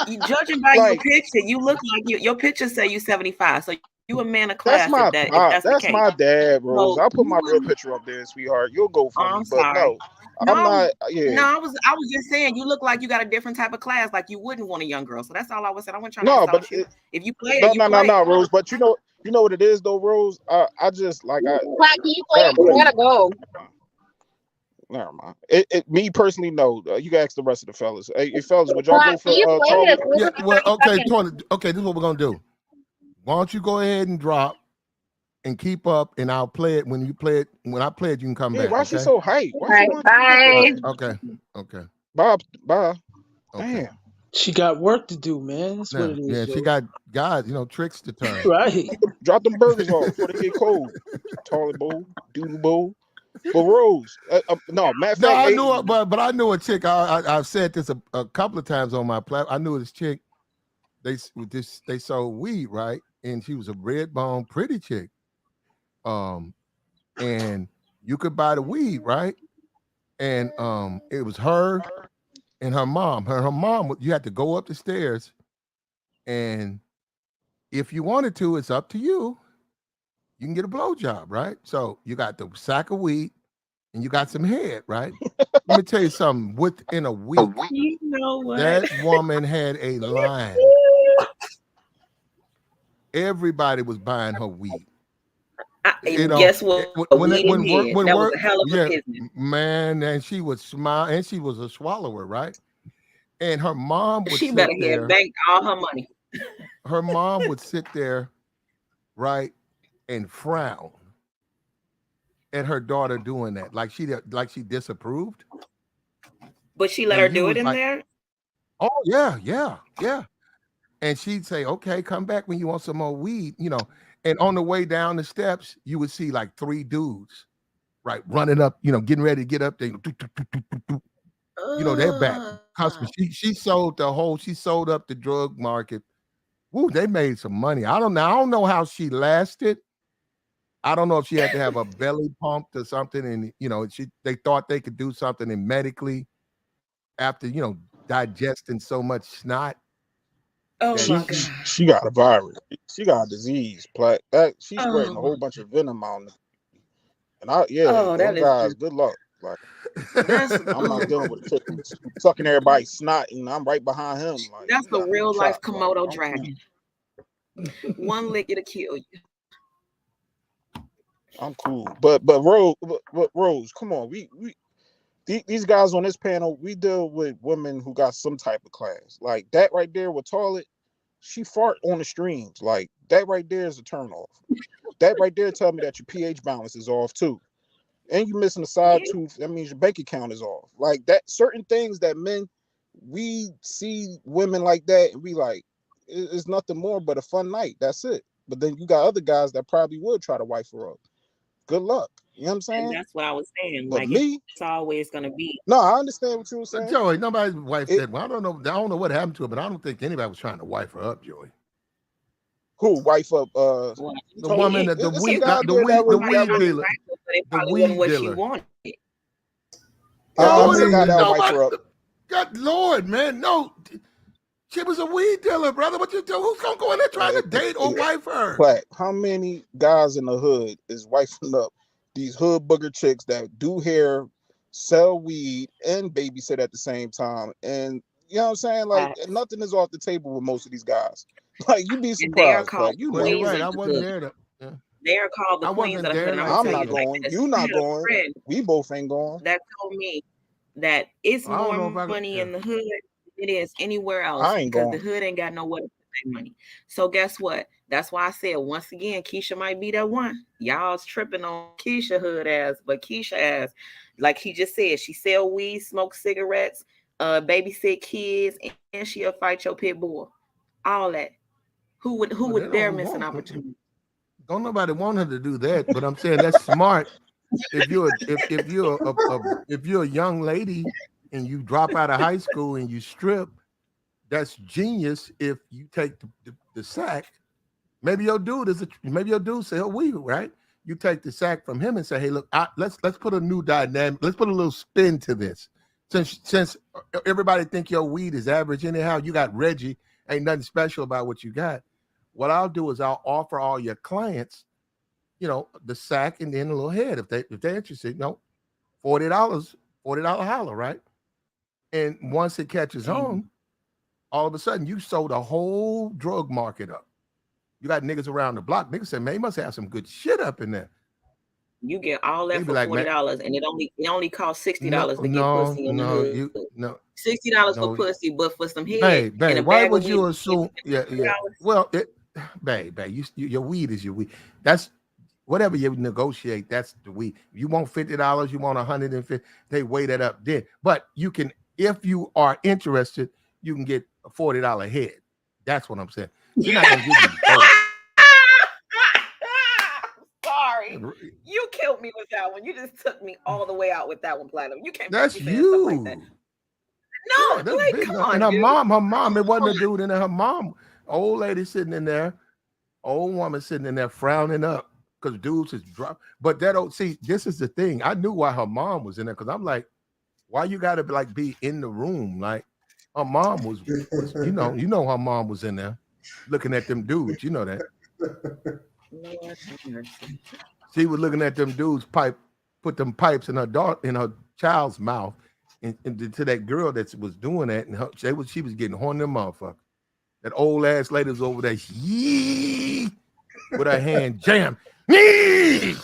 you judging by your picture, you look like your picture say you 75. So you a man of class. That's my dad, Rose. So, I'll put my real picture up there, sweetheart. You'll go for me, but no, I'm not. Yeah. No, I was just saying you look like you got a different type of class. Like you wouldn't want a young girl. So that's all I was saying. I wasn't trying to insult you. If you play it, no, Rose. But you know what it is though, Rose. I just like Can you play it? I gotta go. Never mind. Me personally, no. You can ask the rest of the fellas. Hey, fellas, would y'all go for toilet? Yeah, well, okay, toilet. Okay, this is what we're gonna do. Why don't you go ahead and drop and keep up, and I'll play it when you play it. When I play it, you can come back. Why is she so hype? Bye. Okay. Bye. Okay. Damn. She got work to do, man. That's what Yeah, it is, yeah. She Joe. got guys, tricks to turn. Right. Drop them burgers off before they get cold. Toilet bowl, doodle bowl. But Rose, no, matter of No, fact, I knew it, but I knew a chick. I've said this a couple of times on my platform. I knew this chick. They sold weed, right? And she was a red bone, pretty chick. And you could buy the weed, right? And it was her and her mom. Her mom, you had to go up the stairs, and if you wanted to, it's up to you. You can get a blowjob, right? So you got the sack of weed and you got some head, right? Let me tell you something. Within a week, You know what? that woman had a line. Everybody was buying her weed. Guess what? When That was a hell of a business. Man, and she would smile, and she was a swallower, right? And her mom would She sit better there. have banked all her money. Her mom would sit there, right, and frown at her daughter doing that, like she disapproved. But she let her do it in there. Oh yeah. And she'd say, "Okay, come back when you want some more weed," And on the way down the steps, you would see like 3 dudes, right, running up, getting ready to get up there. They're back. Customer. She sold up the drug market. Woo, they made some money. I don't know how she lasted. I don't know if she had to have a belly pumped or something, and they thought they could do something and medically after digesting so much snot. Oh my God. She got a virus. She got a disease. She's spreading a whole bunch of venom on them. And those guys, good luck. Like, I'm not dealing with a chick sucking everybody's snot, and I'm right behind him. Like, that's a real life Komodo dragon. One lick it'll kill you. I'm cool, but Rose, come on, these guys on this panel, we deal with women who got some type of class. Like that right there with toilet, she fart on the streams. Like that right there is a turn off. That right there tell me that your pH balance is off too. And you missing a side tooth, that means your bank account is off. Like that, certain things that men, we see women like that and we like, it's nothing more but a fun night. That's it. But then you got other guys that probably would try to wife her up. Good luck. You know what I'm saying? And that's what I was saying. But like me, it's always gonna be. No, I understand what you were saying. Joey, nobody's wife that. Well, I don't know what happened to her, but I don't think anybody was trying to wife her up, Joey. Who wife up? The woman that the weed dealer. The weed what she wanted. God Lord, man, no. She was a weed dealer, brother. What you do? Who's gonna go in there trying to date or wife her? But how many guys in the hood is wifing up these hood booger chicks that do hair, sell weed, and babysit at the same time? And you know what I'm saying? Like nothing is off the table with most of these guys. Like you'd be surprised. You're right. I wasn't there. They are called the queens of the hood. I'm not going. You're not going. We both ain't going. That told me that it's more money in the hood than it is anywhere else. I ain't going. The hood ain't got nowhere to put their money. So guess what? That's why I said once again, Keisha might be that one. Y'all's tripping on Keisha hood ass, but Keisha ass, like he just said, she sell weed, smoke cigarettes, babysit kids, and she'll fight your pit bull. All that. Who would dare miss an opportunity? Don't nobody want her to do that, but I'm saying that's smart. If you're a young lady and you drop out of high school and you strip, that's genius. If you take the sack, maybe your dude sell weed, right? You take the sack from him and say, hey, look, let's put a new dynamic. Let's put a little spin to this. Since everybody think your weed is average anyhow, you got Reggie, ain't nothing special about what you got. What I'll do is I'll offer all your clients, the sack and then a little head if they're interested. $40 holler, right? And once it catches on, all of a sudden you sold a whole drug market up. You got niggas around the block. Niggas say, man, you must have some good shit up in there. You get all that for $40, and it only costs $60 to get pussy in the hood. $60 for pussy, but for some head. Babe, why would you assume? Yeah. Well, babe, your weed is your weed. That's whatever you negotiate. That's the weed. If you want $50, you want $150. They weigh that up then. But you can, if you are interested, you can get a $40 head. That's what I'm saying. She's not gonna give you both. Sorry. You killed me with that one. You just took me all the way out with that one, Platinum. You can't That's be saying stuff like that. you. No, Yeah, that's like, big. come And on, her mom, it wasn't Come a dude in there. Her mom, old lady sitting in there, old woman sitting in there frowning up because dudes is drop. But that don't see, this is the thing. I knew why her mom was in there because I'm like, why you gotta like be in the room? Like her mom was you know her mom was in there looking at them dudes, you know that. Lord have mercy. She was looking at them dudes put them pipes in her child's mouth, and to that girl that was doing that, and she was getting horny, motherfucker. That old ass lady was over there, yee, with her hand jammed. Yee!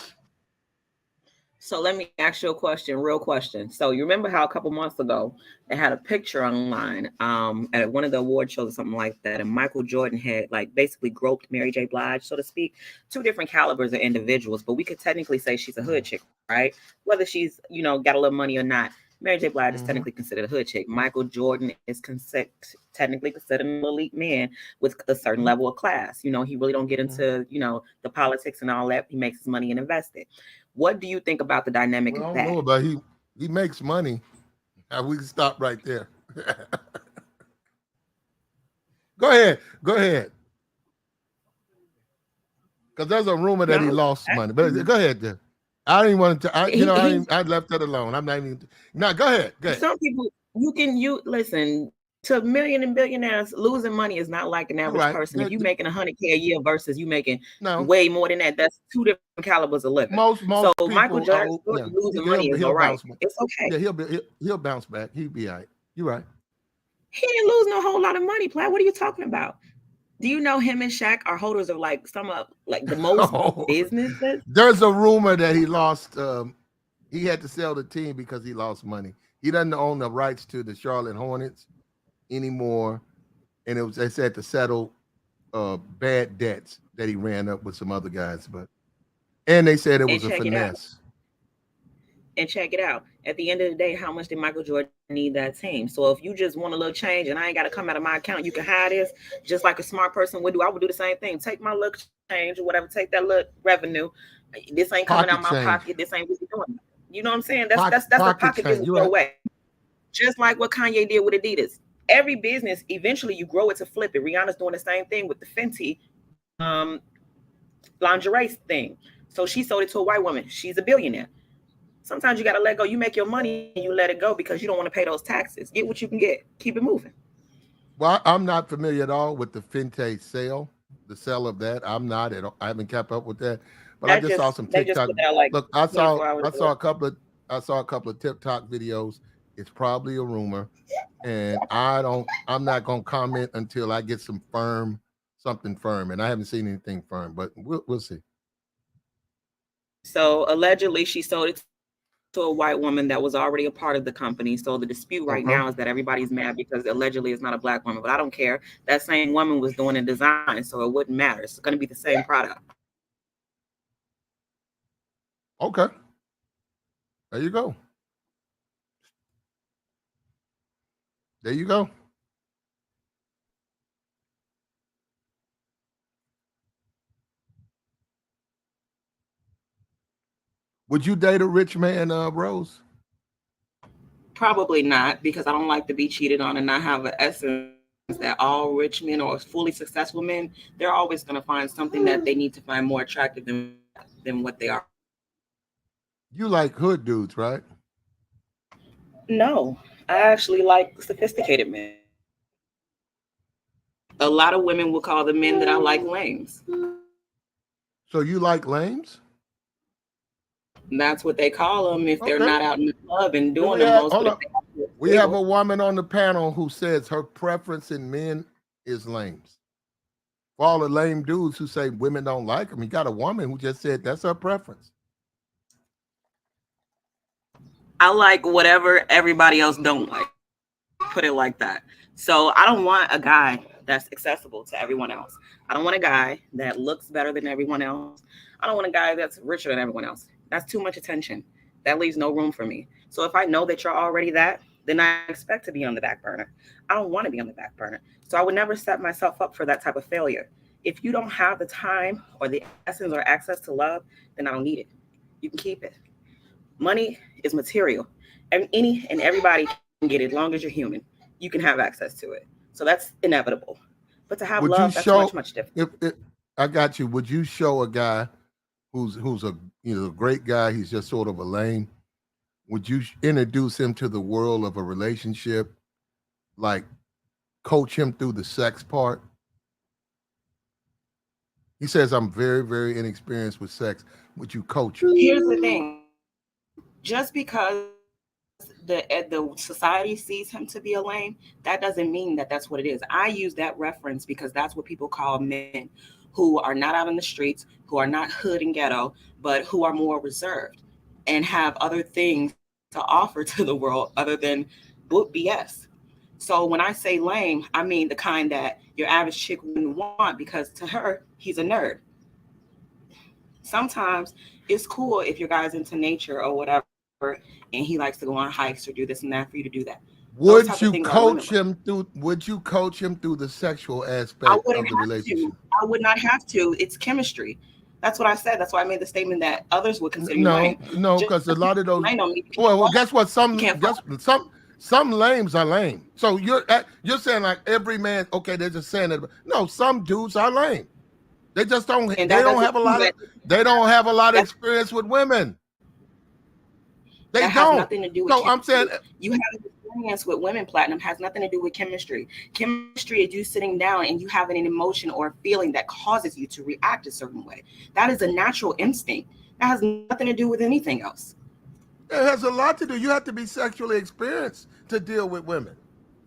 So let me ask you a question, real question. So you remember how a couple months ago they had a picture online at one of the award shows or something like that, and Michael Jordan had like basically groped Mary J. Blige, so to speak. Two different calibers of individuals, but we could technically say she's a hood chick, right? Whether she's got a little money or not. Mary J. Blige is technically considered a hood chick. Michael Jordan is technically considered an elite man with a certain level of class. He really don't get into the politics and all that. He makes his money and invests it. What do you think about the dynamic Well, of I that? don't know about he makes money. We can stop right there. Go ahead. Because there's a rumor that he lost money. But go ahead then. I didn't want to. I left that alone. I'm not even. No, go ahead. Some people listen to million and billionaires. Losing money is not like an average person. If you're making $100K a year versus you making way more than that, that's two different calibers of living. Most so people, Michael Jordan losing money is all right. It's okay. Yeah, he'll bounce back. He'll be all right. You're right. He didn't lose no whole lot of money, Platt. What are you talking about? Do you know him and Shaq are holders of like some of like the most businesses? There's a rumor that he lost. He had to sell the team because he lost money. He doesn't own the rights to the Charlotte Hornets anymore, and they said to settle bad debts that he ran up with some other guys. And they said it was a finesse. And check it out. At the end of the day, how much did Michael Jordan need that team? So if you just want a little change and I ain't got to come out of my account, you can hide this just like a smart person would do. I would do the same thing. Take my little change or whatever. Take that little revenue. This ain't coming out my pocket. This ain't what you're doing. You know what I'm saying? That's the pocket business go away. Just like what Kanye did with Adidas. Every business, eventually you grow it to flip it. Rihanna's doing the same thing with the Fenty lingerie thing. So she sold it to a white woman. She's a billionaire. Sometimes you got to let go. You make your money and you let it go because you don't want to pay those taxes. Get what you can get. Keep it moving. Well, I'm not familiar at all with the Fenty sale, the sale of that. I'm not at all. I haven't kept up with that. But I just saw some TikTok. Look, I saw a couple of TikTok videos. It's probably a rumor, and I'm not gonna comment until I get something firm, and I haven't seen anything firm. But we'll see. So allegedly, she sold it to a white woman that was already a part of the company. So the dispute right now is that everybody's mad because allegedly it's not a black woman, but I don't care. That same woman was doing a design, so it wouldn't matter. It's going to be the same product. Okay. There you go. There you go. Would you date a rich man, Rose? Probably not, because I don't like to be cheated on, and I have an essence that all rich men or fully successful men, they're always going to find something that they need to find more attractive than what they are. You like hood dudes, right? No, I actually like sophisticated men. A lot of women will call the men that I like lames. So you like lames? That's what they call them if they're not out in the club and doing the most. We have a woman on the panel who says her preference in men is lames. For all the lame dudes who say women don't like them, you got a woman who just said that's her preference. I like whatever everybody else don't like. Put it like that. So I don't want a guy that's accessible to everyone else. I don't want a guy that looks better than everyone else. I don't want a guy that's richer than everyone else. That's too much attention. That leaves no room for me. So if I know that you're already that, then I expect to be on the back burner. I don't want to be on the back burner. So I would never set myself up for that type of failure. If you don't have the time or the essence or access to love, then I don't need it. You can keep it. Money is material, and any and everybody can get it as long as you're human. You can have access to it. So that's inevitable. But to have Would you love, that's much, show much different. if I got you? Would you show a guy who's a a great guy? He's just sort of a lame. Would you introduce him to the world of a relationship, like coach him through the sex part? He says, I'm very, very inexperienced with sex. Would you coach him? Here's the thing. Just because the society sees him to be a lame, that doesn't mean that that's what it is. I use that reference because that's what people call men who are not out in the streets, who are not hood and ghetto, but who are more reserved and have other things to offer to the world other than book BS. So when I say lame, I mean the kind that your average chick wouldn't want because to her, he's a nerd. Sometimes it's cool if your guy's into nature or whatever, and he likes to go on hikes or do this and that for you to do that. Would you coach him through? Would you coach him through the sexual aspect of the relationship? I would not have to. It's chemistry. That's what I said. That's why I made the statement that others would consider you lame. No, because a lot of those. Well, guess what? Some lames are lame. So you're saying like every man. Okay, they're just saying that. No, some dudes are lame. They just don't. They don't have a lot of. They don't have a lot of experience with women. They that don't. Has nothing to do with no, I'm saying you have experience with women. Platinum has nothing to do with chemistry. Chemistry is you sitting down and you having an emotion or a feeling that causes you to react a certain way. That is a natural instinct. That has nothing to do with anything else. It has a lot to do. You have to be sexually experienced to deal with women.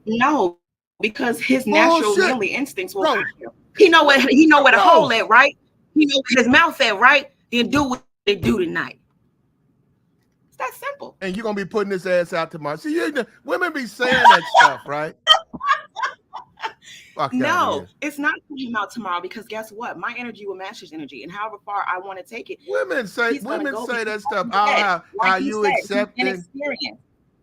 No, because his natural manly instincts will. He know where the hole at, right? He know where his mouth at, right? Then do what they do tonight. It's that simple. And you're gonna be putting this ass out tomorrow. See, women be saying that stuff, right? No, it's not putting him out tomorrow because guess what? My energy will match his energy, and however far I want to take it. Women say that stuff. How you accept it.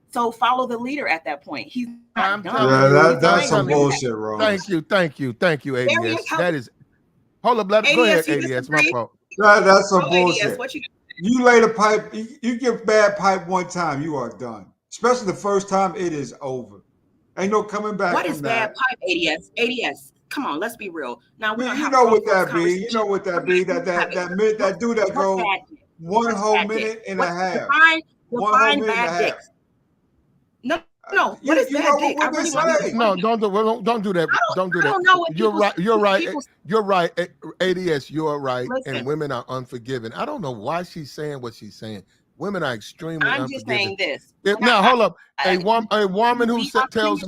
So follow the leader at that point. He's not done. Yeah, that's some bullshit, Rose. Thank you, ADS. That is. Hold up, go ahead, ADS. My fault. That's some bullshit. You lay the pipe, you give bad pipe one time, you are done. Especially the first time, it is over. Ain't no coming back. What is bad pipe, ADS? Come on, let's be real. Now you know what that be. You know what that be. That dude that go 1 whole minute and a half. Define bad dicks. No. What is bad dick? I really want to No, don't do that. Don't do that. I don't know what You're right. You're right. ADS, you're right. Listen, and women are unforgiving. I don't know why she's saying what she's saying. Women are extremely unforgiving. I'm just saying this. Now, hold up. A woman who tells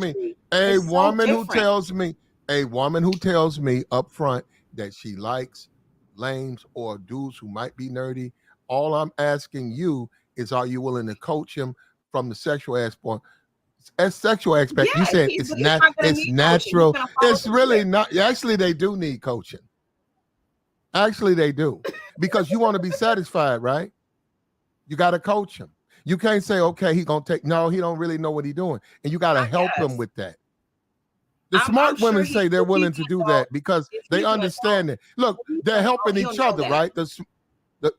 me up front that she likes lames or dudes who might be nerdy. All I'm asking you is, are you willing to coach him from the sexual aspect? Sexual aspect, you said it's natural. It's really not. Actually, they do need coaching. Actually, they do, because you want to be satisfied, right? You got to coach him. You can't say, okay, he don't really know what he's doing, and you got to help him with that. The smart women say they're willing to do that because they understand it. Look, they're helping each other, right? The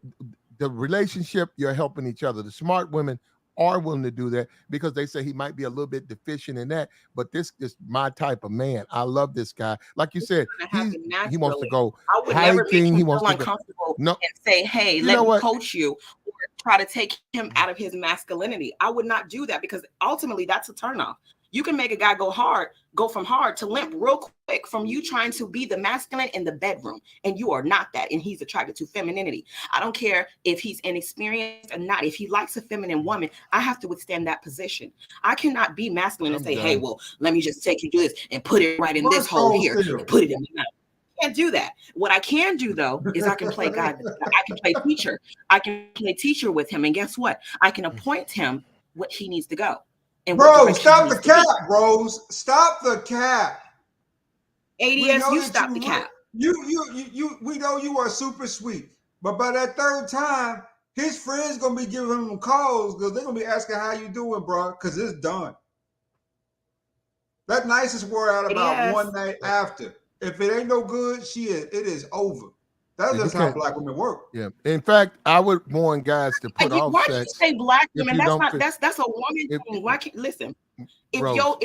relationship, you're helping each other. The smart women are willing to do that because they say he might be a little bit deficient in that, but this is my type of man. I love this guy. Like you said, he wants to go hiking. He wants to uncomfortable and say, hey, let me coach you, or try to take him out of his masculinity. I would not do that because ultimately that's a turnoff. You can make a guy go from hard to limp real quick from you trying to be the masculine in the bedroom. And you are not that. And he's attracted to femininity. I don't care if he's inexperienced or not. If he likes a feminine woman, I have to withstand that position. I cannot be masculine and say, hey, well, let me just take you to this and put it right in this hole here and put it in my mouth. Can't do that. What I can do though is I can play God. I can play teacher. I can play teacher with him. And guess what? I can appoint him what he needs to go. Rose, stop the cap, Rose. Stop the cap. ADS, you stop the cap. We know you are super sweet, but by that third time, his friends gonna be giving him calls because they're gonna be asking how you doing, bro. Because it's done. That nicest wore out about Yes. one night after. If it ain't no good, it is over. That's Yeah, you just how can't. black women work. Yeah. In fact, I would warn guys to put off Why do you sex say black if women? you That's don't not fit. that's a woman If, thing. Why can't listen? If Rose,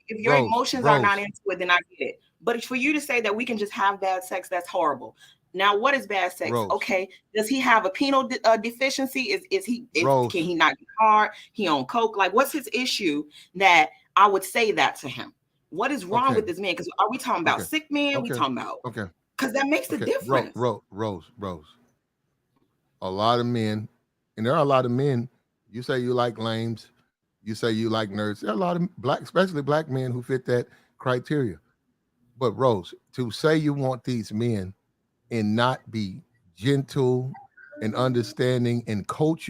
your emotions are not Rose. into it, then I get it. But for you to say that we can just have bad sex, that's horrible. Now, what is bad sex? Rose. Okay, does he have a penal deficiency? Can Rose. he not get hard? He on coke? Like, what's his issue that I would say that to him? What is wrong Okay. with this man? Because are we talking about Okay. sick men? We Okay. talking about Okay. because that makes a Okay. difference. Rose. A lot of men, and there are a lot of men. You say you like lames. You say you like nerds. There are a lot of black, especially black men who fit that criteria. But Rose, to say you want these men and not be gentle and understanding and coach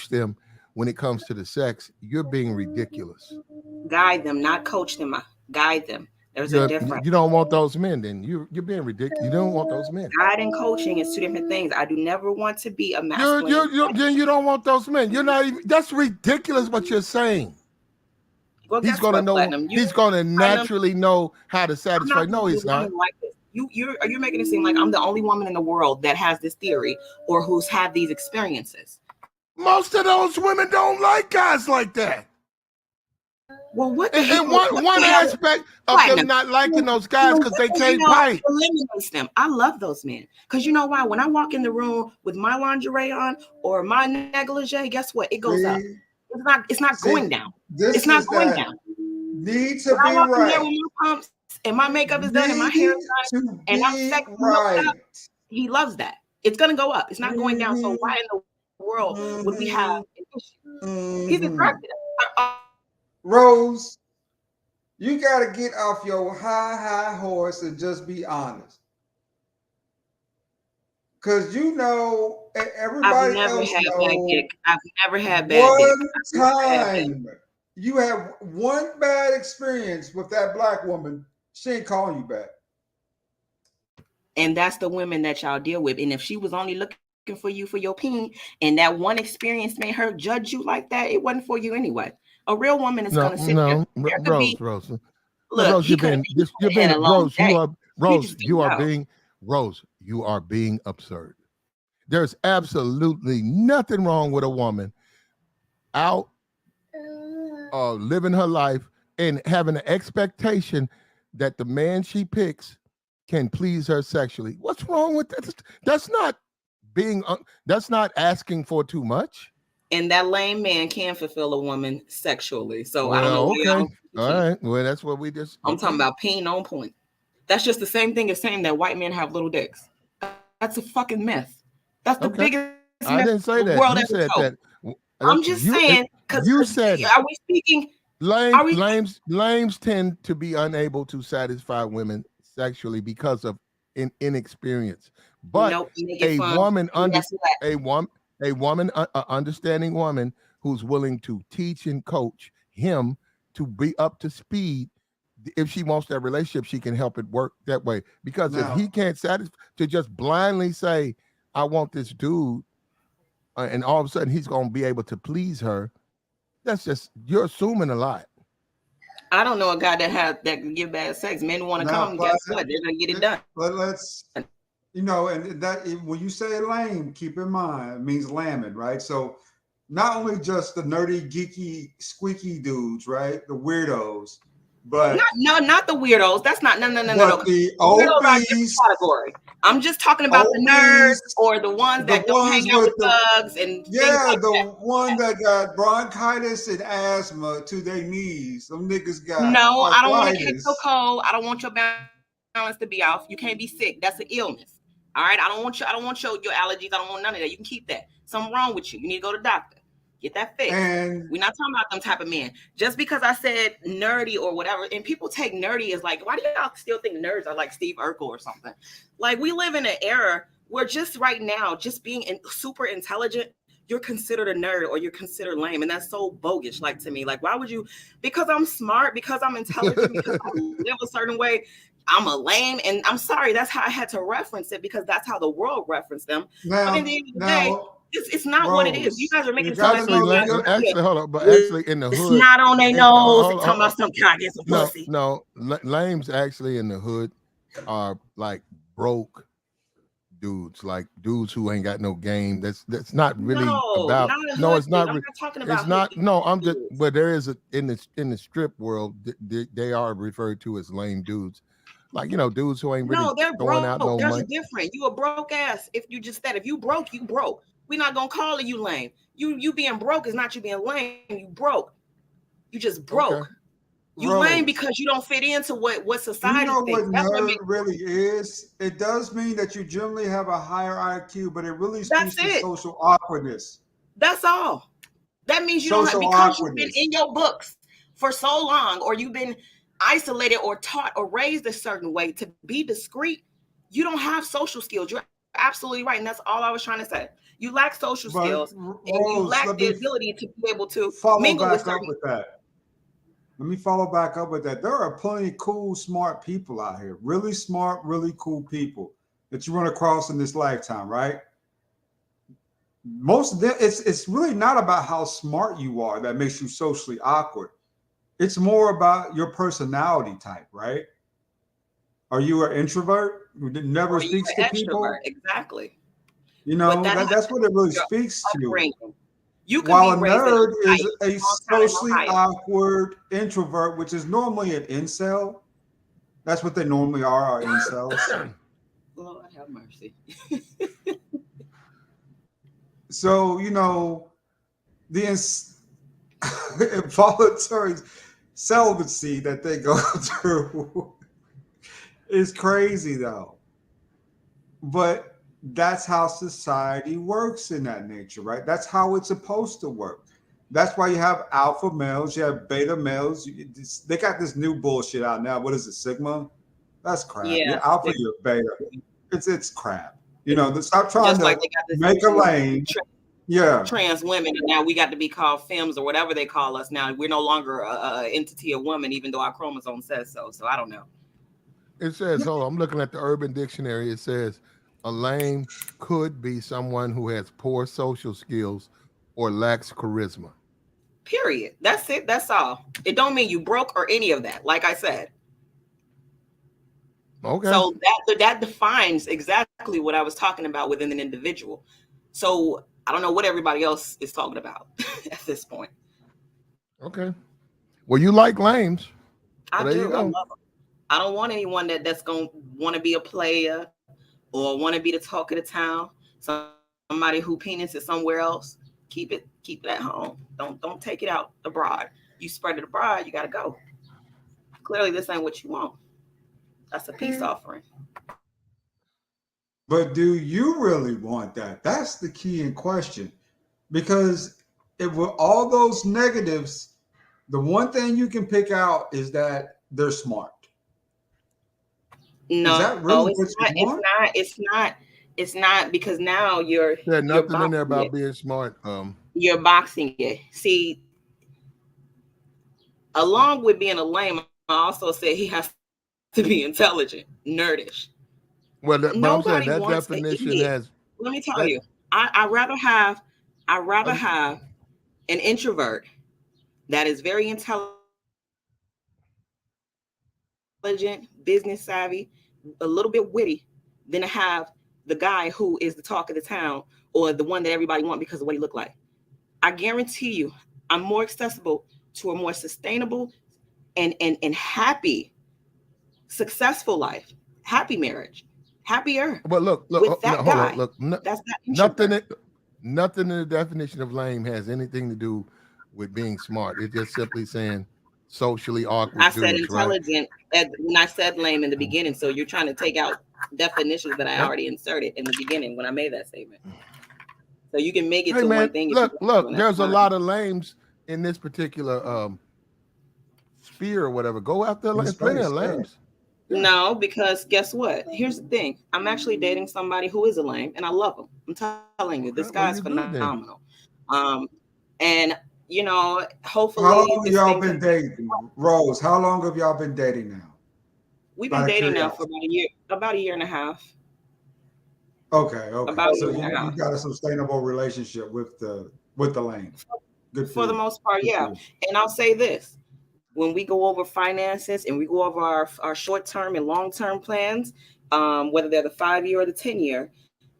them when it comes to the sex, you're being ridiculous. Guide them, not coach them. Guide them. There's a difference. You don't want those men, then you're being ridiculous. You don't want those men. Guide and coaching is two different things. I do never want to be a masculine. Then you don't want those men. You're not even. That's ridiculous what you're saying. Well, he's gonna know. Platinum? He's gonna naturally know how to satisfy. No, he's not. Like this. You're making it seem like I'm the only woman in the world that has this theory or who's had these experiences. Most of those women don't like guys like that. Well, what? And one aspect of them not liking those guys because they can't fight eliminates them. I love those men because you know why? When I walk in the room with my lingerie on or my negligee, guess what? It goes up. It's not going down. It's not going down. Need to be right. With my pumps and my makeup is done and my hair is done and I'm sexy right. He loves that. It's gonna go up. It's not going down. So why in the world would we have an issue? He's attractive. Rose, you got to get off your high horse and just be honest. Because you know, everybody else knows. I've never had bad dick. One time you have one bad experience with that black woman, she ain't calling you back. And that's the women that y'all deal with. And if she was only looking for you for your peen and that one experience made her judge you like that, it wasn't for you anyway. A real woman is going to sit there. Rose. Look, Rose, you are being absurd. There's absolutely nothing wrong with a woman out living her life and having an expectation that the man she picks can please her sexually. What's wrong with that? That's not asking for too much. And that lame man can fulfill a woman sexually. So well, I don't know. Okay. All right. Well, that's what we just. I'm talking about peen on point. That's just the same thing as saying that white men have little dicks. That's a fucking myth. That's the biggest myth I didn't say that. World you said told. that. I'm just saying because you said. Are we speaking? Lames tend to be unable to satisfy women sexually because of inexperience. But a woman understanding woman who's willing to teach and coach him to be up to speed. If she wants that relationship, she can help it work that way. Because if he can't satisfy, to just blindly say, I want this dude, and all of a sudden he's going to be able to please her, you're assuming a lot. I don't know a guy that can give bad sex. Men want to come, guess what? They're going to get it done. But let's, and that when you say lame, keep in mind, it means lambing, right? So not only just the nerdy, geeky, squeaky dudes, right? The weirdos, but not the weirdos. That's not no. The obese category. I'm just talking about the nerds or the ones that don't hang out with thugs and the one that got bronchitis and asthma to their knees. Some niggas got no. arthritis. I don't want to catch so cold. I don't want your balance to be off. You can't be sick. That's an illness. All right. I don't want your allergies. I don't want none of that. You can keep that. Something wrong with you. You need to go to the doctor. Get that fixed. And we're not talking about them type of men. Just because I said nerdy or whatever, and people take nerdy as like, why do y'all still think nerds are like Steve Urkel or something? Like, we live in an era where just right now, just being super intelligent, you're considered a nerd or you're considered lame. And that's so bogus, like, to me. Like, why would you? Because I'm smart, because I'm intelligent, because I live a certain way, I'm a lame. And I'm sorry, that's how I had to reference it because that's how the world referenced them. Now, but at the end of the day, It's not what it is. You guys are making you it sound like gotta Actually, know these guys that. are actually, hold on. But actually, in the with hood, snot on their and nose and hold, talking hold, about some kind of some no, pussy. no, lames actually in the hood are like broke dudes, like dudes who ain't got no game. That's not really No, about. not a No, hood it's dude. not. I'm not talking It's about hood not. No, I'm just. dudes. But there is a in the strip world, they are referred to as lame dudes, like dudes who ain't really No, they're throwing out broke. no There's a money. difference. You a broke ass if you just that. If you broke, you broke. We're not gonna call you lame. You being broke is not you being lame. You broke. You just Okay, broke. You lame Rose, because you don't fit into what you society know what thinks. That's what nerd makes really is? It does mean that you generally have a higher IQ, but it really that's speaks to it. social awkwardness. That's all. That means you don't have Social because you've been awkwardness. in your books for so long, or you've been isolated or taught or raised a certain way to be discreet. You don't have social skills. You're absolutely right. And that's all I was trying to say. You lack social But skills and you Rose, lack let the me ability to be able to follow mingle with back up certain. with that. Let me follow back up with that. There are plenty of cool, smart people out here. Really smart, really cool people that you run across in this lifetime, right? Most of them, it's really not about how smart you are that makes you socially awkward. It's more about your personality type, right? Are you an introvert who never Or you speaks to an extrovert. people? Exactly. You But know, that has that's to what it do with really your speaks to. upbringing. You can While be a raised in nerd Ohio, is a small town in socially Ohio. awkward introvert, which is normally an incel. That's what they normally are incels. Lord have mercy. So, the involuntary celibacy that they go through is crazy, though. But that's how society works in that nature, right? That's how it's supposed to work. That's why you have alpha males, you have beta males. They got this new bullshit out now. What is it, Sigma? That's crap. Yeah. You're alpha, you're beta. It's crap. Stop trying Just like to they got this make a lane. Yeah. trans women, and now we got to be called femmes or whatever they call us now. We're no longer a entity of woman, even though our chromosome says so. So I don't know. it says. Hold on, I'm looking at the Urban Dictionary. It says a lame could be someone who has poor social skills or lacks charisma. Period. That's it. That's all. It don't mean you broke or any of that. Like I said. Okay. So that defines exactly what I was talking about within an individual. So I don't know what everybody else is talking about at this point. Okay. Well, you like lames. I Well, there you do. I go. love them. I don't want anyone that's gonna want to be a player or want to be the talk of the town. Somebody who penis is somewhere else. Keep it at home. Don't take it out abroad. You spread it abroad, you gotta go. Clearly, this ain't what you want. That's a peace offering. But do you really want that? That's the key in question. Because with all those negatives, the one thing you can pick out is that they're smart. Is No, that really it's what you not. It's want? not. It's not. It's not because now you're There's you're nothing in there boxing about it. being smart. You're boxing it. See, along with being a lame, I also said he has to be intelligent, nerdish. Well, but I'm saying Nobody that wants an definition idiot. has Let me tell that. you, I rather have an introvert that is very intelligent, business savvy, a little bit witty, than to have the guy who is the talk of the town or the one that everybody wants because of what he look like. I guarantee you, I'm more accessible to a more sustainable and happy, successful life, happy marriage, happier But look, with no, that hold on, guy. look. That's that Nothing, introvert. nothing in the definition of lame has anything to do with being smart. It's just simply saying socially I awkward said dudes, right? intelligent when I said lame in the beginning. So you're trying to take out definitions that I Yep. already inserted in the beginning when I made that statement. So you can make it Hey to one man, thing if you look, want to, and that's there's a fine. lot of lames in this particular sphere or whatever. Go after In there's plenty of space, yeah. lames. Yeah. No, because guess what? Here's the thing. I'm actually dating somebody who is a lame, and I love him. I'm telling you, this Okay, well, guy's you good then. phenomenal. And How hopefully long have this y'all thing been can. dating? Rose, how long have y'all been dating now? We've been Out of dating now for curiosity. about a year and a half. Okay. About a So year and a you half. got a sustainable relationship with the lane. Good for For the you. most part, Good for yeah. you. And I'll say this: when we go over finances and we go over our short-term and long-term plans, whether they're the 5-year or the 10-year,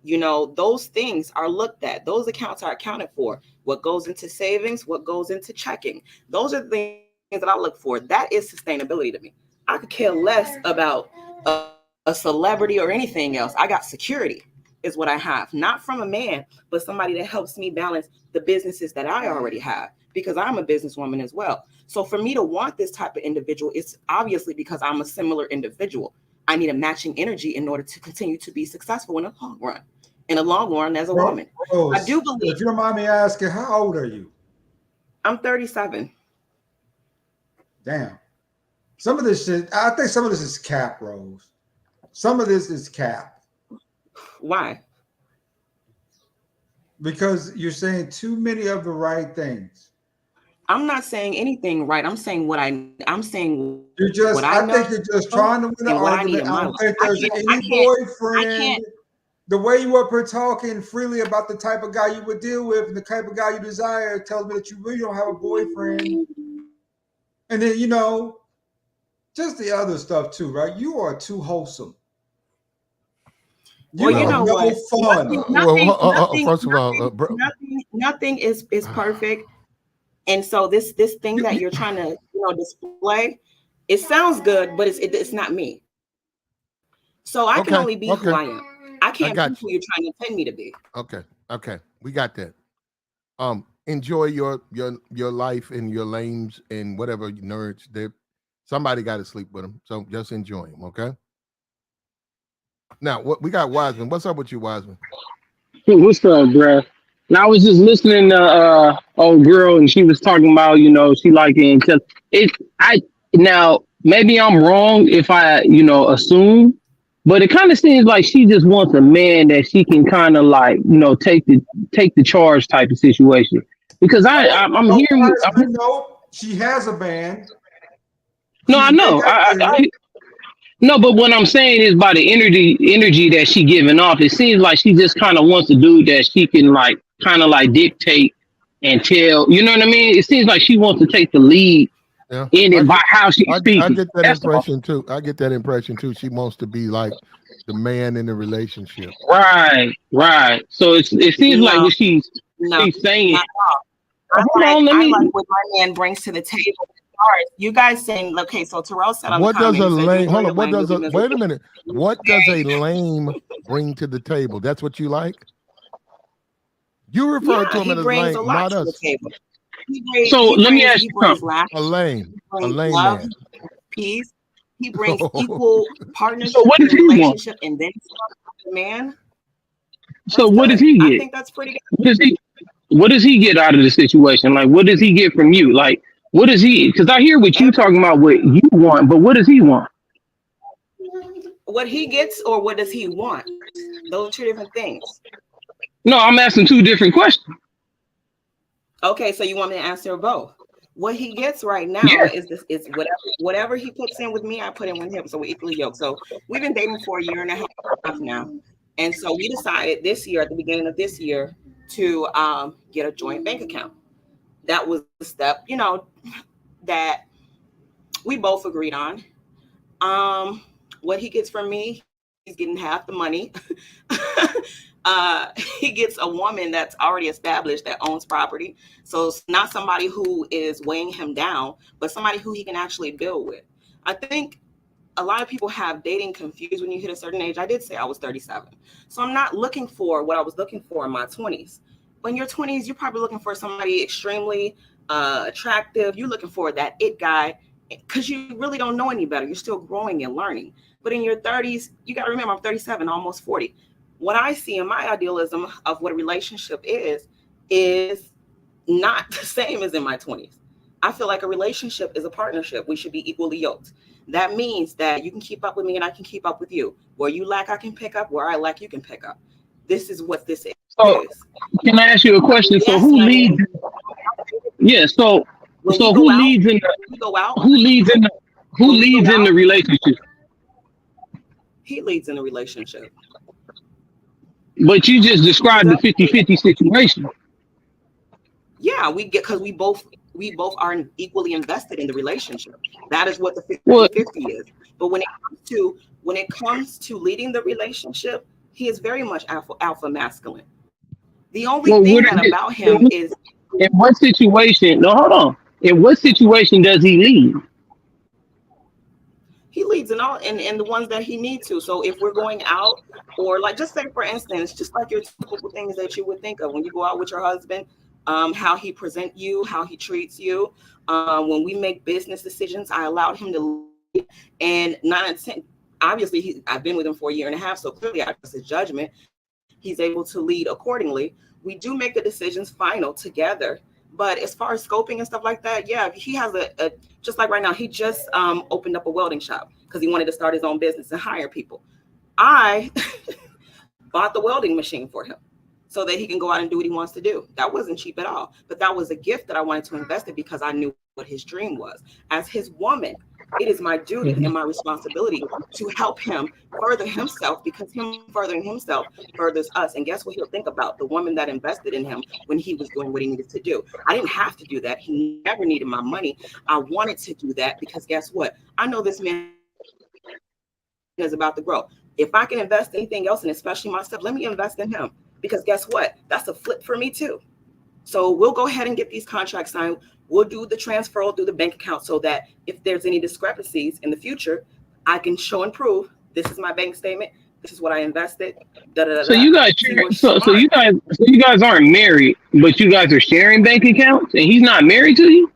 you know, those things are looked at. Those accounts are accounted for. What goes into savings, what goes into checking. Those are the things that I look for. That is sustainability to me. I could care less about a celebrity or anything else. I got security is what I have, not from a man, but somebody that helps me balance the businesses that I already have, because I'm a businesswoman as well. So for me to want this type of individual, it's obviously because I'm a similar individual. I need a matching energy in order to continue to be successful in the long run. In the long run, as a woman, I do believe. If you don't mind me asking, how old are you? I'm 37. Damn. Some of this shit, I think some of this is cap, Rose. Some of this is cap. Why? Because you're saying too many of the right things. I'm not saying anything right. I'm saying I'm saying you're just, what I know. think you're just trying to win an and what I need argument. in I my don't life. think there's any boyfriend. The way you up here talking freely about the type of guy you would deal with and the type of guy you desire tells me that you really don't have a boyfriend. And then, you know, just the other stuff too, right? You are too wholesome. You Well, you have know no what? fun. First of all, nothing is perfect. And so this thing that you're trying to, you know, display, it sounds good, but it's not me. So I can only be who I am. I can't be who you're trying to tell me to be. Okay. We got that. Enjoy your life and your lames and whatever nerds. Somebody got to sleep with them, so just enjoy them. Okay. Now, what we got, Wiseman. What's up with you, Wiseman? What's up, bruh? And I was just listening to old girl, and she was talking about, you know, she liking because it. I now maybe I'm wrong if I, you know, assume, but it kind of seems like she just wants a man that she can kind of like, you know, take the charge type of situation. Because I'm hearing. No, she has a band. No, I know. No, but what I'm saying is by the energy that she giving off, it seems like she just kind of wants a dude that she can like kind of like dictate and tell. You know what I mean? It seems like she wants to take the lead in it by how she speaks. I get that impression too. I get that impression too. She wants to be like the man in the relationship. Right. So it seems like what she's saying. I like what my man brings to the table. You guys saying, okay, so Terrell said on what the does a lame? hold on. What does a wait a minute? What does a lame bring to the table? That's what you like. You refer to him as lame, not us. So let me ask you something. A lame love, man. Peace. He brings equal partnership so what does in he relationship, want? and then man. So what does he get? I think that's pretty good. What does he get out of the situation? Like, what does he get from you? Like, what does he? Because I hear what you talking about, what you want, but what does he want? What he gets, or what does he want? Those are two different things. No, I'm asking two different questions. Okay, so you want me to answer both? What he gets right now is whatever he puts in with me, I put in with him. So we're equally yoked. So we've been dating for a year and a half now. And so we decided this year, at the beginning of this year, to get a joint bank account. That was the step, you know, that we both agreed on. What he gets from me, he's getting half the money. He gets a woman that's already established that owns property. So it's not somebody who is weighing him down, but somebody who he can actually build with. I think a lot of people have dating confused when you hit a certain age. I did say I was 37. So I'm not looking for what I was looking for in my 20s. When you're 20s, you're probably looking for somebody extremely attractive. You're looking for that it guy because you really don't know any better. You're still growing and learning. But in your 30s, you got to remember, I'm 37, almost 40. What I see in my idealism of what a relationship is not the same as in my 20s. I feel like a relationship is a partnership. We should be equally yoked. That means that you can keep up with me and I can keep up with you. Where you lack, I can pick up. Where I lack, you can pick up. This is what this is. So, can I ask you a question? So who leads? Yeah. So who leads in the who leads in the relationship? He leads in the relationship. But you just described the 50-50 situation. Yeah, we get because we both are equally invested in the relationship. That is what the Well, 50-50 is. But when it comes to leading the relationship, he is very much alpha masculine. The only well, thing what that is it? about him is In what situation? No, hold on. In what situation does he lead? he leads in all in the ones that he needs to. So if we're going out, or like just say for instance, just like your typical things that you would think of when you go out with your husband, how he present you, how he treats you. When we make business decisions, I allowed him to lead, and obviously I've been with him for a year and a half, so clearly I trust his judgment. He's able to lead accordingly. We do make the decisions final together. But as far as scoping and stuff like that, yeah, he has a just like right now, he just opened up a welding shop because he wanted to start his own business and hire people. I bought the welding machine for him so that he can go out and do what he wants to do. That wasn't cheap at all, but that was a gift that I wanted to invest in because I knew what his dream was. As his woman, it is my duty and my responsibility to help him further himself, because him furthering himself furthers us. And guess what he'll think about? The woman that invested in him when he was doing what he needed to do. I didn't have to do that. He never needed my money. I wanted to do that because guess what? I know this man is about to grow. If I can invest in anything else, and especially myself, let me invest in him, because guess what? That's a flip for me too. So we'll go ahead and get these contracts signed. We'll do the transfer through the bank account so that if there's any discrepancies in the future, I can show and prove this is my bank statement. This is what I invested. Da, da, da, So da. you guys share, so you guys aren't married, but you guys are sharing bank accounts, and he's not married to you.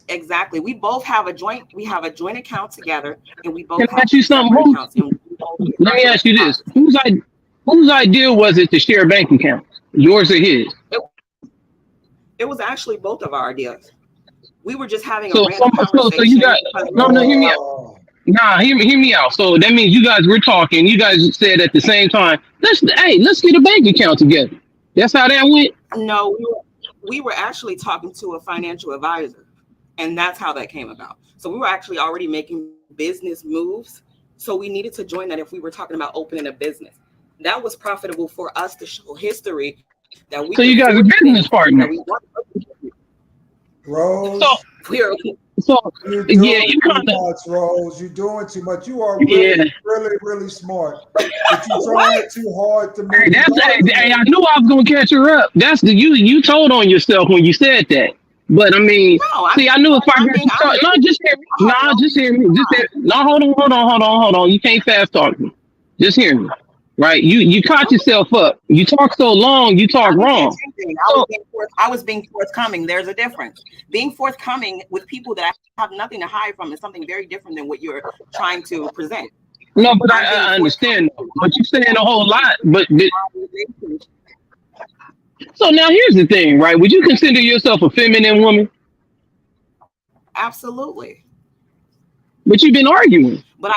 Exactly. We both have a joint account together, and we Can both I have ask you something? separate accounts. And Let me ask you this: whose idea was it to share bank accounts? Yours or his? It was actually both of our ideas. We were just having a So random so you conversation. got no, hear me out. Nah, hear me out. So that means you guys were talking. You guys said at the same time, let's get a bank account together. That's how that went. No, we were actually talking to a financial advisor, and that's how that came about. So we were actually already making business moves. So we needed to join that if we were talking about opening a business. That was profitable for us to show history that we. So you guys are business partners. Rose. You're doing you too kind of much, Rose. You're doing too much. You are really, really smart, but you're trying too hard to make. I knew I was gonna catch her up. That's you told on yourself when you said that. But I mean, I knew if I got you talk, no, just hear me. No, just hear me. No, hold on. You can't fast talk me. Just hear me. Right? You caught yourself up. You talk so long, you talk wrong. I was being forthcoming. There's a difference. Being forthcoming with people that I have nothing to hide from is something very different than what you're trying to present. No, but I understand. But you're saying a whole lot. But so now here's the thing, right? Would you consider yourself a feminine woman? Absolutely. But you've been arguing. But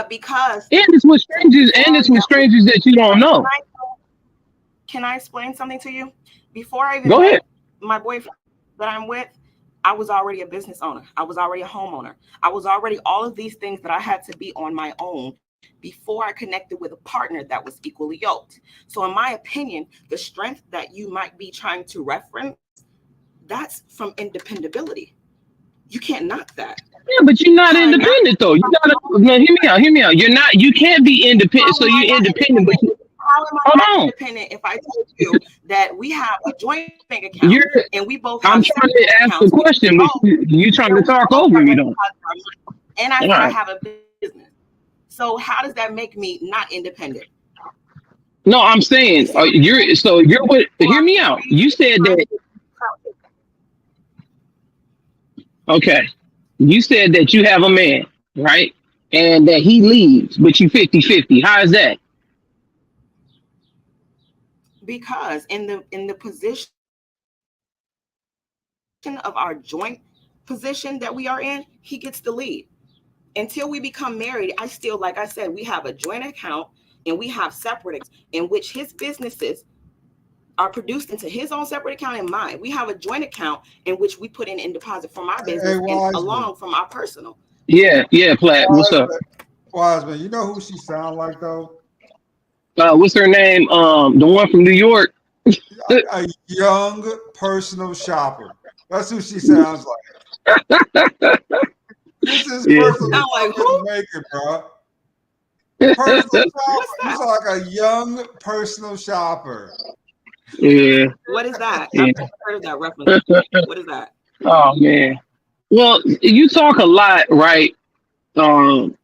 because and it's with strangers that you don't know. Can I explain something to you? Before I even go ahead. My boyfriend that I'm with, I was already a business owner. I was already a homeowner. I was already all of these things that I had to be on my own before I connected with a partner that was equally yoked. So in my opinion, the strength that you might be trying to reference, that's from independability. You can't knock that. Yeah, but you're not independent though. You gotta hear me out. You can't be independent. So you're independent, but how am I independent if I told you that we have a joint bank account and we both have I'm trying to ask a question, but you trying to talk over me though. And I said I have a business. So how does that make me not independent? No, I'm saying you're what? Hear me out. You said that. Okay. You said that you have a man, right? And that he leaves, but you 50-50. How is that? Because in the position of our joint position that we are in, he gets the lead. Until we become married, I still, like I said, we have a joint account and we have separate in which his businesses are produced into his own separate account and mine. We have a joint account in which we put in deposit from our business and along from our personal. Yeah, Platt. What's up? Wiseman, you know who she sound like though? What's her name? The one from New York. A young personal shopper. That's who she sounds like. This is Yeah. personal shopper in the making, bro. Personal shopper. You sound like a young personal shopper. Yeah. What is that? Yeah. I've never heard of that reference. What is that? Oh man. Well, you talk a lot, right? Um,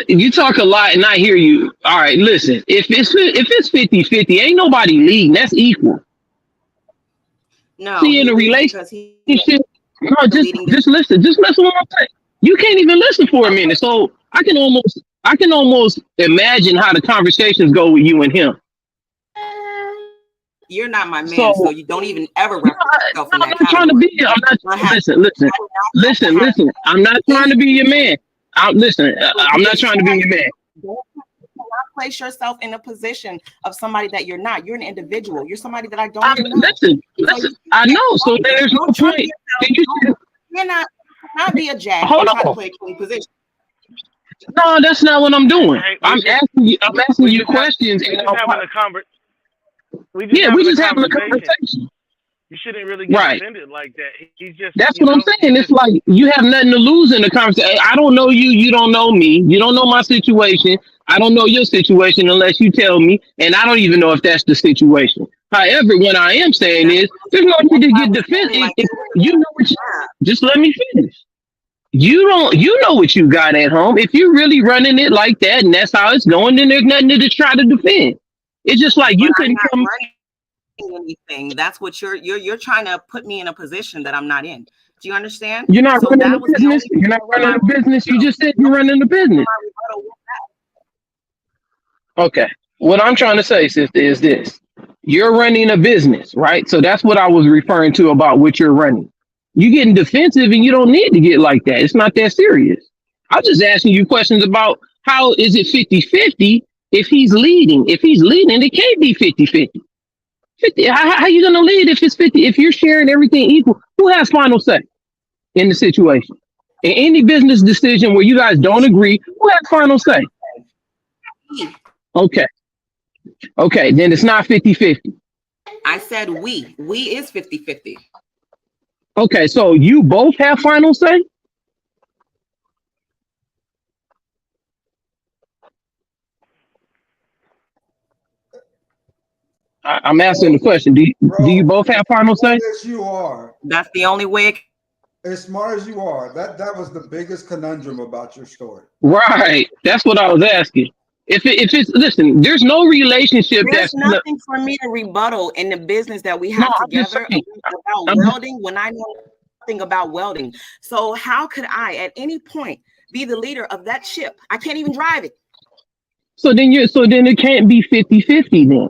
you talk a lot, and I hear you. All right, listen. If it's 50-50, ain't nobody leading. That's equal. No, See, in he a leads relationship, because he no, the just leading. just listen. Just listen to what I'm saying. You can't even listen for a minute. So I can almost imagine how the conversations go with you and him. You're not my man, so So you don't even ever reference yourself in I'm that not trying to be. category. I'm not. I have Listen. I'm not trying to be your man. I'm not trying to be your man. Don't place yourself in a position of somebody that you're not. You're an individual. You're somebody that I don't even know. Listen. I know. So there's no Don't point. Then you should- You're not be a jack Hold and try to on. play a king position. No, that's not what I'm doing. Hey, I'm asking you questions, we and just having a we just having a conversation. conversation. You shouldn't really get Right. offended like that. He's just, That's what I'm saying. It's like you have nothing to lose in the conversation. I don't know you. You don't know me. You don't know my situation. I don't know your situation unless you tell me, and I don't even know if that's the situation. However, what I am saying is there's no need to get defensive. If you know what just let me finish. You know what you got at home. If you're really running it like that and that's how it's going, then there's nothing to try to defend. It's just like you But I'm couldn't not come. running anything. That's what you're trying to put me in a position that I'm not in. Do you understand? You're not So running that a was the business. only You're not running a business. You just said you're running a business. Okay. What I'm trying to say, sister, is this. You're running a business, right? So that's what I was referring to about what you're running. You're getting defensive and you don't need to get like that. It's not that serious. I'm just asking you questions about how is it 50-50 if he's leading? If he's leading, it can't be 50-50. 50, how you going to lead if it's 50? If you're sharing everything equal, who has final say in the situation? In any business decision where you guys don't agree, who has final say? Okay. Okay, then it's not 50-50. I said we. We is 50-50. Okay, so you both have final say? I'm asking the question. Do you both have final say? As you are. That's the only way. As smart as you are, that was the biggest conundrum about your story. Right. That's what I was asking. If it's listen, there's no relationship There's that's nothing for me to rebuttal in the business that we have together about welding when I know nothing about welding. So how could I at any point be the leader of that ship? I can't even drive it. So then it can't be 50-50 then.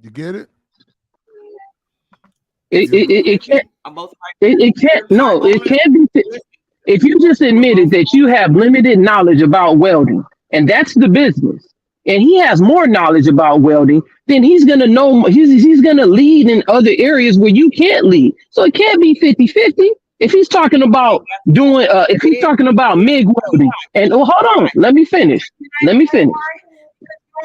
You get it? It can't. It can't. No, it can't be. If you just admitted that you have limited knowledge about welding, and that's the business, and he has more knowledge about welding, then he's gonna know. He's gonna lead in other areas where you can't lead. So it can't be 50-50. If he's talking about doing, if he's talking about MIG welding, and hold on, let me finish. You're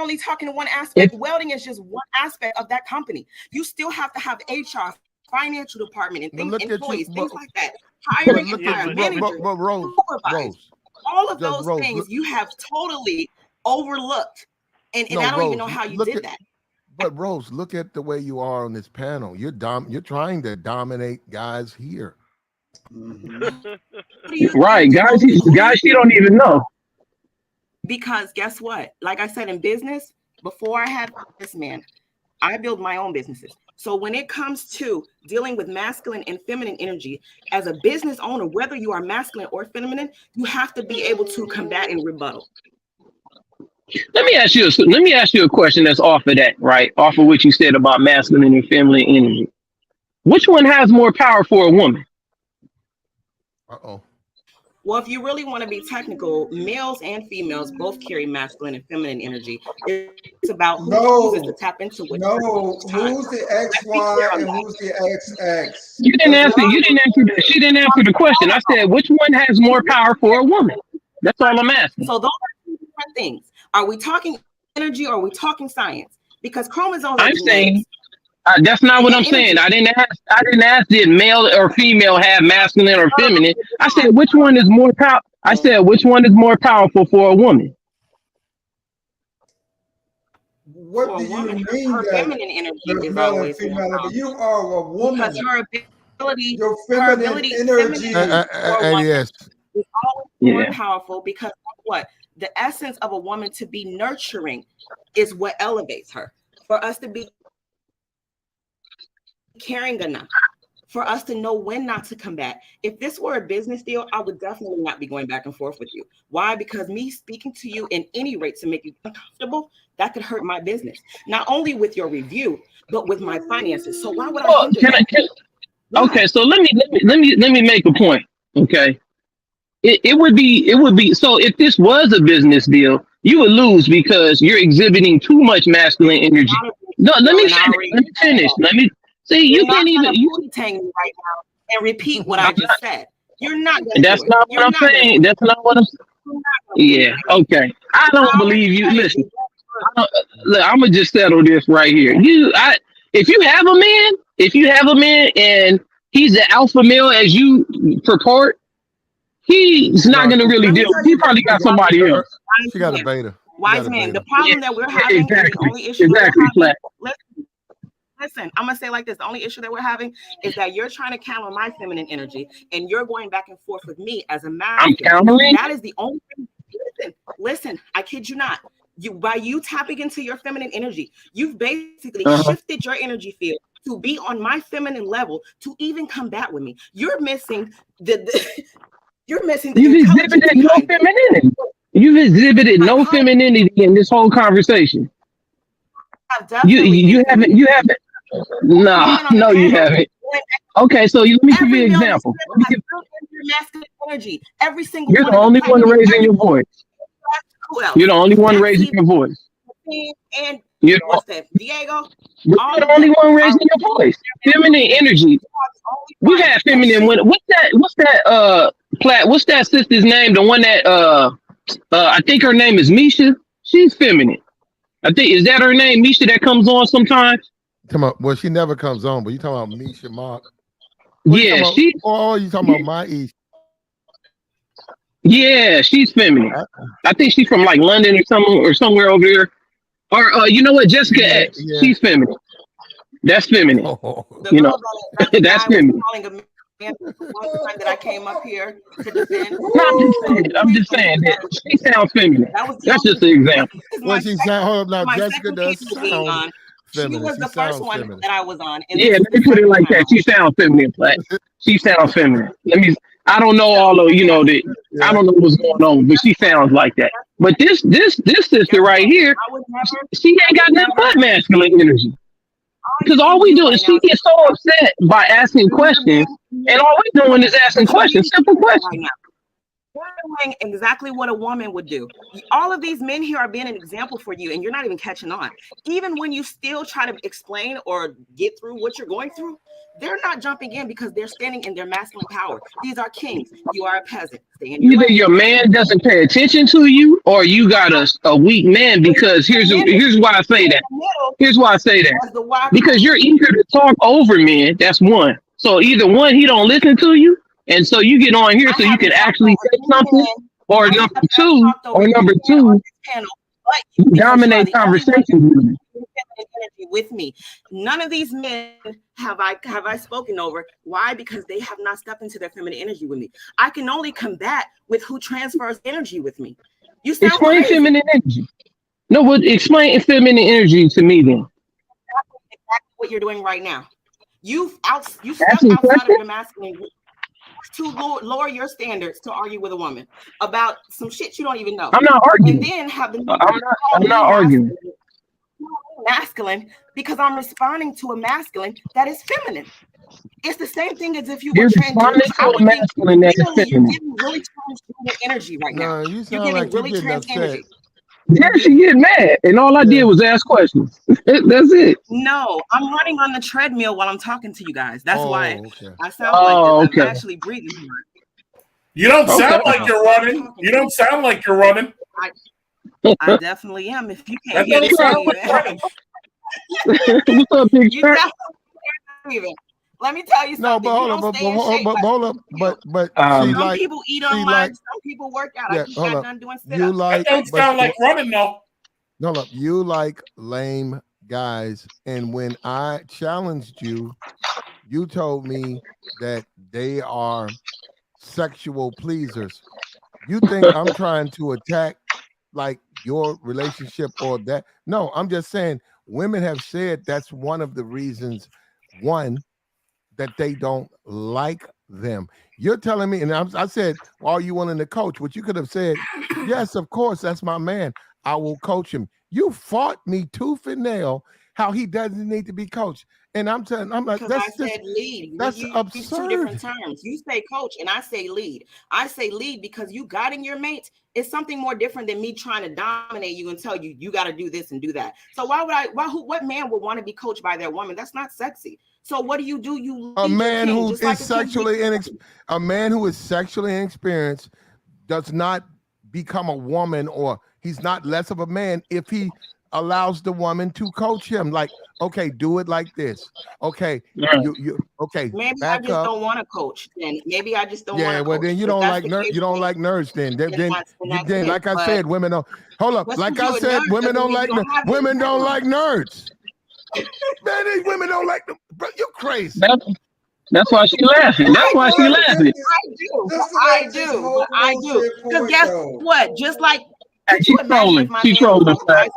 only talking to one aspect. Welding is just one aspect of that company. You still have to have HR, financial department, and things, employees, things like that. Hiring and firing managers, supervisors. All of those things you have totally overlooked, and I don't even know how you did that. But Rose, look at the way you are on this panel. You're trying to dominate guys here. Right, guys, you don't even know. Because guess what? Like I said, in business, before I had this man, I build my own businesses. So when it comes to dealing with masculine and feminine energy, as a business owner, whether you are masculine or feminine, you have to be able to combat and rebuttal. Let me ask you a question that's off of that, right? Off of what you said about masculine and feminine energy. Which one has more power for a woman? Uh-oh. Well, if you really want to be technical, males and females both carry masculine and feminine energy. It's about who chooses to No, tap into which no. time. Who's the Let's be clear XY on and that. who's the XX? You didn't Let's answer. be You didn't answer. She didn't answer the question. I said, which one has more power for a woman? That's all I'm asking. So those are two different things. Are we talking energy or are we talking science? Because chromosomes are I'm genetics. saying that's not what I'm saying. Energy. I didn't ask. I didn't ask did male or female have masculine or feminine. I said which one is more power. I said which one is more powerful for a woman. What For do a you woman, mean her that feminine energy there's is male and always more female? But powerful you are a woman. because her ability, Your her feminine ability, energy. feminine for a woman Yes. is always more Yeah. powerful because of what? The essence of a woman to be nurturing is what elevates her. For us to be caring enough, for us to know when not to come back. If this were a business deal, I would definitely not be going back and forth with you. Why? Because me speaking to you in any rate to make you uncomfortable, that could hurt my business. Not only with your review, but with my finances. So why would I Well, hinder that? okay, so let me make a point. Okay. It would be so if this was a business deal, you would lose because you're exhibiting too much masculine energy. No, let me finish. Let me finish. Let me see. You're You not can't even. gonna booty tang me right now and repeat what I just said. You're not gonna That's do it. not what You're I'm not gonna saying. do it. That's not what I'm. You're not gonna do Yeah. it. Okay. I don't I already believe you. said it. Listen. It won't work. Look, I'm gonna just settle this right here. If you have a man, and he's the alpha male as you purport, he's not No, gonna really Let me deal. tell He you probably got this. somebody else. she got a Wise man. beta. Wise man. The Yeah, problem that we're having and the exactly, only issue that exactly, we're Flat. having, listen, I'm gonna say like this: the only issue that we're having is that you're trying to counter my feminine energy, and you're going back and forth with me as a I'm masculine. countering. That is the only thing. Listen. I kid you not. By you tapping into your feminine energy, you've basically shifted your energy field to be on my feminine level to even combat with me. You're missing you're missing the You've intelligence exhibited no behind it. femininity. You've exhibited Like no how femininity in this whole conversation. I've definitely You haven't. No, women on the no, you panel. haven't. Okay, so let me give Every you an male in this example. panel has built-in masculine energy. Every single You're one the of them. only one Platinum, raising every your voice. who else? You're the only one raising Maxie, your voice. and You're what's that? Diego. you're All the of only them one are raising your voice. Feminine energy. We've only had that feminine. shift. What's that? Plat. What's that sister's name? The one that I think her name is Misha. She's feminine. I think is that her name, Misha, that comes on sometimes. Well, she never comes on, but you talking about Misha Mark? Yeah, you talking about my East? Yeah, she's feminine. I think she's from like London or somewhere over there. Or you know what, Jessica X. Yeah. She's feminine. That's feminine. Oh. You know, that's feminine. Calling a man one time that I came up here to defend. No, I'm just saying that she sounds feminine. That's just an example. Well, she sound. Hold up now, Jessica second does people being sound on. She feminine. was the first one feminine. that I was on. And Yeah, this let me is the put it second like time that. She sounds feminine, Plat. She sounds feminine. I don't know all of I don't know what's going on, but she sounds like that. But this sister right here, she ain't got nothing but masculine energy. Because all we do is she gets so upset by asking questions, and all we doing is asking questions, simple questions. You're doing exactly what a woman would do. All of these men here are being an example for you, and you're not even catching on. Even when you still try to explain or get through what you're going through, they're not jumping in because they're standing in their masculine power. These are kings. You are a peasant. Either your man doesn't pay attention to you, or you got a weak man. Because here's why I say that. Here's why I say that. Because you're eager to talk over men. That's one. So either one, he don't listen to you, and so you get on here so you can actually say something, or number two, you dominate conversation with me. None of these men have I spoken over. Why? Because they have not stepped into their feminine energy with me. I can only combat with who transfers energy with me. You sound explain crazy. feminine energy. No, but explain feminine energy to me then. Exactly what you're doing right now. You step outside of your masculine to lower your standards to argue with a woman about some shit you don't even know. I'm not arguing. And then have the I'm not arguing. Masculine because I'm responding to a masculine that is feminine. It's the same thing as if you were You're responding transgender. I to a would think masculine that is literally you're feminine. giving really transgender energy right now. No, you You're sound giving like you really getting trans upset. energy. Yeah, You get she get mad, and all I did yeah. was ask questions. That's it. No, I'm running on the treadmill while I'm talking to you guys. That's why Oh, okay. I sound like this. Oh, I'm okay, actually breathing hard. You don't okay. sound like So you're while I'm running. talking You to you, don't sound like you're running. I definitely am. If you can't That hear don't the sound like breathing, running. What's up, Big you Shirt? definitely breathing. Let me tell you No, something. but You hold on, don't stay in shape by hold up, sitting still. but Some people eat she unlocked. like Some people work out. I yeah. just Hold got up, done doing you sit-ups. That like don't but sound like running though. hold up, you like lame guys, and when I challenged you, you told me that they are sexual pleasers. You think I'm trying to attack like your relationship or that? No, I'm just saying women have said that's one of the reasons. One, that they don't like them. You're telling me, and I said, well, are you willing to coach? What you could have said, yes, of course, that's my man. I will coach him. You fought me tooth and nail how he doesn't need to be coached. And I'm telling, I'm like, Because I that's just, said lead. that's We use two different absurd. terms. You say coach and I say lead. I say lead because you guiding your mates is something more different than me trying to dominate you and tell you you got to do this and do that. So what man would want to be coached by their woman? That's not sexy. So what do? You A lead your man king who just is like a king. a man who is sexually inexperienced does not become a woman, or he's not less of a man if he allows the woman to coach him. Like, okay, do it like this. Okay, Right. you okay, Maybe I back just up. don't want to coach. Then maybe I just don't want Yeah, to well coach. then you If don't that's like the case, you don't like nerds then. that's Then it. like I But said, women don't hold up. just Like because I you're a said, nerd women doesn't don't mean you like don't have women don't talent. like nerds. Man, these women don't like them. Bro, you're crazy. That's why she laughing. That's why she laughing. Just to I make this do. whole But I do. bullshit Because point guess though. what? Just like, Hey, could she you imagine if trolling. my She man trolling, was fat. like,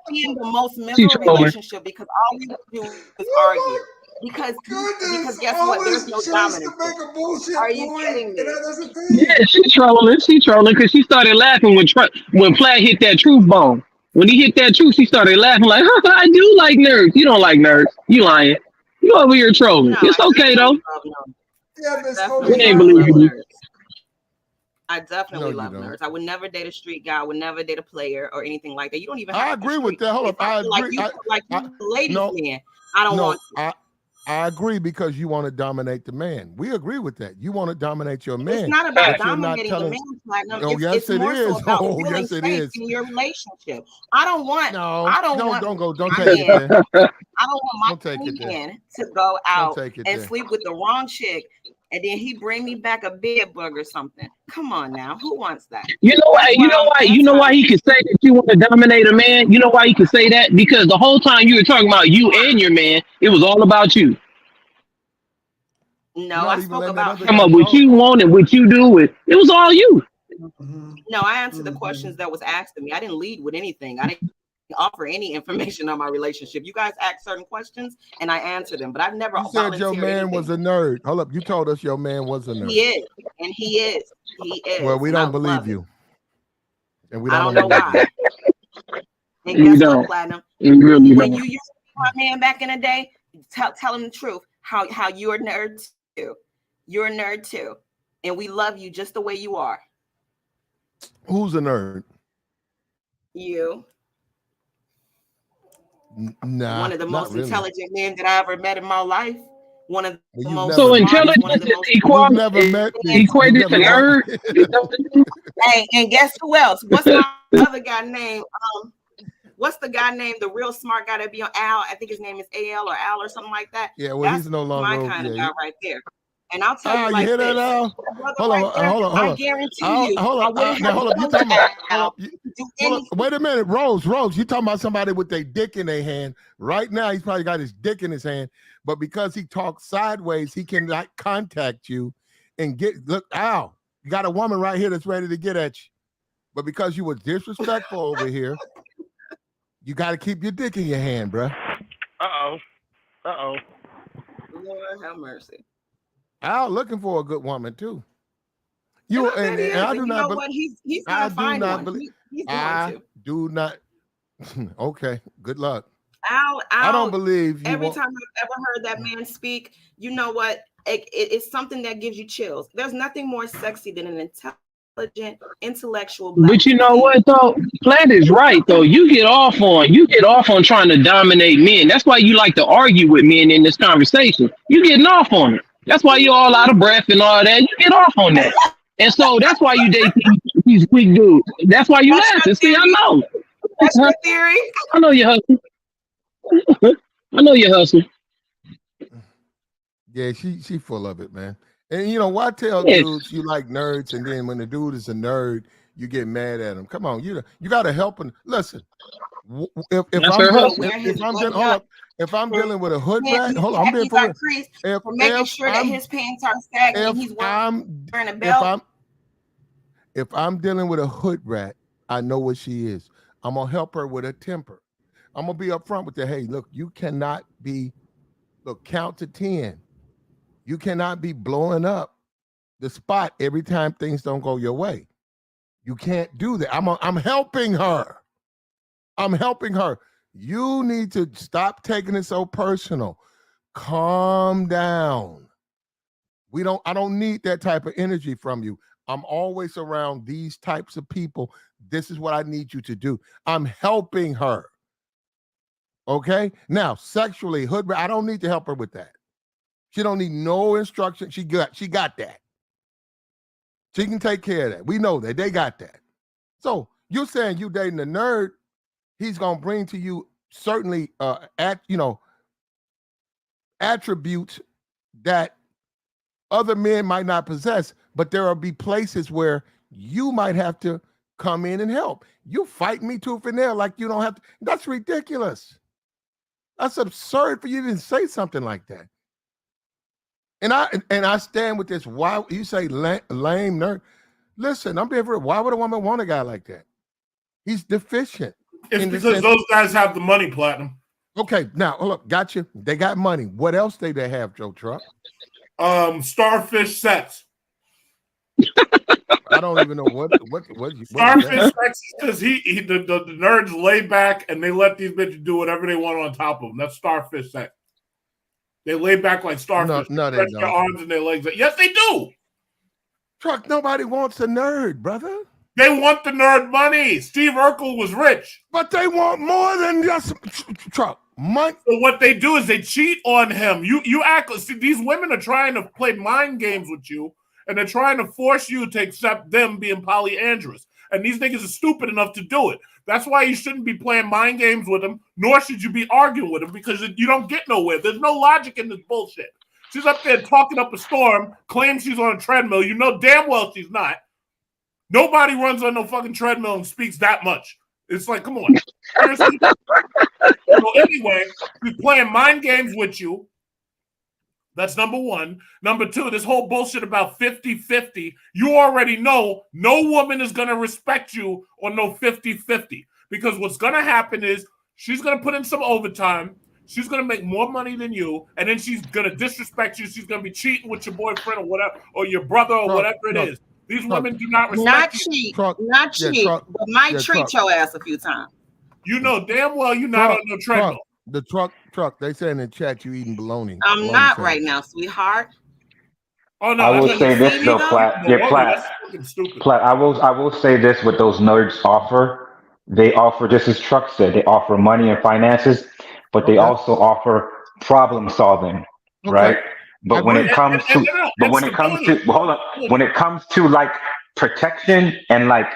be in the most She miserable trolling. relationship because all we do is Oh argue. Because my goodness! guess All what? There's this no just to dominance make there. a bullshit Are you point, kidding and me? that's the Yeah, thing. she trolling. She trolling because she started laughing when Platt hit that truth bomb. When he hit that truth, she started laughing like, I do like nerds. You don't like nerds. You lying. You over here trolling. No, It's I okay definitely though. love nerds. Yeah, Miss We Holy Definitely ain't love believe Grail. you. nerds. I No, definitely you love don't. nerds. I would never date a street guy. I would never date a player or anything like that. You don't even have I to be agree with street. that. Hold If up. I I feel like agree. you I ladies no, man, I don't no, want to. I agree because you want to dominate the man. We agree with that. You want to dominate your It's man, not about but you're not dominating the telling. man, platinum. Oh, It's yes, it more so is. about Oh, feeling yes, it safe is. in your relationship. I don't want No, don't go. Don't my take it man. there. I don't want Don't take my it there. man to go Don't out take it and there. sleep with the wrong chick and then he bring me back a bed bug or something. Come on now. Who wants that? You know why? That's You why know I'm why? You know anti why he could say that you want to dominate a man? You know why he could say that? Because the whole time you were talking about you and your man, it was all about you. You're no, not I even spoke letting that about other Come guy up him. what talk. you want and what you do. It was all you. Mm-hmm. No, I answered the Mm-hmm. questions that was asked of me. I didn't lead with anything. I didn't offer any information on my relationship. You guys asked certain questions and I answered them, but I've never You said your volunteered man was anything. a nerd. Hold up. You told us your man was a nerd. He is, and he is, he Well, is, we and I don't believe love it. you, and we I don't don't know believe you. why. And You guess what, don't. Platinum? You really When don't. you used to be my man back in the day, tell him the truth. How you're a nerd too. You're a nerd too, and we love you just the way you are. Who's a nerd? You, Nah, one of the not most really. intelligent men that I ever met in my life. One of Well, the you've most never So you've smartest. intelligence One of the is most you've never met me. You've equated to never met nerd. me. Is that what it is? Hey, and guess who else? What's my other guy name? What's the guy named the real smart guy that be on Al? I think his name is Al or Al or something like that. Yeah, well, That's he's no my longer. kind of Yeah. guy right there. And I'll tell you Al, you like hear that, this, Al? that brother Hold right on, there, hold I on. guarantee Al, you, hold I up. wouldn't Now, have hold the up. You other talking about? Hold Al up. You, to do hold up. anything. Wait a minute, Rose. You talking about somebody with their dick in their hand right now? He's probably got his dick in his hand, but because he talks sideways, he cannot contact you and get. Look, Al, you got a woman right here that's ready to get at you, but because you were disrespectful over here, you got to keep your dick in your hand, bruh. Uh oh. Lord have mercy. Al looking for a good woman too. And You I bet he and is. I And do you not. know what? He's I gonna do find not one. believe. He's going I to. do not. Okay. Good luck. I don't believe you every won't. time I've ever heard that man speak, you know what? It's something that gives you chills. There's nothing more sexy than an intelligent, intellectual black But you know female. what though? Platt is right though. You get off on trying to dominate men. That's why you like to argue with men in this conversation. You getting off on it. That's why you all out of breath and all that. You get off on that. And so that's why you date these weak dudes. That's why you That's laughing. your See, I theory. know. That's your theory. I know you hustle. I know you hustle. Yeah, she full of it, man. And you know why tell Yes. dudes you like nerds, and then when the dude is a nerd, you get mad at him. Come on, you got to help him. Listen, if That's I'm her dealing, hustle. if I'm dealing, hold up, if I'm dealing with a hood rat, hold on, I'm being He's for like real. Chris If for making if sure that I'm his pants are sagging and if he's I'm wearing a if belt. I'm dealing with a hood rat, I know what she is. I'm gonna help her with her temper. I'm gonna be upfront with her. Hey, look, you cannot be count to 10. You cannot be blowing up the spot every time things don't go your way. You can't do that. I'm helping her. I'm helping her. You need to stop taking it so personal. Calm down. I don't need that type of energy from you. I'm always around these types of people. This is what I need you to do. I'm helping her. Okay? Now, sexually, hood, I don't need to help her with that. She don't need no instruction. She got that. She can take care of that. We know that. They got that. So you're saying you dating a nerd, he's gonna bring to you certainly attributes that other men might not possess, but there will be places where you might have to come in and help. You fight me tooth and nail like you don't have to. That's ridiculous. That's absurd for you to even say something like that. And I stand with this. Why you say lame nerd? Listen, I'm being real. Why would a woman want a guy like that? He's deficient. It's because those guys have the money, Platinum. Okay, now look, got you. They got money. What else do they have, Joe Truck? Starfish sex. I don't even know what Starfish sex is because the nerds lay back and they let these bitches do whatever they want on top of them. That's starfish sex. They lay back like starfish. No, they stretch don't. their arms and their legs. Yes, they do. Truck, nobody wants a nerd, brother. They want the nerd money. Steve Urkel was rich. But they want more than just Truck. Money. So what they do is they cheat on him. You act. See, these women are trying to play mind games with you, and they're trying to force you to accept them being polyandrous. And these niggas are stupid enough to do it. That's why you shouldn't be playing mind games with them, nor should you be arguing with them, because you don't get nowhere. There's no logic in this bullshit. She's up there talking up a storm, claims she's on a treadmill. You know damn well she's not. Nobody runs on no fucking treadmill and speaks that much. It's like, come on. Seriously? So anyway, she's playing mind games with you. That's number one. Number two, this whole bullshit about 50-50. You already know no woman is going to respect you on no 50-50. Because what's going to happen is she's going to put in some overtime. She's going to make more money than you. And then she's going to disrespect you. She's going to be cheating with your boyfriend or whatever, or your brother or whatever it is. These women do not respect you. Not cheat, but might treat your ass a few times. You know damn well you're not on no treadmill. The truck. They say in the chat you eating bologna. I'm not right now, sweetheart. Oh no! I will say this though, Platt. Yeah, Platt. I will say this: what those nerds offer, they offer, just as Truck said, they offer money and finances, but they also offer problem solving, right? But when it comes to, hold on, when it comes to like protection and like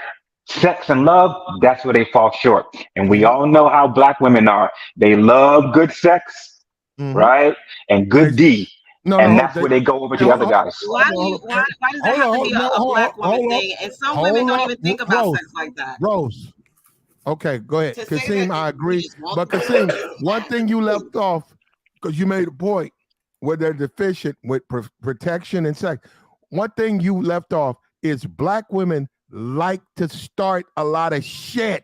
sex and love, that's where they fall short. And we all know how black women are. They love good sex, right? And good D. And that's where they go over to the other guys. Why does that have to be a black woman thing? And some women don't even think about sex like that. Rose. Okay, go ahead. Kasim, I agree. But Kasim, one thing you left off, because you made a point where they're deficient with protection and sex. One thing you left off is black women like to start a lot of shit.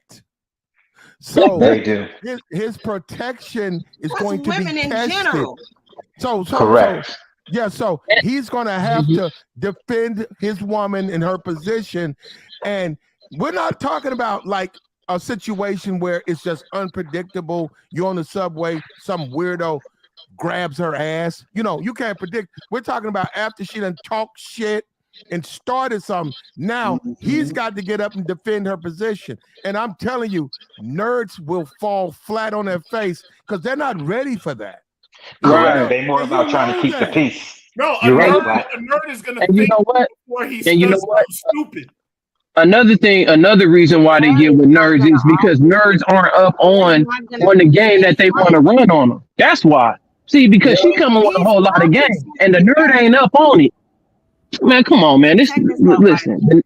So they do. His protection is going to be tested. In general. So correct. So he's going to have to defend his woman in her position. And we're not talking about like a situation where it's just unpredictable. You're on the subway, some weirdo grabs her ass. You know, you can't predict. We're talking about after she done talked shit and started something. Now he's got to get up and defend her position. And I'm telling you, nerds will fall flat on their face because they're not ready for that. Correct. They more about trying to keep the peace. No, You're right, a Black. nerd is gonna And you think know what? before he And you know says what? something stupid. Another reason why they get with nerds is because nerds aren't up on the game that they want to run on them. That's why. See, because she coming with a whole lot of game, and the nerd ain't up on it. Man, come on, man. Listen.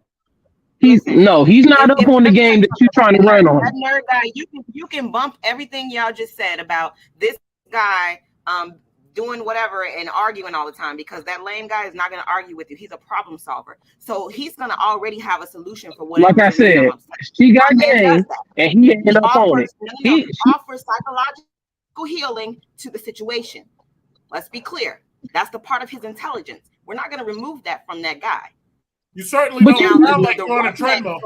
He's not up on the game that you're trying to run on. That nerd guy, you can bump everything y'all just said about this guy doing whatever and arguing all the time, because that lame guy is not going to argue with you. He's a problem solver. So he's going to already have a solution for whatever. Like I said, she got game and he ain't up on it. He offers psychological healing to the situation. Let's be clear. That's the part of his intelligence. We're not going to remove that from that guy. You certainly don't sound like you're on a treadmill.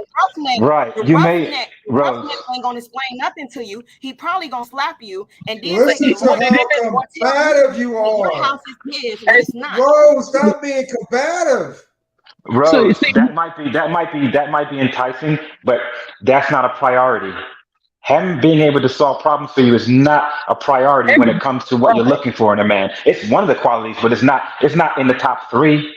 Right. You may, Rose. Ain't gonna explain nothing to you. He probably gonna slap you and then listen to how combative you are. Your house is his, and it's not. Rose, stop being combative. Rose, that might be enticing, but that's not a priority. Him being able to solve problems for you is not a priority when it comes to what you're looking for in a man. It's one of the qualities, but it's not in the top 3.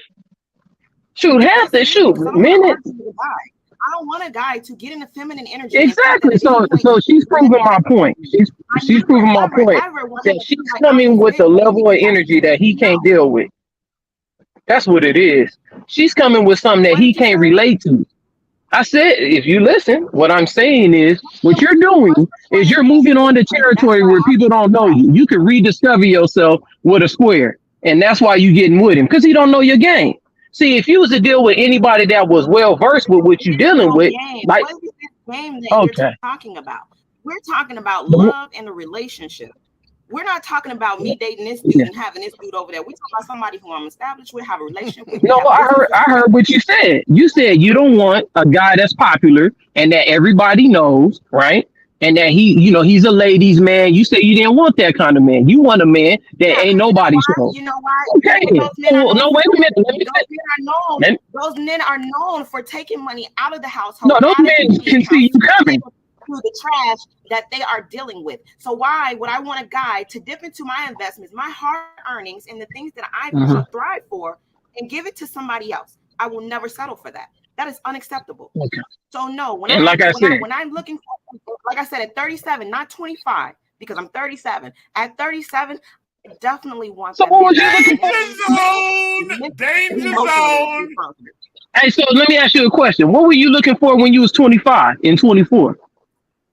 Shoot, half the shoot. Minute. I don't want a guy to get in the feminine energy. Exactly. So she's proving my point. She's proving my point that she's coming with a level of energy that he can't deal with. That's what it is. She's coming with something that he can't relate to. I said, if you listen, what I'm saying is, what you're doing is you're moving on to territory where people don't know you. You can rediscover yourself with a square, and that's why you getting with him, because he don't know your game. See, if you was to deal with anybody that was well versed with what you're dealing with, like, what is this game that you're talking about? We're talking about love and a relationship. We're not talking about me dating this dude and having this dude over there. We're talking about somebody who I'm established with, have a relationship with. No, I heard what you said. You said you don't want a guy that's popular and that everybody knows, right? And that he's a ladies' man. You said you didn't want that kind of man. You want a man that ain't nobody show. You know why? Okay. No, wait a minute. Those men are known for taking money out of the household. No, those men can see you coming. Through the trash that they are dealing with. So why would I want a guy to dip into my investments, my hard earnings, and the things that I thrive for, and give it to somebody else? I will never settle for that. That is unacceptable. Okay. So no, when I'm looking for, like I said, at 37, not 25, because I'm 37. At 37, I definitely want. So what was you looking for? Danger zone. Hey, so let me ask you a question. What were you looking for when you was 25 and 24?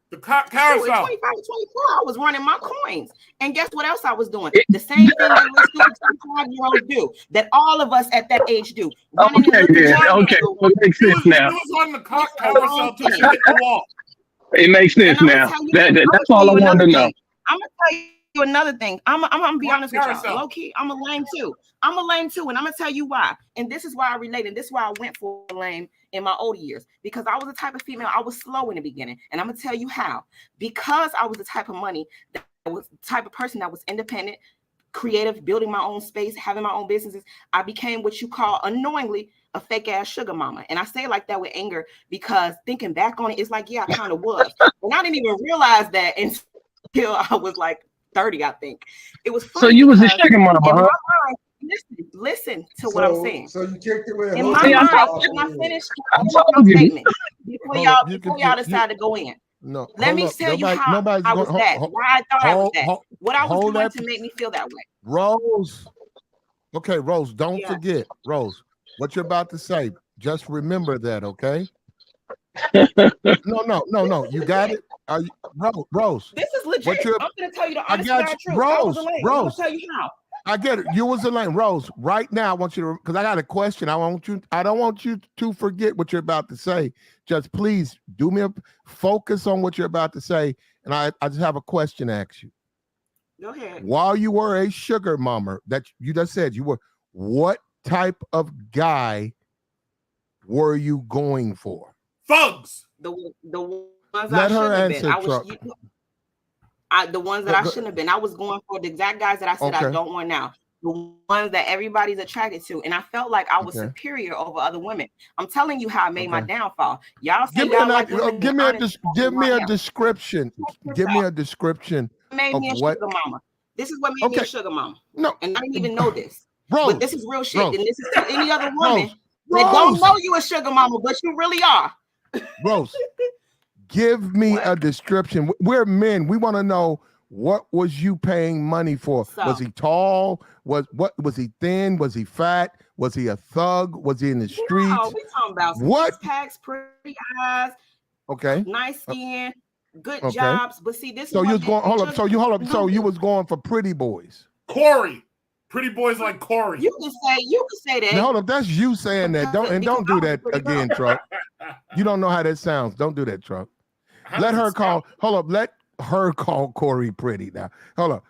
The carousel. 25 and 24, I was running my coins. And guess what else I was doing? The same thing that little 25-year-olds do, that all of us at that age do. Okay, well, it makes sense now. It was on the carousel till she hit the wall. It makes sense now. That's all I wanted to know. I'm going to tell you another thing. I'm going to be honest with y'all. Low key, I'm a lame too. And I'm going to tell you why. And this is why I relate, and this is why I went for lame in my older years, because I was the type of female, I was slow in the beginning. And I'm going to tell you how. Because I was the type of type of person that was independent, creative, building my own space, having my own businesses, I became what you call unknowingly a fake ass sugar mama. And I say it like that with anger, because thinking back on it, it's like, yeah, I kind of was. And I didn't even realize that until I was like 30, I think. It was funny. So you was a sugar mama, huh? Listen to what I'm saying. So you kicked it with in my mind. Can I finish my statement before y'all decide to go in? No. Let me tell you how I was that. Why I thought I was that. What I was doing to make me feel that way. Rose. Okay, Rose. Don't forget, Rose. What you're about to say. Just remember that, okay? No. You got it. Rose. This is legit. I'm going to tell you the honest truth. Rose. I'm going to tell you how. I get it. You was a lane, Rose. Right now, I want you to, because I got a question. I don't want you to forget what you're about to say. Just please do me a focus on what you're about to say, and I just have a question to ask you. Go ahead. While you were a sugar mama, that you just said you were, what type of guy were you going for? Thugs. The ones Let I her shouldn't have been. answer, I was Truck. the ones that I shouldn't have been. I was going for the exact guys that I said I Okay. don't want now. The ones that everybody's attracted to. And I felt like I was Okay. superior over other women. I'm telling you how I made my Okay. downfall. Y'all say Give me y'all like women. give me a honest, give me a I am. description. Check this Give me out. a description Made of me a what. sugar mama. This is what made me a Okay. sugar mama. No. And I didn't even know this. Rose. But this is real shit. Rose. And this is to any other Rose. woman that don't know you a sugar mama, but you really are. Rose, give me What? a description. We're men. We want to know, what was you paying money for? So- was he tall? Was he thin? Was he fat? Was he a thug? Was he in the streets? No, we talking about What? six packs, pretty eyes, Okay. nice skin, good Okay. jobs. But see, this So is you what was going. Hold up. just- So you hold up. So no. you was going for pretty boys. Corey. Pretty boys like Corey. You can say that. Now hold up. That's you saying that. Don't do that again, Truck. You don't know how that sounds. Don't do that, Truck. Let her call. Hold up. Let her call Corey pretty now. Hold up.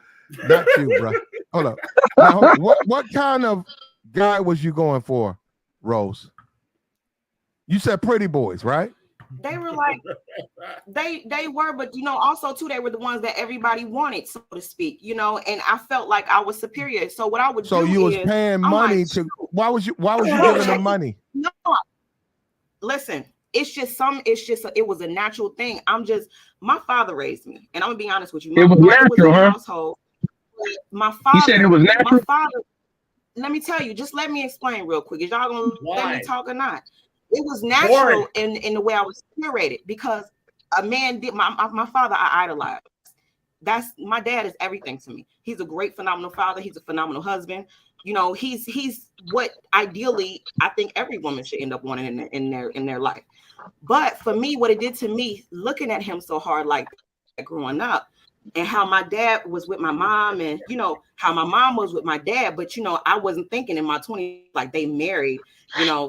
Not you, bro. Hold up. Now, hold up. What kind of guy was you going for, Rose? You said pretty boys, right? They were like, they were, but also too, they were the ones that everybody wanted, so to speak, and I felt like I was superior. So what I would do So you was is, paying I'm money like, to. Why was you No, giving them money? No, listen, it was a natural thing. My father raised me, and I'm gonna be honest with you. My It was mother was in natural, the huh? household. My father, You said it was natural? my father. Let me tell you, just let me explain real quick. Is y'all gonna let me talk or not? It was natural in the way I was curated, because a man did my father I idolized. That's my dad is everything to me. He's a great, phenomenal father. He's a phenomenal husband. He's what ideally I think every woman should end up wanting in their life. But for me, what it did to me, looking at him so hard, like growing up, and how my dad was with my mom, and how my mom was with my dad, but I wasn't thinking in my 20s like they married,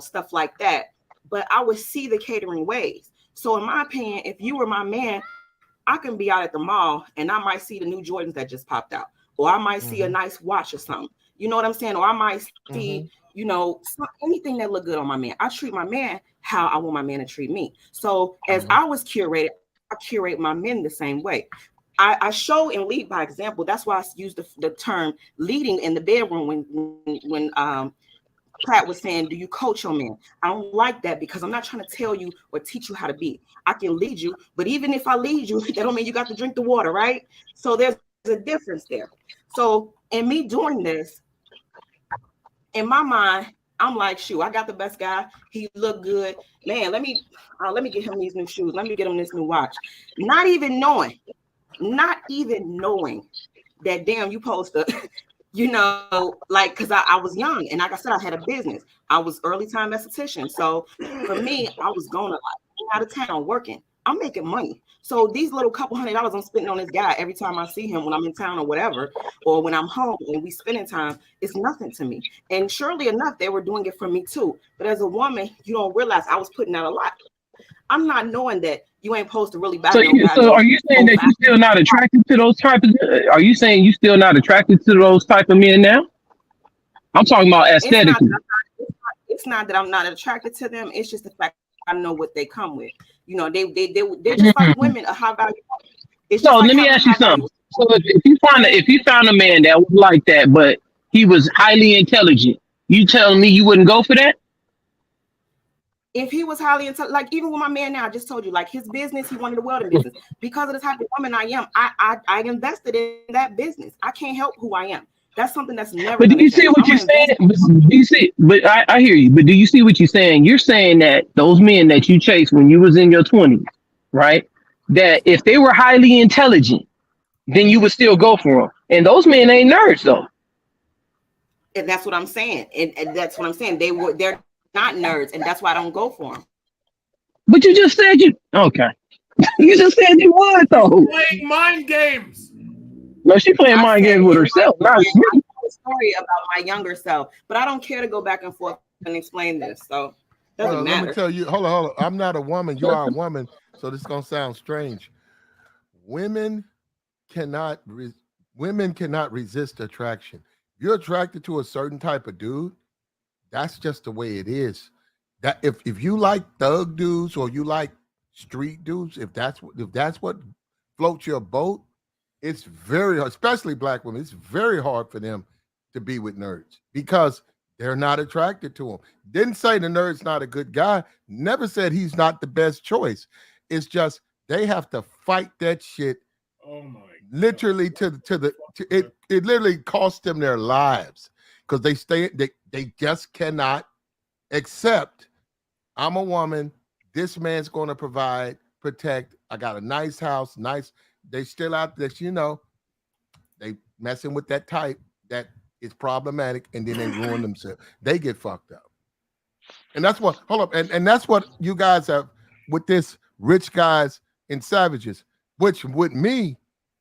stuff like that. But I would see the catering ways. So in my opinion, if you were my man, I can be out at the mall and I might see the new Jordans that just popped out, or I might see a nice watch or something. You know what I'm saying? Or I might see, anything that look good on my man. I treat my man how I want my man to treat me. So as I was curated, I curate my men the same way. I show and lead by example. That's why I use the term leading in the bedroom when Pratt was saying, do you coach your man? I don't like that, because I'm not trying to tell you or teach you how to be. I can lead you, but even if I lead you, that don't mean you got to drink the water, right? So there's a difference there. So in me doing this, in my mind, I'm like, shoot, I got the best guy. He looked good. Man, let me get him these new shoes. Let me get him this new watch. Not even knowing that, damn, you supposed to because I was young, and like I said, I had a business. I was early time esthetician. So for me, I was going out of town working. I'm making money. So these little couple $100 I'm spending on this guy every time I see him when I'm in town or whatever, or when I'm home and we spending time, it's nothing to me. And surely enough, they were doing it for me too. But as a woman, you don't realize I was putting out a lot. I'm not knowing that you ain't supposed to really buy So, no guy. so are you saying that you're still not attracted to those type of? Are you saying you still not attracted to those type of men now? I'm talking about aesthetically. It's not that I'm not attracted to them. It's just the fact I know what they come with. They're just like women, a high value. So let me ask you something. So if you found a man that was like that, but he was highly intelligent, you telling me you wouldn't go for that? If he was highly intelligent, like even with my man now, I just told you, like his business, he wanted a welding business. Because of the type of woman I am, I invested in that business. I can't help who I am. That's something that's never. But do you see what you're saying? Do you see? But I hear you. But do you see what you're saying? You're saying that those men that you chased when you was in your 20s, right? That if they were highly intelligent, then you would still go for them. And those men ain't nerds though. And that's what I'm saying. And that's what I'm saying. They're not nerds, and that's why I don't go for them. But you just said you okay. You just said you would though. Playing mind games. No, she playing mind games with herself. Not I told a story about my younger self, but I don't care to go back and forth and explain this. So doesn't matter. Let me tell you. Hold on. I'm not a woman. You are a woman. So this is gonna sound strange. Women cannot resist attraction. If you're attracted to a certain type of dude, that's just the way it is. That if you like thug dudes or you like street dudes, if that's what floats your boat, it's very hard, especially black women. It's very hard for them to be with nerds because they're not attracted to him. Didn't say the nerd's not a good guy. Never said he's not the best choice. It's just they have to fight that shit. Oh my! Literally it literally cost them their lives because they just cannot accept. I'm a woman. This man's going to provide, protect. I got a nice house, nice. They still out there, they messing with that type that is problematic, and then they ruin themselves. They get fucked up. And that's what, hold up, and that's what you guys have with this rich guys and savages, which with me,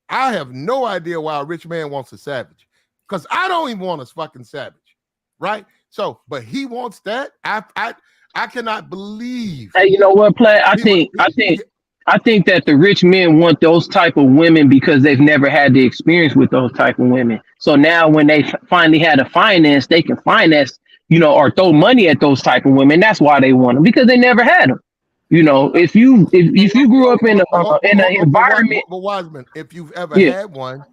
I have no idea why a rich man wants a savage. Because I don't even want a fucking savage, right? So, but he wants that. I cannot believe. Hey, you know what, Platt? I think that the rich men want those type of women because they've never had the experience with those type of women. So now when they finally had a finance, they can finance, or throw money at those type of women. That's why they want them, because they never had them. If you grew up in an environment, but Wiseman, if you've ever had one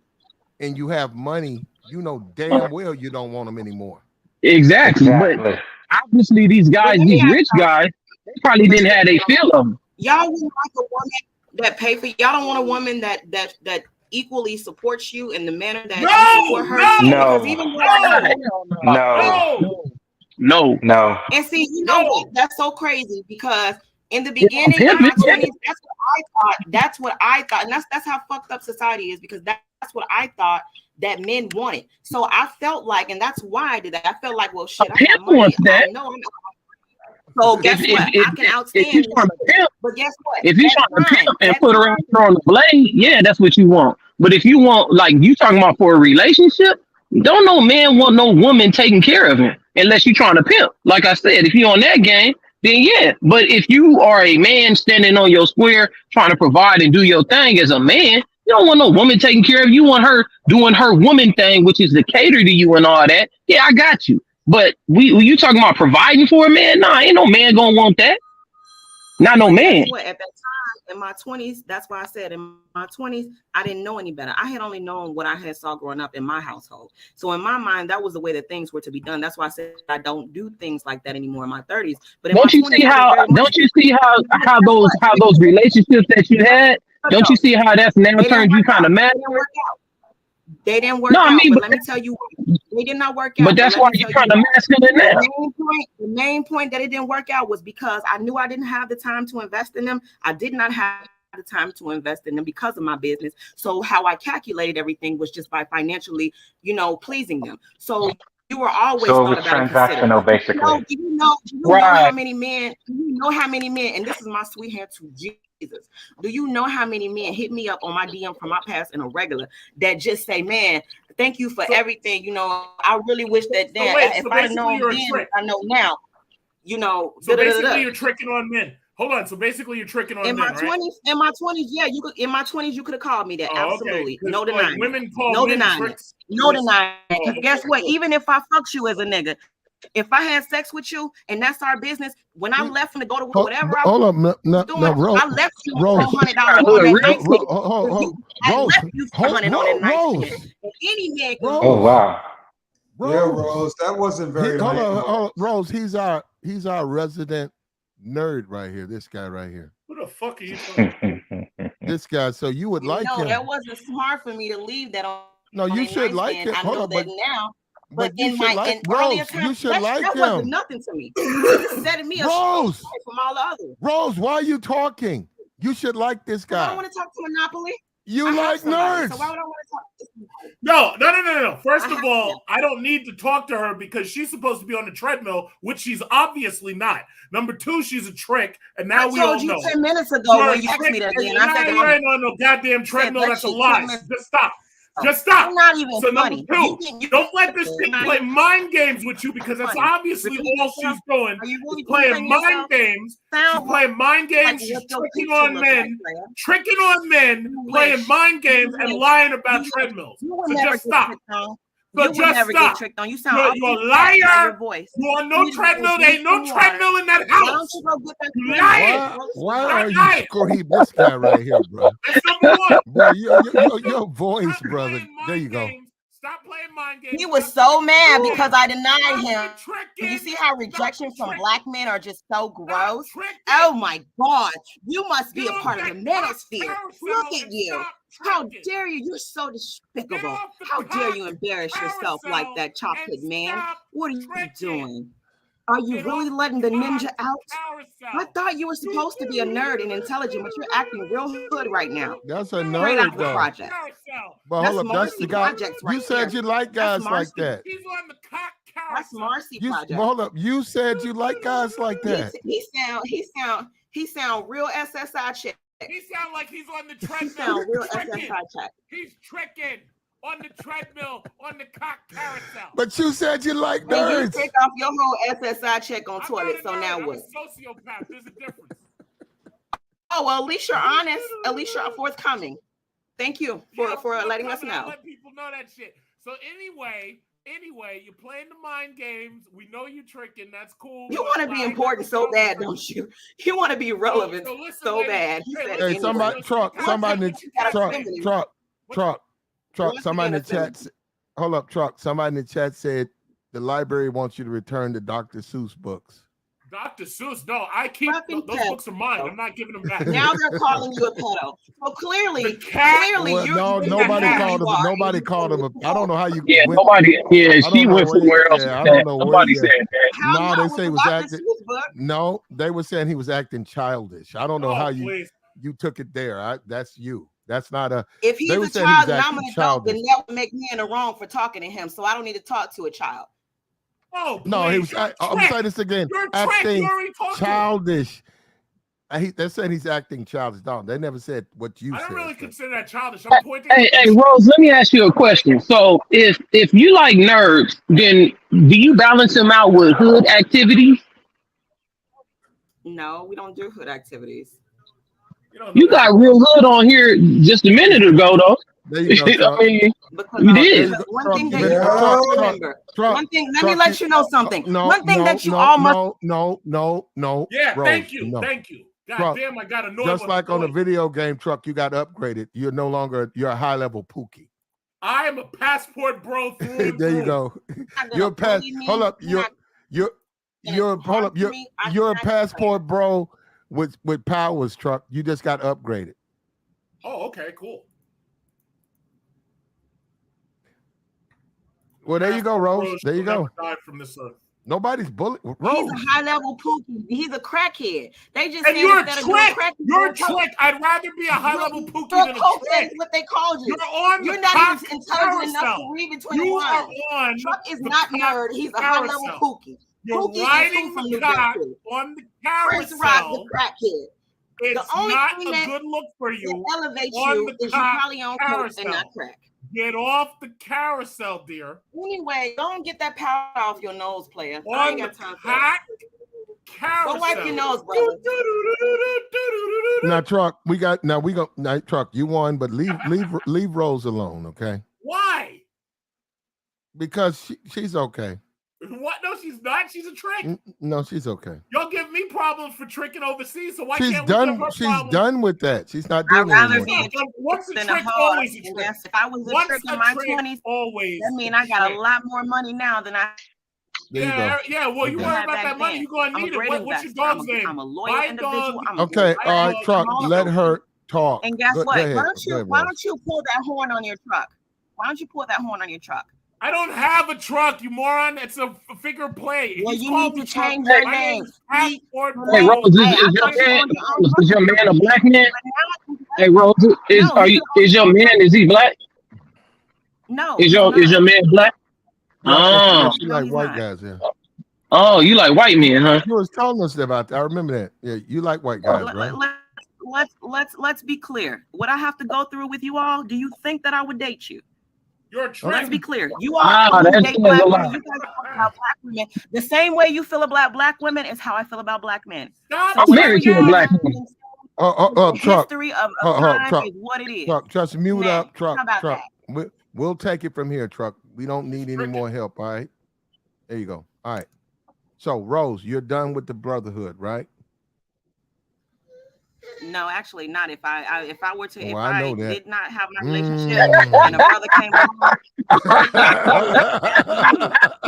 and you have money, you know damn well you don't want them anymore. Exactly. But obviously these guys, these rich guys, they probably didn't have a feel of them. Y'all wouldn't like a woman that pay for y'all. Don't want a woman that equally supports you in the manner that you support her. No. And see, that's so crazy because in the beginning of my 20s, that's what I thought, and that's how fucked up society is, because that's what I thought that men wanted. So I felt like, and that's why I did that. I felt like, well, shit, I got money. I know I'm. So guess what? I can outstand you. But guess what? If you're trying to pimp and put her on the blade, yeah, that's what you want. But if you want, like you talking about for a relationship, don't no man want no woman taking care of him unless you're trying to pimp. Like I said, if you're on that game, then yeah. But if you are a man standing on your square trying to provide and do your thing as a man, you don't want no woman taking care of you. You want her doing her woman thing, which is to cater to you and all that. Yeah, I got you. But you talking about providing for a man? Nah, ain't no man gonna want that. Not no man. What, at that time in my 20s, that's why I said in my 20s, I didn't know any better. I had only known what I had saw growing up in my household. So in my mind, that was the way that things were to be done. That's why I said I don't do things like that anymore in my 30s. But in don't you see how those relationships that you had? Don't you see how that's now turned you kind of mad? They didn't work out. But let me tell you, they did not work out. But that's why you're kind of masculine now. The main point that it didn't work out was because I knew I didn't have the time to invest in them. I did not have the time to invest in them because of my business. So how I calculated everything was just by financially, pleasing them. So you were always so it was transactional, basically. You know how many men, and this is my sweet hand to Jesus. Do you know how many men hit me up on my DM from my past in a regular that just say, man, thank you for everything. I really wish that if I'd known then, I know now. So basically you're tricking on men. Hold on. So basically you're tricking on men, right? In my 20s, yeah, you could. In my 20s, you could have called me that. Absolutely. Okay. No denying. Women call no men denying. tricks. No denying. Because guess what? Even if I fucked you as a nigga, if I had sex with you and that's our business, when I left to go to whatever I was doing, Rose, I left you $400 on that Rose, left you $400 on that night. Any man can Oh wow. Rose, that wasn't very nice. Hold on, Rose, he's our resident nerd right here. This guy right here. Who the fuck are you talking about? This guy. So you would like him. That wasn't smart for me to leave that on. No, you should like him. I know that now. But in my earlier times, that wasn't nothing to me. Setting me Rose, from all the others. Rose, why are you talking? You should like this guy. I don't want to talk to Monopoly. You like nerds. So why would I want to talk to this guy? No. First of all, I don't need to talk to her because she's supposed to be on the treadmill, which she's obviously not. Number two, she's a trick, and now we all know. I told you 10 minutes ago when you asked me that. I ain't on no goddamn treadmill. That's a lie. Just stop. Just stop. I'm not even so funny. Number two, don't let this chick play mind games with you because that's obviously all she's doing. Is playing mind games. She's playing mind games. She's tricking on men. Playing mind games, and lying about treadmills. So just stop. You would just never stop. get tricked on. You sound You're a liar. your voice. You on no treadmill. There ain't no treadmill in that house. Why don't you go get that? You lying. Why are you scream this guy right here, bro? That's number one. Bro, your voice, brother. There you go. Stop playing mind games. He was so mad because I denied him. You see how rejection from black men are just so gross? Oh my God. You must be a part of the manosphere. Look at you. How dare you? You're so despicable. How dare you embarrass yourself like that, chocolate man? What are you doing? Are you really letting the ninja out? I thought you were supposed to be a nerd and intelligent, but you're acting real good right now. That's a Straight out nerd, the though. project. But That's hold up, that's the guy. Projects You right said there. you like guys like that. He's on the cock That's Marcy You, Project. hold up, you said you like guys like that. He sound real SSI chick. He sound like he's on the treadmill. He sound real tricking. SSI check. He's tricking on the treadmill on the cock carousel. But you said you like And you nerds. take off your whole SSI check on toilet. So now I'm what? a sociopath. There's a difference. Oh well, at least you're honest. At least you're forthcoming. Thank you for letting us know. Let people know that shit. So anyway, you're playing the mind games. We know you're tricking. That's cool. You want to be important so bad, don't you? You want to be relevant so bad. He said, Hey, somebody, somebody in the chat. Hold up, truck. Somebody in the chat said the library wants you to return the Dr. Seuss books. Dr. Seuss, no, I keep those books are mine. I'm not giving them back. Now they're calling you a pedo. So clearly, Well, nobody called him. I don't know how you. Yeah, nobody. Yeah, she went somewhere else. I don't know. Nobody said that. No, they say he was acting. No, they were saying he was acting childish. I don't know how you took it there. That's you. That's not a. If he's a child and I'm an adult, then that would make me in the wrong for talking to him. So I don't need to talk to a child. Oh, no, he was. I'm saying this again. Acting childish. They said he's acting childish. No, they never said what you said. I don't really consider that childish. I'm pointing. Hey, Rose, let me ask you a question. So, if you like nerds, then do you balance them out with hood activities? No, we don't do hood activities. You got real hood on here just a minute ago, though. There you go, I mean, you did. One thing that you all remember. One thing. Let me let you know something. One thing that you all must. No. Yeah, Rose, thank you. God damn, I got annoyed. Just like on a video game, truck, you got upgraded. You're no longer. You're a high level Pookie. I am a passport bro. There you go. You're a pass. Hold up. You're a passport bro with powers, truck. You just got upgraded. Oh, okay, cool. Well, there you go, Rose. There you go. Died from this earth. Nobody's bullet. Rose. He's a high level Pookie. He's a crackhead. They just and you're a trick. You're a trick. I'd rather be a high level Pookie than a trick. What they called you. You're not even intelligent enough to read between the lines. On Truck is not nerd. He's a high level Pookie. You're riding the cock on the carousel. The crackhead. It's not a good look for you. Elevates you is you probably on coke and not crack. Get off the carousel, dear. Anyway, don't get that powder off your nose, player. I ain't got time for that. Carousel. Go wipe your nose, brother. Now, truck, truck. You won, but leave Rose alone, okay? Why? Because she's okay. What? No, she's not. She's a trick. No, she's okay. Y'all give me problems for tricking overseas, so why she's can't done? we give her She's problems? done with that. She's not doing it anymore. Once a than trick, a hoe. always a trick. If I was a trick in my 20s, always. That mean I got a lot more money now than I. Yeah. Well, you worry about that money, you gonna need it. What's your dog's name? I'm a loyal individual. Okay, all right, truck. Let her talk. And guess what? Ahead. Why don't you pull that horn on your truck? Why don't you pull that horn on your truck? I don't have a truck, you moron. It's a figure play. Well, you need to change your name. Hey, Rose, is your man a black man? Hey, Rose, is your man? Is he black? No. Is your man black? Oh, you like white guys, yeah. Oh, you like white men, huh? You was telling us about that. I remember that. Yeah, you like white guys, right? Let's be clear. What I have to go through with you all, do you think that I would date you? You're a trick. Let's be clear. You all date black women. You guys talk about black women. The same way you feel about black women is how I feel about black men. I'm married to a black woman. Truck. History of time truck. is what it is. Truck, just mute up, truck. How about truck. that? We'll take it from here, truck. We don't need any more help. All right. There you go. All right. So Rose, you're done with the brotherhood, right? No, actually not. If I were to, Oh, if I I know that. did not have my relationship and a brother came along,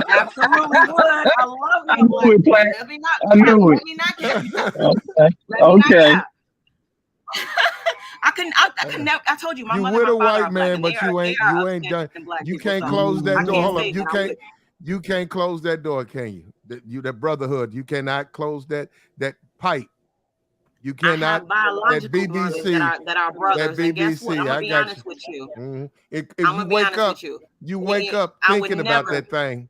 absolutely would. I love me I a knew black it, man. Plant. Let me not I cap. knew it. Let me not cap. Okay. Let me not Okay. cap. I can never. I told you, my You mother and with my a father white are black, man, and but you they ain't are done. upstanding black You people. can't So close that I door. can't Hold say up. that I would. You can't close that door, can you? That brotherhood. You cannot close that pipe. You I cannot. have That biological brothers BBC. that are That brothers, and guess what? I'm BBC. gonna I be got you. honest with you. If I'm you gonna be wake honest up, with you. you wake up I would thinking about never. that thing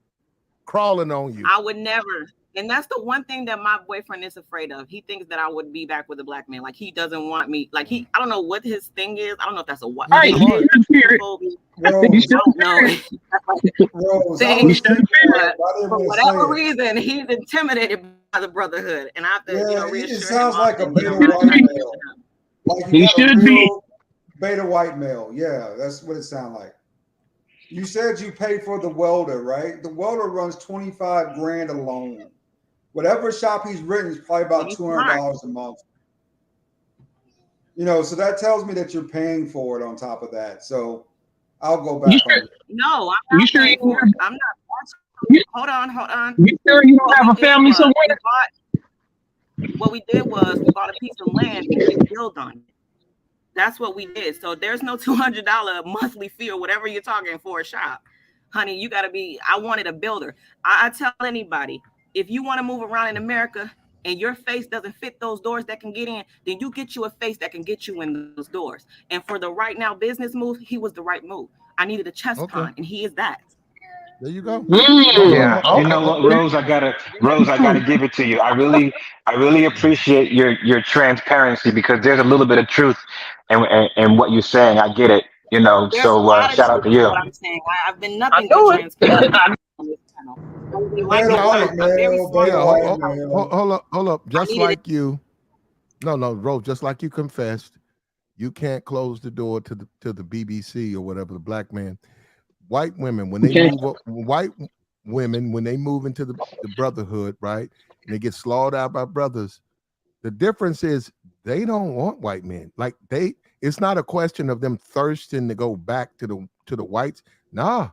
crawling on you. I would never. And that's the one thing that my boyfriend is afraid of. He thinks that I would be back with a black man. Like he doesn't want me. Like I don't know what his thing is. I don't know if that's a what. Right, you should fear it. You Rose, should I don't know. fear it. Rose, I Thing, was thinking that, but but I didn't for want to say whatever it. reason, he's intimidated by the brotherhood, and I have to, Yeah, it reassure him sounds like a often. beta Not white to male. him. Like you He got a should be. real beta white male. Yeah, that's what it sounds like. You said you paid for the welder, right? The welder runs 25 grand alone. Whatever shop he's written is probably about He's smart. $200 a month. You know, so that tells me that you're paying for it on top of that. So I'll go back on you. No, I'm You not sure paying you for it. I'm not. Hold on. You sure you don't What we have a did family was somewhere? what we did was we bought a piece of land and we built on it. That's what we did. So there's no $200 monthly fee or whatever you're talking for a shop. Honey, you got to be, I wanted a builder. I tell anybody, if you want to move around in America and your face doesn't fit those doors that can get in, then you get you a face that can get you in those doors. And for the right now business move, he was the right move. I needed a chest pawn, and he is that. There you go. Yeah, you Okay. know what, Rose, I gotta give it to you. I really appreciate your transparency because there's a little bit of truth in what you're saying. I get it, There's a so lot of shout out truth to in you. what I'm saying. I've been I nothing but knew it. transparent on this channel. Whether they like Beta it or Yeah, not, white I'm very male, smart. beta yeah. white male. Hold up. I Just needed it. like you. No, Rose. Just like you confessed, you can't close the door to the BBC or whatever, the black man. White women when they Okay. move up, white women when they move into the brotherhood, right, and they get slaughtered out by brothers. The difference is they don't want white men. Like it's not a question of them thirsting to go back to the whites. Nah,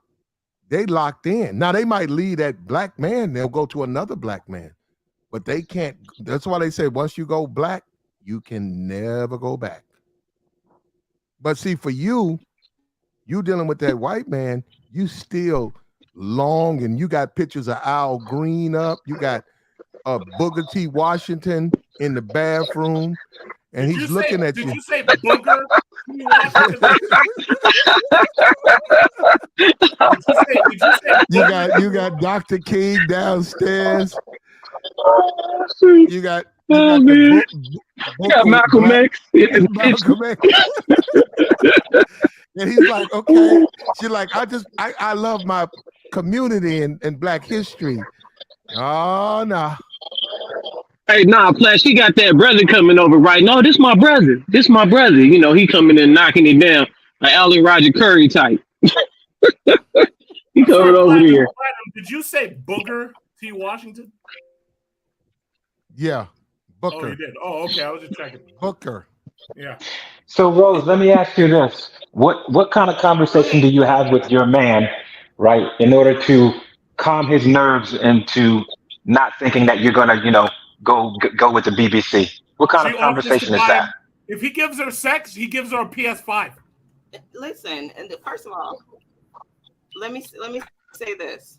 they locked in. Now they might leave that black man, they'll go to another black man, but they can't. That's why they say once you go black, you can never go back. But see, for you dealing with that white man, you still long and you got pictures of Al Green up. You got Booker T. Washington in the bathroom, and he's looking at you. Did you say Booger T. Washington? Did you say Booger? You got Dr. King downstairs. Oh, You got man. the You got Malcolm X in the Malcolm X. And he's like, okay. She's like, I love my community and black history. Oh no. Hey, nah, Flash, he got that brother coming over right. No, this my brother. This my brother. You know, he coming in knocking it down. Like Allen Roger Curry type. He coming over there. Did you say Booger T. Washington? Yeah. Booker. Oh, you did. Oh, okay. I was just checking. Booker. Yeah. So Rose, let me ask you this: what kind of conversation do you have with your man, right, in order to calm his nerves into not thinking that you're gonna, go with the BBC? What kind She of offers to conversation is buy that? him. If he gives her sex, he gives her a PS5. Listen, and first of all, let me say this.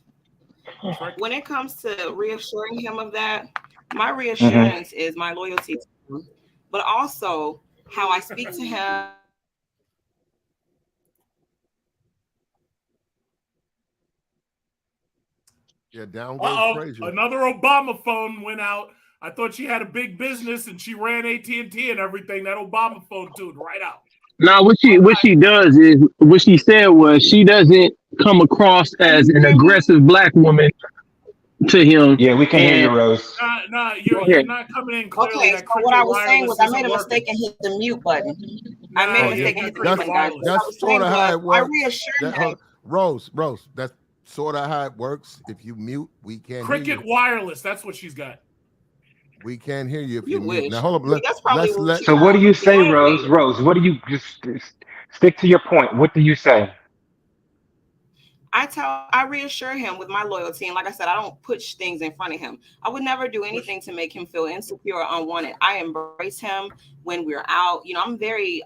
When it comes to reassuring him of that, my reassurance is my loyalty to him, but also how I speak to him. Yeah, down goes Frazier. Another Obama phone went out. I thought she had a big business and she ran AT&T and everything. That Obama phone tuned right out. Now, what she does is what she said was she doesn't come across as an aggressive black woman to him. Yeah, we can hear you, And Rose. You're not coming in clearly. Okay, That so what I cricket was saying was wireless I isn't made a working. mistake and hit the mute button. I made a mistake and hit the mute button, guys. What I That's was sort saying of how was it I works. reassured him. Rose, that's sort of how it works. If you mute, we can't hear Cricket you. Wireless, that's what she's got. We can't hear you if You you mute. wish. Now hold up. That's probably Let's what let. she So what do got. you say, Why Rose? me? Rose, what do you just stick to your point? What do you say? I reassure him with my loyalty, and like I said, I don't push things in front of him. I would never do anything to make him feel insecure or unwanted. I embrace him when we're out. You know, I'm very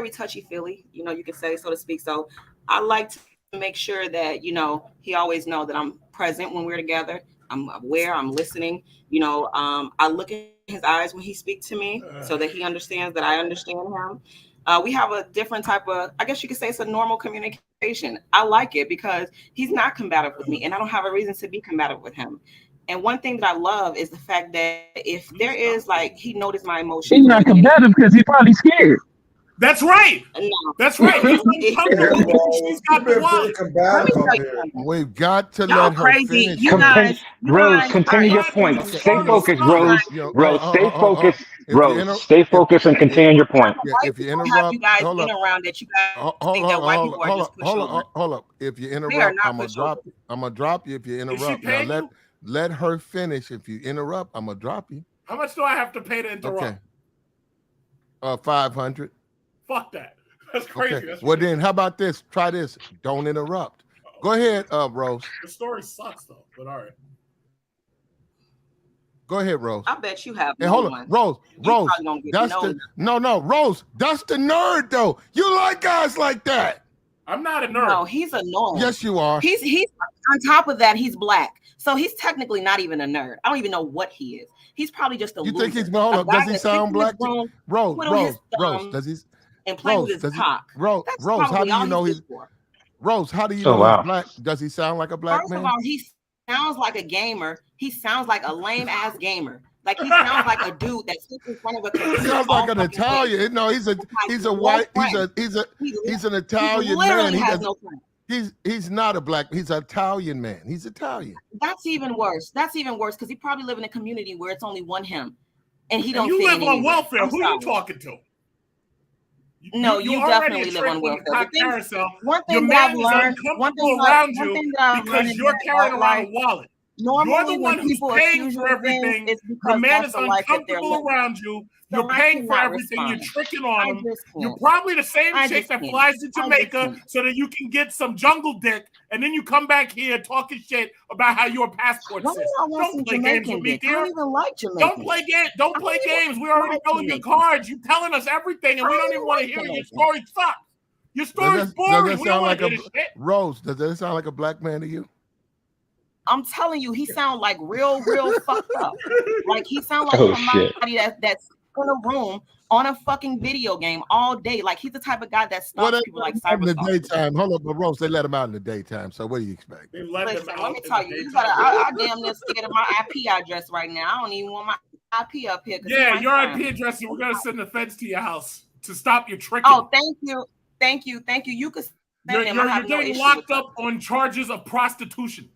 touchy feely. You know, you could say, so to speak. So I like to make sure that he always know that I'm present when we're together. I'm aware. I'm listening. I look in his eyes when he speaks to me, so that he understands that I understand him. We have a different type of, I guess you could say, it's a normal communication. I like it because he's not combative with me, and I don't have a reason to be combative with him. And one thing that I love is the fact that if there is, like, he noticed my He's emotions more not than anything. combative because he's probably scared. That's right. No. That's right. He's Yeah, uncomfortable because Rose, she's you've got the been pretty wallet. Let me combative tell up you here. something. We've got to Y'all let her crazy. finish. You guys, Rose, all continue right. your Exactly. point. The Stay story is focused, solid. Rose. Rose, stay focused. Rose, stay focused and continue your point. Yeah, Why if is you it gonna have interrupt, you guys hold been up. around that you guys Hold think that white people are just pushovers? hold up. If you They are interrupt, not I'm gonna pushovers. drop you. I'm gonna drop you if you Is she interrupt. Now paying you? let her finish. If you interrupt, I'm gonna drop you. How much do I have to pay to interrupt? Okay. 500. Fuck that. That's crazy. Okay. That's Well then, how about this? Try this. Don't interrupt. Go ahead, Rose. The story sucks though, but all right. Go ahead, Rose. I bet you have And no hold on, one. Rose. You probably don't get That's no, Rose. That's the nerd though. You like guys like that. I'm not a nerd. No, he's annoying. Yes, you are. He's on top of that, he's black. So he's technically not even a nerd. I don't even know what he is. He's probably just a You loser. think he's hold up? Does he sound black? Rose, does he? And play with his cock. Rose, how do you know he's Rose? How do you know he's black? Does he sound like a black man? First of all, he sounds like a gamer. He sounds like a lame ass gamer. Like he sounds like a dude that sits in front of a computer. He sounds like an Italian. No, he's a white. He's an Italian man. He's not a black. He's an Italian man. He's Italian. That's even worse. That's even worse because he probably live in a community where it's only one him, and he don't. You fit live in on anywhere. welfare. Who are you talking to? No, you definitely live on welfare. One thing that I've learned, around you because you're carrying around a wallet. Normally, you're the one who's paying for everything. The man is uncomfortable around you. You're paying for everything. You're tricking on him. You're probably the same chick that flies to Jamaica so that you can get some jungle dick, and then you come back here talking shit about how your passport says. Don't play games with me, dear. I don't even like Jamaican. Don't play games. We already know your cards. You telling us everything, and we don't even want to hear your story. Sucks. Your story's boring. Does that sound like Rose? Does that sound like a black man to you? I'm telling you, he sounds like real fucked up. Like he sounds like somebody that's in a room on a fucking video game all day. Like he's the type of guy that stalks people like cyber. In the daytime, hold up, but Rose, they let him out in the daytime. So what do you expect? Listen, let me tell you, you gotta. I damn near scared of my IP address right now. I don't even want my IP up here. Yeah, your IP address. We're gonna send the feds to your house to stop your tricking. Oh, thank you. You could. You're getting locked up on charges of prostitution.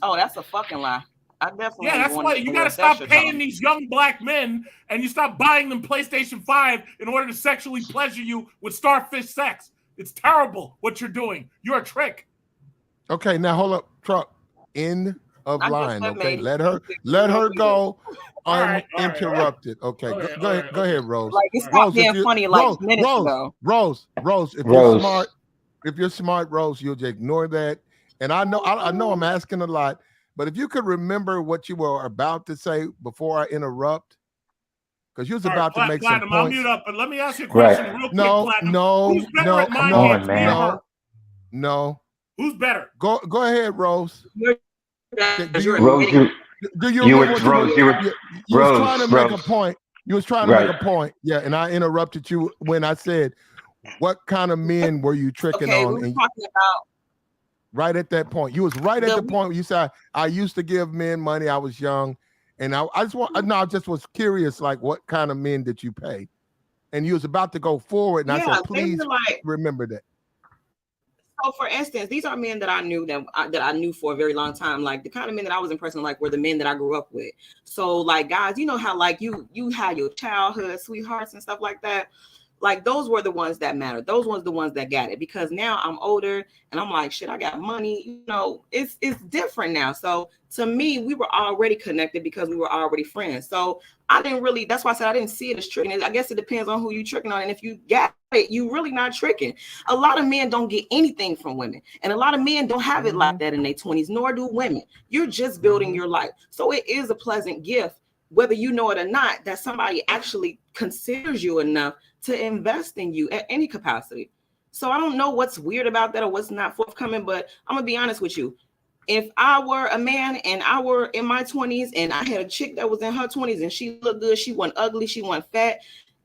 Oh, that's a fucking lie. I definitely. Yeah, that's why you got to stop paying these young black men, and you stop buying them PlayStation 5 in order to sexually pleasure you with starfish sex. It's terrible what you're doing. You're a trick. Okay, now hold up, truck. End of line. Okay, let her go uninterrupted. Okay, go ahead, Rose. Like it's not being funny like minutes ago. Rose, if you're smart, Rose, you'll just ignore that. And I know I'm asking a lot, but if you could remember what you were about to say before I interrupt, because you was about to make some points. I'll mute up, but let me ask you a question real quick. No. Who's better? Go ahead, Rose. You was trying to make a point. You was trying to make a point. Yeah, and I interrupted you when I said, what kind of men were you tricking on? We're talking about right at that point. You was right at the point where you said, I used to give men money. I was young. And I just was curious, like, what kind of men did you pay? And you was about to go forward. And I said, please remember that. So for instance, these are men that I knew that I knew for a very long time. Like the kind of men that I was impressed with, like were the men that I grew up with. So like guys, you know how like you had your childhood sweethearts and stuff like that. Like those were the ones that mattered. Those ones the ones that got it, because now I'm older and I'm like, shit, I got money. You know, it's different now. So to me, we were already connected because we were already friends. So I didn't really, that's why I said I didn't see it as tricking. I guess it depends on who you tricking on. And if you got it, you really not tricking. A lot of men don't get anything from women. And a lot of men don't have it like that in their 20s, nor do women. You're just building your life. So it is a pleasant gift, whether you know it or not, that somebody actually considers you enough to invest in you at any capacity. So I don't know what's weird about that or what's not forthcoming, but I'm gonna be honest with you. If I were a man and I were in my 20s and I had a chick that was in her 20s and she looked good, she wasn't ugly, she wasn't fat,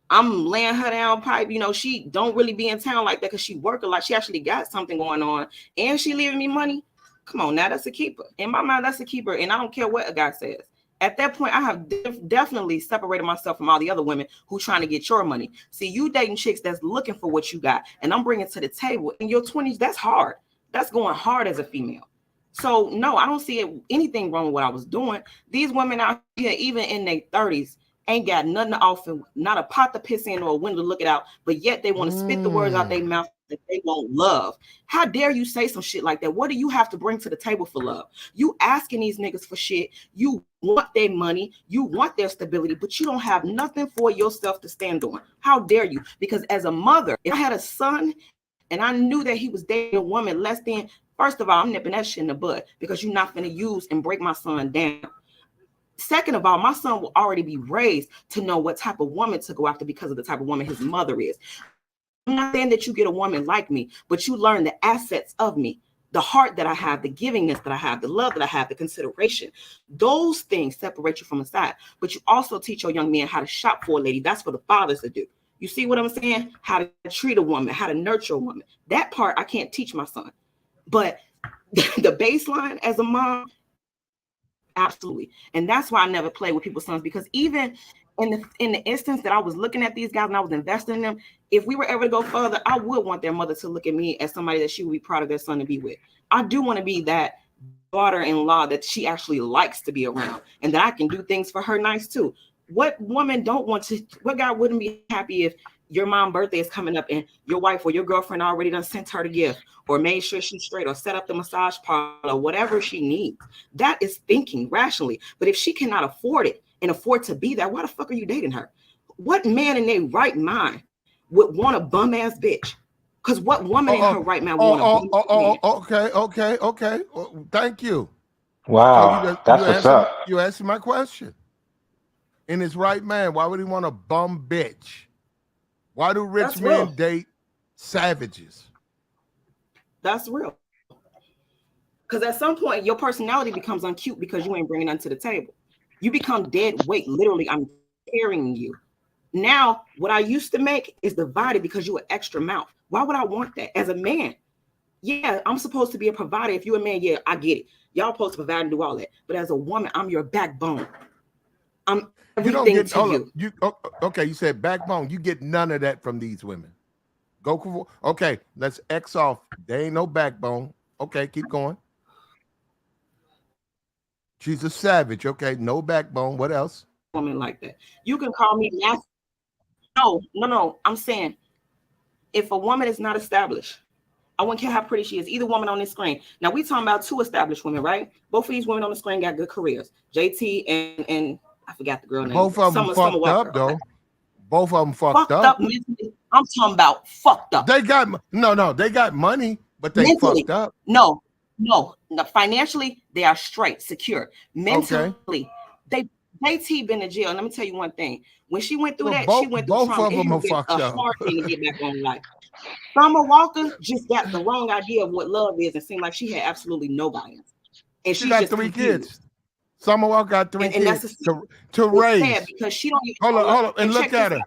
I'm laying her down pipe. You know, she don't really be in town like that because she work a lot. She actually got something going on and she leaving me money. Come on now, that's a keeper. In my mind, that's a keeper. And I don't care what a guy says. At that point, I have definitely separated myself from all the other women who trying to get your money. See, you dating chicks that's looking for what you got, and I'm bringing to the table. In your 20s, that's hard. That's going hard as a female. So no, I don't see anything wrong with what I was doing. These women out here, even in their 30s, ain't got nothing to offer, not a pot to piss in or a window to look it out, but yet they want to spit the words out their mouth that they won't love. How dare you say some shit like that? What do you have to bring to the table for love? You asking these niggas for shit. You want their money. You want their stability, but you don't have nothing for yourself to stand on. How dare you? Because as a mother, if I had a son and I knew that he was dating a woman less than, first of all, I'm nipping that shit in the bud, because you're not going to use and break my son down. Second of all, my son will already be raised to know what type of woman to go after because of the type of woman his mother is. I'm not saying that you get a woman like me, but you learn the assets of me, the heart that I have, the givingness that I have, the love that I have, the consideration. Those things separate you from a side, but you also teach your young men how to shop for a lady. That's for the fathers to do. You see what I'm saying? How to treat a woman, how to nurture a woman. That part I can't teach my son. But the baseline as a mom, absolutely. And that's why I never play with people's sons, because even in the instance that I was looking at these guys and I was investing in them, if we were ever to go further, I would want their mother to look at me as somebody that she would be proud of their son to be with. I do want to be that daughter-in-law that she actually likes to be around, and that I can do things for her nice too. What woman don't want to, what guy wouldn't be happy if your mom's birthday is coming up and your wife or your girlfriend already done sent her the gift or made sure she's straight or set up the massage parlor, whatever she needs? That is thinking rationally. But if she cannot afford it and afford to be there, why the fuck are you dating her? What man in their right mind would want a bum ass bitch? Because what woman in her right mind would want a bum ass bitch? Okay. Well, thank you. Wow, so that's what's up. You answered my question. In his right man, why would he want a bum bitch? Why do rich men date savages? That's real. Because at some point, your personality becomes uncute because you ain't bringing nothing to the table. You become dead weight. Literally, I'm carrying you. Now, what I used to make is divided because you an extra mouth. Why would I want that? As a man, yeah, I'm supposed to be a provider. If you're a man, yeah, I get it. Y'all supposed to provide and do all that. But as a woman, I'm your backbone. I'm everything to you. Okay, you said backbone. You get none of that from these women. Okay, let's X off. There ain't no backbone. Okay, keep going. She's a savage. Okay, no backbone. What else? Woman like that. You can call me nasty. No. I'm saying if a woman is not established, I wouldn't care how pretty she is. Either woman on this screen. Now we talking about two established women, right? Both of these women on the screen got good careers. JT and I forgot the girl name. Both of them fucked up though. Both of them fucked up. Mentally. I'm talking about fucked up. They got they got money, but they mentally, fucked up. No. Financially, they are straight, secure. Mentally, JT been in jail. And let me tell you one thing. When she went through she went through both trauma. of them are fucked up. Hard thing to get back on life. Summer Walker just got the wrong idea of what love is and seemed like she had absolutely no guidance. And she got just 3 confused. kids. Summer Walker got 3 kids to raise. Because she don't hold up, and look at her.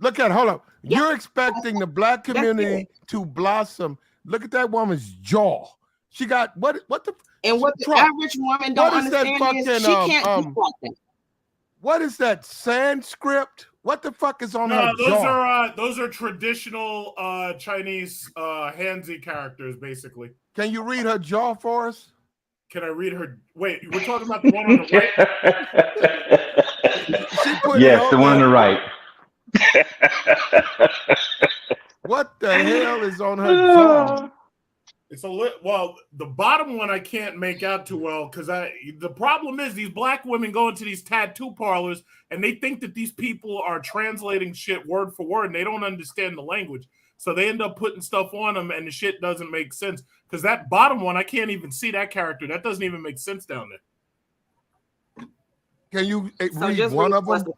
Look at her. Hold up. Yeah. You're expecting the black community to blossom. Look at that woman's jaw. She got what the average woman don't understand is she can't do that. What is that Sanskrit? What the fuck is on her jaw? Those are traditional Chinese handsy characters, basically. Can you read her jaw for us? Can I read her? Wait, we're talking about the one on the right? Yes, the one on the right. What the hell is on her jaw? It's well, the bottom one I can't make out too well because the problem is these black women go into these tattoo parlors and they think that these people are translating shit word for word and they don't understand the language. So they end up putting stuff on them and the shit doesn't make sense. Because that bottom one, I can't even see that character. That doesn't even make sense down there. Can you read one of them?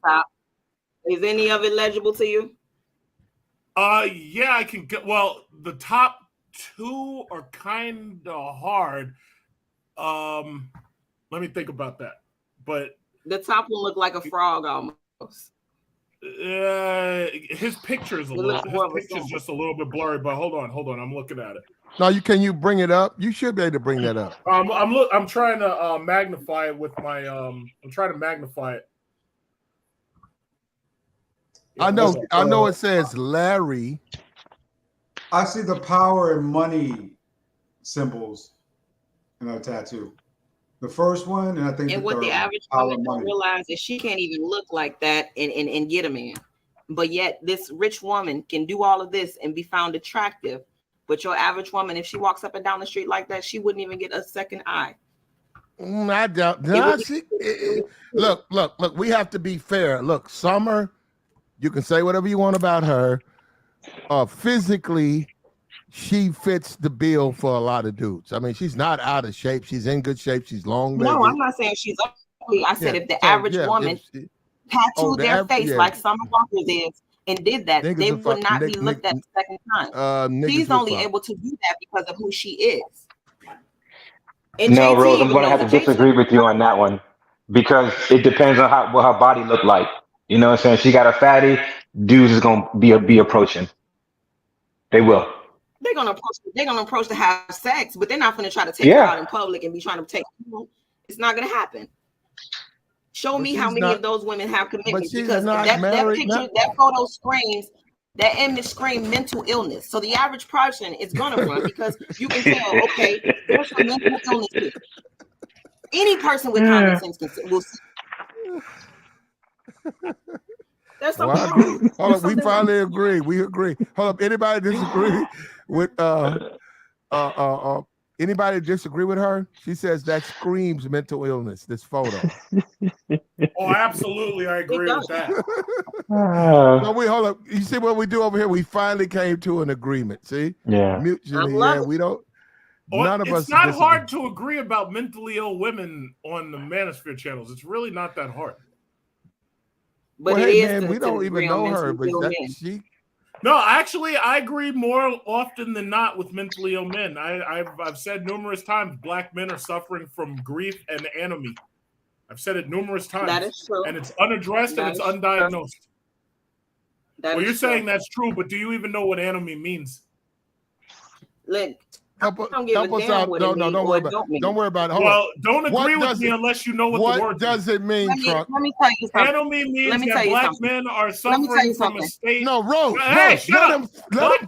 Is any of it legible to you? Yeah, I can get. Well, the top two are kind of hard. Let me think about that. But the top one looked like a frog almost. His picture is just a little bit blurry. But hold on, I'm looking at it. No, can you bring it up? You should be able to bring that up. I'm trying to magnify it with my I'm trying to magnify it. I know it says Larry. I see the power and money symbols in her tattoo. The first one, and I think what the average woman don't realize is she can't even look like that and get a man. But yet this rich woman can do all of this and be found attractive. But your average woman, if she walks up and down the street like that, she wouldn't even get a second eye. I doubt. Look, we have to be fair. Look, Summer, you can say whatever you want about her. Physically, she fits the bill for a lot of dudes. I mean, she's not out of shape. She's in good shape. She's long. No, I'm not saying she's ugly. I said if the average woman tattooed their face like Summer Walker's is and did that, they would not be looked at the second time. She's only able to do that because of who she is. And no, JT, Rose, I'm going to have to disagree with you on that one because it depends on what her body looked like. You know what I'm saying? She got a fatty, dudes is going to be approaching. They will. They're gonna approach to have sex, but they're not gonna try to take her out in public and be trying to take her. It's not gonna happen. Show me how many of those women have commitments because that picture, that photo screams, that image screams mental illness. So the average person is gonna run because you can tell, okay, there's some mental illness here. Any person with common sense will see. There's something Hold up, we finally agree. We agree. Hold up, anybody disagree with anybody disagree with her? She says that screams mental illness, this photo. Oh, absolutely, I agree with that. No, hold up. You see what we do over here? We finally came to an agreement. See? Yeah. Mutually, we don't. None of us. It's not hard to agree about mentally ill women on the Manosphere channels. It's really not that hard. But well, hey, man, we don't even know her, but she. No, actually, I agree more often than not with mentally ill men. I've said numerous times, black men are suffering from grief and anomie. I've said it numerous times. That is true. And it's unaddressed and it's undiagnosed. Well, you're saying that's true, but do you even know what anomie means? Look, help us out. No, don't worry about it. Don't worry about it. Hold on. Don't agree with me unless you know what the word does it mean, Trump? Let me tell you something. Anomie means that black men are suffering from a state. No, Rose, let him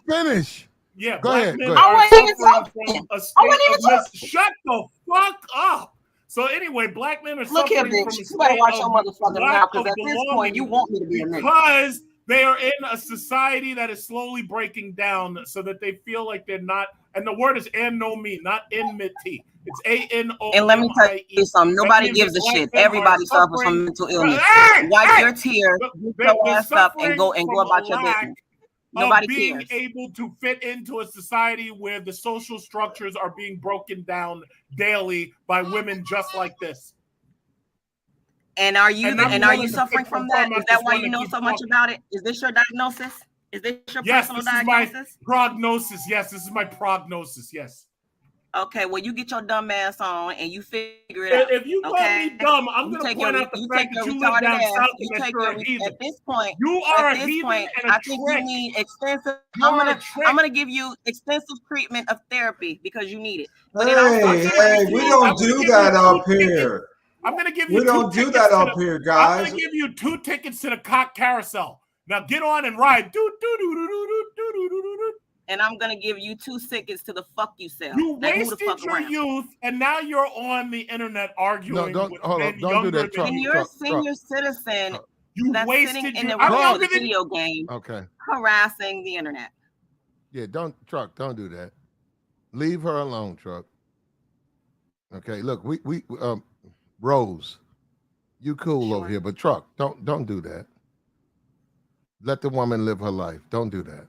finish. Yeah, go ahead. Men are suffering from a state shut the fuck up. So anyway, black men are suffering from a state of lack of belonging you want me to be a nigga. Because they are in a society that is slowly breaking down so that they feel like they're not, and the word is anomie, not enmity. It's A-N-O-M-I-E. And let me tell you something. Nobody gives a shit. Everybody suffers from mental illness. Wipe your tears, get your ass up, and go about your business. Nobody being cares. able to fit into a society where the social structures are being broken down daily by women just like this. And are you suffering from that? Is that why you know so much about it? Is this your diagnosis? Is this your personal diagnosis? This is my prognosis. Yes, this is my prognosis. Yes. Okay, well, you get your dumb ass on and you figure it out. If you call me dumb, I'm going to point out the fact that you live down south and that you're a heathen. At this point, you are a heathen and a I think you need extensive. I'm gonna give you extensive treatment of therapy because you need it. But we don't do that up here. I'm going to give you. We don't do that up here, guys. I'm going to give you 2 tickets to the cock carousel. Now get on and ride. And I'm gonna give you 2 tickets to the fuck you sell. You wasted your youth, and now you're on the internet arguing. No, don't do that. When you're a senior citizen, that's wasted sitting in your. the I'm room younger with a than video game, Okay. harassing the internet. Yeah, don't do that. Leave her alone, Truck. Okay, look, we Rose, you cool over here, but Truck, don't do that. Let the woman live her life. Don't do that.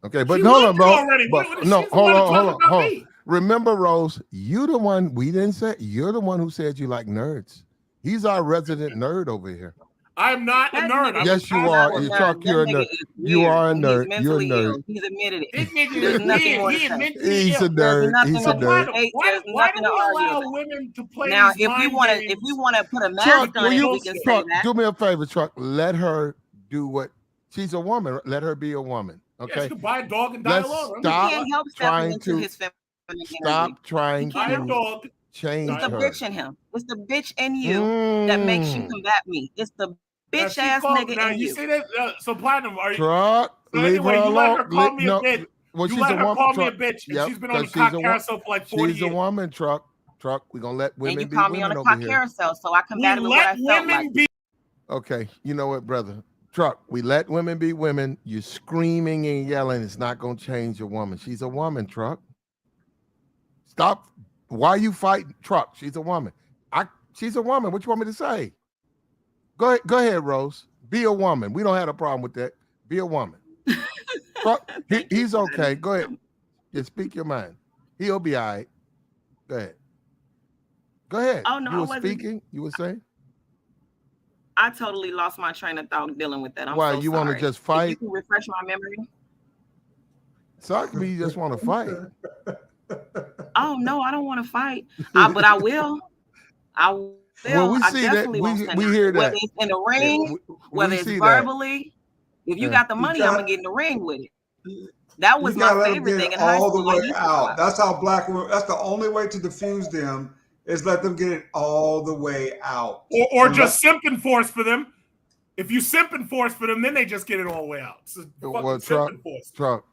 Okay, but She hold lived on, it bro. already. But, She's no, the one to talk about hold on. me. Remember, Rose, you the one we didn't say. You're the one who said you like nerds. He's our resident nerd over here. I'm not a That nerd. nigga Yes, is you not are. a You nerd. Truck, That you're a nigga nerd. is You weird are a and he's nerd. You're a mentally nerd. ill. He's admitted it. This nigga There's is nothing more to he is say. mentally He's ill. a There's nerd. nothing He's to a nerd. debate. There's Why nothing do to we argue allow about. women to play Now, these mind games? if we want to put a Truck, mask on will it, you we can say Truck, that. do me a favor, Truck. Let her do what she's a woman. Let her be a woman. Yeah, she Okay. could buy a dog and die Let's alone. He stop can't help stepping trying into to his feminine energy. stop trying He can't Buy a help to it. dog. It's change the her. bitch in him. It's the bitch in you that makes you combat me. It's the Now bitch she ass called. nigga Now in you you. see that? So Platinum, are you? Truck, So leave anyway, her you let alone. her call me a bitch. Well, You she's let a her woman. call me a Truck. bitch, and Yep, she's been on the because she's cock a carousel for like 40 she's a years. woman. Truck. We're gonna let And women you be call me on women a over clock here. carousel, so I We combated with what I let felt women like. be. Okay, you know what, brother? Truck, we let women be women. You're screaming and yelling. It's not gonna change a woman. She's a woman, Truck. Stop. Why you fighting? Truck, she's a woman. She's a woman. What you want me to say? Go ahead, Rose. Be a woman. We don't have a problem with that. Be a woman. Truck, he's okay. Go ahead. Just speak your mind. He'll be all right. Go ahead. Go ahead. Oh no, You I were wasn't. speaking. You were saying. I totally lost my train of thought dealing with that. I'm Why so you sorry. want to just If fight? you can refresh my memory. Talk to me. You just want to fight. Oh no, I don't want to fight. But I will. I will. Well, we I see that. definitely won't stand We out. hear Whether that. it's in the ring, whether We it's see that. verbally. If you Yeah. got the money, I'm gonna get in the ring with it. That was You my gotta let them favorite get thing it in high all the school. I way used to out. fight. That's how black women. That's the only way to diffuse them is let them get it all the way out. Or just simp and force for them. If you simp and force for them, then they just get it all the way out. So fucking simp and force. Truck.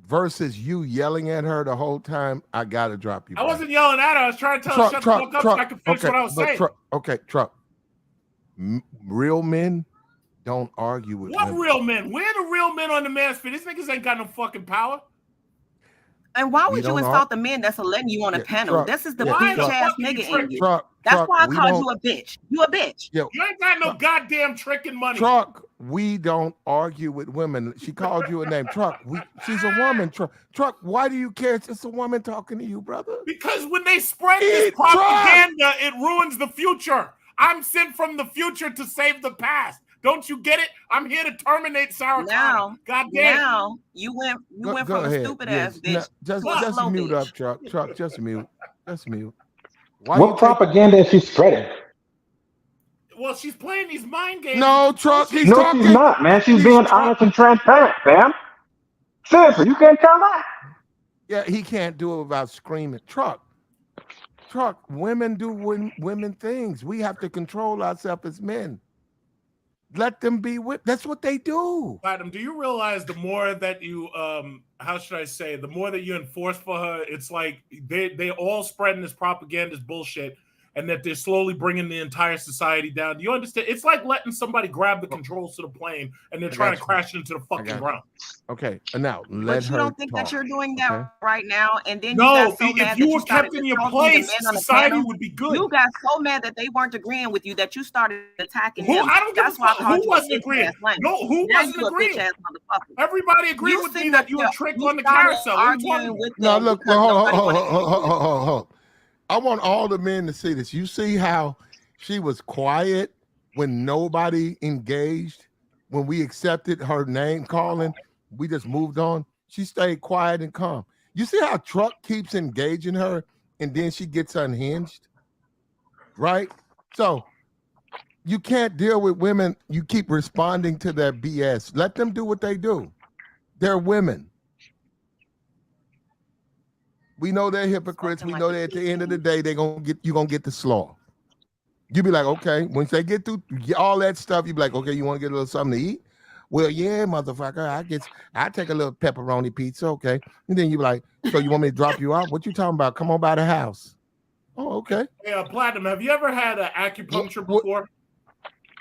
Versus you yelling at her the whole time, I gotta drop you. I wasn't yelling at her. I was trying to tell her shut the fuck up so I could finish what I was saying. Truck. Real men don't argue with What women. real men? Where the real men on the man's fit? These niggas ain't got no fucking power. And why would you insult the men that's letting you on a panel? Truck, This is the yeah, bitch Truck. ass nigga in you. Truck, That's Truck, why I we called don't- you a bitch. You a bitch. Yo, You ain't got no goddamn tricking money. Truck, we don't argue with women. She called you a name. Truck, she's a woman. Truck, why do you care? It's just a woman talking to you, brother. Because when they spread this propaganda, it ruins the future. I'm sent from the future to save the past. Don't you get it? I'm here to terminate Sarah Connor. God damn. Now you went from a stupid ass bitch Just to a slow mute bitch. up, Truck. Just mute. Just mute. What propaganda is she spreading? Well, she's playing these mind games. No, Truck, he's No, talking. she's not, man. She's being honest and transparent, fam. Seriously, you can't tell that. Yeah, he can't do it without screaming. Truck, women do women things. We have to control ourselves as men. Let them be with. That's what they do. Platinum, do you realize the more that you, how should I say, the more that you enforce for her, it's like they all spreading this propaganda, this bullshit, and that they're slowly bringing the entire society down. Do you understand? It's like letting somebody grab the controls to the plane and they're trying to crash into the fucking ground. Okay, and now But you don't think that you're doing that okay? right now, and then No, you got so if mad you that were started kept in your insulting the place, men on the society panel. would be good. You got so mad that they weren't agreeing with you that you started attacking Who? them. I don't give That's a why I fuck. called Who you wasn't a bitch agreeing? ass lame. No, who Now wasn't you agreeing? a bitch ass motherfucker. Everybody agreed You with me sitting that up you were there, a trick you on the started carousel. What do you arguing want? with No, them look, because nobody wanted to hold. I want all the men to see this. You see how she was quiet when nobody engaged, when we accepted her name calling, we just moved on. She stayed quiet and calm. You see how Truck keeps engaging her and then she gets unhinged, right? So you can't deal with women. You keep responding to their BS. Let them do what they do. They're women. We know they're hypocrites. We know that at the end of the day, you're gonna get the slaw. You be like, okay, once they get through all that stuff, you be like, okay, you want to get a little something to eat? Well, yeah, motherfucker, I take a little pepperoni pizza, okay. And then you be like, so you want me to drop you off? What you talking about? Come on by the house. Oh, okay. Yeah, Platinum, have you ever had an acupuncture before?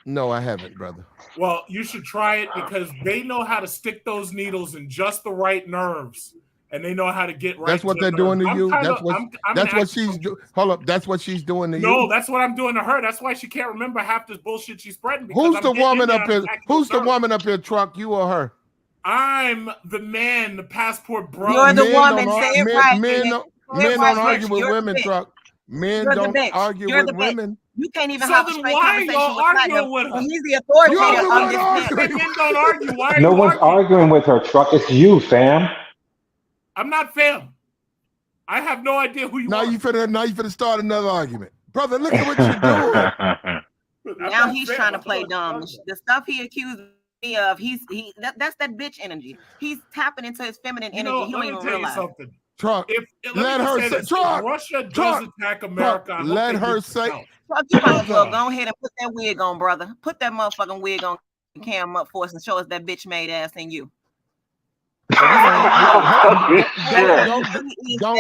No, I haven't, brother. Well, you should try it because they know how to stick those needles in just the right nerves, and they know how to get right. That's what to they're the doing nerves. to you. I'm That's what she's doing. Hold up. That's what she's doing to you. No, that's what I'm doing to her. That's why she can't remember half this bullshit she's spreading. Who's the woman up here? Who's the woman up here, Truck? You or her? I'm the man, the passport bro. You're the woman. Say it right. Men don't argue with women, Truck. Men don't argue with women. You can't even So have a then straight why conversation y'all with arguing Platinum. with her? And he's the authoritative You're on the this one panel. Men don't argue. Why are No you one's arguing with her, Truck. It's you, fam. I'm not fam. I have no idea who you are. Now you finna start another argument. Brother, look at what you're doing. Now he's trying to play dumb. The stuff he accused me of, that's that bitch energy. He's tapping into his feminine energy. He don't even realize. Something. Truck, let her say this. Truck, if Russia does attack America, Truck, let her say. Truck, you might as well go ahead and put that wig on, brother. Put that motherfucking wig on, cam up for us, and show us that bitch made ass in you. Don't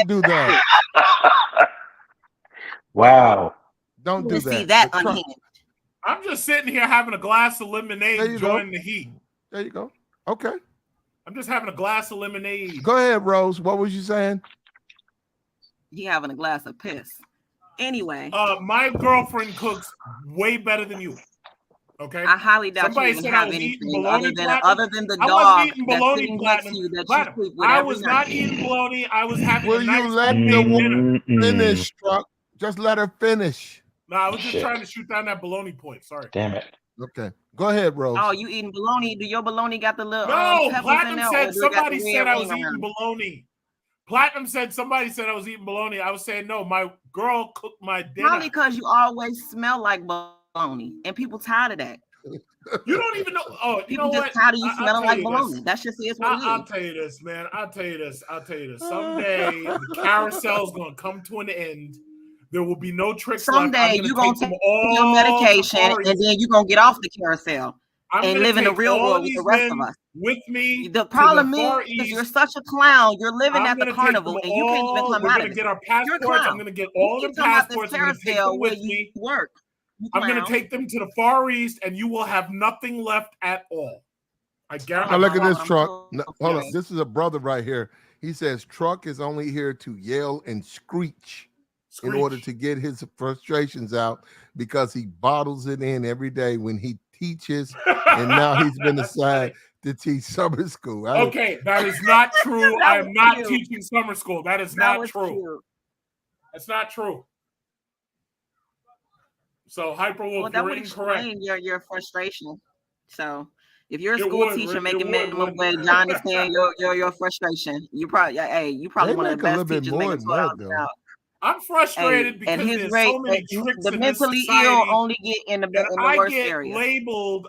do that. Wow. Don't do that. See that unhinged. I'm just sitting here having a glass of lemonade, enjoying the heat. There you go. Okay. I'm just having a glass of lemonade. Go ahead, Rose. What was you saying? He having a glass of piss. Anyway. My girlfriend cooks way better than you. Okay. I highly doubt you even have anything other than the dog that's sitting next to you that you sleep with. I was not eating bologna. I was having Will you let the woman finish, Truck? Just let her finish. No, I was just trying to shoot down that bologna point. Sorry. Damn it. Okay. Go ahead, Rose. Oh, you eating bologna? Do your bologna got the little No, peppers Platinum in there, said or somebody said I was ring eating around? bologna. Platinum said somebody said I was eating bologna. I was saying no, my girl cooked my dinner. Probably because you always smell like bologna, and people tired of that. You don't even know. Oh, you people know just what? tired of you I'll smelling tell like you bologna. this. That just is what it is. I'll tell you this, man. I'll tell you this. Someday the carousel's gonna come to an end. There will be no tricks Someday left. you're gonna take your medication, and then you're gonna get off the carousel and live in the real world with the rest of us. With me. The problem is you're such a clown. You're living at the carnival, and you can't even climb out of it. Get our passports. I'm gonna get all the passports. I'm gonna take them with me. Work. I'm going to take them to the Far East, and you will have nothing left at all. I guarantee. Now look at this, Truck. Hold on. This is a brother right here. He says Truck is only here to yell and screech in order to get his frustrations out because he bottles it in every day when he teaches, and now he's been assigned to teach summer school. Okay, that is not true. I am not teaching summer school. That is not true. That's not true. So Hyperwolf, that you're would incorrect. explain your frustration. So if you're a school teacher making minimum wage, I understand your frustration. You probably one of the best teachers making $12 an hour. I'm frustrated because there's so many tricks the in mentally this society, ill only get in the worst area.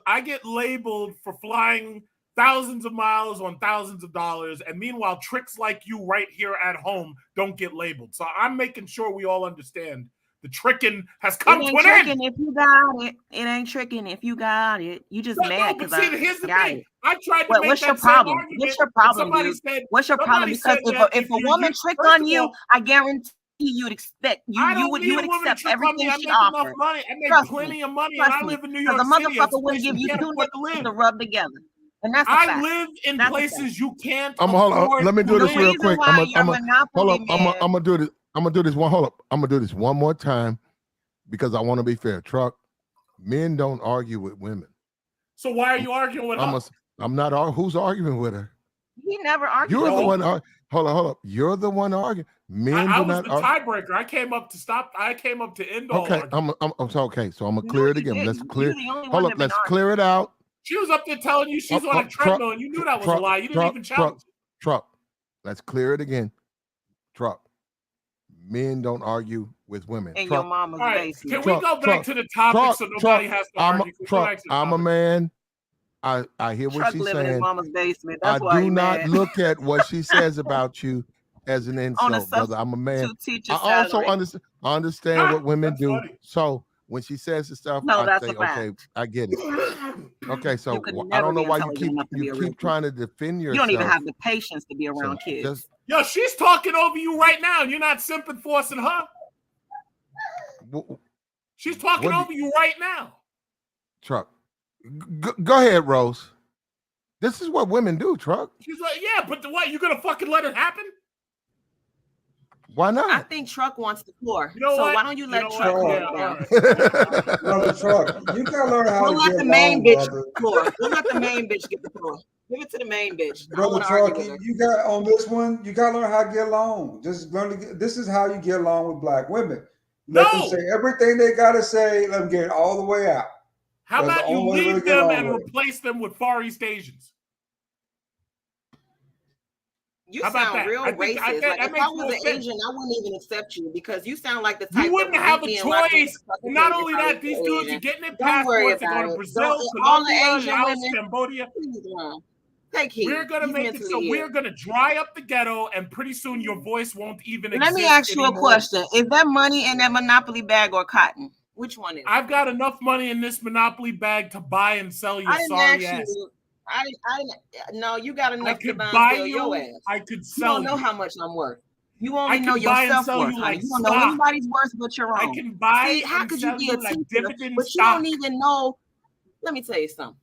I get labeled for flying thousands of miles on thousands of dollars, and meanwhile, tricks like you right here at home don't get labeled. So I'm making sure we all understand. The tricking has come to an end. If you got it, it ain't tricking. If you got it, you just mad because here's the got thing. it. I tried to make what's that your problem? Same What's your problem, dude? What's your problem? Because if a woman trick on you, I guarantee you'd expect you would accept everything she offered. I make plenty of money, and I live in New York City. Because a motherfucker wouldn't give you two niggas to rub together. And that's I live in places you can't. Hold on. Let me do this real quick. I'm gonna do this. I'm gonna do this one. Hold up. I'm gonna do this one more time because I want to be fair. Truck, men don't argue with women. So why are you arguing with her? I'm not. Who's arguing with her? He never argued. You're the one. Hold up. You're the one arguing. Men I do was not the tiebreaker. I came up to stop. I came up to end all. Okay. Okay. So I'm gonna clear it again. Let's clear. Hold up. Let's clear it out. She was up there telling you she's on a treadmill, and you knew that was a lie. You didn't even challenge. Truck. Let's clear it again. Truck. Men don't argue with women. In your mama's basement. Can we go back to the topic so nobody has to argue? I'm a man. I hear what she's saying. In his mama's basement. I do not look at what she says about you as an insult, brother. I'm a man. I also understand what women do. So when she says the stuff, I say, okay, I get it. Okay, so I don't know why you keep trying to defend yourself. You don't even have the patience to be around kids. Yo, she's talking over you right now, and you're not simping forcing her. She's talking over you right now. Truck. Go ahead, Rose. This is what women do, Truck. She's like, yeah, but what? You gonna fucking let it happen? Why not? I think Truck wants the floor. You know so what? why don't you let Truck what? hold it down? Brother Truck, you gotta learn how We'll to let get the main along, bitch brother. get the floor. We'll let the main bitch get the floor. Give it to the main bitch. I don't Brother want to argue Truck, with her. you got on this one. You gotta learn how to get along. Just learn to get. This is how you get along with black women. Let them say everything they gotta say. Let them get it all the way out. How That's about the you only way to really leave get them along and with it. replace them with Far East Asians? You How about sound that? real I think racist. that Like if I makes was more an sense. Asian, I wouldn't even accept you because you sound like the type You wouldn't that would have beat a me and lock me in choice. the fucking And not cage only if I that, was these an dudes are Asian. getting their Don't worry passports. They're about going to it. Brazil, All the Colombia, Asian Laos, women, Cambodia. take heed. We're going to He's make it mentally so ill. we're going to dry up the ghetto, and pretty soon your voice won't even Let exist me ask you a anymore. question. Is that money in that Monopoly bag or cotton? Which one is it? I've got enough money in this Monopoly bag to buy and sell your I didn't sorry ask ass. you. No, you got I enough to could buy and buy sell your ass. you. I could You sell don't know you. how much I'm worth. You I only know can your buy and self sell worth, you honey. like You don't know stock. anybody's worth but your I own. can buy See, how and could you sell be you a like teacher, dividend but you stock. don't even know? Let me tell you something.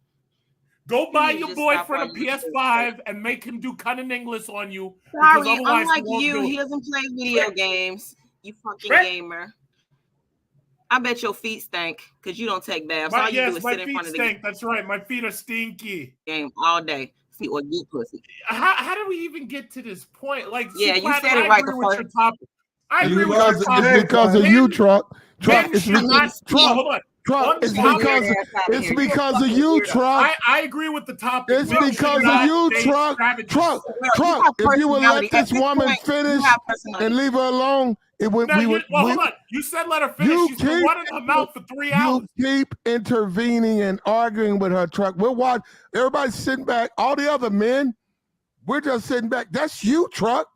Go You buy need to your just stop boyfriend a while you're PS5 and make him do cunning English on you, because Sorry, otherwise he unlike won't you, do he it. doesn't play video games. You fucking Trick. gamer. I bet your feet stink because you don't take baths. All you do is My sit in feet front of the stink. That's right. My feet are stinky. game all day. See, or get pussy. How do we even get to this point? Like, Yeah, you Platinum, said it I right agree the with first. your topic. I agree with your topic. It's because of you, Truck. Truck. Men It's should not. Truck. Hold on. Truck. On the It's topic- because of you, Truck. I agree with the topic. It's Men should because of not you, date Truck. savages. Truck. If you would let this woman finish and leave her alone, it would. Now, We would. hold on. You said let her finish. You She's been keep- running her mouth for 3 hours. You keep intervening and arguing with her, Truck. We're watching. Everybody's sitting back. All the other men, we're just sitting back. That's you, Truck.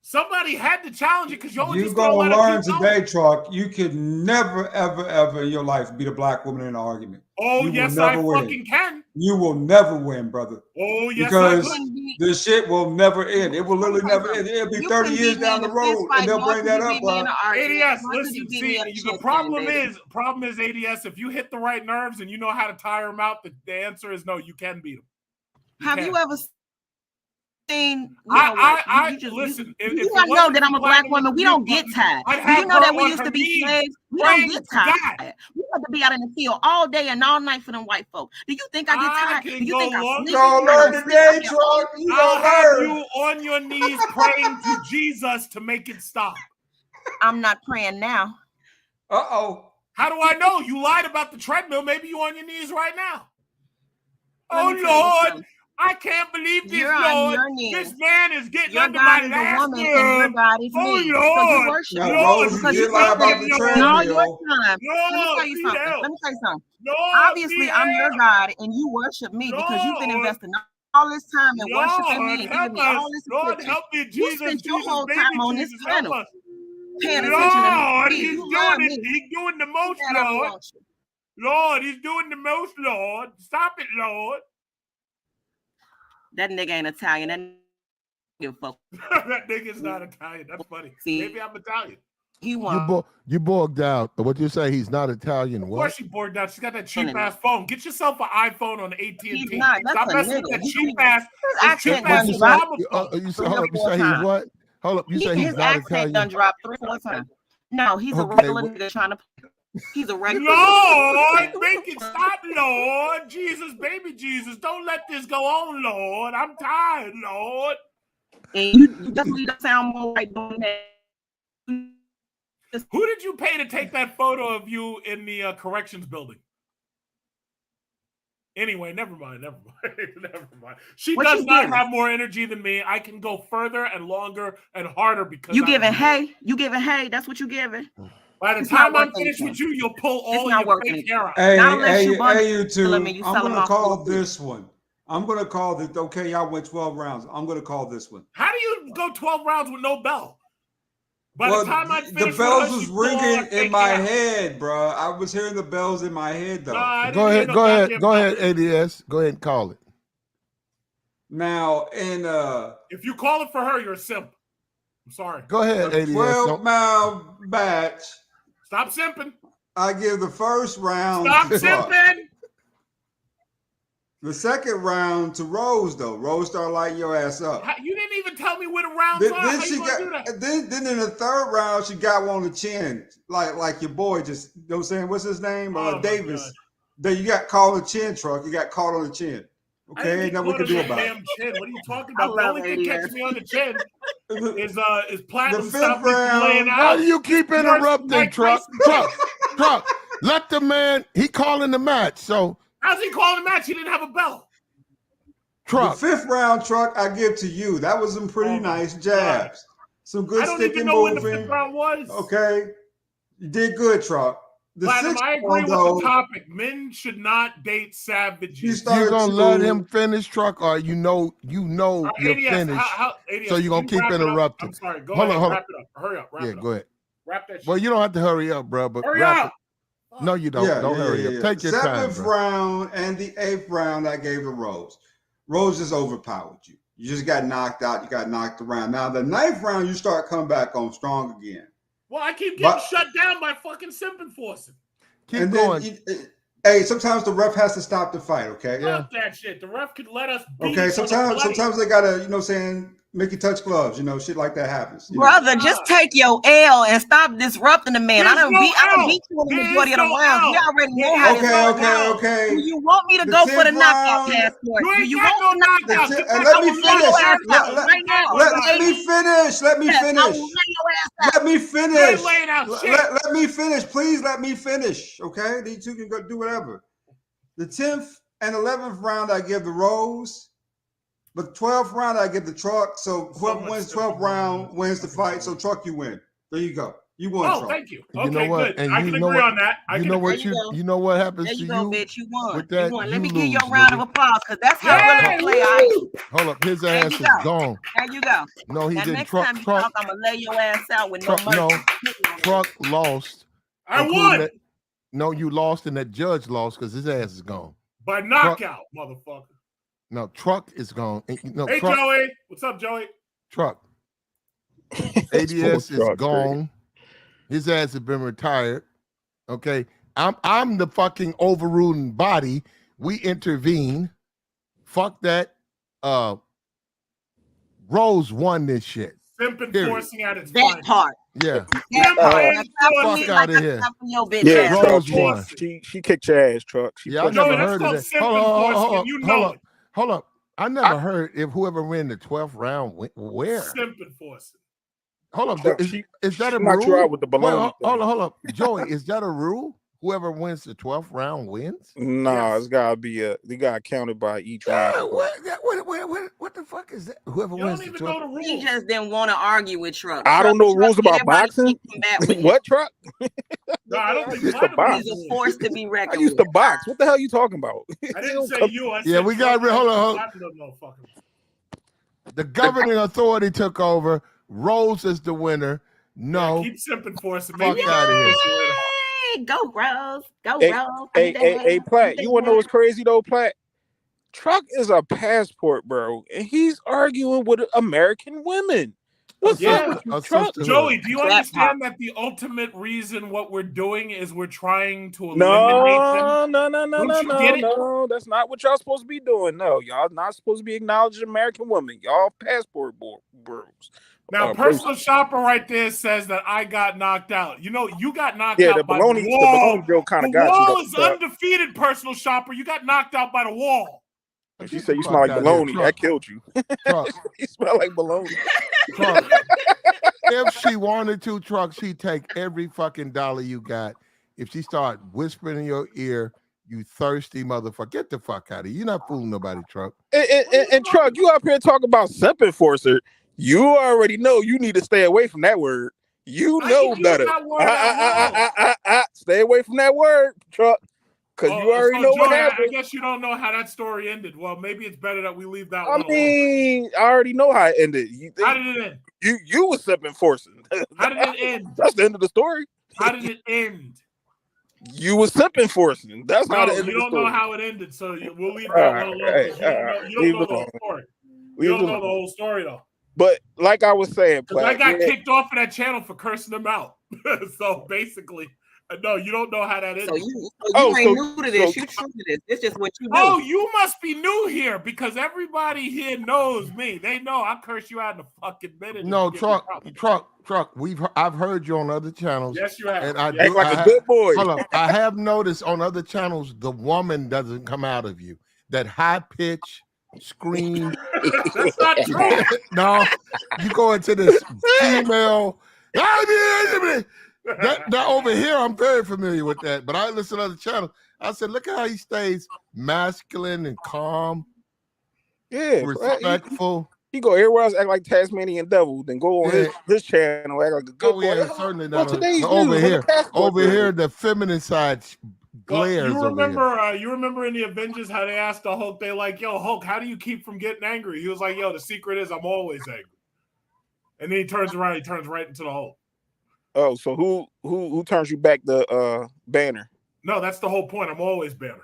Somebody had to challenge it because you're You're just going to gonna let her learn keep going. today, Truck. You could never, ever, ever in your life beat a black woman in an argument. Oh, you yes, will never I win. fucking can. You will never win, brother. Oh, yes, because I could. the shit will never end. It will literally never end. It'll be You 30 can years beat me down in the a road, fist fight, and they'll nor bring can that you up, beat me in bro. an argument. ADS, Nor can listen, you beat see, me in a the chess problem game, is ADS, if you hit the right nerves and you know how to tire them out, the answer is no, you can beat them. Have you ever seen? Listen. Do you not know that I'm a black woman? We don't get tired. Do you know that we used to be slaves? We don't get tired. We have to be out in the field all day and all night for them white folk. Do you think I get tired? Do you think I sleep? Gonna learn today, Truck. You I'll gonna have learn. you on your knees praying to Jesus to make it stop. I'm not praying now. Uh-oh. How do I know? You lied about the treadmill. Maybe you're on your knees right now. Let me tell you Oh, Lord. something. I can't believe this, You're on Lord. your knees. This man is getting Your under God my is a last woman and your nerve. God is Oh, me. So Lord. you worship Now, me. Rose, you Because did you lie think about that the in all your treadmill. time. Let me tell you Lord, something. Fidel. Let me tell you something. Lord, Obviously, I'm your God and you worship me because you've been Lord. investing all this time in worshiping Lord, me and help giving me all us. this Lord, attention. help me, You Jesus, spent your Jesus, whole baby time on this Jesus, help panel us. paying attention to Lord, me. he's You love doing me. it. He's doing the most, That I don't Lord. want you. Lord, he's doing the most, Lord. Stop it, Lord. That nigga ain't Italian. That nigga fuck. That nigga's not Italian. That's funny. See, maybe I'm Italian. He won. You bogged out. What you say? He's not Italian. Of What? course she bored down. She's got that cheap ass phone. Get yourself an iPhone on AT&T. He's not. That's Stop a messing nigga. with that He cheap don't ass. His This accent cheap done ass You say, dropped Obama you say, 3 hold or up. You 4 say he's times. what? Hold up. You say he's His not accent Italian. done dropped 3 or 4 times. No, he's a Okay, regular nigga trying to. He's a regular. Lord, make it stop, Lord. Jesus, baby Jesus, don't let this go on, Lord. I'm tired, Lord. And you definitely don't sound more like doing that. Who did you pay to take that photo of you in the corrections building? Anyway, never mind. Never mind. She What does you not giving? have more energy than me. I can go further and longer and harder because You giving hay? You giving hay? That's what you giving. By the It's time not I'm working finished again. with you, you'll pull It's all not your working fake again. hair out. Not unless you bundle You two, them and you I'm sell them gonna off call for free. this one. I'm gonna call this. Okay, y'all went 12 rounds. I'm gonna call this one. How do you go 12 rounds with no bell? By Well, the time I the finished bells with her, was she pulled all her ringing in fake my hair out. head, bro. I was hearing the bells in my head, though. No, I Go didn't hear ahead. no Go ahead. goddamn Go ahead. bell. ADS. Go ahead and call it. Now, in If you call it for her, you're a simp. I'm sorry. Go ahead, ADS. 12-mile batch. Stop simping. I give the first round Stop to Truck. simping. The second round to Rose, though. Rose started lighting your ass up. You didn't even tell me where the rounds are. Then How she you gonna do got. that? Then in the third round, she got one on the chin, like your boy. Just you know what I'm saying. What's his name? Davis. Then you got caught on the chin, Truck. You got caught on the chin. Okay, now we can do about it. Damn chin. What are you talking about? The only thing catching me on the chin is platinum. The fifth round. Laying out. Why do you keep interrupting, Truck? Truck. Let the man. He calling the match. So how's he calling the match? He didn't have a belt. Truck. The fifth round, Truck, I give to you. That was some pretty nice jabs. Some good sticking moving. I don't even know when the fifth round was. Okay. You did good, Truck. Platinum, I agree with the topic. Men should not date savages. You gonna let him finish, Truck, or you know you're finished. So you're gonna keep interrupting. I'm sorry. Go ahead. Wrap it up. Hurry up. Wrap it up. Go ahead. Wrap that shit. Well, you don't have to hurry up, bro. But hurry up. No, you don't. Don't hurry up. Take your time. Seventh round and the eighth round, I gave to Rose. Rose just overpowered you. You just got knocked out. You got knocked around. Now the ninth round, you start coming back on strong again. Well, I keep getting shut down by fucking simping forcing. Keep going. Hey, sometimes the ref has to stop the fight. Okay. Fuck that shit. The ref could let us. Okay. Sometimes they gotta, you know, what I'm saying, make you touch gloves. You know, shit like that happens. Brother, just take your L and stop disrupting the man. I don't beat you in the majority of the rounds. We already know how this goes. Okay. Do you want me to go for the knockout passport? Do you want the knockout? Let me finish. Let me finish. Please let me finish. Okay, these two can go do whatever. The 10th and 11th round, I give the Rose. But the 12th round, I give the Truck. So whoever wins 12th round wins the fight. So Truck, you win. There you go. You won. Truck. Thank you. Okay, you know what? Good. And I can agree on that. You know what happens to you? Bitch, you won. With that, Let me give you a round of applause because that's how I play. Hold up, his ass is gone. There you go. No, he didn't. Next time you talk, I'm gonna lay your ass out with no money. No, Truck lost. I won. No, you lost, and that judge lost because his ass is gone. By knockout, motherfucker. No, Truck is gone. No, hey, Truck, Joey. What's up, Joey? Truck. ADS is gone. His ass has been retired. Okay. I'm the fucking overruling body. We intervene. Fuck that. Rose won this shit. Simp enforcing at its that part. Yeah. Fuck out of here. Yeah, Rose won. She kicked your ass, Truck. I never heard of that. Hold up. I never heard if whoever win the 12th round where. Simp enforcing. Hold up. Is that a rule? You out with the baloney. Hold up. Joey, is that a rule? Whoever wins the 12th round wins? No, it's gotta be they got counted by each round. What the fuck is that? Whoever wins the 12th. He just didn't want to argue with Truck. I don't know rules about boxing. What, Truck? No, I don't think he's a force to be reckoned with. I used to box. What the hell are you talking about? I didn't say you. I said we got hold on. The governing authority took over. Rose is the winner. No. Keep simping for us. Fuck out of here. Go, Rose. Go, Rose. Hey, Platt, you want to know what's crazy, though, Platt? Truck is a passport, bro, and he's arguing with American women. What's up with Truck? Joey, do you understand that the ultimate reason what we're doing is we're trying to eliminate them? No. That's not what y'all supposed to be doing. No, y'all not supposed to be acknowledging American women. Y'all passport bros. Now, personal shopper right there says that I got knocked out. You know, you got knocked out by the wall. The baloney joke kind of got you. The wall is undefeated, personal shopper. You got knocked out by the wall. She said you smell like baloney. That killed you. You smell like baloney. If she wanted to, Truck, she'd take every fucking dollar you got. If she start whispering in your ear, you thirsty motherfucker, get the fuck out of here. You're not fooling nobody, Truck. And Truck, you up here talking about simp enforcer. You already know you need to stay away from that word. You know better. Stay away from that word, Truck. Because you already know what happened. I guess you don't know how that story ended. Well, maybe it's better that we leave that one alone. I already know how it ended. How did it end? You was simp enforcing. How did it end? That's the end of the story. How did it end? You was simp enforcing. That's how it ended. You don't know how it ended, so we'll leave that one alone. You don't know the whole story. You don't know the whole story, though. But like I was saying, I got kicked off of that channel for cursing them out. So basically, No, you don't know how that is. So you ain't new to this. You true to this. It's just what you do. Oh, you must be new here because everybody here knows me. They know I curse you out in a fucking minute. No, truck. I've heard you on other channels. Yes, you have. And I Act like a good boy. Hold up. I have noticed on other channels the woman doesn't come out of you. That high pitch scream. That's not true. No, you go into this female. That over here, I'm very familiar with that. But I listen to other channels. I said, look at how he stays masculine and calm. Yeah, respectful. He go everywhere else act like Tasmanian devil, then go on his channel act like a good boy. Yeah, certainly not. Today's Over news, here, the feminine side glares. You remember? You remember in the Avengers how they asked the Hulk? They like, "Yo, Hulk, how do you keep from getting angry?" He was like, "Yo, the secret is I'm always angry." And then he turns around, he turns right into the Hulk. Oh, so who turns you back the Banner? No, that's the whole point. I'm always Banner.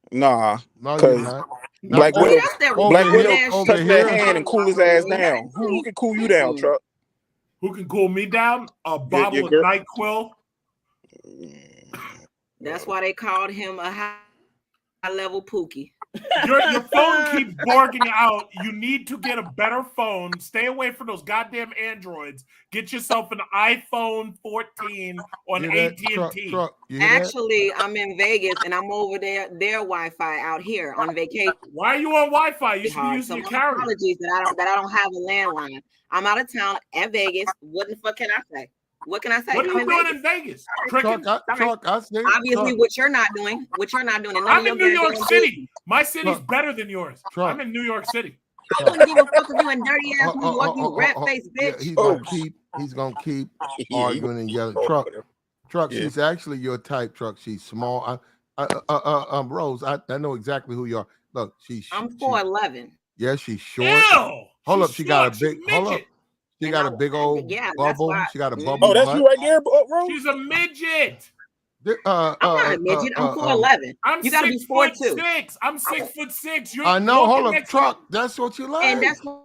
Nah, because Black Widow touch that hand and cool his ass down. Who can cool you down, Chuck? Who can cool me down? A bottle of NyQuil. That's why they called him a high-level Pookie. Your phone keeps borging out. You need to get a better phone. Stay away from those goddamn Androids. Get yourself an iPhone 14 on AT&T. Actually, I'm in Vegas and I'm over their Wi-Fi out here on vacation. Why are you on Wi-Fi? You should be using your carrier. Apologies that I don't have a landline. I'm out of town at Vegas. What the fuck can I say? What can I say? What are you doing in Vegas? Obviously, what you're not doing. I'm in New York City. My city's better than yours. I'm in New York City. I wouldn't give a fuck if you in dirty ass New York, you rat-faced bitch. He's gonna keep arguing and yelling. Truck. Yeah. She's actually your type. Truck. She's small. Rose. I know exactly who you are. Look, I'm 4'11". Yeah, she's short. Ew, hold up, she got a big. Hold up. She got a big old bubble. She got a bubble. Oh, that's you right there, Rose. She's a midget. I'm not a midget. I'm 4'11". You gotta be 4'6". I'm 6'6". I know. Hold up, Truck. That's what you like. And that's why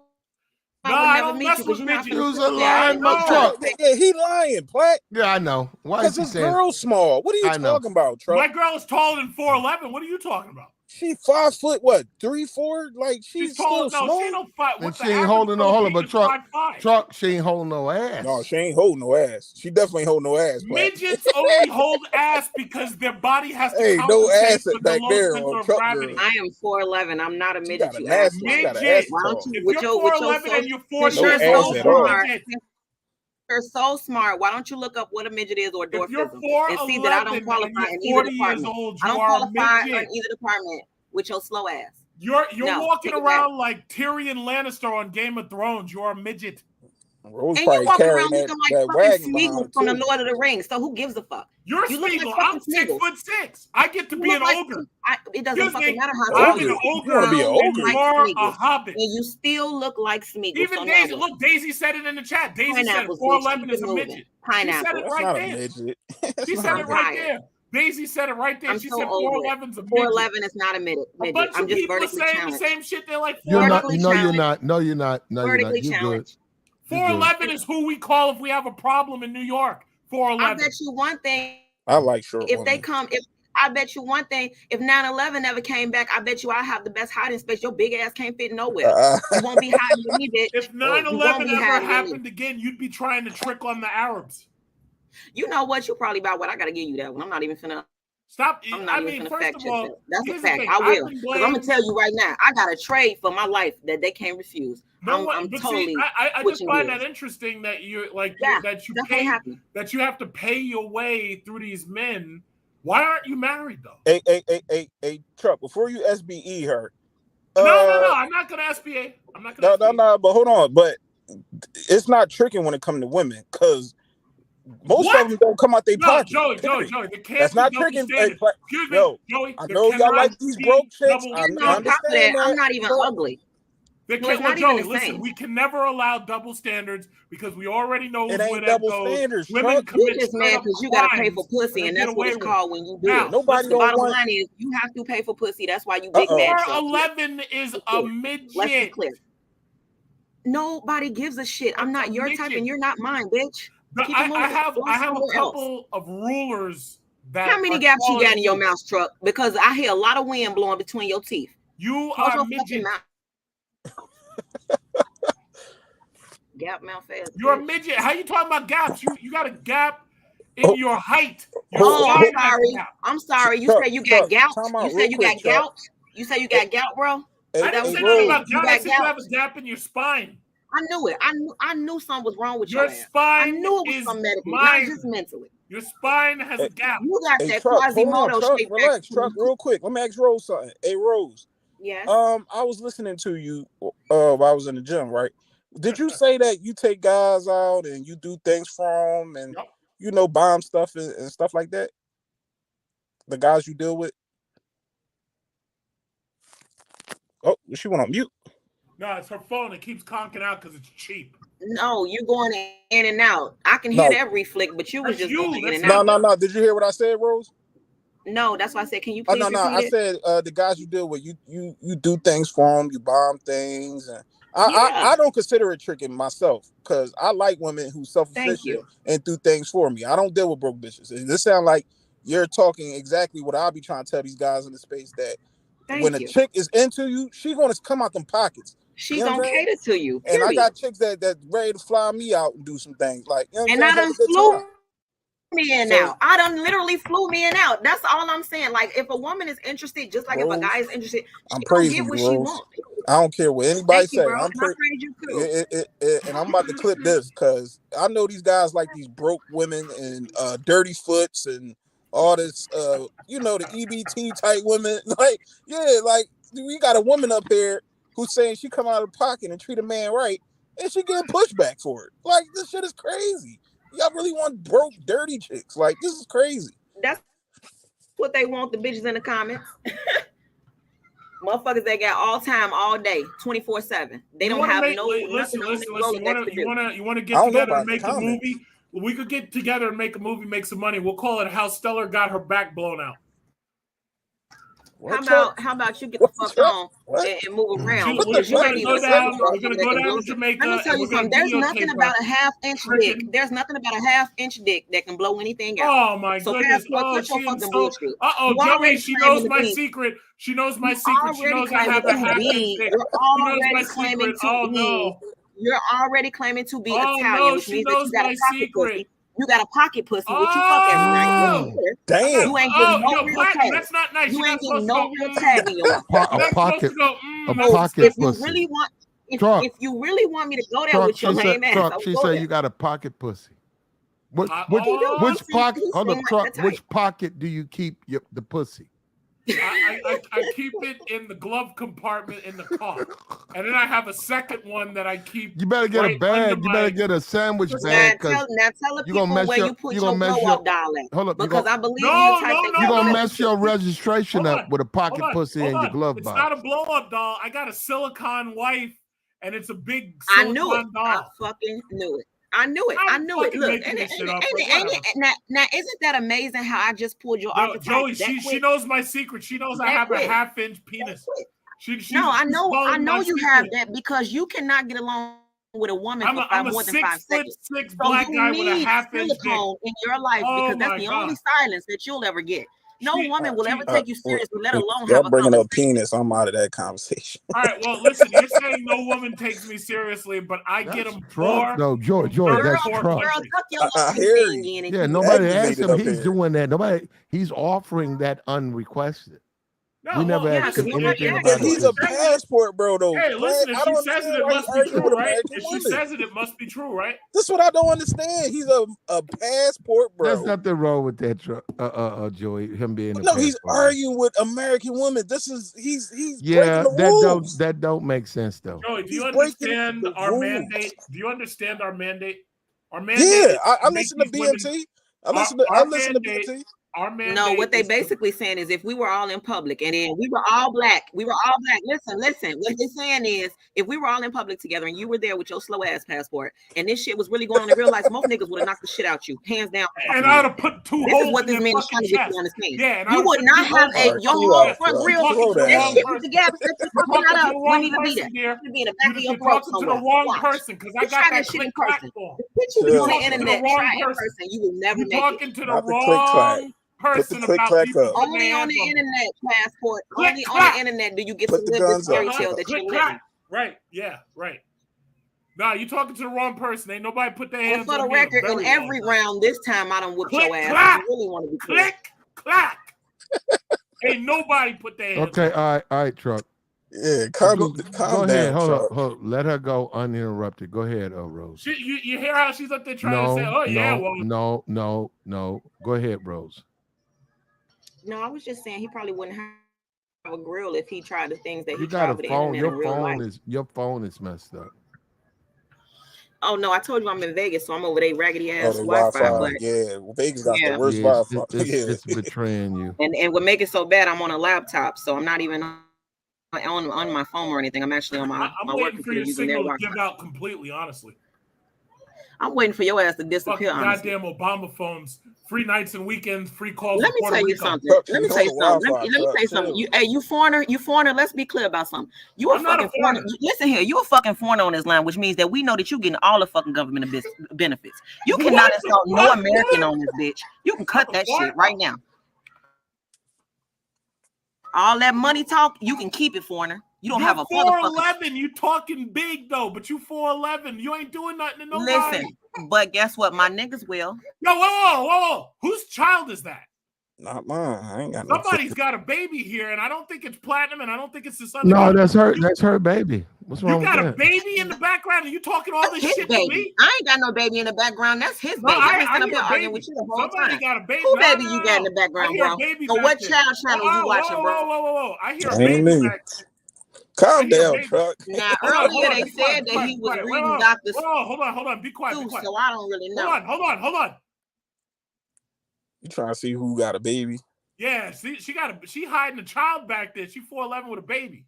I would never meet you because you're not. You's a lying Truck. Yeah, he lying, Platt. Yeah, I know. Why is he saying? Because his girl's small. What are you talking about, Truck? My girl is taller than 4'11". What are you talking about? She 5 foot, what, 3, 4? Like she's tall. still No, small. she ain't no 5. And she ain't holding no. Hold on, but Truck. She ain't holding no ass. No, she ain't holding no ass. She definitely holding no ass. Midgets only hold ass because their body has to. Hey, no ass back there on Truck girl. I am 4'11". I'm not a midget. You midget. Why don't you? If you're 4'11" and you're 4 you're years old, you're so smart. Why don't you look up what a midget is or dwarfism? If you're 4'11" and see that I don't qualify in either department. I don't qualify in either department with your slow ass. You're walking around like Tyrion Lannister on Game of Thrones. You're a midget. Rose and you walk around looking that like fucking Smeagol from the Lord of the Rings. So who gives a fuck? You're Smeagol. I'm 6'6". I get to be an ogre. It doesn't fucking matter how I'm an ogre. You're a hobbit. And you still look like Smeagol. Even Daisy. Look, Daisy said it in the chat. Daisy said 4'11" is a midget. Pineapple. She said it right there. She said it right there. Daisy said it right there. She said 4'11's a midget. 4'11 is not a midget. A bunch I'm of just people vertically saying challenged. the same shit. They're like, you're not. No, you're not. No, you're not. No, you're not. Vertically You're challenged. good. 4'11 is who we call if we have a problem in New York. 4'11. I bet you one thing. I like short If women. they come, I bet you one thing. If 9/11 never came back, I bet you I have the best hiding space. Your big ass can't fit nowhere. You won't be hiding with me, bitch. If 9/11 ever happened again, you'd be trying to trick on the Arabs. You know what? You probably about what I gotta give you that one. I'm not even finna. Stop. I'm not even finna fact check that. That's a here's fact. the thing. I will. I've been Because I'm gonna tell you right now, I got a trade for my life that they can't refuse. No, I'm but totally. see, I just find that interesting that you're like that you have to pay your way through these men. Why aren't you married though? Hey, Truck, before you SBE her. No, I'm not gonna SBA. I'm not gonna. No, but hold on. But it's not tricking when it comes to women, because most of them don't come out their pocket. Joey, that's not tricking. Excuse me, yo, Joey. I know y'all like these broke chicks. I understand that. I'm not even ugly. Joey, listen, we can never allow double standards because we already know it ain't where double that goes. standards. Women You're just mad because you gotta pay for pussy, and that's what it's called when you do it. Nobody the bottom line is you have to pay for pussy. That's why you big mad. 4'11" is a midget. Let's be clear. Nobody gives a shit. I'm not your type, and you're not mine, bitch. I have a couple of rulers that How many are gaps you taller got than in your you. mouse truck? Because I hear a lot of wind blowing between your teeth. You Close are your fucking midget. mouth. Gap mouth fast. You're a bitch. midget. How you talking about gaps? You got a gap in your height. Your Oh, I'm spine has a sorry. gap. I'm sorry. You Chuck, said you Chuck, got gout. time You out said real you quick, got Chuck. gout. You said you got gout, bro. I didn't say nothing Rose. about You gout. I got said you gout. have a gap in your spine. I knew it. I knew something was wrong with Your your ass. I spine knew it was is something medically, not mine. just mentally. Your spine has a gap. You got Hey, that Chuck, hold on, Quasimodo Chuck, shaped relax, back. Chuck, real quick. Let me ask Rose something. Hey, Rose. Yes. I was listening to you while I was in the gym, right? Did you say that you take guys out and you do things for them and buy them stuff and stuff like that? The guys you deal with? Oh, she went on mute. No, it's her phone. It keeps conking out because it's cheap. No, you going in and out. I can hear that reflick, but you was just going in and out. No. Did you hear what I said, Rose? No, that's why I said, can you please repeat I it? said the guys you deal with, you do things for them, you buy them things, and I don't consider it tricking myself because I like women who self-sufficient and do things for me. I don't deal with broke bitches. This sound like you're talking exactly what I'll be trying to tell these guys in the space that when a chick is into you, she's gonna come out them pockets. She gonna cater to you. Period. And I got chicks that ready to fly me out and do some things like and I done flew me in out. I done literally flew me in out. That's all I'm saying. Like if a woman is interested, just like Rose, if a guy is interested, I'm she gonna praising get you, what Rose. she wants. I don't care what anybody say. Bro. I praise you too. And I'm about to clip this because I know these guys like these broke women and dirty foots and all this, the EBT type women. Like we got a woman up here who's saying she come out of pocket and treat a man right, and she getting pushback for it. Like this shit is crazy. Y'all really want broke, dirty chicks? Like this is crazy. That's what they want. The bitches in the comments. Motherfuckers that got all time, all day, 24/7. They don't have listen. You want to get together and make a movie? We could get together and make a movie, make some money. We'll call it "How Stellar Got Her Back Blown Out." How about you get the fuck on and move around? We're gonna go down to Jamaica. Let me tell you something. There's nothing about a half-inch dick. There's nothing about a half-inch dick that can blow anything out. Oh my goodness! Joey, she knows my secret. She knows my secret. She knows I have a half-inch dick. She knows my secret. Oh no! You're already claiming to be Italian, no, which she means knows that you got my a pocket secret. pussy. You got a pocket pussy, which you fuck every night. Damn. You ain't getting no real tag. That's not nice. You ain't getting no real tag in your life. A pocket If you pussy. really want, if you really want me to go there with your lame ass, she said you got a pocket pussy. Which pocket? Hold up, Truck. Which pocket do you keep the pussy? I keep it in the glove compartment in the car, and then I have a second one that I keep. You better get a bag. You better get a sandwich bag. Now tell the people where you put your blow-up doll at. Hold up, because I believe you're gonna mess your registration up with a pocket pussy in your glove box. It's not a blow-up doll. I got a silicone wife, and it's a big silicone doll. I fucking knew it. I knew it. Look, now isn't that amazing how I just pulled your archetype? Joey, she knows my secret. She knows I have a half-inch penis. I know you have that because you cannot get along with a woman for more than 5 seconds. 6'6" black guy with a half-inch dick in your life because that's the only silence that you'll ever get. No woman will ever take you seriously, let alone have a bringing up penis. I'm out of that conversation. All right, well, listen, you're saying no woman takes me seriously, but I get them for. No, George, that's Trump. I hear you. Yeah, nobody asked him. He's doing that. He's offering that unrequested. No, we never asked him anything about it. He's a passport, bro, though. Hey, listen, if she says it, it must be true, right? If she says it, it must be true, right? That's what I don't understand. He's a passport, bro. There's nothing wrong with that, Joey. Him being no, he's arguing with American women. He's breaking the rules. That don't make sense though. Joey, do you understand our mandate? Do you understand our mandate? Our mandate. Yeah, I listen to BMT. I listen to BMT. No, what they basically saying is if we were all in public and then we were all black. Listen. What they're saying is if we were all in public together and you were there with your slow ass passport and this shit was really going on in real life, most niggas would have knocked the shit out you, hands down. And I would have put two This holes is what this man is trying to get you to understand. Yeah, you would not have your whole front grill. That shit with the gaps that you're talking about wouldn't even be there. It would be in the back of your throat somewhere. To the wrong person because I got that click clack form. Put you on the internet, try in person. You will never make it. Talking to the wrong person click about clack people up. putting Only their on hands the on me. internet, passport. Click Only on clack. the internet do you get Put to the live this guns up. fairy tale that Click you're clack. living. Right. Yeah. Right. Nah, you talking to the wrong person. Ain't nobody put their And hands for the on me in a record, in very long every time. round this time, I done whooped Click your ass. clack. You really want to be clear. Click clack. Ain't nobody put their hands Okay, on me. all right, Truck. Yeah, Go calm ahead. down, Hold Chuck. up. Let her go uninterrupted. Go ahead, Rose. You hear how she's up there trying to say, oh, yeah, well. No. Go ahead, Rose. No, I was just saying he probably wouldn't have a grill if he tried the things that he You got tried a with the phone. internet in real life. Your phone is messed up. Oh no, I told you I'm in Vegas, so I'm over there raggedy ass the Wi-Fi. But yeah, Vegas got the worst Yeah, Wi-Fi. it's betraying you. And what make it so bad, I'm on a laptop, so I'm not even on my phone or anything. I'm actually on my work waiting for computer your using their signal to Wi-Fi. give out completely, honestly. I'm waiting for your ass to disappear. Fucking Honestly. goddamn Obama phones, free nights and weekends, free calls. Let me Puerto tell you Rico. something. Let me tell you something. You foreigner. Let's be clear about something. You a fucking foreigner. Listen here, you a fucking foreigner on this line, which means that we know that you getting all the fucking government benefits. You cannot insult no American on this bitch. You can cut that shit right now. All that money talk, you can keep it, foreigner. You don't have a 4'11". You talking big though, but you 4'11". You ain't doing nothing to nobody. Listen, but guess what? My niggas will. Yo, whoa. Whose child is that? Not mine. I ain't got Somebody's got a baby here, and I don't think it's Platinum, and I don't think it's this other. No, baby. that's her baby. What's wrong You with got that? a baby in the background, and you talking all this shit baby. to me? I ain't got no baby in the background. That's his baby. No, I've been arguing with you the whole Somebody time. got a baby. Who baby you got in the background, bro? So what child channel you watching, bro? Whoa. I hear a Ain't baby me. back there. Calm down, Truck. Now earlier they said that he was reading Dr. Hold on. Be quiet. So I don't really know. Hold on. You trying to see who got a baby? Yeah, see, she hiding a child back there. She 4'11" with a baby.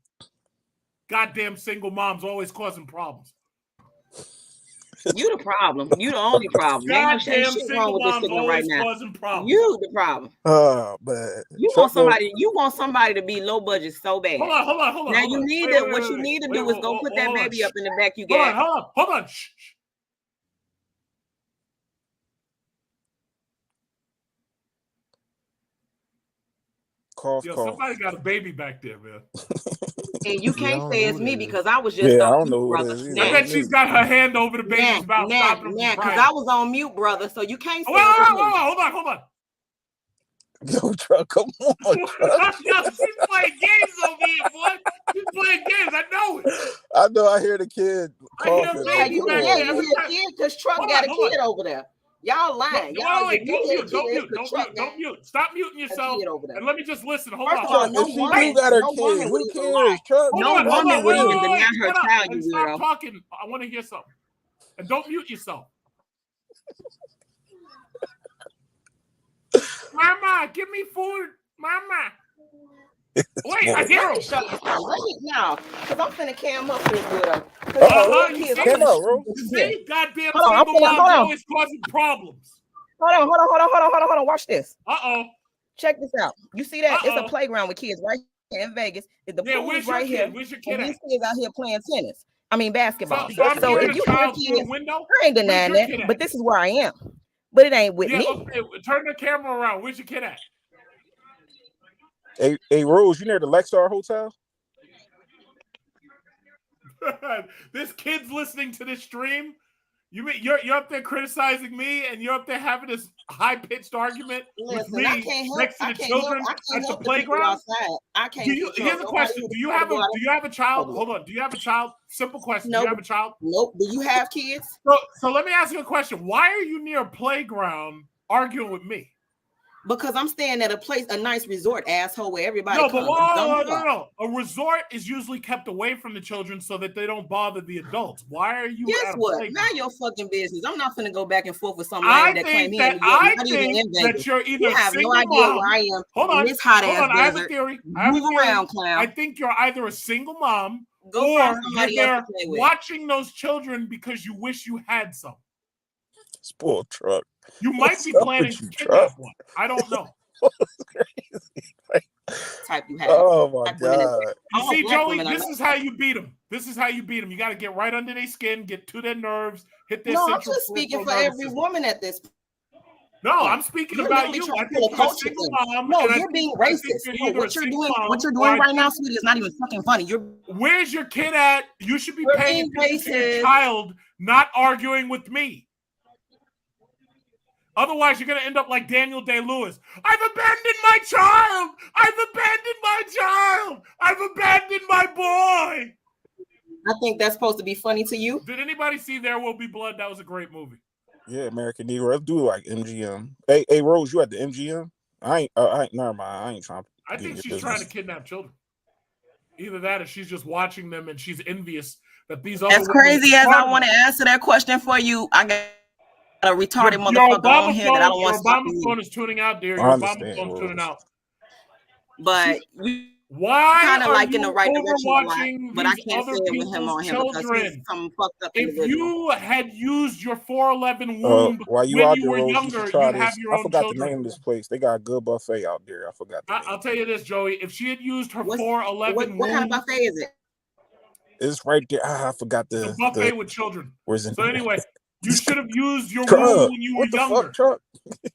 Goddamn single moms always causing problems. You the problem. You the only problem. Ain't shit wrong with this signal right now. You the problem. But you want somebody to be low budget so bad. Hold on. Now you need what you need to do is go put that baby up in the back you got. Hold on. Shh. Cough. Somebody got a baby back there, man. And you can't say it's me because I was just I on don't know mute, who brother. it is. I bet she's got her hand over the baby's mouth. Because I was on mute, brother. So you can't say hold on. Yo, Truck, come on, Truck. Yo, she's playing games over here, boy. She's playing games. I know it. I know. I hear the kid coughing. You hear a kid because Truck got a kid over there. Y'all lying. Don't mute. Stop muting yourself. And let me just listen. Hold on. If she do got her kid, who cares, Truck? No woman would even deny her child, you weirdo. Stop talking. I want to hear something. And don't mute yourself. Mama, give me food. Mama. Wait, I hear him. Now, because I'm finna cam up this widow. Cam up, bro. See, goddamn single moms always causing problems. Hold on. Watch this. Uh-oh. Check this out. You see that? It's a playground with kids right here in Vegas. The pool is right here. Where's your kid? And these kids out here playing tennis. I mean basketball. So if you hear kids, I ain't denying that, but this is where I am. But it ain't with me. Okay. Turn the camera around. Where's your kid at? Hey, Rose, you near the Lexar Hotel? This kid's listening to this stream. You're up there criticizing me, and you're up there having this high-pitched argument with me next to the children at the playground. I can't. Here's a question: Do you have a child? Hold on. Do you have a child? Simple question. Nope. Do you have a child? Nope. Do you have kids? So let me ask you a question. Why are you near a playground arguing with me? Because I'm staying at a nice resort, asshole, where everybody comes. No. A resort is usually kept away from the children so that they don't bother the adults. Why are you? Guess what? Not your fucking business. I'm not finna go back and forth with somebody that claim he ain't that you're either you have no idea where I am in this hot ass desert. I have a theory. Move around, clown. I think you're either a single mom or you're there watching those children because you wish you had some. Spoiled Truck. You might be planning to kidnap one. I don't know. Type you have. Oh my God. You see, Joey, this is how you beat them. You got to get right under their skin, get to their nerves, hit their central. I'm just speaking for every woman at this. No, I'm speaking You're about literally you. trying I to pull think a you're a culture single thing. mom. No, And you're being I think racist. you're No, either a what you're single doing, mom what you're or doing I right now, think. sweetie, is not even fucking funny. Where's your kid at? You should be You're paying being attention to your racist. child, not arguing with me. Otherwise, you're going to end up like Daniel Day-Lewis. I've abandoned my child. I've abandoned my child. I've abandoned my boy. I think that's supposed to be funny to you. Did anybody see There Will Be Blood? That was a great movie. Yeah, American Negro. Let's do it like MGM. Hey, Rose, you at the MGM? I ain't. Never mind. I ain't trying to. I think she's trying to kidnap children. Either that, or she's just watching them and she's envious that these other. As crazy as I want to answer that question for you, I got a retarded motherfucker on here that I don't want to stop Your Obama phone is tuning out, dear. I Your understand, Obama phone's tuning out. But why kind of are like you in the right direction a lot, overwatching but I these can't other say it with him people's on here because he's children? some fucked up If individual. you had used your 411 womb while you when out you there, were Rose, you younger, should try you'd have this. your I own forgot children. the name of this place. They got a good buffet out there. I forgot the name. I'll tell you this, Joey. If she had used her 411 What kind of buffet is it? It's right there. I forgot the buffet with children. Where's it? So anyway, you should have used your Truck. womb when you were What the younger. fuck, Truck?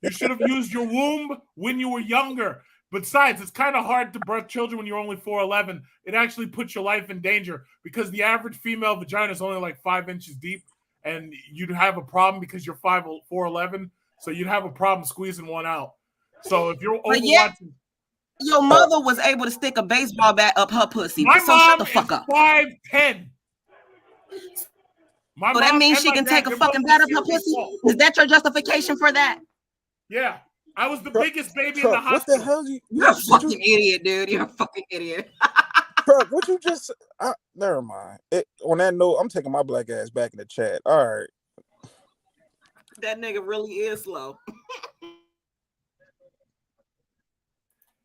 You should have used your womb when you were younger. Besides, it's kind of hard to birth children when you're only 4'11". It actually puts your life in danger because the average female vagina is only like 5 inches deep, and you'd have a problem because you're 4'11". So you'd have a problem squeezing one out. So if you're overwatching, your mother was able to stick a baseball bat up her pussy. my so mom shut the fuck is up. 5'10". So that means she can take a fucking bat up her pussy? Is that your justification for that? Yeah. I was the biggest baby in Truck, the hospital. what the hell? You're a fucking idiot, dude. You're a fucking idiot. Truck, what you just? Never mind. On that note, I'm taking my black ass back in the chat. All right. That nigga really is slow.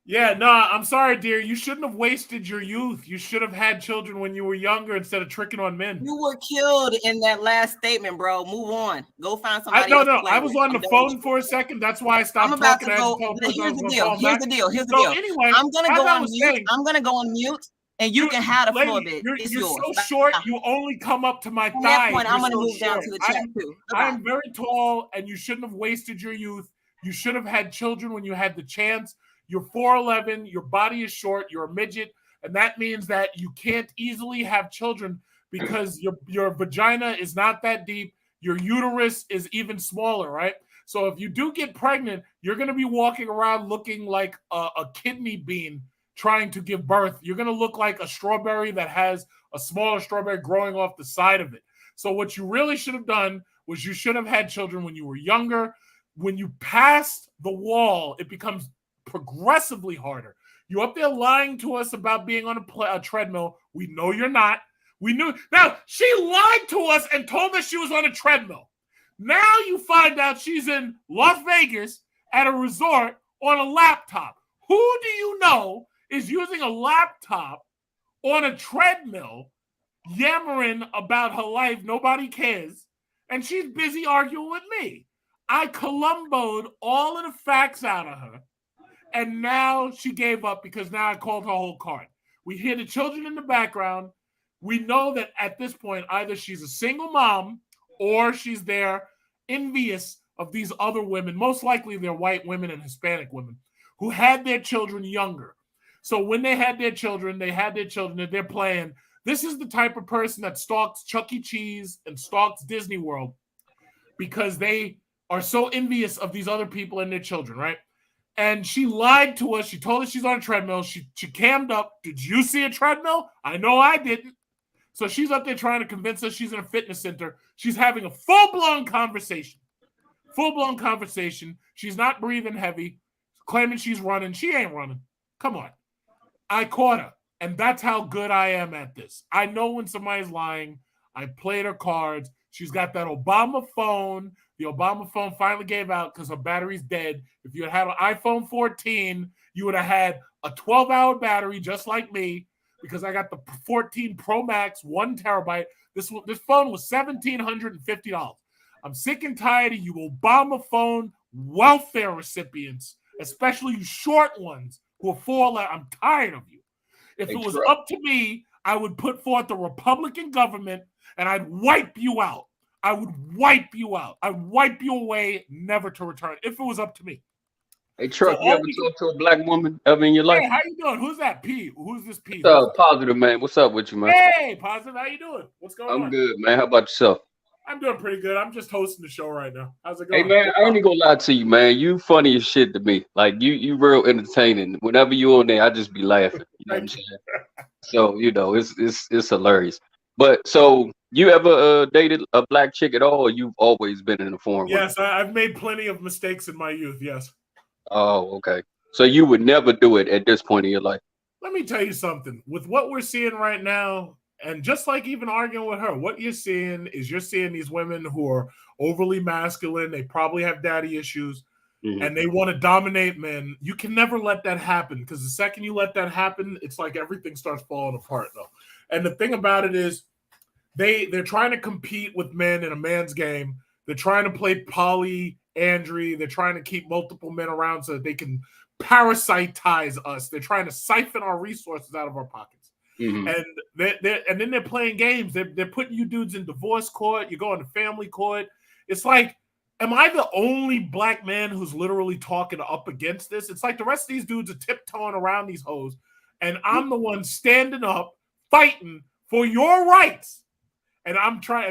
Yeah, no, I'm sorry, dear. You shouldn't have wasted your youth. You should have had children when you were younger instead of tricking on men. You were killed in that last statement, bro. Move on. Go find somebody No, else. no. I was on the phone for a second. That's why I stopped I'm about talking. to go. Here's the deal. Here's the deal. Here's the deal. Anyway, I'm gonna go on mute. I'm gonna go on mute, and you can have the floor, bitch. It's you're yours. so short. You only come up to my thigh. At that point, I'm gonna move down to the chat too. I'm very tall, and you shouldn't have wasted your youth. You should have had children when you had the chance. You're 4'11", your body is short, you're a midget, and that means that you can't easily have children because your vagina is not that deep, your uterus is even smaller, right? So if you do get pregnant, you're going to be walking around looking like a kidney bean trying to give birth. You're going to look like a strawberry that has a smaller strawberry growing off the side of it. So what you really should have done was you should have had children when you were younger. When you pass the wall, it becomes progressively harder. You're up there lying to us about being on a treadmill. We know you're not. We knew. Now, she lied to us and told us she was on a treadmill. Now you find out she's in Las Vegas at a resort on a laptop. Who do you know is using a laptop on a treadmill, yammering about her life? Nobody cares. And she's busy arguing with me. I Columboed all of the facts out of her. And now she gave up because now I called her whole card. We hear the children in the background. We know that at this point, either she's a single mom or she's there envious of these other women. Most likely they're white women and Hispanic women who had their children younger. So when they had their children that they're playing. This is the type of person that stalks Chuck E. Cheese and stalks Disney World because they are so envious of these other people and their children, right? And she lied to us. She told us she's on a treadmill. She cammed up. Did you see a treadmill? I know I didn't. So she's up there trying to convince us she's in a fitness center. She's having a full-blown conversation. Full-blown conversation. She's not breathing heavy, claiming she's running. She ain't running. Come on. I caught her. And that's how good I am at this. I know when somebody's lying. I played her cards. She's got that Obama phone. The Obama phone finally gave out because her battery's dead. If you had an iPhone 14, you would have had a 12-hour battery just like me because I got the 14 Pro Max, 1 terabyte. This phone was $1,750. I'm sick and tired of you Obama phone welfare recipients, especially you short ones who are 4'11". I'm tired of you. If it was up to me, I would put forth a Republican government and I'd wipe you out. I would wipe you out. I'd wipe you away, never to return, if it was up to me. Hey, Truck, you ever talk to a black woman ever in your life? Hey, how you doing? Who's that P? Who's this P? Positive, man. What's up with you, man? Hey, Positive, how you doing? What's going on? I'm good, man. How about yourself? I'm doing pretty good. I'm just hosting the show right now. How's it Hey, going? man, I ain't gonna lie to you, man. You funny as shit to me. Like, you real entertaining. Whenever you on there, I just be laughing. You know what I'm saying? So, it's hilarious. But, so, you ever dated a black chick at all, or you've always been in the foreign? Yes, I've made plenty of mistakes in my youth, yes. Oh, okay. So you would never do it at this point in your life? Let me tell you something. With what we're seeing right now, and just like even arguing with her, what you're seeing these women who are overly masculine. They probably have daddy issues, and they want to dominate men. You can never let that happen, because the second you let that happen, it's like everything starts falling apart, though. And the thing about it is, they're trying to compete with men in a man's game. They're trying to play polyandry. They're trying to keep multiple men around so that they can parasitize us. They're trying to siphon our resources out of our pockets. And then they're playing games. They're putting you dudes in divorce court. You go into family court. It's like, am I the only black man who's literally talking up against this? It's like the rest of these dudes are tiptoeing around these hoes, and I'm the one standing up, fighting for your rights. And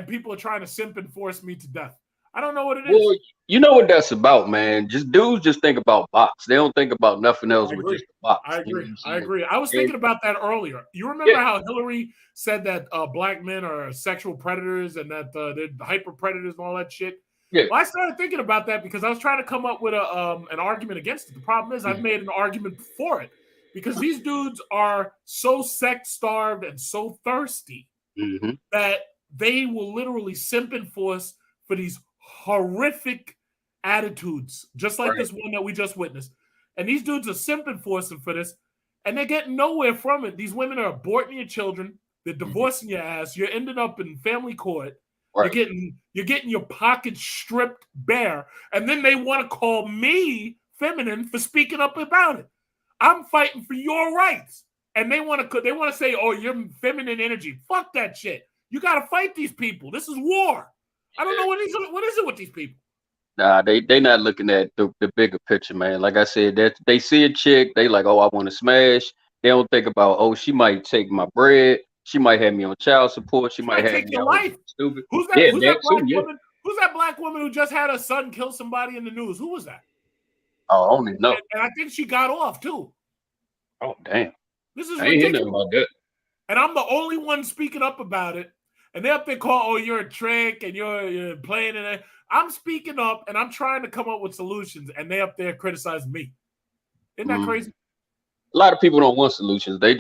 people are trying to simp and force me to death. I don't know what it is. Well, you know what that's about, man. Dudes just think about box. They don't think about nothing else with just the box. I agree. I was thinking about that earlier. You remember how Hillary said that black men are sexual predators and that they're hyper predators and all that shit? Yeah. Well, I started thinking about that because I was trying to come up with an argument against it. The problem is I've made an argument for it, because these dudes are so sex starved and so thirsty that they will literally simp and force for these horrific attitudes, just like this one that we just witnessed. And these dudes are simping forcing for this, and they're getting nowhere from it. These women are aborting your children. They're divorcing your ass. You're ending up in family court. You're getting your pockets stripped bare, and then they want to call me feminine for speaking up about it. I'm fighting for your rights, and they want to say, "Oh, you're feminine energy." Fuck that shit. You got to fight these people. This is war. I don't know what is it with these people. Nah, they not looking at the bigger picture, man. Like I said, that they see a chick, they like, oh, I want to smash. They don't think about, oh, she might take my bread. She might have me on child support. She might have take me your on life. stupid. Who's that black woman? Who's that black woman who just had her son kill somebody in the news? Who was that? Oh, I don't even know. And I think she got off too. Oh, damn. This is I ain't ridiculous. hear nothing about that. And I'm the only one speaking up about it. And they up there call, oh, you're a trick and you're playing in it. I'm speaking up and I'm trying to come up with solutions, and they up there criticizing me. Isn't that crazy? A lot of people don't want solutions. They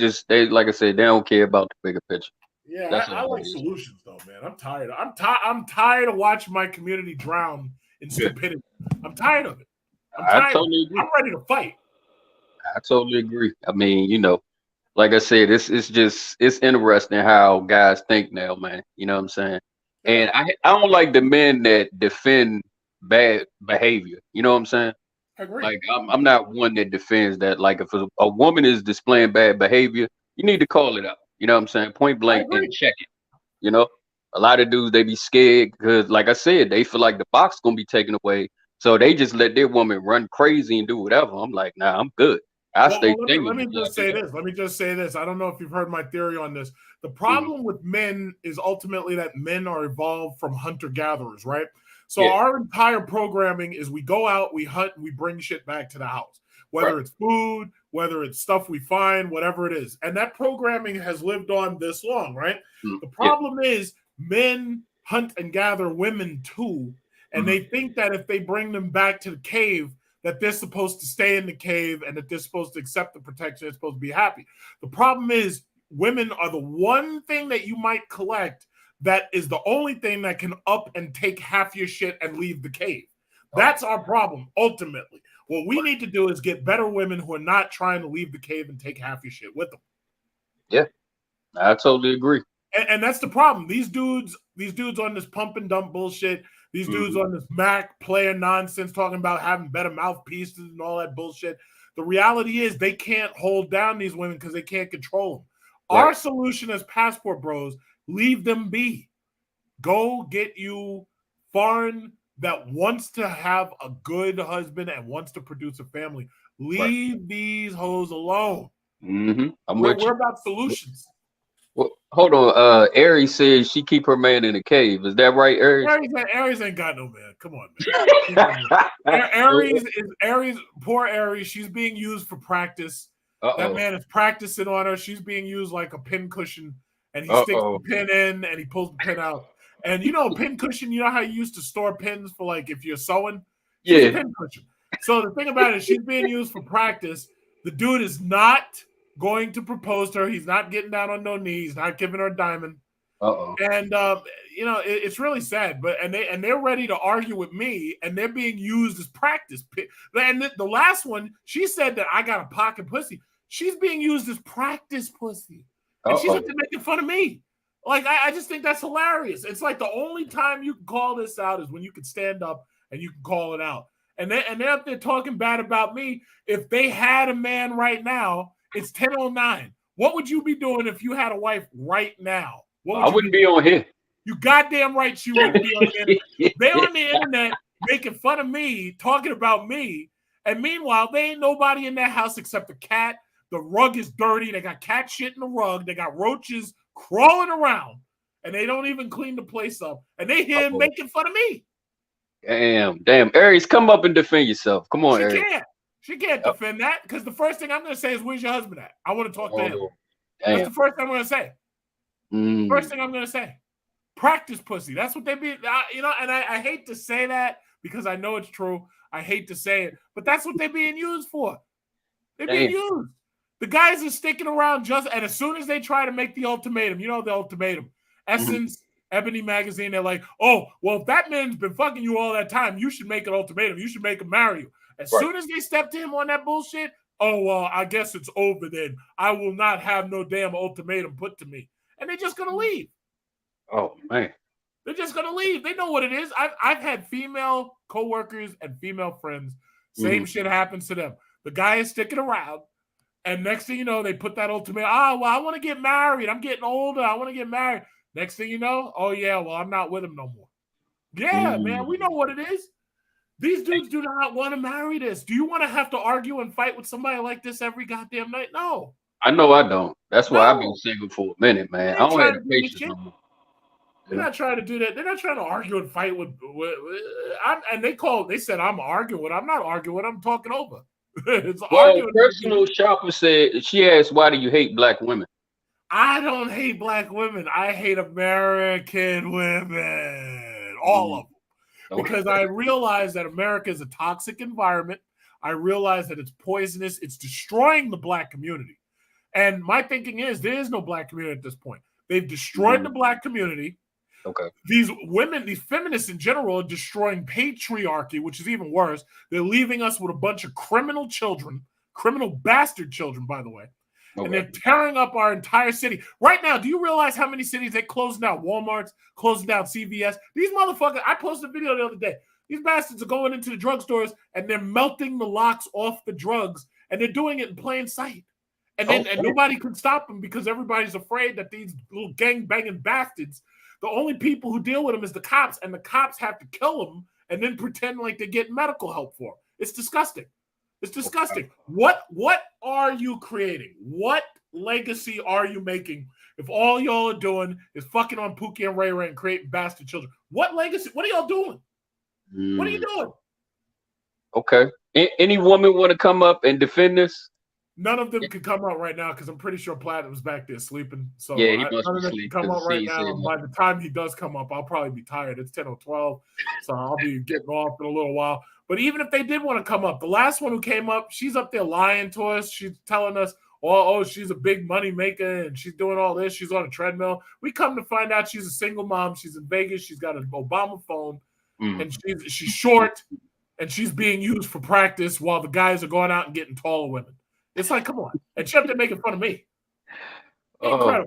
like I said, they don't care about the bigger picture. Yeah, I like solutions though, man. I'm tired. I'm tired of watching my community drown in stupidity. I'm tired of it. I totally agree. I'm ready to fight. I totally agree. I mean, like I said, it's interesting how guys think now, man. You know what I'm saying? And I don't like the men that defend bad behavior. You know what I'm saying? I agree. Like I'm not one that defends that. Like if a woman is displaying bad behavior, you need to call it out. You know what I'm saying? Point blank and check it. You know, a lot of dudes, they be scared because, like I said, they feel like the box gonna be taken away, so they just let their woman run crazy and do whatever. I'm like, nah, I'm good. Let me just say this. I don't know if you've heard my theory on this. The problem with men is ultimately that men are evolved from hunter-gatherers, right? So our entire programming is we go out, we hunt, and we bring shit back to the house. Whether it's food, whether it's stuff we find, whatever it is. And that programming has lived on this long, right? The problem is men hunt and gather women too, and they think that if they bring them back to the cave, that they're supposed to stay in the cave and that they're supposed to accept the protection, they're supposed to be happy. The problem is women are the one thing that you might collect that is the only thing that can up and take half your shit and leave the cave. That's our problem, ultimately. What we need to do is get better women who are not trying to leave the cave and take half your shit with them. Yeah, I totally agree. And that's the problem. These dudes on this pump and dump bullshit, these dudes on this Mac player nonsense talking about having better mouthpieces and all that bullshit. The reality is they can't hold down these women because they can't control them. Our solution as passport bros, leave them be. Go get you foreign that wants to have a good husband and wants to produce a family. Leave these hoes alone. I'm We're, with you. we're about solutions. Well, hold on. Aries says she keep her man in a cave. Is that right, Aries? Aries ain't got no man. Come on, man. Aries. Poor Aries. She's being used for practice. That man is practicing on her. She's being used like a pin cushion, and he sticks the pin in and he pulls the pin out. And a pin cushion. You know how you used to store pins for like if you're sewing. She's a pin cushion. So the thing about it is she's being used for practice. The dude is not going to propose to her. He's not getting down on no knees. Not giving her a diamond. And it's really sad. But they're ready to argue with me, and they're being used as practice. And the last one, she said that I got a pocket pussy. She's being used as practice pussy, and she's up there making fun of me. Like I just think that's hilarious. It's like the only time you can call this out is when you can stand up and you can call it out. And they're up there talking bad about me. If they had a man right now, it's 10:09. What would you be doing if you had a wife right now? I wouldn't be on here. You goddamn right you wouldn't be on the internet. They're on the internet making fun of me, talking about me, and meanwhile, they ain't nobody in that house except the cat. The rug is dirty. They got cat shit in the rug. They got roaches crawling around, and they don't even clean the place up. And they here making fun of me. Damn. Aries, come up and defend yourself. Come on, Aries. She can't defend that because the first thing I'm going to say is, where's your husband at? I want to talk to him. That's the first thing I'm going to say. First thing I'm going to say. Practice pussy. That's what they be, and I hate to say that because I know it's true. I hate to say it, but that's what they're being used for. They're being used. The guys are sticking around and as soon as they try to make the ultimatum, the ultimatum, Essence, Ebony Magazine, they're like, oh, well, if that man's been fucking you all that time, you should make an ultimatum. You should make him marry you. As soon as they step to him on that bullshit, oh, well, I guess it's over then. I will not have no damn ultimatum put to me. And they're just going to leave. Oh, man. They're just going to leave. They know what it is. I've had female coworkers and female friends. Same shit happens to them. The guy is sticking around. And next thing you know, they put that ultimatum. Oh, well, I want to get married. I'm getting older. I want to get married. Next thing you know, oh, yeah, well, I'm not with him no more. Yeah, man, we know what it is. These dudes do not want to marry this. Do you want to have to argue and fight with somebody like this every goddamn night? No. I know I don't. That's why I've been single for a minute, man. I don't have the patience no more. They're not trying to do that. They're not trying to argue and fight with they said I'm arguing. I'm not arguing. I'm talking over. Personal shopper said, she asked, why do you hate black women? I don't hate black women. I hate American women. All of them. Because I realize that America is a toxic environment. I realize that it's poisonous. It's destroying the black community. And my thinking is there is no black community at this point. They've destroyed the black community. Okay. These women, these feminists in general, are destroying patriarchy, which is even worse. They're leaving us with a bunch of criminal children, criminal bastard children, by the way. Okay. And they're tearing up our entire city. Right now, do you realize how many cities they're closing down? Walmart's, closing down CVS. These motherfuckers, I posted a video the other day. These bastards are going into the drugstores and they're melting the locks off the drugs. And they're doing it in plain sight. And then and nobody can stop them because everybody's afraid that these little gang-banging bastards, the only people who deal with them is the cops, and the cops have to kill them and then pretend like they're getting medical help for them. It's disgusting. It's disgusting. What are you creating? What legacy are you making if all y'all are doing is fucking on Pookie and Ray Ray and creating bastard children? What legacy? What are y'all doing? What are you doing? Okay. Any woman want to come up and defend this? None of them can come out right now because I'm pretty sure Platinum's back there sleeping. So yeah, he must none be of them sleeping. can come out right now. By the time he does come up, I'll probably be tired. It's 10 or 12, so I'll be getting off in a little while. But even if they did want to come up, the last one who came up, she's up there lying to us. She's telling us, oh, she's a big money maker and she's doing all this. She's on a treadmill. We come to find out she's a single mom. She's in Vegas. She's got an Obama phone, and she's short, and she's being used for practice while the guys are going out and getting taller women. It's like, come on. And she up there making fun of me. Incredible.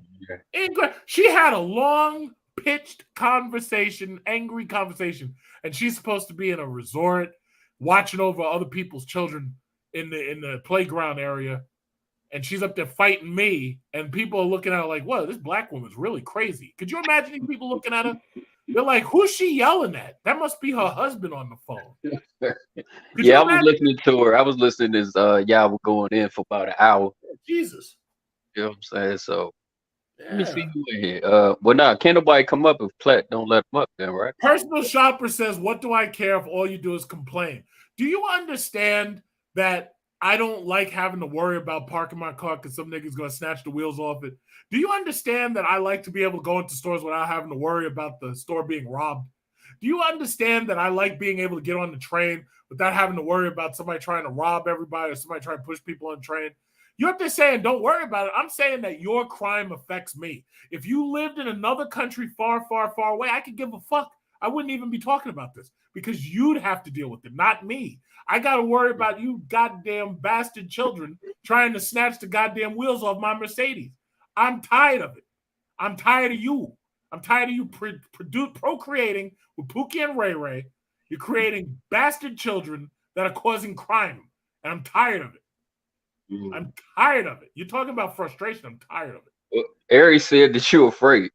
Incredible. She had a long, pitched conversation, angry conversation, and she's supposed to be in a resort watching over other people's children in the playground area, and she's up there fighting me, and people are looking at her like, whoa, this black woman's really crazy. Could you imagine people looking at her? They're like, who's she yelling at? That must be her husband on the phone. Yeah, I was listening to her. I was listening as y'all were going in for about an hour. Jesus. You know what I'm saying? So Yeah. let me see who in here. Well, nah, can't nobody come up if Platt don't let them up then, right? Personal Shopper says, what do I care if all you do is complain? Do you understand that I don't like having to worry about parking my car because some nigga's going to snatch the wheels off it? Do you understand that I like to be able to go into stores without having to worry about the store being robbed? Do you understand that I like being able to get on the train without having to worry about somebody trying to rob everybody or somebody trying to push people on the train? You're just saying, don't worry about it. I'm saying that your crime affects me. If you lived in another country far, far, far away, I could give a fuck. I wouldn't even be talking about this because you'd have to deal with it, not me. I got to worry about you goddamn bastard children trying to snatch the goddamn wheels off my Mercedes. I'm tired of it. I'm tired of you. I'm tired of you procreating with Pookie and Ray Ray. You're creating bastard children that are causing crime, and I'm tired of it. I'm tired of it. You're talking about frustration. I'm tired of it. Well, Aries said that you're afraid.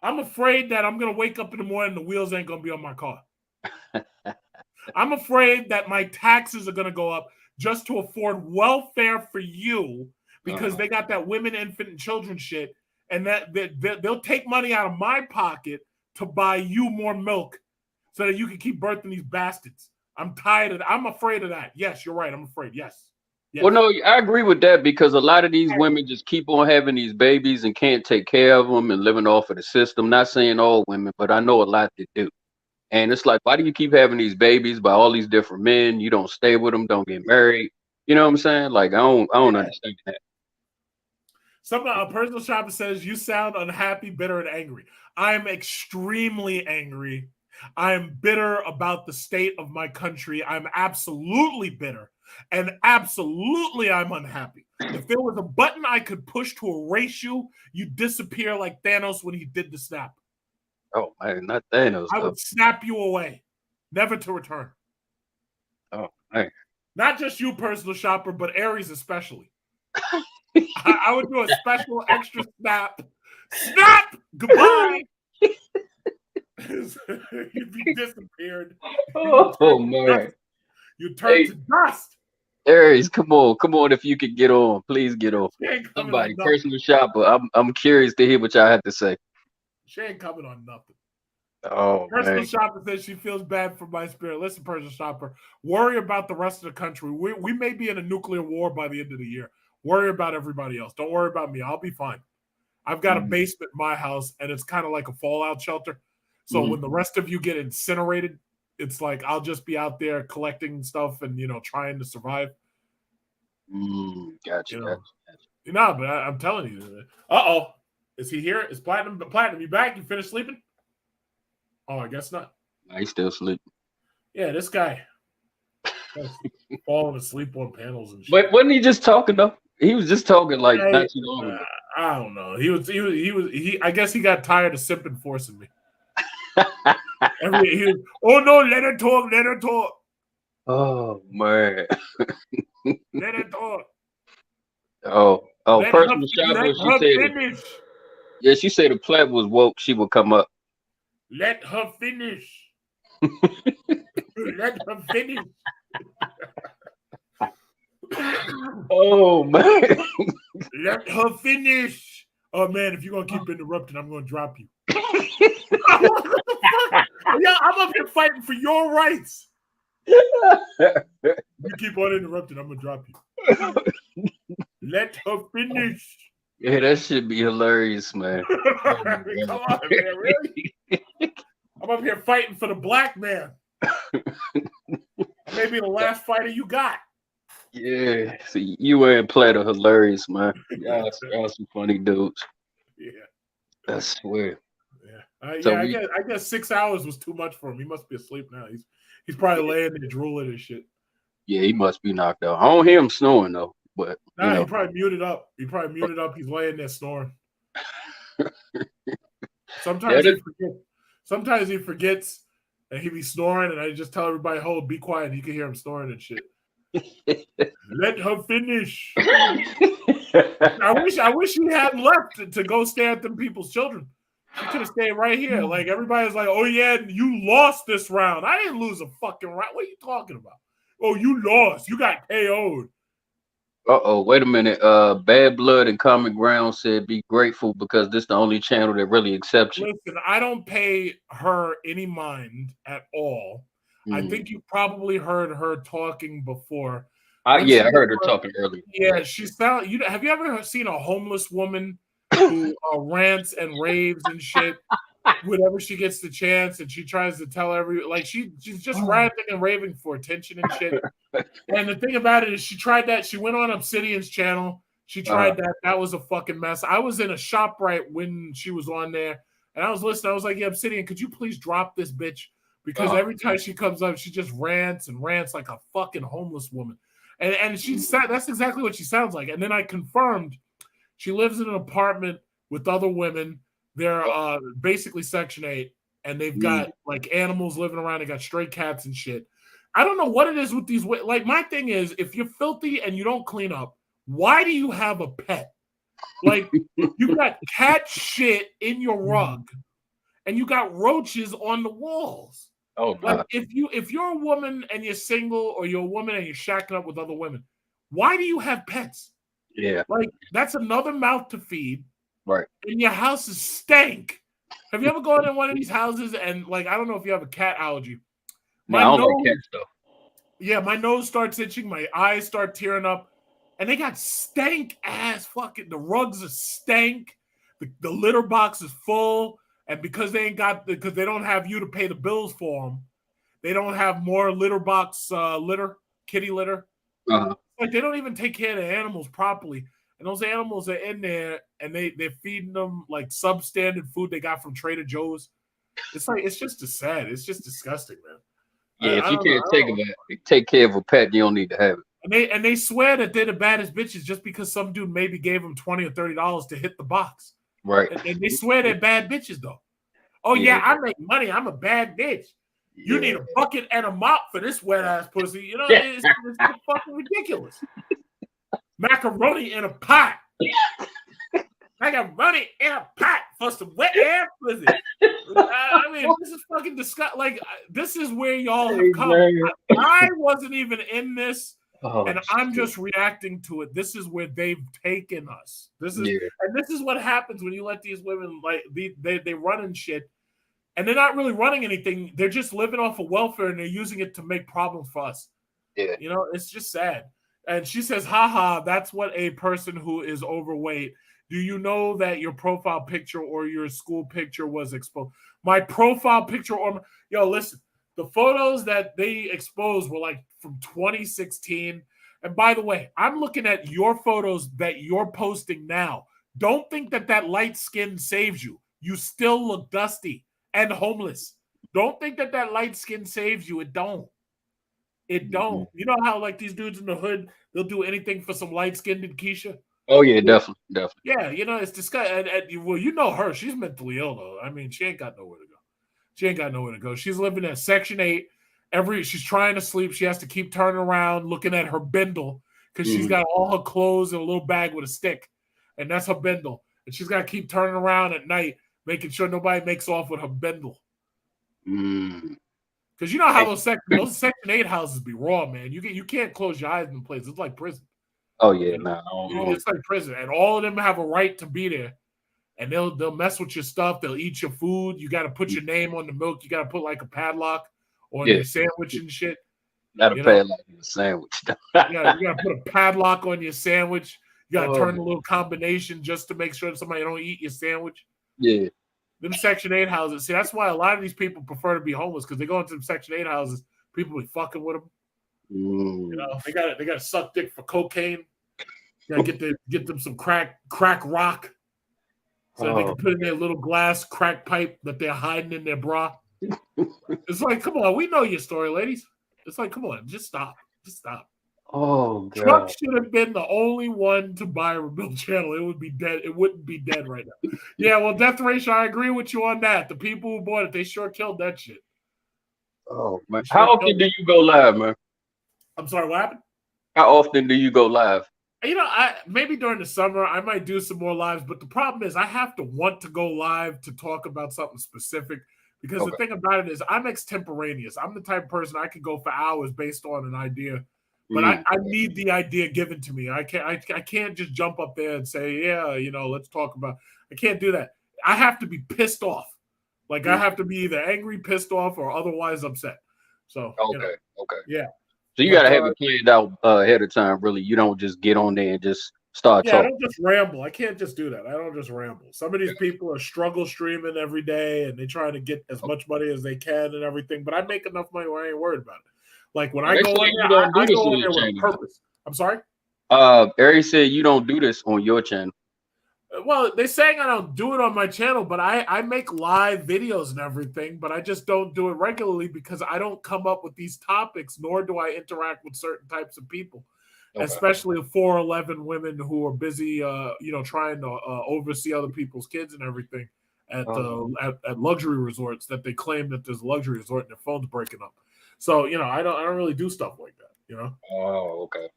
I'm afraid that I'm going to wake up in the morning and the wheels ain't going to be on my car. I'm afraid that my taxes are going to go up just to afford welfare for you because they got that women, infant, and children shit, and that they'll take money out of my pocket to buy you more milk so that you can keep birthing these bastards. I'm tired of that. I'm afraid of that. Yes, you're right. I'm afraid. Yes. Well, no, I agree with that because a lot of these women just keep on having these babies and can't take care of them and living off of the system. Not saying all women, but I know a lot that do. And it's like, why do you keep having these babies by all these different men? You don't stay with them, don't get married. You know what I'm saying? Like, I don't understand that. A personal shopper says, you sound unhappy, bitter, and angry. I am extremely angry. I am bitter about the state of my country. I'm absolutely bitter. And absolutely I'm unhappy. If there was a button I could push to erase you, you'd disappear like Thanos when he did the snap. Oh, man, not Thanos. I would snap you away, never to return. Oh, man. Not just you, personal shopper, but Aries especially. I would do a special extra snap. Snap! Goodbye! You'd be disappeared. Oh, man. You turn to dust. Aries, come on! If you could get on, please get on. Somebody, personal shopper. I'm curious to hear what y'all have to say. She ain't coming on nothing. Oh, personal shopper says she feels bad for my spirit. Listen, personal shopper, worry about the rest of the country. We may be in a nuclear war by the end of the year. Worry about everybody else. Don't worry about me. I'll be fine. I've got a basement in my house, and it's kind of like a fallout shelter. So when the rest of you get incinerated, it's like I'll just be out there collecting stuff and trying to survive. Gotcha. No, but I'm telling you. Is he here? Is Platinum? You back? You finished sleeping? Oh, I guess not. He's still sleeping. Yeah, this guy falling asleep on panels and shit. But wasn't he just talking though? He was just talking like not too long ago. I don't know. I guess he got tired of simping forcing me. Oh no, let her talk. Oh man. Let her talk. Oh, personal shopper. She said if Platt was woke, she would come up. Let her finish. Let her finish. Oh man. Let her finish. Oh man, if you're gonna keep interrupting, I'm gonna drop you. Yeah, I'm up here fighting for your rights. You keep on interrupting, I'm gonna drop you. Let her finish. Yeah, that should be hilarious, man. Come on, man, really? I'm up here fighting for the black man. Maybe the last fighter you got. Yeah, see, you and Platt are hilarious, man. Y'all some funny dudes. Yeah, I swear. Yeah, I guess 6 hours was too much for him. He must be asleep now. He's probably laying there drooling and shit. Yeah, he must be knocked out. I don't hear him snoring though, but he probably muted up. He's laying there snoring. Sometimes he forgets, and he be snoring, and I just tell everybody, "Hold, be quiet." And you can hear him snoring and shit. Let her finish. I wish he hadn't left to go stare at them people's children. She could have stayed right here. Like everybody's like, "Oh yeah, you lost this round." I didn't lose a fucking round. What are you talking about? Oh, you lost. You got KO'd. Uh-oh, wait a minute. Bad Blood and Common Ground said be grateful because this the only channel that really accepts you. Listen, I don't pay her any mind at all. I think you probably heard her talking before. Yeah, I heard her talking earlier. Yeah, have you ever seen a homeless woman who rants and raves and shit whenever she gets the chance, and she tries to tell she's just ranting and raving for attention and shit. And the thing about it is she tried that. She went on Obsidian's channel. She tried that. That was a fucking mess. I was in a ShopRite when she was on there, and I was listening. I was like, yeah, Obsidian, could you please drop this bitch? Because every time she comes up, she just rants and rants like a fucking homeless woman. And she said that's exactly what she sounds like. And then I confirmed she lives in an apartment with other women. They're basically Section 8, and they've got like animals living around. They got stray cats and shit. I don't know what it is with these. Like, my thing is, if you're filthy and you don't clean up, why do you have a pet? Like, you got cat shit in your rug, and you got roaches on the walls. Oh, God. Like, if you're a woman and you're single, or you're a woman and you're shacking up with other women, why do you have pets? Yeah. Like, that's another mouth to feed. Right. And your house is stank. Have you ever gone in one of these houses and, like, I don't know if you have a cat allergy. I don't like cats, though. Yeah, my nose starts itching, my eyes start tearing up, and they got stank ass fucking. The rugs are stank. The litter box is full, and because they don't have you to pay the bills for them, they don't have more litter box kitty litter. Like, they don't even take care of the animals properly, and those animals are in there, and they're feeding them like substandard food they got from Trader Joe's. It's just sad. It's just disgusting, man. Yeah, if you can't take care of a pet, you don't need to have it. And they swear that they're the baddest bitches just because some dude maybe gave them $20 or $30 to hit the box. Right. And they swear they're bad bitches though. Oh yeah, I make money. I'm a bad bitch. You need a bucket and a mop for this wet ass pussy. You know, it's fucking ridiculous. Macaroni in a pot. Macaroni in a pot for some wet ass pussy. I mean, this is fucking disgusting. Like, this is where y'all have come. I wasn't even in this, and I'm just reacting to it. This is where they've taken us. This is what happens when you let these women, like, they run and shit, and they're not really running anything. They're just living off of welfare, and they're using it to make problems for us. Yeah, you know, it's just sad. And she says, haha, that's what a person who is overweight. Do you know that your profile picture or your school picture was exposed? My profile picture listen, the photos that they exposed were like from 2016. And by the way, I'm looking at your photos that you're posting now. Don't think that light skin saves you. You still look dusty and homeless. Don't think that light skin saves you. It don't. It don't. You know how, like, these dudes in the hood, they'll do anything for some light-skinned Keisha? Oh, yeah, definitely. Yeah, you know, it's disgusting. Well, you know her. She's mentally ill, though. I mean, she ain't got nowhere to go. She's living at Section 8. She's trying to sleep. She has to keep turning around, looking at her bindle, because she's got all her clothes in a little bag with a stick. And that's her bindle. And she's got to keep turning around at night, making sure nobody makes off with her bindle. Because you know how those Section 8 houses be raw, man. You can't close your eyes in place. It's like prison. Oh yeah, it's like prison, and all of them have a right to be there. And they'll mess with your stuff. They'll eat your food. You got to put your name on the milk. You got to put like a padlock on your sandwich and shit. Not a padlock on the sandwich. You got to put a padlock on your sandwich. You got to turn a little combination just to make sure that somebody don't eat your sandwich. Yeah. Them Section 8 houses. See, that's why a lot of these people prefer to be homeless, because they go into them Section 8 houses. People be fucking with them. You know, they got to suck dick for cocaine. Got to get them some crack rock, so they can put in their little glass crack pipe that they're hiding in their bra. It's like, come on, we know your story, ladies. It's like, come on, just stop. Oh, God. Trump should have been the only one to buy a rebuild channel. It would be dead. It wouldn't be dead right now. Yeah, well, Death Ratio, I agree with you on that. The people who bought it, they sure killed that shit. Oh, man. How often do you go live, man? I'm sorry, what happened? How often do you go live? You know, maybe during the summer I might do some more lives, but the problem is I have to want to go live to talk about something specific because the thing about it is I'm extemporaneous. I'm the type of person I can go for hours based on an idea, but I need the idea given to me. I can't just jump up there and say, yeah, you know, let's talk about. I can't do that. I have to be pissed off. Like I have to be either angry, pissed off, or otherwise upset. So yeah. So you got to have it planned out ahead of time. Really, you don't just get on there and just start Yeah, I talking. don't just ramble. I can't just do that. I don't just ramble. Some of these people are struggle streaming every day, and they try to get as much money as they can and everything. But I make enough money where I ain't worried about it. Like when I go on there, I go on there with a purpose. I'm sorry. Aries said you don't do this on your channel. Well, they're saying I don't do it on my channel, but I make live videos and everything, but I just don't do it regularly because I don't come up with these topics, nor do I interact with certain types of people, especially 4'11" women who are busy, trying to oversee other people's kids and everything at luxury resorts that they claim that there's a luxury resort and their phone's breaking up. So, I don't really do stuff like that. Oh, okay.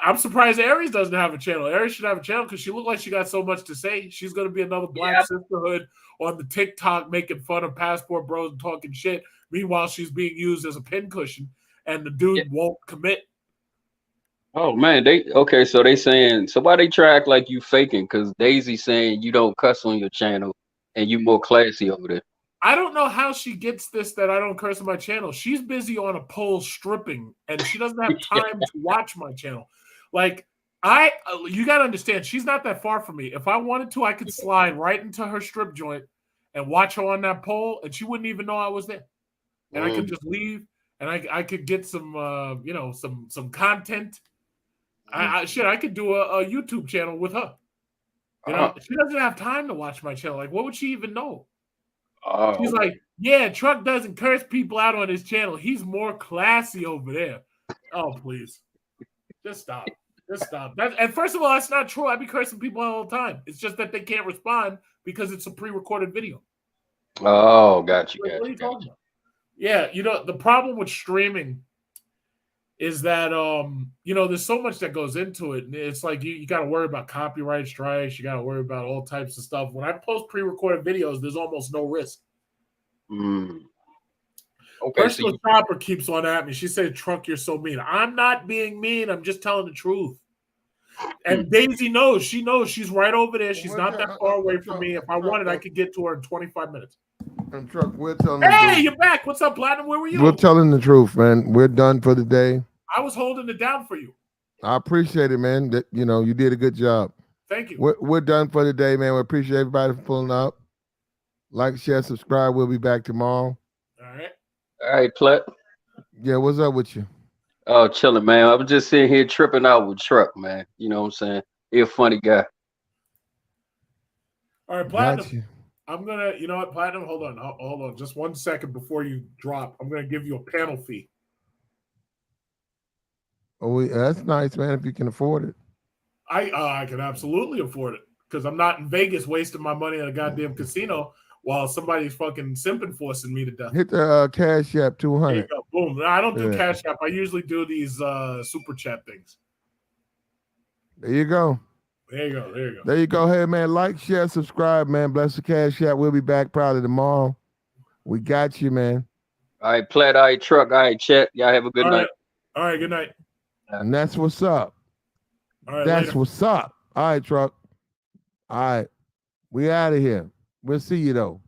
I'm surprised Aries doesn't have a channel. Aries should have a channel because she looked like she got so much to say. She's going to be another Black sisterhood on the TikTok making fun of passport bros and talking shit. Meanwhile, she's being used as a pincushion, and the dude won't commit. Oh man, so they saying so why they try to act like you faking? Because Daisy saying you don't cuss on your channel and you more classy over there. I don't know how she gets this that I don't curse on my channel. She's busy on a pole stripping, and she doesn't have time to watch my channel. Like, you got to understand, she's not that far from me. If I wanted to, I could slide right into her strip joint and watch her on that pole, and she wouldn't even know I was there. And I could just leave, and I could get some, some content. I could do a YouTube channel with her. She doesn't have time to watch my channel. Like, what would she even know? She's like, yeah, Truck doesn't curse people out on his channel. He's more classy over there. Oh, please. Just stop. Just stop. And first of all, that's not true. I be cursing people all the time. It's just that they can't respond because it's a pre-recorded video. Oh, got you. What are you talking about? Yeah, the problem with streaming is that there's so much that goes into it. And it's like you got to worry about copyright strikes. You got to worry about all types of stuff. When I post pre-recorded videos, there's almost no risk. Personal shopper keeps on at me. She said, Truck, you're so mean. I'm not being mean. I'm just telling the truth. And Daisy knows. She knows she's right over there. She's not that far away from me. If I wanted, I could get to her in 25 minutes. And Truck, we're telling Hey, you're back. What's up, Platinum? Where were you? We're telling the truth, man. We're done for the day. I was holding it down for you. I appreciate it, man. That you did a good job. Thank you. We're done for the day, man. We appreciate everybody for pulling up. Like, share, subscribe. We'll be back tomorrow. All right, Plet. Yeah, what's up with you? Oh, chilling, man. I was just sitting here tripping out with Truck, man. You know what I'm saying? He's a funny guy. All right, Platinum. I'm gonna, you know what, Platinum? Hold on, just 1 second before you drop. I'm gonna give you a panel fee. Oh, that's nice, man. If you can afford it, I can absolutely afford it because I'm not in Vegas wasting my money at a goddamn casino while somebody's fucking simping forcing me to death. Hit the Cash App 200. There you go. Boom. I don't do Cash App. I usually do these super chat things. There you go. There you go. There you go. There you go. Hey, man, like, share, subscribe, man. Bless the Cash App. We'll be back probably tomorrow. We got you, man. All right, Plat. All right, Truck. All right, Chet. Y'all have a good night. All right, good night. And that's what's up. All right, that's later. what's up. All right, Truck. All right. We out of here. We'll see you, though.